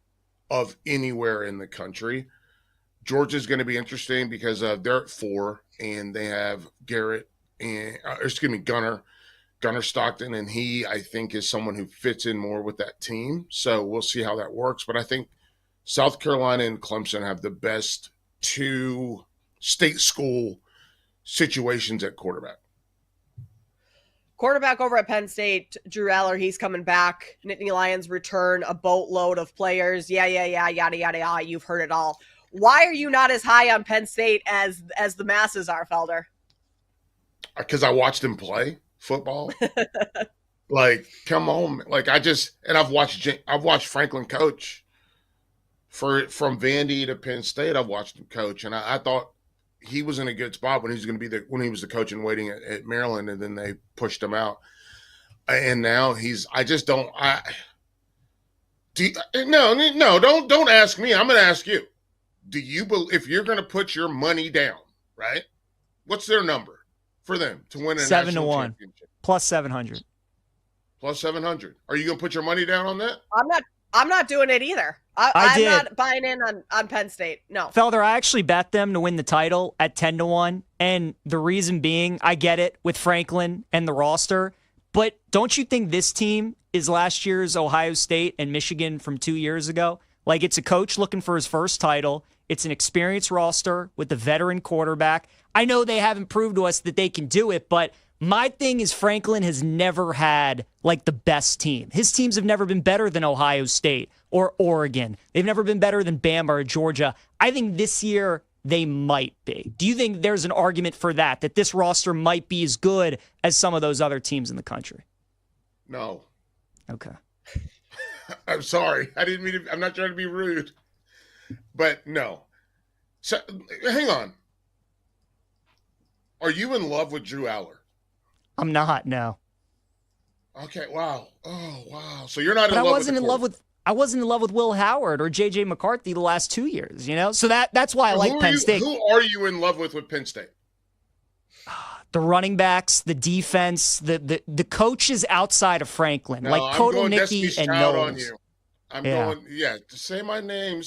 of anywhere in the country. Georgia's going to be interesting because they're at 4 and they have Garrett and Gunnar Stockton, and he, I think, is someone who fits in more with that team. So we'll see how that works. But I think South Carolina and Clemson have the best 2 state school situations at quarterback. Quarterback over at Penn State, Drew Aller, he's coming back. Nittany Lions return a boatload of players. Yeah, yada, yada. You've heard it all. Why are you not as high on Penn State as the masses are, Felder? Because I watched him play football. Like, come on. Like, I've watched Franklin coach from Vandy to Penn State. I've watched him coach, and I thought he was in a good spot when he was the coach in waiting at Maryland, and then they pushed him out. And now don't ask me. I'm going to ask you. Do you believe if you're going to put your money down, right? What's their number for them to win a 7 national to 1 championship? plus 700. Plus 700. Are you going to put your money down on that? I'm not doing it either. I'm not buying in on Penn State. No. Felder, I actually bet them to win the title at 10 to 1. And the reason being, I get it with Franklin and the roster. But don't you think this team is last year's Ohio State and Michigan from 2 years ago? Like, it's a coach looking for his first title. It's an experienced roster with a veteran quarterback. I know they haven't proved to us that they can do it, but my thing is Franklin has never had, like, the best team. His teams have never been better than Ohio State or Oregon. They've never been better than Bama or Georgia. I think this year they might be. Do you think there's an argument for that this roster might be as good as some of those other teams in the country? No. Okay. I'm sorry. I didn't mean to. I'm not trying to be rude. But no. So, hang on. Are you in love with Drew Aller? I'm not, no. Okay, wow. Oh, wow. So you're not but in love with I wasn't in love with Will Howard or J.J. McCarthy the last 2 years, you know? So that's why I like Penn State. Who are you in love with Penn State? The running backs, the defense, the coaches outside of Franklin, No, like Kotelnicki and Knowles. On you. I'm going, say my name.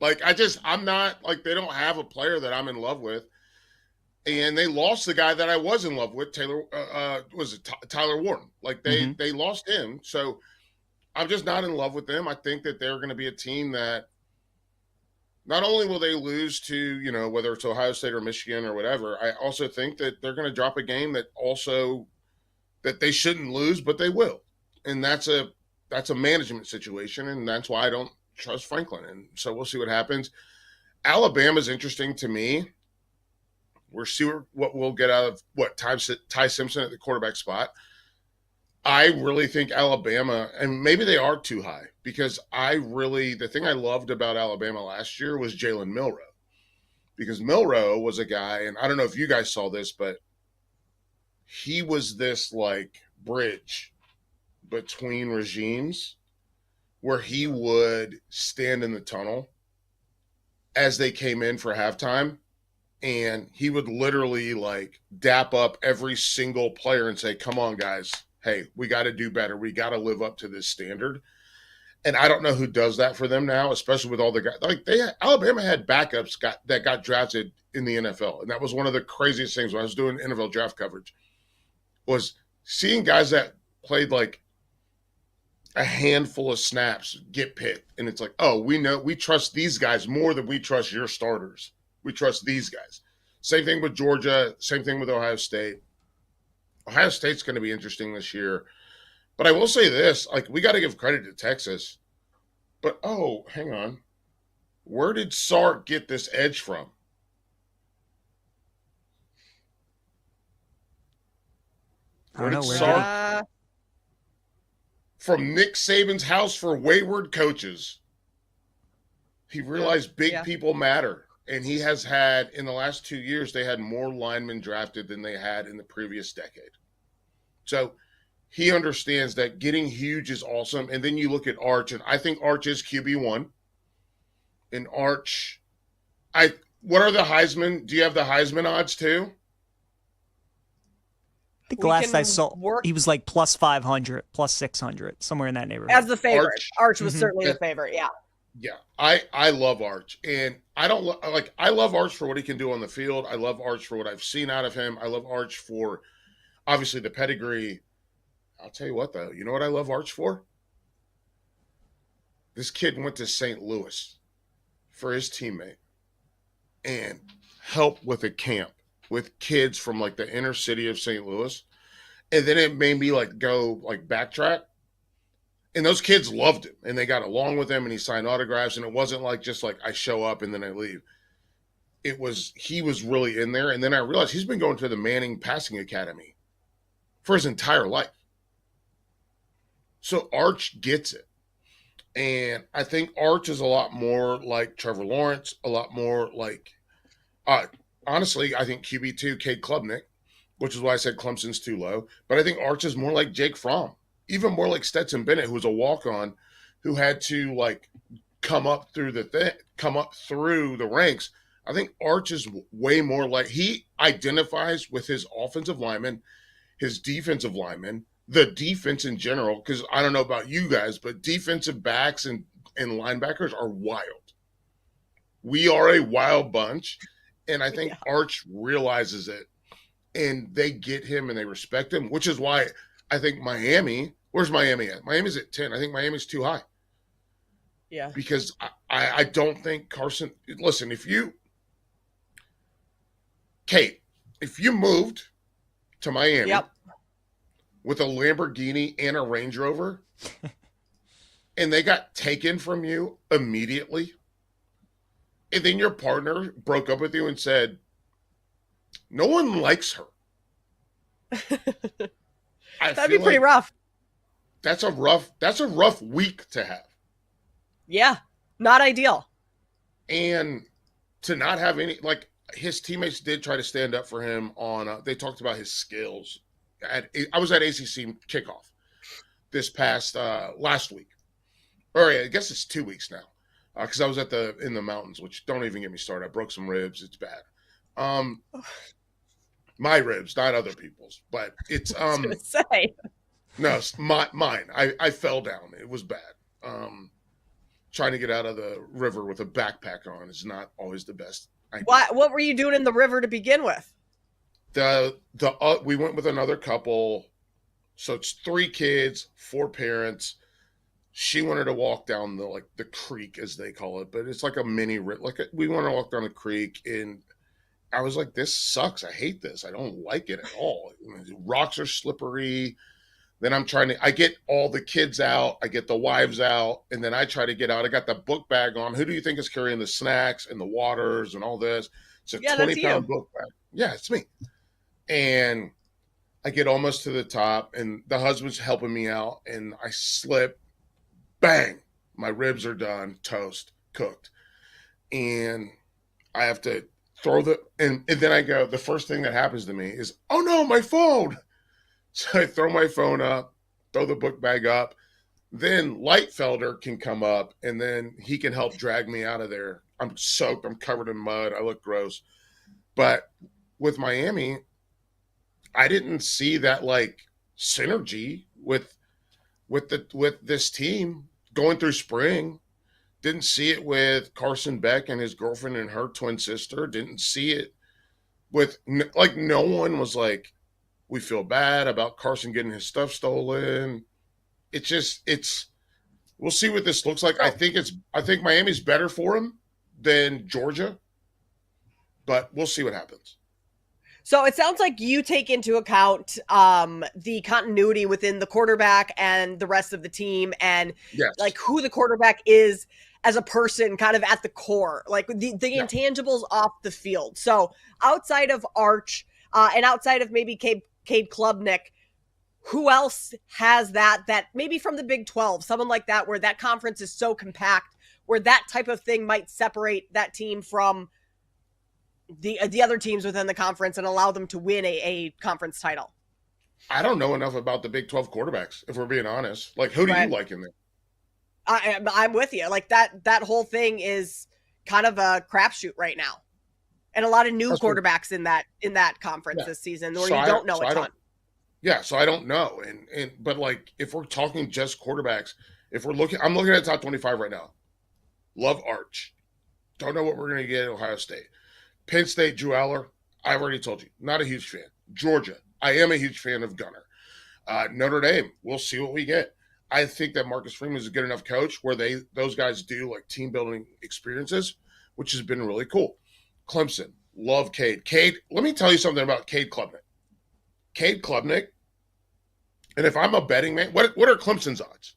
Like, I'm not, like, they don't have a player that I'm in love with. and they lost the guy that I was in love with, Tyler Warren. Like they lost him. So I'm just not in love with them. I think that they're going to be a team that not only will they lose to, you know, whether it's Ohio State or Michigan or whatever, I also think that they're going to drop a game that they shouldn't lose, but they will. And that's a management situation, and that's why I don't trust Franklin. And so we'll see what happens. Alabama's interesting to me. We'll see what we'll get out of Ty Simpson at the quarterback spot. I really think Alabama, and maybe they are too high, because the thing I loved about Alabama last year was Jalen Milroe. Because Milroe was a guy, and I don't know if you guys saw this, but he was this like bridge between regimes where he would stand in the tunnel as they came in for halftime, and he would literally like dap up every single player and say, "Come on, guys. Hey, we got to do better. We got to live up to this standard." And I don't know who does that for them now, especially with all the guys. Like Alabama had backups that got drafted in the NFL, and that was one of the craziest things when I was doing NFL draft coverage, was seeing guys that played like a handful of snaps get picked, and it's like, oh, we trust these guys more than we trust your starters. We trust these guys. Same thing with Georgia. Same thing with Ohio State. Ohio State's going to be interesting this year. But I will say this, like, we got to give credit to Texas. But, oh, hang on. Where did Sark get this edge from? I don't know. From Nick Saban's house for wayward coaches. He realized big people matter. And he has had, in the last 2 years, they had more linemen drafted than they had in the previous decade. So he understands that getting huge is awesome. And then you look at Arch, and I think Arch is QB1. And Arch, what are the Heisman? Do you have the Heisman odds too? I think last I saw, he was like plus 500, plus 600, somewhere in that neighborhood. As the favorite. Arch was certainly the favorite, yeah. Yeah, I love Arch, and I love Arch for what he can do on the field. I love Arch for what I've seen out of him. I love Arch for, obviously, the pedigree. I'll tell you what, though. You know what I love Arch for? This kid went to St. Louis for his teammate and helped with a camp with kids from, like, the inner city of St. Louis. And then it made me, like, go, like, backtrack. And those kids loved him, and they got along with him, and he signed autographs, and it wasn't like just like I show up and then I leave. It was, he was really in there. And then I realized he's been going to the Manning Passing Academy for his entire life. So Arch gets it. And I think Arch is a lot more like Trevor Lawrence, a lot more like, honestly, I think QB2, Cade Klubnik, which is why I said Clemson's too low. But I think Arch is more like Jake Fromm. Even more like Stetson Bennett, who was a walk-on, who had to like come up through the ranks. I think Arch is way more like, he identifies with his offensive linemen, his defensive linemen, the defense in general. Because I don't know about you guys, but defensive backs and linebackers are wild. We are a wild bunch, and I think Arch realizes it, and they get him and they respect him, which is why I think Miami, where's Miami at? Miami's at 10. I think Miami's too high. Yeah. Because I don't think Carson, listen, Kate, if you moved to Miami with a Lamborghini and a Range Rover and they got taken from you immediately, and then your partner broke up with you and said, no one likes her. That'd be pretty rough. That's a rough week to have. Yeah, not ideal. And to not have any, like, his teammates did try to stand up for him on, they talked about his skills. I was at ACC kickoff this past, last week. Or I guess it's 2 weeks now. Because I was in the mountains, which don't even get me started. I broke some ribs. It's bad. My ribs, not other people's, but it's I was gonna say. No, it's mine. I fell down. It was bad. Trying to get out of the river with a backpack on is not always the best idea. What were you doing in the river to begin with? We went with another couple, so it's 3 kids, 4 parents. She wanted to walk down the creek, as they call it, but it's like a mini we want to walk down the creek, and I was like, this sucks. I hate this. I don't like it at all. Rocks are slippery. Then I get all the kids out, I get the wives out, and then I try to get out. I got the book bag on. Who do you think is carrying the snacks and the waters and all this? It's a 20-pound book bag. Yeah, it's me. And I get almost to the top, and the husband's helping me out, and I slip. Bang! My ribs are done, toast, cooked. And I have to and then I go, the first thing that happens to me is, oh no, my phone. So I throw my phone up, throw the book bag up. Then Lightfelder can come up, and then he can help drag me out of there. I'm soaked. I'm covered in mud. I look gross. But with Miami, I didn't see that synergy with this team going through spring. Didn't see it with Carson Beck and his girlfriend and her twin sister. Didn't see it with no one was like, we feel bad about Carson getting his stuff stolen. We'll see what this looks like. I think Miami's better for him than Georgia, but we'll see what happens. So it sounds like you take into account the continuity within the quarterback and the rest of the team, and who the quarterback is as a person, kind of at the core, the intangibles off the field. So outside of Arch and outside of maybe Cade Klubnik, who else has that maybe from the Big 12, someone like that, where that conference is so compact, where that type of thing might separate that team from the other teams within the conference and allow them to win a conference title? I don't know enough about the Big 12 quarterbacks, if we're being honest. Who do you like in there? I'm with you. That whole thing is kind of a crapshoot right now, and a lot of new quarterbacks in that conference this season, where you don't know a ton. So I don't know, but if we're talking just quarterbacks, I'm looking at the top 25 right now. Love Arch. Don't know what we're going to get at Ohio State. Penn State, Drew Aller, I've already told you, not a huge fan. Georgia, I am a huge fan of Gunner. Notre Dame, we'll see what we get. I think that Marcus Freeman is a good enough coach where those guys do team building experiences, which has been really cool. Clemson, love Cade. Cade, let me tell you something about Cade Klubnik. Cade Klubnik, and if I'm a betting man, what are Clemson's odds?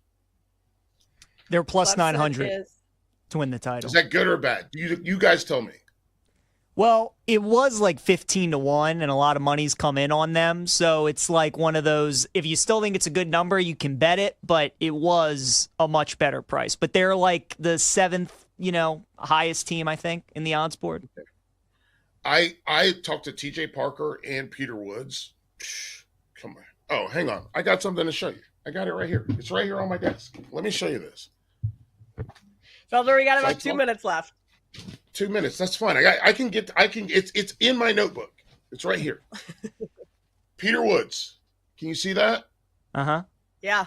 They're plus 900 to win the title. Is that good or bad? You guys tell me. Well, it was 15-1, and a lot of money's come in on them. So it's one of those, if you still think it's a good number, you can bet it, but it was a much better price. But they're the 7th, highest team, I think, in the odds board. I talked to TJ Parker and Peter Woods. Come on. Oh, hang on. I got something to show you. I got it right here. It's right here on my desk. Let me show you this. Felder, we got about 2 minutes left. 2 minutes. That's fine. It's in my notebook. It's right here. Peter Woods. Can you see that? Uh-huh. Yeah.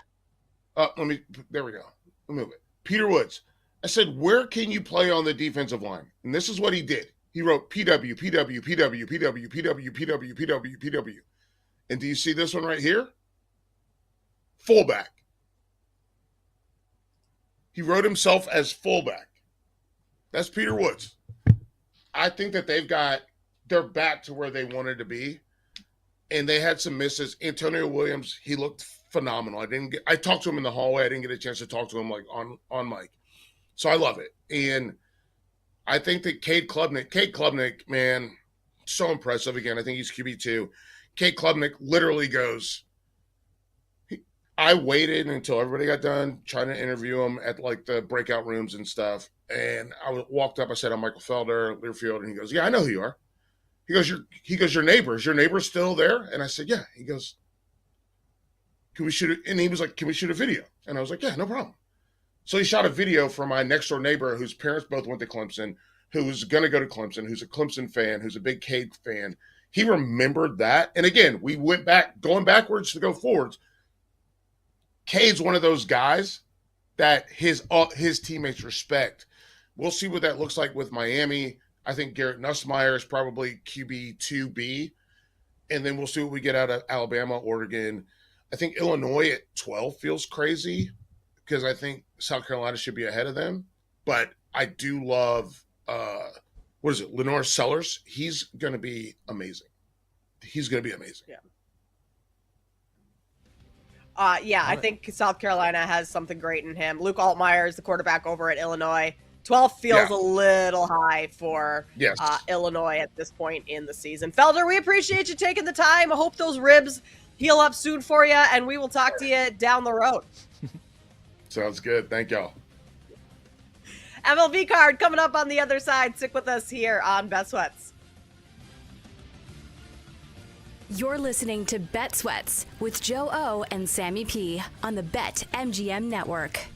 There we go. Let me move it. Peter Woods. I said, where can you play on the defensive line? And this is what he did. He wrote PW, PW, PW, PW, PW, PW, PW, PW. And do you see this one right here? Fullback. He wrote himself as fullback. That's Peter Woods. I think that they're back to where they wanted to be. And they had some misses. Antonio Williams, he looked phenomenal. I talked to him in the hallway. I didn't get a chance to talk to him on mic. So I love it. And I think that Cade Klubnik, man, so impressive. Again, I think he's QB2. Cade Klubnik literally goes, I waited until everybody got done trying to interview him at the breakout rooms and stuff. And I walked up, I said, I'm Michael Felder, Learfield. And he goes, yeah, I know who you are. He goes, your neighbor. Is your neighbor still there? And I said, yeah. He goes, can we shoot it? And he was like, can we shoot a video? And I was like, yeah, no problem. So he shot a video for my next door neighbor whose parents both went to Clemson, who's going to go to Clemson, who's a Clemson fan, who's a big Cade fan. He remembered that. And again, we went back, going backwards to go forwards. Cade's one of those guys that his teammates respect. We'll see what that looks like with Miami. I think Garrett Nussmeier is probably QB2B. and then we'll see what we get out of Alabama, Oregon. I think Illinois at 12 feels crazy because I think South Carolina should be ahead of them. But I do love, Lenore Sellers? He's going to be amazing. He's going to be amazing. I think South Carolina has something great in him. Luke Altmaier is the quarterback over at Illinois. 12 feels a little high for Illinois at this point in the season. Felder, we appreciate you taking the time. I hope those ribs heal up soon for you, and we will talk to you down the road. Sounds good. Thank y'all. MLB card coming up on the other side. Stick with us here on Bet Sweats. You're listening to Bet Sweats with Joe O and Sammy P on the BetMGM Network.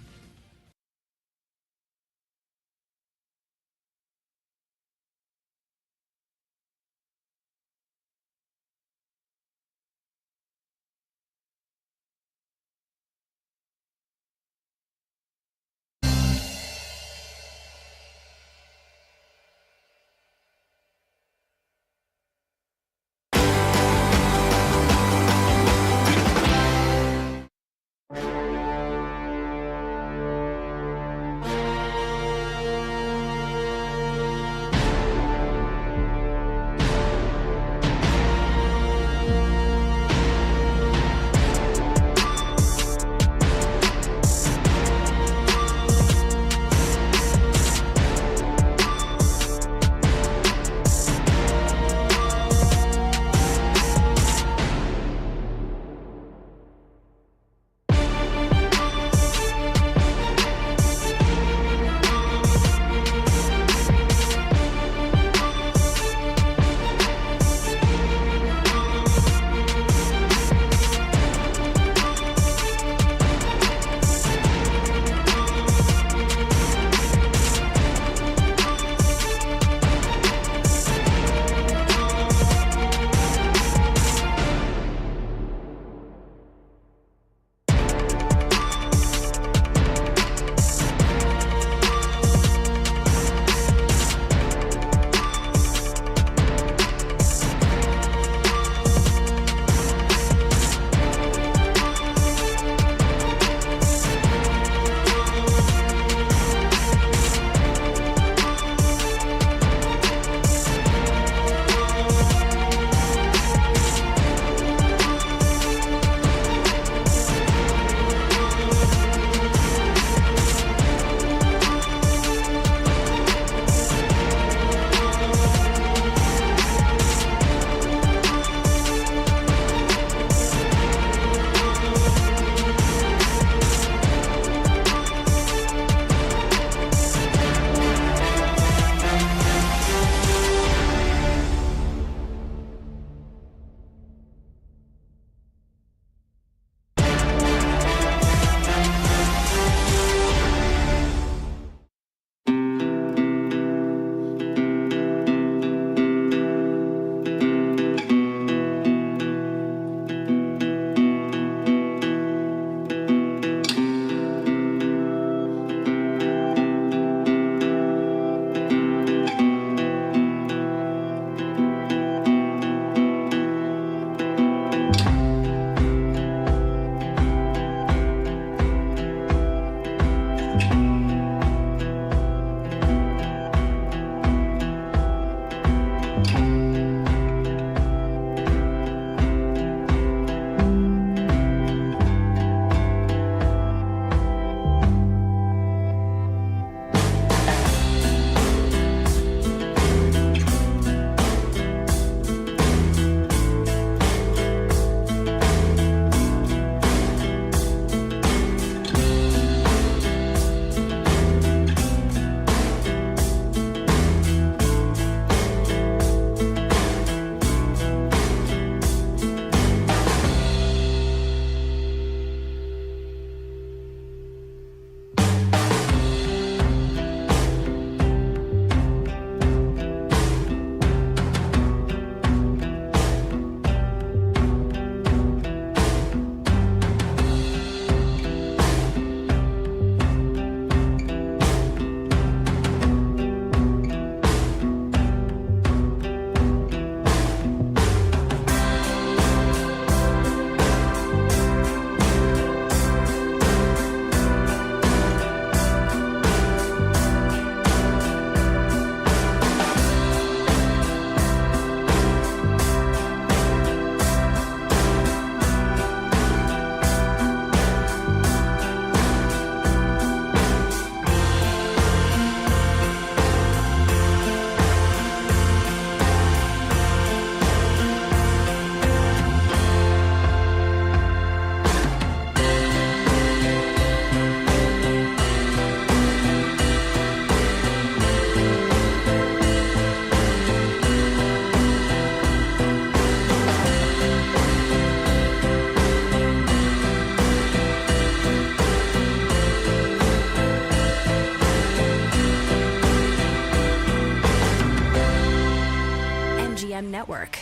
Network.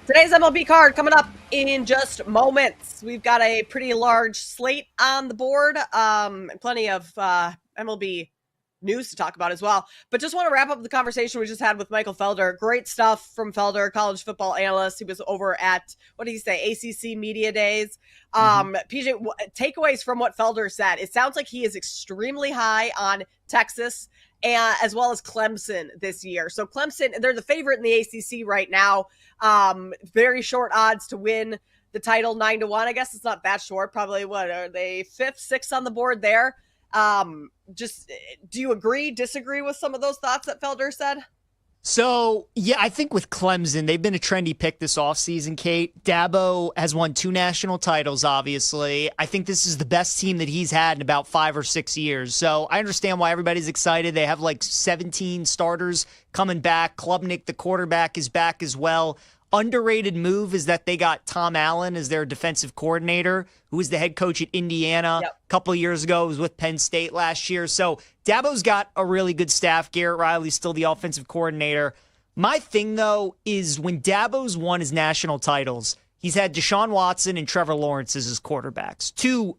Today's MLB card coming up in just moments. We've got a pretty large slate on the board, and plenty of MLB news to talk about as well. But just want to wrap up the conversation we just had with Michael Felder. Great stuff from Felder, college football analyst. He was over at, what did he say, ACC Media Days. PJ, takeaways from what Felder said. It sounds like he is extremely high on Texas and as well as Clemson this year. So Clemson, they're the favorite in the ACC right now. Very short odds to win the title, 9-1. I guess it's not that short. Probably what are they, 5th, 6th on the board there? Just do you agree, disagree with some of those thoughts that Felder said? So, yeah, I think with Clemson, they've been a trendy pick this offseason, Kate. Dabo has won 2 national titles, obviously. I think this is the best team that he's had in about 5 or 6 years. So I understand why everybody's excited. They have like 17 starters coming back. Klubnik, the quarterback, is back as well. Underrated move is that they got Tom Allen as their defensive coordinator, who was the head coach at Indiana a couple of years ago. He was with Penn State last year. So Dabo's got a really good staff. Garrett Riley's still the offensive coordinator. My thing, though, is when Dabo's won his national titles, he's had Deshaun Watson and Trevor Lawrence as his quarterbacks. 2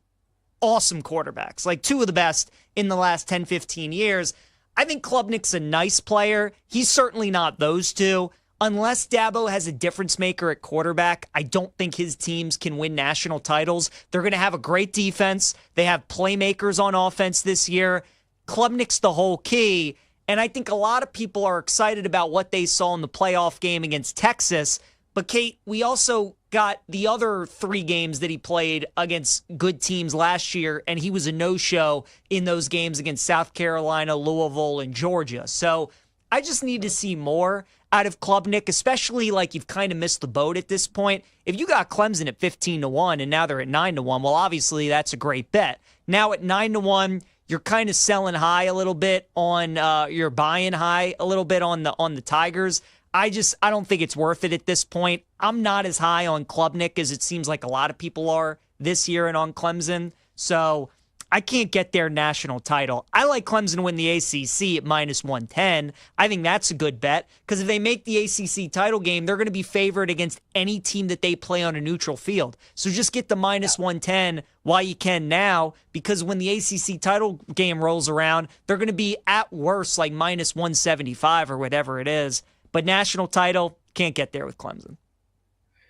awesome quarterbacks, like 2 of the best in the last 10, 15 years. I think Klubnik's a nice player. He's certainly not those 2. Unless Dabo has a difference maker at quarterback, I don't think his teams can win national titles. They're going to have a great defense. They have playmakers on offense this year. Klubnik's the whole key. And I think a lot of people are excited about what they saw in the playoff game against Texas. But, Kate, we also got the other 3 games that he played against good teams last year, and he was a no-show in those games against South Carolina, Louisville, and Georgia. So I just need to see more out of Klubnik, especially like you've kind of missed the boat at this point. If you got Clemson at 15-1 and now they're at 9-1, well, obviously that's a great bet. Now at 9-1, you're kind of selling high a little bit on, you're buying high a little bit on the Tigers. I don't think it's worth it at this point. I'm not as high on Klubnik as it seems like a lot of people are this year and on Clemson. So I can't get their national title. I like Clemson to win the ACC at -110. I think that's a good bet because if they make the ACC title game, they're going to be favored against any team that they play on a neutral field. So just get the -110 while you can now, because when the ACC title game rolls around, they're going to be at worst like -175 or whatever it is. But national title, can't get there with Clemson.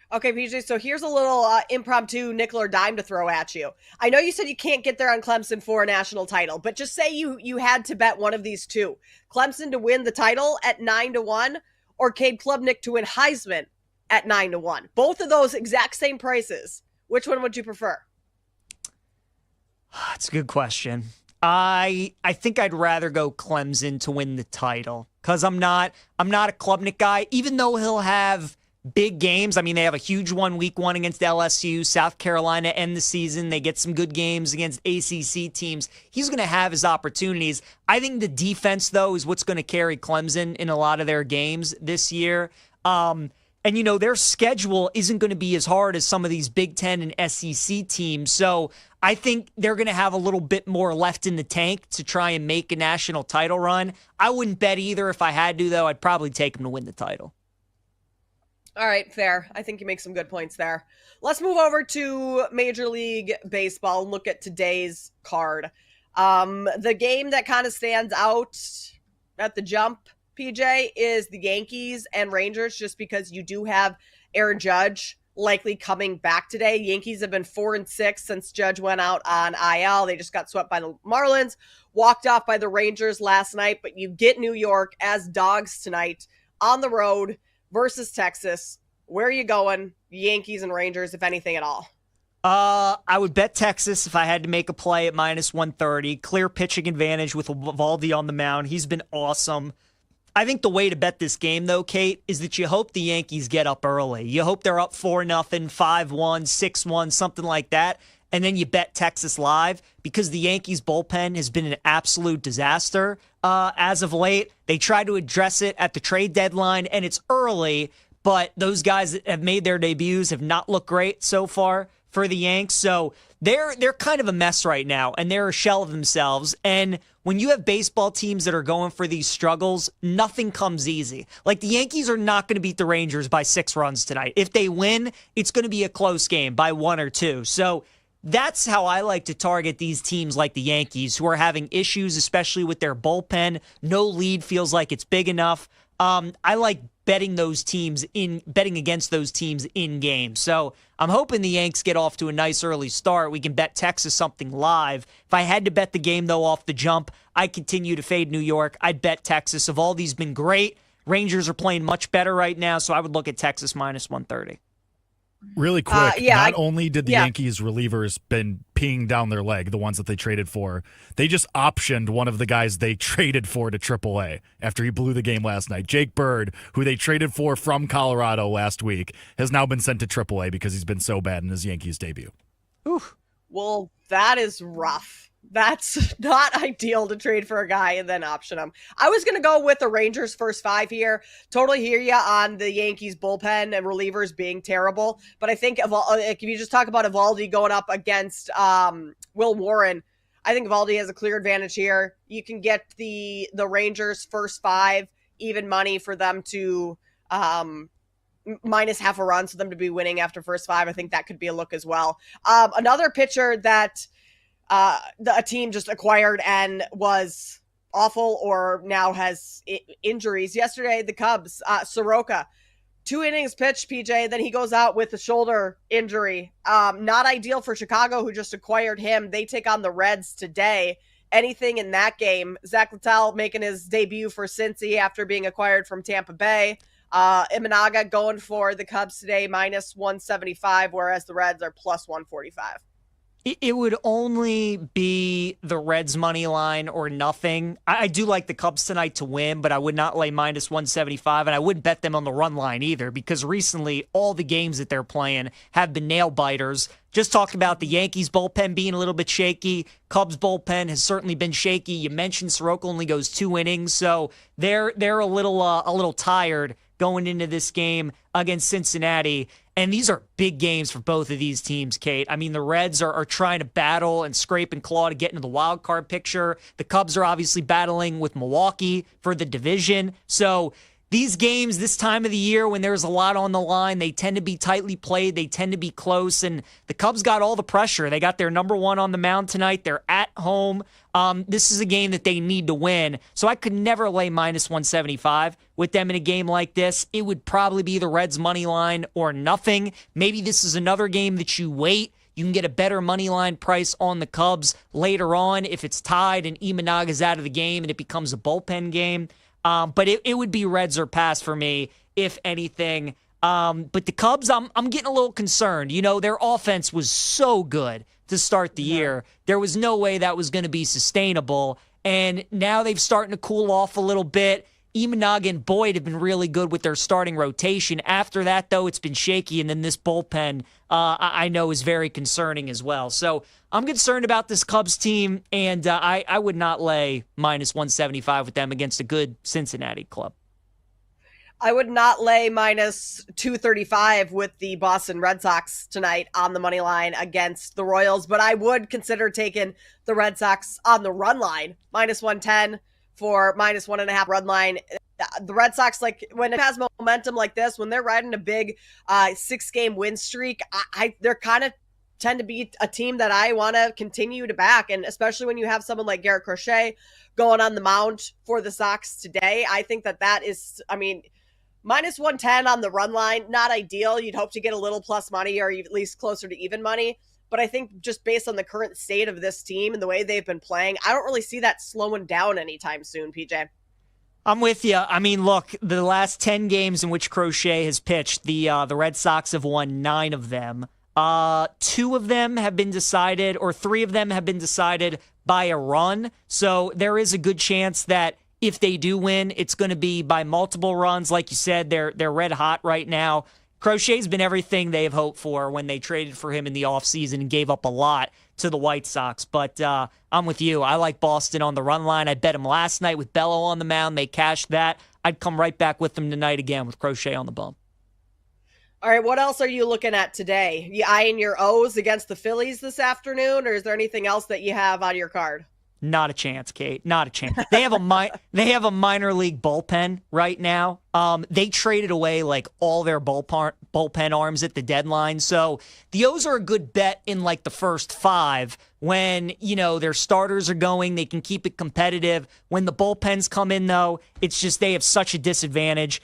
Okay, PJ, so here's a little impromptu nickel or dime to throw at you. I know you said you can't get there on Clemson for a national title, but just say you had to bet one of these 2. Clemson to win the title at 9-1 or Cade Klubnik to win Heisman at 9-1. Both of those exact same prices. Which one would you prefer? That's a good question. I think I'd rather go Clemson to win the title because I'm not a Klubnik guy, even though he'll have big games. I mean, they have a huge one week 1 against LSU, South Carolina end the season. They get some good games against ACC teams. He's going to have his opportunities. I think the defense, though, is what's going to carry Clemson in a lot of their games this year. And, you know, their schedule isn't going to be as hard as some of these Big Ten and SEC teams. So I think they're going to have a little bit more left in the tank to try and make a national title run. I wouldn't bet either. If I had to, though, I'd probably take them to win the title. All right, fair. I think you make some good points there. Let's move over to Major League Baseball and look at today's card. The game that kind of stands out at the jump, PJ, is the Yankees and Rangers, just because you do have Aaron Judge likely coming back today. Yankees have been 4-6 since Judge went out on IL. They just got swept by the Marlins, walked off by the Rangers last night, but you get New York as dogs tonight on the road versus Texas. Where are you going? Yankees and Rangers, if anything at all? I would bet Texas if I had to make a play at -130. Clear pitching advantage with Eovaldi on the mound. He's been awesome. I think the way to bet this game, though, Kate, is that you hope the Yankees get up early. You hope they're up 4-0, 5-1, 6-1, something like that. And then you bet Texas live because the Yankees bullpen has been an absolute disaster as of late. They tried to address it at the trade deadline, and it's early, but those guys that have made their debuts have not looked great so far for the Yanks. So they're kind of a mess right now, and they're a shell of themselves. And when you have baseball teams that are going for these struggles, nothing comes easy. Like the Yankees are not going to beat the Rangers by 6 runs tonight. If they win, it's going to be a close game by 1 or 2. So that's how I like to target these teams like the Yankees, who are having issues, especially with their bullpen. No lead feels like it's big enough. I like betting against those teams in game. So I'm hoping the Yanks get off to a nice early start. We can bet Texas something live. If I had to bet the game, though, off the jump, I continue to fade New York. I'd bet Texas. Evaldi's been great. Rangers are playing much better right now, so I would look at Texas minus 130. Really quick, not only did the yeah. Yankees relievers been peeing down their leg, the ones that they traded for, they just optioned one of the guys they traded for to AAA after he blew the game last night. Jake Bird, who they traded for from Colorado last week, has now been sent to AAA because he's been so bad in his Yankees debut. Oof. Well, that is rough. That's not ideal to trade for a guy and then option him. I was going to go with the Rangers first 5 here. Totally hear you on the Yankees bullpen and relievers being terrible. But I think if you just talk about Evaldi going up against Will Warren, I think Evaldi has a clear advantage here. You can get the Rangers first 5 even money for them to minus half a run, so them to be winning after first 5. I think that could be a look as well. Another pitcher that a team just acquired and was awful or now has injuries. Yesterday, the Cubs, Soroka, 2 innings pitched, PJ, then he goes out with a shoulder injury. Not ideal for Chicago, who just acquired him. They take on the Reds today. Anything in that game? Zach Littell making his debut for Cincy after being acquired from Tampa Bay. Imanaga going for the Cubs today, minus 175, whereas the Reds are plus 145. It would only be the Reds money line or nothing. I do like the Cubs tonight to win, but I would not lay minus 175, and I wouldn't bet them on the run line either, because recently all the games that they're playing have been nail biters. Just talked about the Yankees bullpen being a little bit shaky. Cubs bullpen has certainly been shaky. You mentioned Soroka only goes 2 innings, so they're a little tired going into this game against Cincinnati. And these are big games for both of these teams, Kate. I mean, the Reds are trying to battle and scrape and claw to get into the wild card picture. The Cubs are obviously battling with Milwaukee for the division. So these games, this time of the year when there's a lot on the line, they tend to be tightly played. They tend to be close. And the Cubs got all the pressure. They got their number 1 on the mound tonight. They're at home. This is a game that they need to win. So I could never lay minus 175 with them in a game like this. It would probably be the Reds money line or nothing. Maybe this is another game that you wait. You can get a better money line price on the Cubs later on if it's tied and Imanaga's out of the game and it becomes a bullpen game. But it would be Reds or pass for me, if anything. But the Cubs, I'm getting a little concerned. You know, their offense was so good to start the year. There was no way that was going to be sustainable. And now they've starting to cool off a little bit. Imanaga and Boyd have been really good with their starting rotation. After that, though, it's been shaky. And then this bullpen, I know, is very concerning as well. So I'm concerned about this Cubs team, and I would not lay minus 175 with them against a good Cincinnati club. I would not lay minus 235 with the Boston Red Sox tonight on the money line against the Royals, but I would consider taking the Red Sox on the run line, minus 110 for minus 1.5 run line. The Red Sox, like when it has momentum like this, when they're riding a big 6-game win streak, they're kind of tend to be a team that I want to continue to back. And especially when you have someone like Garrett Crochet going on the mound for the Sox today, I think that is, I mean, minus 110 on the run line, not ideal. You'd hope to get a little plus money or at least closer to even money. But I think just based on the current state of this team and the way they've been playing, I don't really see that slowing down anytime soon, PJ. I'm with you. I mean, look, the last 10 games in which Crochet has pitched, the Red Sox have won 9 of them. 2 of them have been decided, or 3 of them have been decided by a run. So there is a good chance that if they do win, it's going to be by multiple runs. Like you said, they're red hot right now. Crochet's been everything they've hoped for when they traded for him in the offseason and gave up a lot to the White Sox. But I'm with you. I like Boston on the run line. I bet him last night with Bello on the mound. They cashed that. I'd come right back with them tonight again with Crochet on the bump. All right, what else are you looking at today? You eyeing your O's against the Phillies this afternoon, or is there anything else that you have on your card? Not a chance, Kate. Not a chance. They have a minor league bullpen right now. They traded away like all their bullpen arms at the deadline. So the O's are a good bet in like the first 5 when, their starters are going. They can keep it competitive. When the bullpens come in, though, it's just they have such a disadvantage.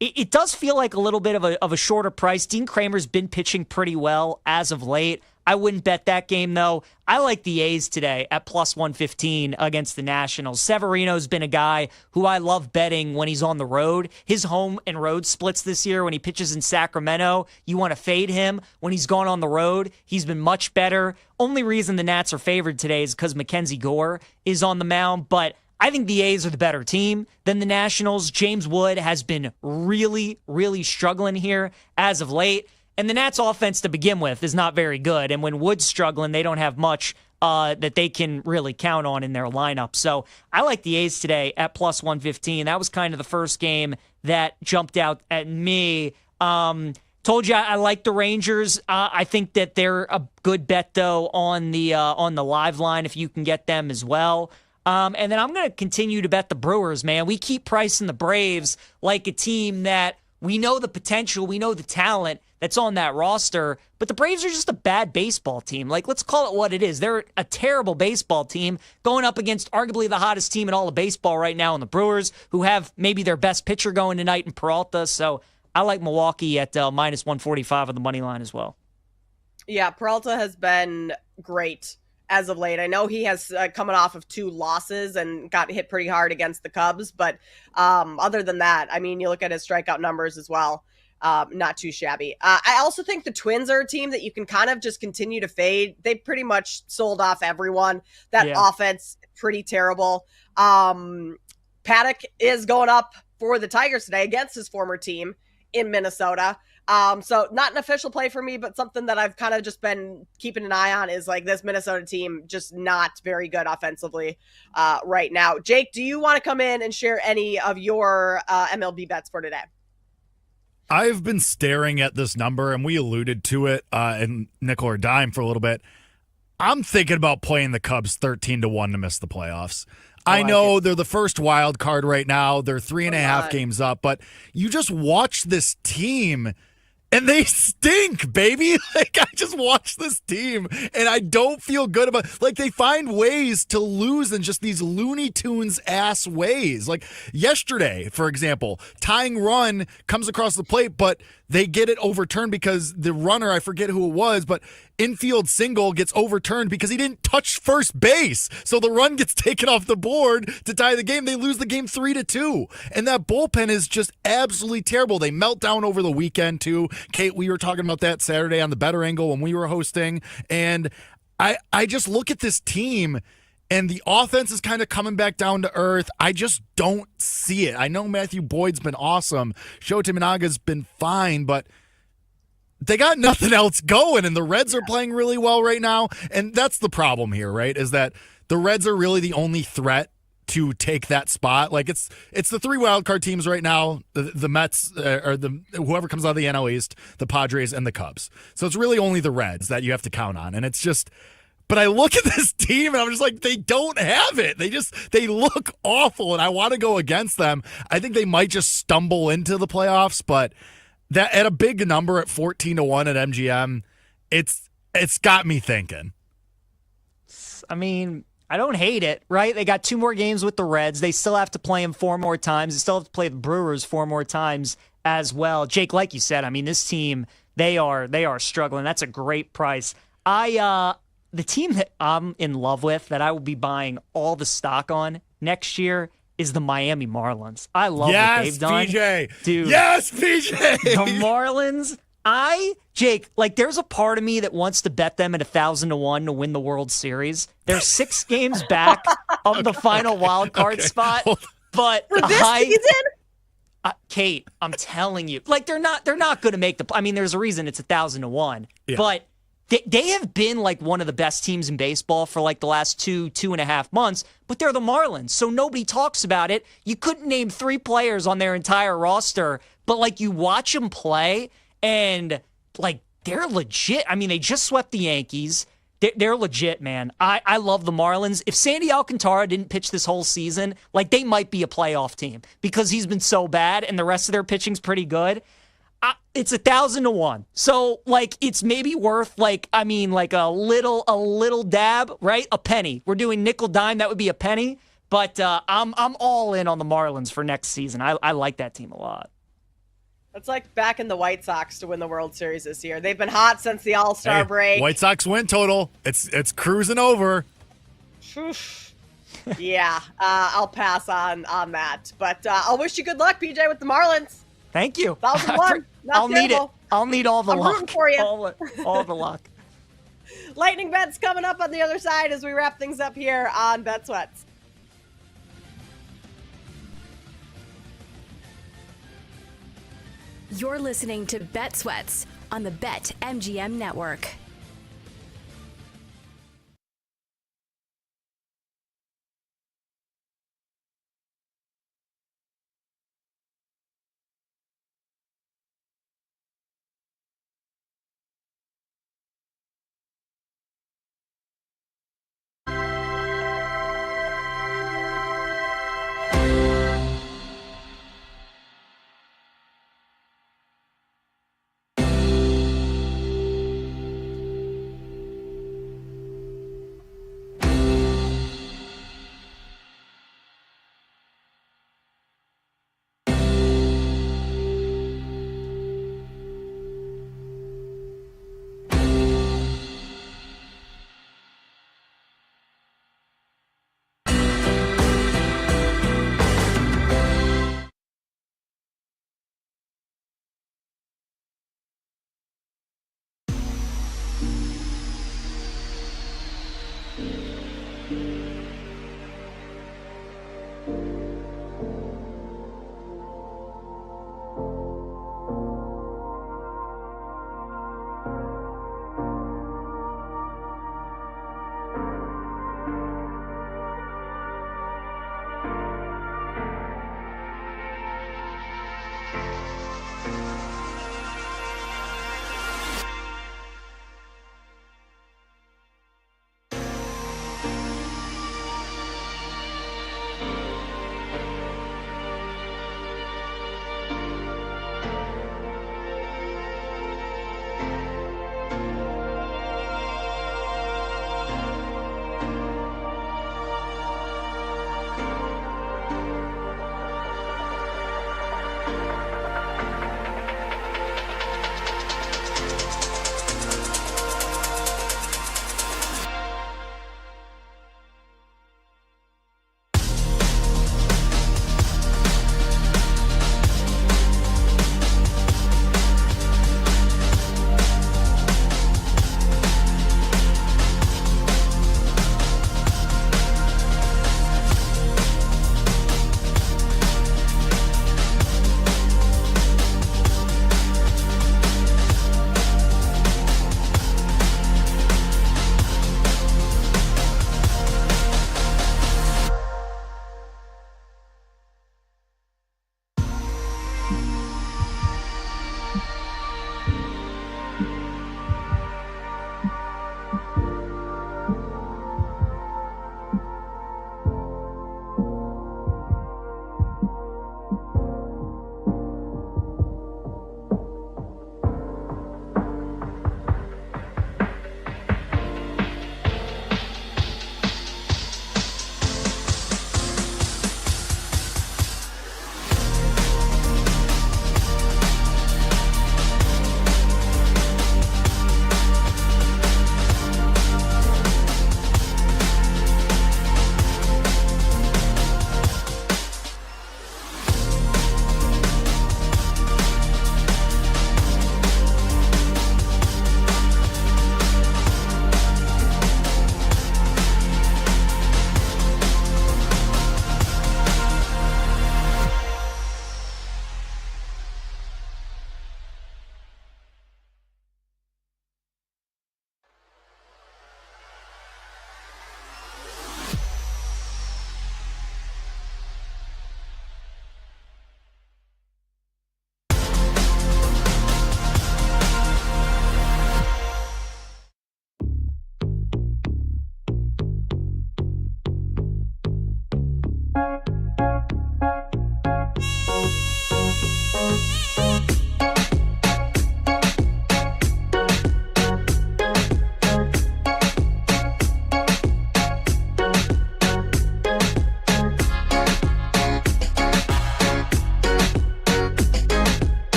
It does feel like a little bit of a shorter price. Dean Kramer's been pitching pretty well as of late. I wouldn't bet that game, though. I like the A's today at plus 115 against the Nationals. Severino's been a guy who I love betting when he's on the road. His home and road splits this year when he pitches in Sacramento, you want to fade him. When he's gone on the road, he's been much better. Only reason the Nats are favored today is because Mackenzie Gore is on the mound, but I think the A's are the better team than the Nationals. James Wood has been really, really struggling here as of late. And the Nats' offense to begin with is not very good. And when Wood's struggling, they don't have much that they can really count on in their lineup. So I like the A's today at plus 115. That was kind of the first game that jumped out at me. Told you I like the Rangers. I think that they're a good bet, though, on the live line if you can get them as well. And then I'm going to continue to bet the Brewers, man. We keep pricing the Braves like a team that we know the potential, we know the talent that's on that roster, but the Braves are just a bad baseball team. Like, let's call it what it is. They're a terrible baseball team going up against arguably the hottest team in all of baseball right now in the Brewers, who have maybe their best pitcher going tonight in Peralta. So I like Milwaukee at minus 145 on the money line as well. Yeah, Peralta has been great as of late. I know he has coming off of 2 losses and got hit pretty hard against the Cubs, but other than that, I mean, you look at his strikeout numbers as well. Not too shabby. I also think the Twins are a team that you can kind of just continue to fade. They pretty much sold off everyone. That offense, pretty terrible. Paddock is going up for the Tigers today against his former team in Minnesota. So not an official play for me, but something that I've kind of just been keeping an eye on is like this Minnesota team just not very good offensively right now. Jake, do you want to come in and share any of your MLB bets for today? I've been staring at this number, and we alluded to it in nickel or dime for a little bit. I'm thinking about playing the Cubs 13-1 to miss the playoffs. I know they're the first wild card right now. They're 3.5 games up, but you just watch this team, and they stink, baby. Like, I just watch this team, and I don't feel good about it. Like, they find ways to lose in just these Looney Tunes-ass ways. Like, yesterday, for example, tying run comes across the plate, but they get it overturned because the runner, I forget who it was, but infield single gets overturned because he didn't touch first base. So the run gets taken off the board to tie the game. They lose the game 3-2. And that bullpen is just absolutely terrible. They melt down over the weekend, too. Kate, we were talking about that Saturday on the Better Angle when we were hosting. And I just look at this team, and the offense is kind of coming back down to earth. I just don't see it. I know Matthew Boyd's been awesome. Shota Minaga's been fine, but they got nothing else going, and the Reds are playing really well right now. And that's the problem here, right, is that the Reds are really the only threat to take that spot. Like, it's the 3 wildcard teams right now, the Mets, or whoever comes out of the NL East, the Padres, and the Cubs. So it's really only the Reds that you have to count on. And it's just... But I look at this team, and I'm just like, they don't have it. They look awful, and I want to go against them. I think they might just stumble into the playoffs, but that at a big number at 14-1 at MGM, it's got me thinking. I mean, I don't hate it, right? They got 2 more games with the Reds. They still have to play them 4 more times. They still have to play the Brewers 4 more times as well. Jake, like you said, I mean, this team, they are struggling. That's a great price. The team that I'm in love with, that I will be buying all the stock on next year, is the Miami Marlins. I love what they've done. PJ. Dude. Yes, PJ. The Marlins, Jake, like, there's a part of me that wants to bet them at 1,000-1 to win the World Series. They're 6 games back of the final wild card spot. But for this season? Kate, I'm telling you, like, they're not going to make the. I mean, there's a reason it's 1,000-1, but They have been like one of the best teams in baseball for like the last 2.5 months, but they're the Marlins, so nobody talks about it. You couldn't name 3 players on their entire roster, but like you watch them play and like they're legit. I mean, they just swept the Yankees. They're legit, man. I love the Marlins. If Sandy Alcantara didn't pitch this whole season, like they might be a playoff team because he's been so bad and the rest of their pitching's pretty good. It's 1,000 to 1. So like it's maybe worth like a little dab, right? A penny. We're doing nickel dime. That would be a penny. But I'm all in on the Marlins for next season. I like that team a lot. It's like back in the White Sox to win the World Series this year. They've been hot since the All-Star break. White Sox win total. It's cruising over. Yeah, I'll pass on that. But I'll wish you good luck, PJ, with the Marlins. Thank you. 1,001. I'll need it. I'll need all the I'm luck. rooting for you. All the luck. Lightning bets coming up on the other side as we wrap things up here on Bet Sweats. You're listening to Bet Sweats on the BetMGM Network.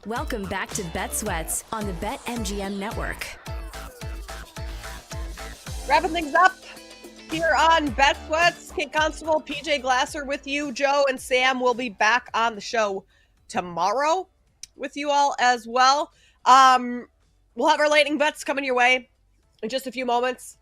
Welcome back to Bet Sweats on the BetMGM Network. Wrapping things up here on Bet Sweats. Kate Constable, PJ Glasser with you. Joe and Sam will be back on the show tomorrow with you all as well. We'll have our lightning bets coming your way in just a few moments.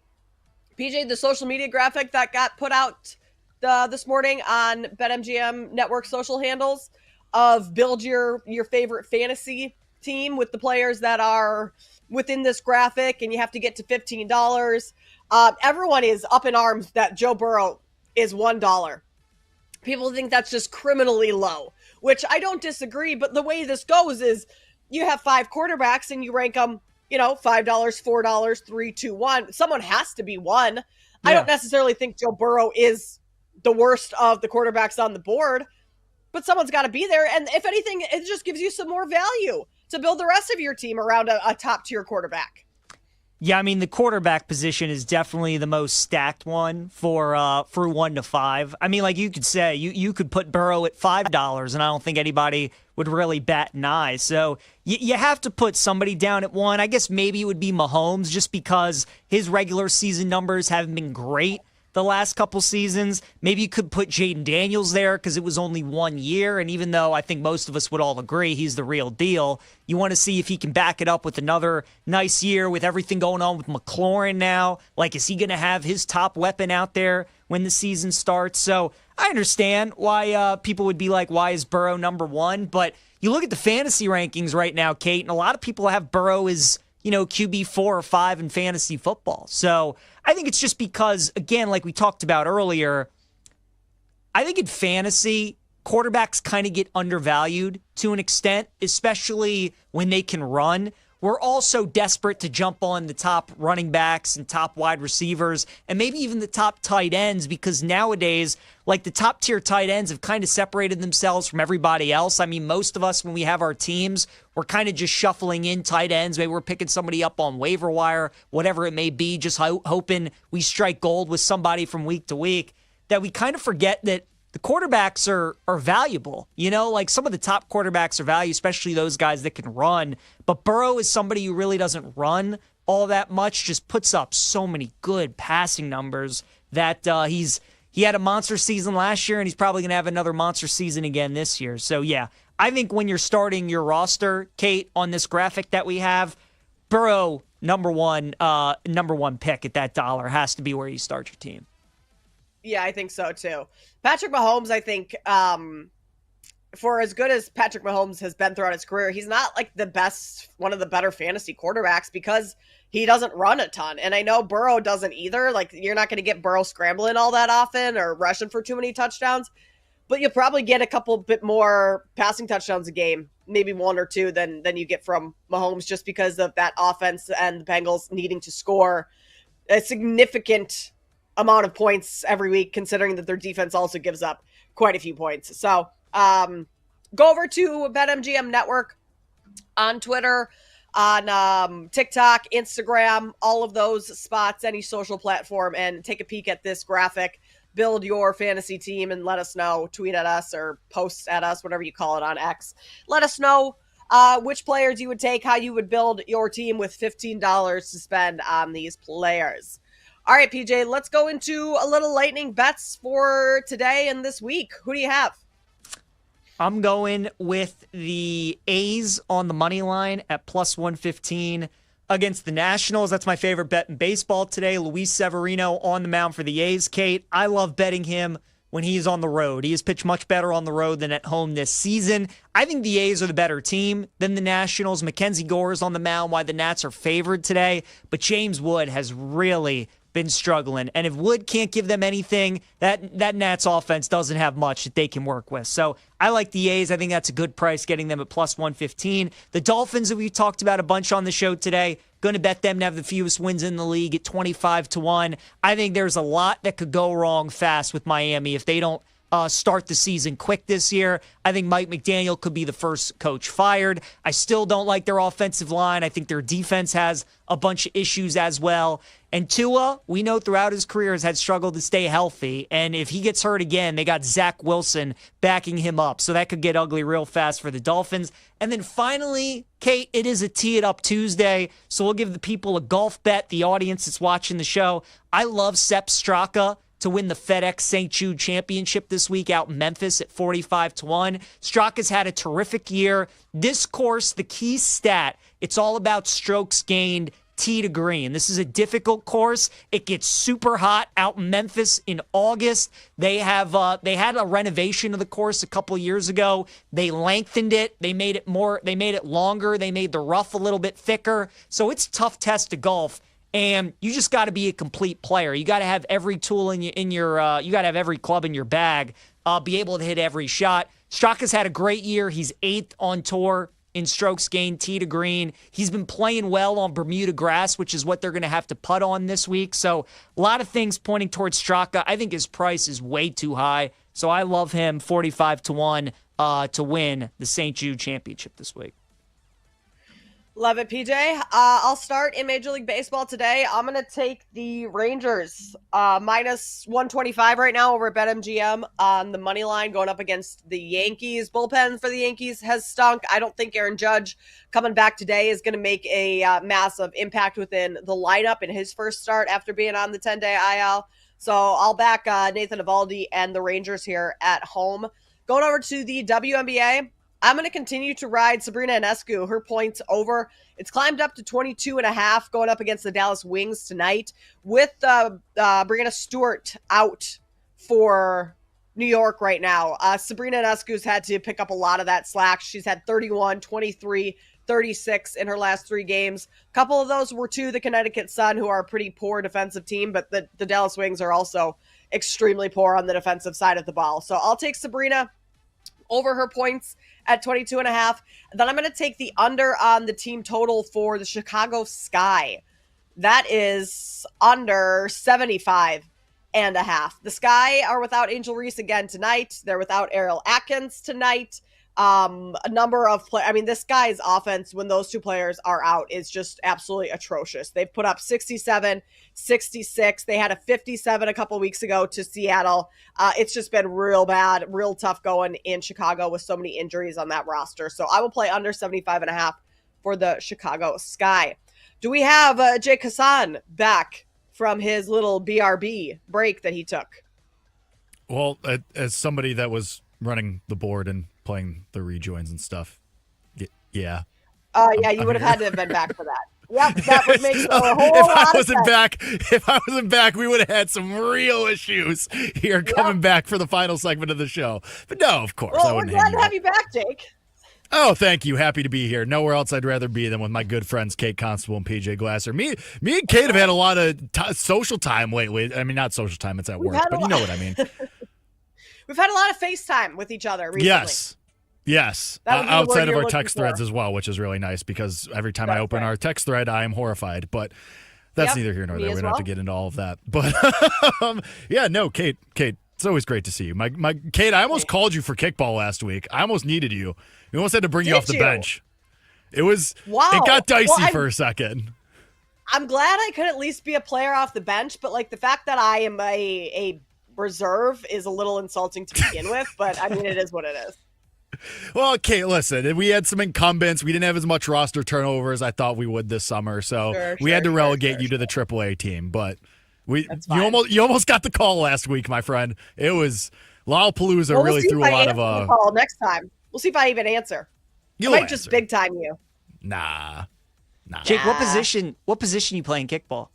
PJ, the social media graphic that got put out this morning on BetMGM Network social handles of build your favorite fantasy team with the players that are within this graphic, and you have to get to $15. Everyone is up in arms that Joe Burrow is $1. People think that's just criminally low, which I don't disagree, but the way this goes is you have 5 quarterbacks and you rank them, $5, $4, 3, 2, 1. Someone has to be one. Yeah. I don't necessarily think Joe Burrow is the worst of the quarterbacks on the board, but someone's got to be there. And if anything, it just gives you some more value to build the rest of your team around a top-tier quarterback. Yeah, I mean, the quarterback position is definitely the most stacked one for 1 to 5. I mean, like you could say, you could put Burrow at $5, and I don't think anybody would really bat an eye. So you have to put somebody down at 1. I guess maybe it would be Mahomes, just because his regular season numbers haven't been great the last couple seasons. Maybe you could put Jaden Daniels there because it was only 1 year, and even though I think most of us would all agree he's the real deal, you want to see if he can back it up with another nice year with everything going on with McLaurin now. Like, is he going to have his top weapon out there when the season starts? So I understand why people would be like, why is Burrow number 1? But you look at the fantasy rankings right now, Kate, and a lot of people have Burrow as QB 4 or 5 in fantasy football. So I think it's just because, again, like we talked about earlier, I think in fantasy, quarterbacks kind of get undervalued to an extent, especially when they can run. We're also desperate to jump on the top running backs and top wide receivers and maybe even the top tight ends, because nowadays, like, the top tier tight ends have kind of separated themselves from everybody else. I mean, most of us, when we have our teams, we're kind of just shuffling in tight ends. Maybe we're picking somebody up on waiver wire, whatever it may be, just hoping we strike gold with somebody from week to week, that we kind of forget that the quarterbacks are valuable. Like, some of the top quarterbacks are valuable, especially those guys that can run. But Burrow is somebody who really doesn't run all that much, just puts up so many good passing numbers that he had a monster season last year, and he's probably going to have another monster season again this year. So, yeah, I think when you're starting your roster, Kate, on this graphic that we have, Burrow, number one pick at that $1 has to be where you start your team. Yeah, I think so too. Patrick Mahomes, I think, for as good as Patrick Mahomes has been throughout his career, he's not like one of the better fantasy quarterbacks because he doesn't run a ton. And I know Burrow doesn't either. Like, you're not going to get Burrow scrambling all that often or rushing for too many touchdowns, but you'll probably get a couple bit more passing touchdowns a game, maybe 1 or 2 than you get from Mahomes, just because of that offense and the Bengals needing to score a significant amount of points every week, considering that their defense also gives up quite a few points. So go over to BetMGM Network on Twitter, on TikTok, Instagram, all of those spots, any social platform, and take a peek at this graphic. Build your fantasy team and let us know. Tweet at us or post at us, whatever you call it on X. Let us know which players you would take, how you would build your team with $15 to spend on these players. All right, PJ, let's go into a little lightning bets for today and this week. Who do you have? I'm going with the A's on the money line at plus 115 against the Nationals. That's my favorite bet in baseball today. Luis Severino on the mound for the A's, Kate. I love betting him when he's on the road. He has pitched much better on the road than at home this season. I think the A's are the better team than the Nationals. Mackenzie Gore is on the mound, why the Nats are favored today. But James Wood has really been struggling. And if Wood can't give them anything, that Nats offense doesn't have much that they can work with. So I like the A's. I think that's a good price, getting them at plus 115. The Dolphins that we talked about a bunch on the show today, going to bet them to have the fewest wins in the league at 25-1. I think there's a lot that could go wrong fast with Miami if they don't start the season quick this year. I think Mike McDaniel could be the first coach fired. I still don't like their offensive line. I think their defense has a bunch of issues as well. And Tua, we know throughout his career has had struggled to stay healthy. And if he gets hurt again, they got Zach Wilson backing him up. So that could get ugly real fast for the Dolphins. And then finally, Kate, it is a Tee It Up Tuesday. So we'll give the people a golf bet, the audience that's watching the show. I love Sepp Straka to win the FedEx St. Jude Championship this week out in Memphis at 45-1. Straka's had a terrific year. This course, the key stat, it's all about strokes gained tee to green. This is a difficult course. It gets super hot out in Memphis in August. They had a renovation of the course a couple years ago. They lengthened it. They made it longer. They made the rough a little bit thicker. So it's a tough test to golf. And you just got to be a complete player. You got to have every tool you got to have every club in your bag, be able to hit every shot. Straka's had a great year. He's 8th on tour in strokes gained tee to green. He's been playing well on Bermuda grass, which is what they're going to have to putt on this week. So a lot of things pointing towards Straka. I think his price is way too high. So I love him 45-1 to win the St. Jude Championship this week. Love it, PJ. I'll start in Major League Baseball today. I'm going to take the Rangers minus 125 right now over at BetMGM on the money line going up against the Yankees. Bullpen for the Yankees has stunk. I don't think Aaron Judge coming back today is going to make a massive impact within the lineup in his first start after being on the 10-day IL. So I'll back Nathan Eovaldi and the Rangers here at home. Going over to the WNBA, I'm going to continue to ride Sabrina Ionescu. Her points over. It's climbed up to 22.5 going up against the Dallas Wings tonight with Brianna Stewart out for New York right now. Sabrina Ionescu's had to pick up a lot of that slack. She's had 31, 23, 36 in her last 3 games. A couple of those were to the Connecticut Sun, who are a pretty poor defensive team, but the Dallas Wings are also extremely poor on the defensive side of the ball. So I'll take Sabrina over her points at 22.5. Then I'm going to take the under on the team total for the Chicago Sky. That is under 75.5. The Sky are without Angel Reese again tonight. They're without Ariel Atkins tonight. A number of this Sky's offense, when those two players are out, is just absolutely atrocious. They've put up 67, 66. They had a 57 a couple weeks ago to Seattle. It's just been real bad, real tough going in Chicago with so many injuries on that roster. So I will play under 75.5 for the Chicago Sky. Do we have Jake Hassan back from his little BRB break that he took? Well, as somebody that was running the board and playing the rejoins and stuff, yeah. Yeah, you would have had to have been back for that. Yep, that would make a whole lot of sense. If I wasn't back, we would have had some real issues here coming back for the final segment of the show. But no, of course. Well, we're glad to have you back, Jake. Oh, thank you. Happy to be here. Nowhere else I'd rather be than with my good friends Kate Constable and PJ Glasser. Me and Kate have had a lot of social time lately. I mean, not social time, it's at work, but you know what I mean. We've had a lot of FaceTime with each other recently. Yes. Outside of our text threads as well, which is really nice because every time I open our text thread, I am horrified. But that's neither here nor there. We don't have to get into all of that. But Kate, it's always great to see you. My Kate, I almost called you for kickball last week. I almost needed you. We almost had to bring you off the bench. It was It got dicey for a second. I'm glad I could at least be a player off the bench, but the fact that I am a reserve is a little insulting to begin with, but I mean, it is what it is. Well, Kate, listen, we had some incumbents. We didn't have as much roster turnover as I thought we would this summer, so we had to relegate you to the AAA team. But you almost got the call last week, my friend. It was Lollapalooza really threw a lot of call next time. We'll see if I even answer. I might just big time you. Nah. Jake, what position you play in kickball?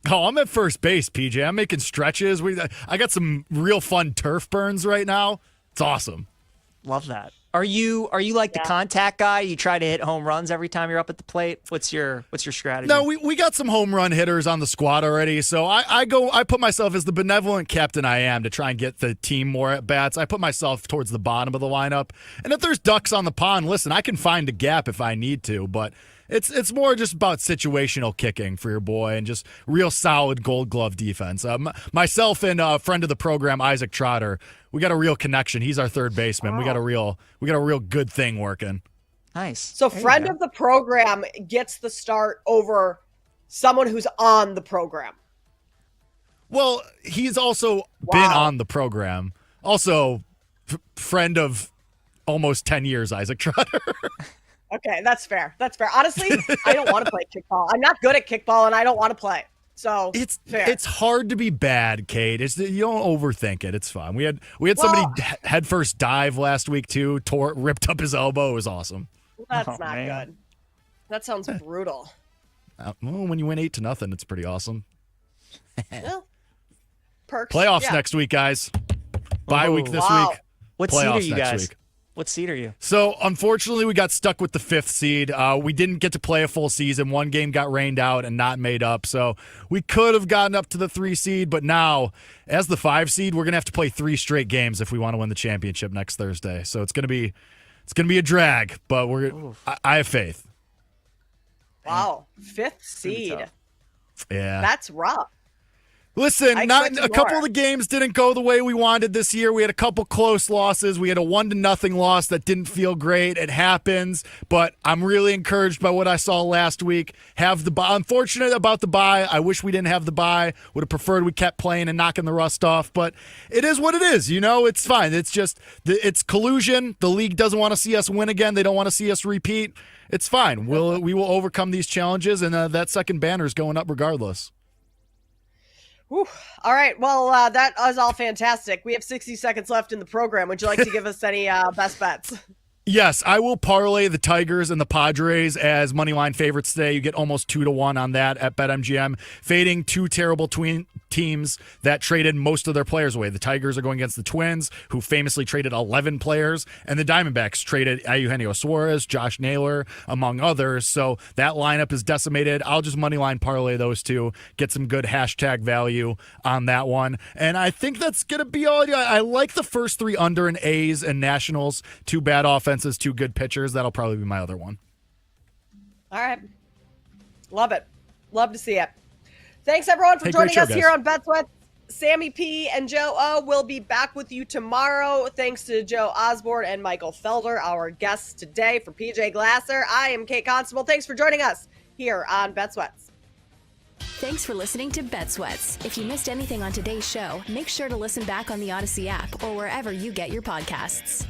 Oh, I'm at first base, PJ. I'm making stretches. I got some real fun turf burns right now. It's awesome. Love that. Are you like the contact guy? You try to hit home runs every time you're up at the plate? What's your strategy? No, we got some home run hitters on the squad already. So I put myself as the benevolent captain I am to try and get the team more at bats. I put myself towards the bottom of the lineup. And if there's ducks on the pond, listen, I can find a gap if I need to, but it's more just about situational kicking for your boy and just real solid Gold Glove defense. Myself and a friend of the program, Isaac Trotter, we got a real connection. He's our third baseman. We got a real good thing working. Nice. So friend of the program gets the start over someone who's on the program. Well, he's also been on the program. Also, friend of almost 10 years, Isaac Trotter. Okay, that's fair. That's fair. Honestly, I don't want to play kickball. I'm not good at kickball, and I don't want to play. So it's hard to be bad, Kate. You don't overthink it. It's fine. We had somebody headfirst dive last week too. Ripped up his elbow. It was awesome. That's not good. That sounds brutal. Well, when you win 8-0, it's pretty awesome. Well, perks. Playoffs next week, guys. Bye week this week. What seed are you guys? What seed are you? So, unfortunately, we got stuck with the 5th seed. We didn't get to play a full season. One game got rained out and not made up. So, we could have gotten up to the 3 seed, but now, as the 5 seed, we're going to have to play 3 straight games if we want to win the championship next Thursday. So, it's going to be a drag, but I have faith. Wow, 5th seed. Yeah. That's rough. Listen, a couple of the games didn't go the way we wanted this year. We had a couple close losses. We had a 1-0 loss that didn't feel great. It happens, but I'm really encouraged by what I saw last week. Unfortunate about the bye. I wish we didn't have the bye. Would have preferred we kept playing and knocking the rust off, but it is what it is. It's fine. It's just it's collusion. The league doesn't want to see us win again. They don't want to see us repeat. It's fine. We will overcome these challenges, and that second banner is going up regardless. Whew. All right. Well, that was all fantastic. We have 60 seconds left in the program. Would you like to give us any best bets? Yes, I will parlay the Tigers and the Padres as moneyline favorites today. You get almost 2-1 on that at BetMGM. Fading 2 terrible teams that traded most of their players away. The Tigers are going against the Twins, who famously traded 11 players, and the Diamondbacks traded Eugenio Suarez, Josh Naylor, among others. So that lineup is decimated. I'll just moneyline parlay those two, get some good hashtag value on that one. And I think that's going to be all. I like the first 3 under in A's and Nationals. 2 bad offenses, 2 good pitchers. That'll probably be my other one. All right. Love it. Love to see it. Thanks, everyone, for joining us here on BetSweat. Sammy P and Joe O will be back with you tomorrow. Thanks to Joe Osborne and Michael Felder, our guests today. For PJ Glasser, I am Kate Constable. Thanks for joining us here on BetSweats. Thanks for listening to BetSweats. If you missed anything on today's show, make sure to listen back on the Odyssey app or wherever you get your podcasts.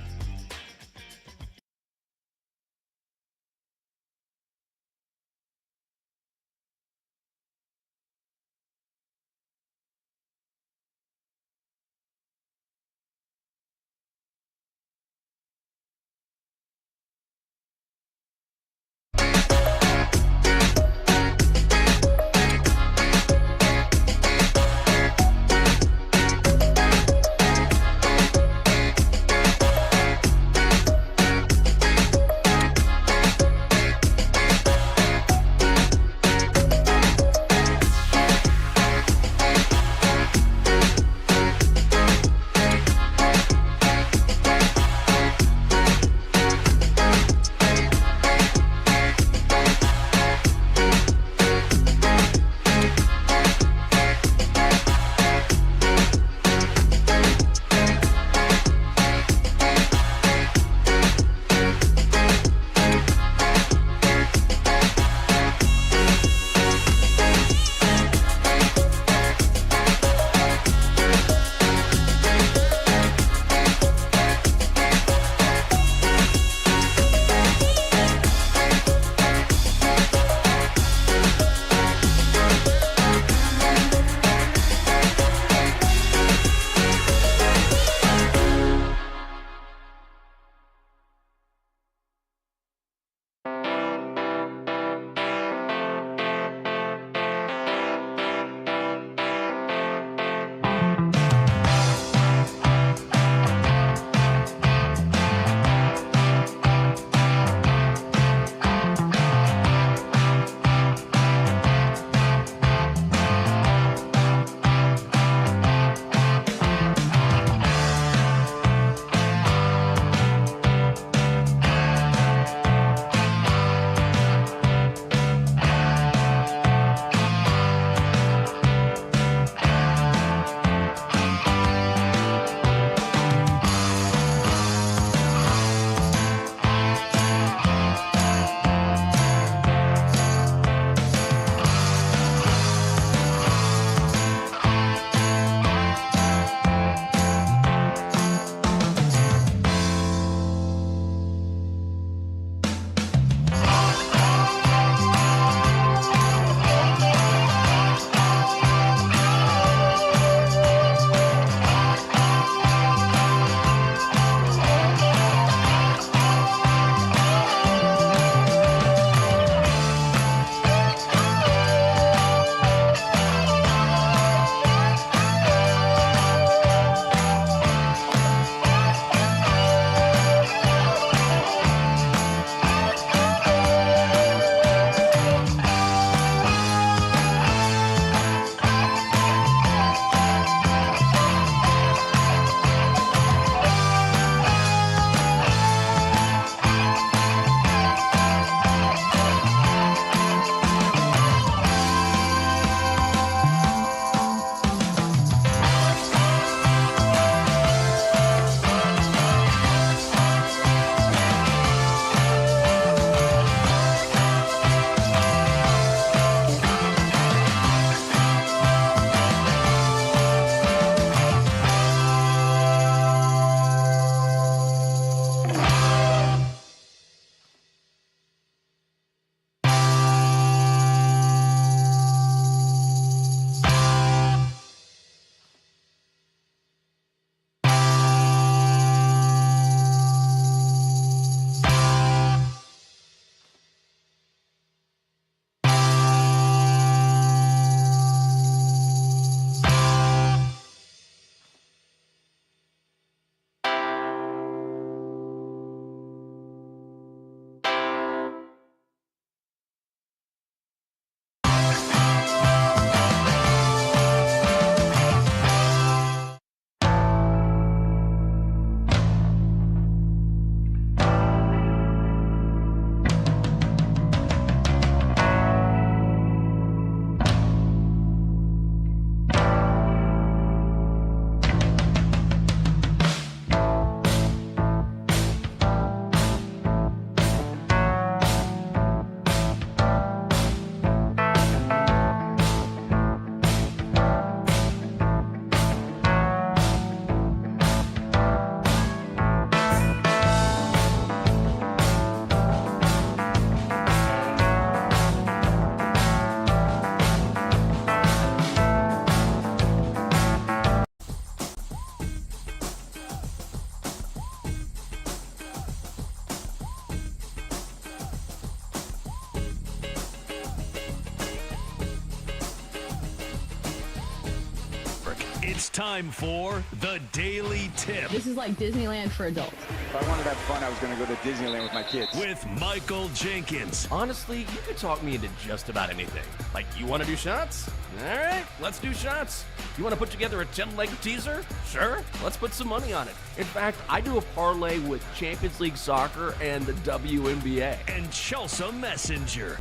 It's time for the Daily Tip This is like Disneyland for adults. If I wanted to have fun, I was going to go to Disneyland with my kids. with Michael Jenkins. Honestly, you could talk me into just about anything. Like, you want to do shots? All right, let's do shots. You want to put together a 10-leg teaser? Sure, let's put some money on it. In fact, I do a parlay with Champions League soccer and the WNBA. And Chelsea Messenger.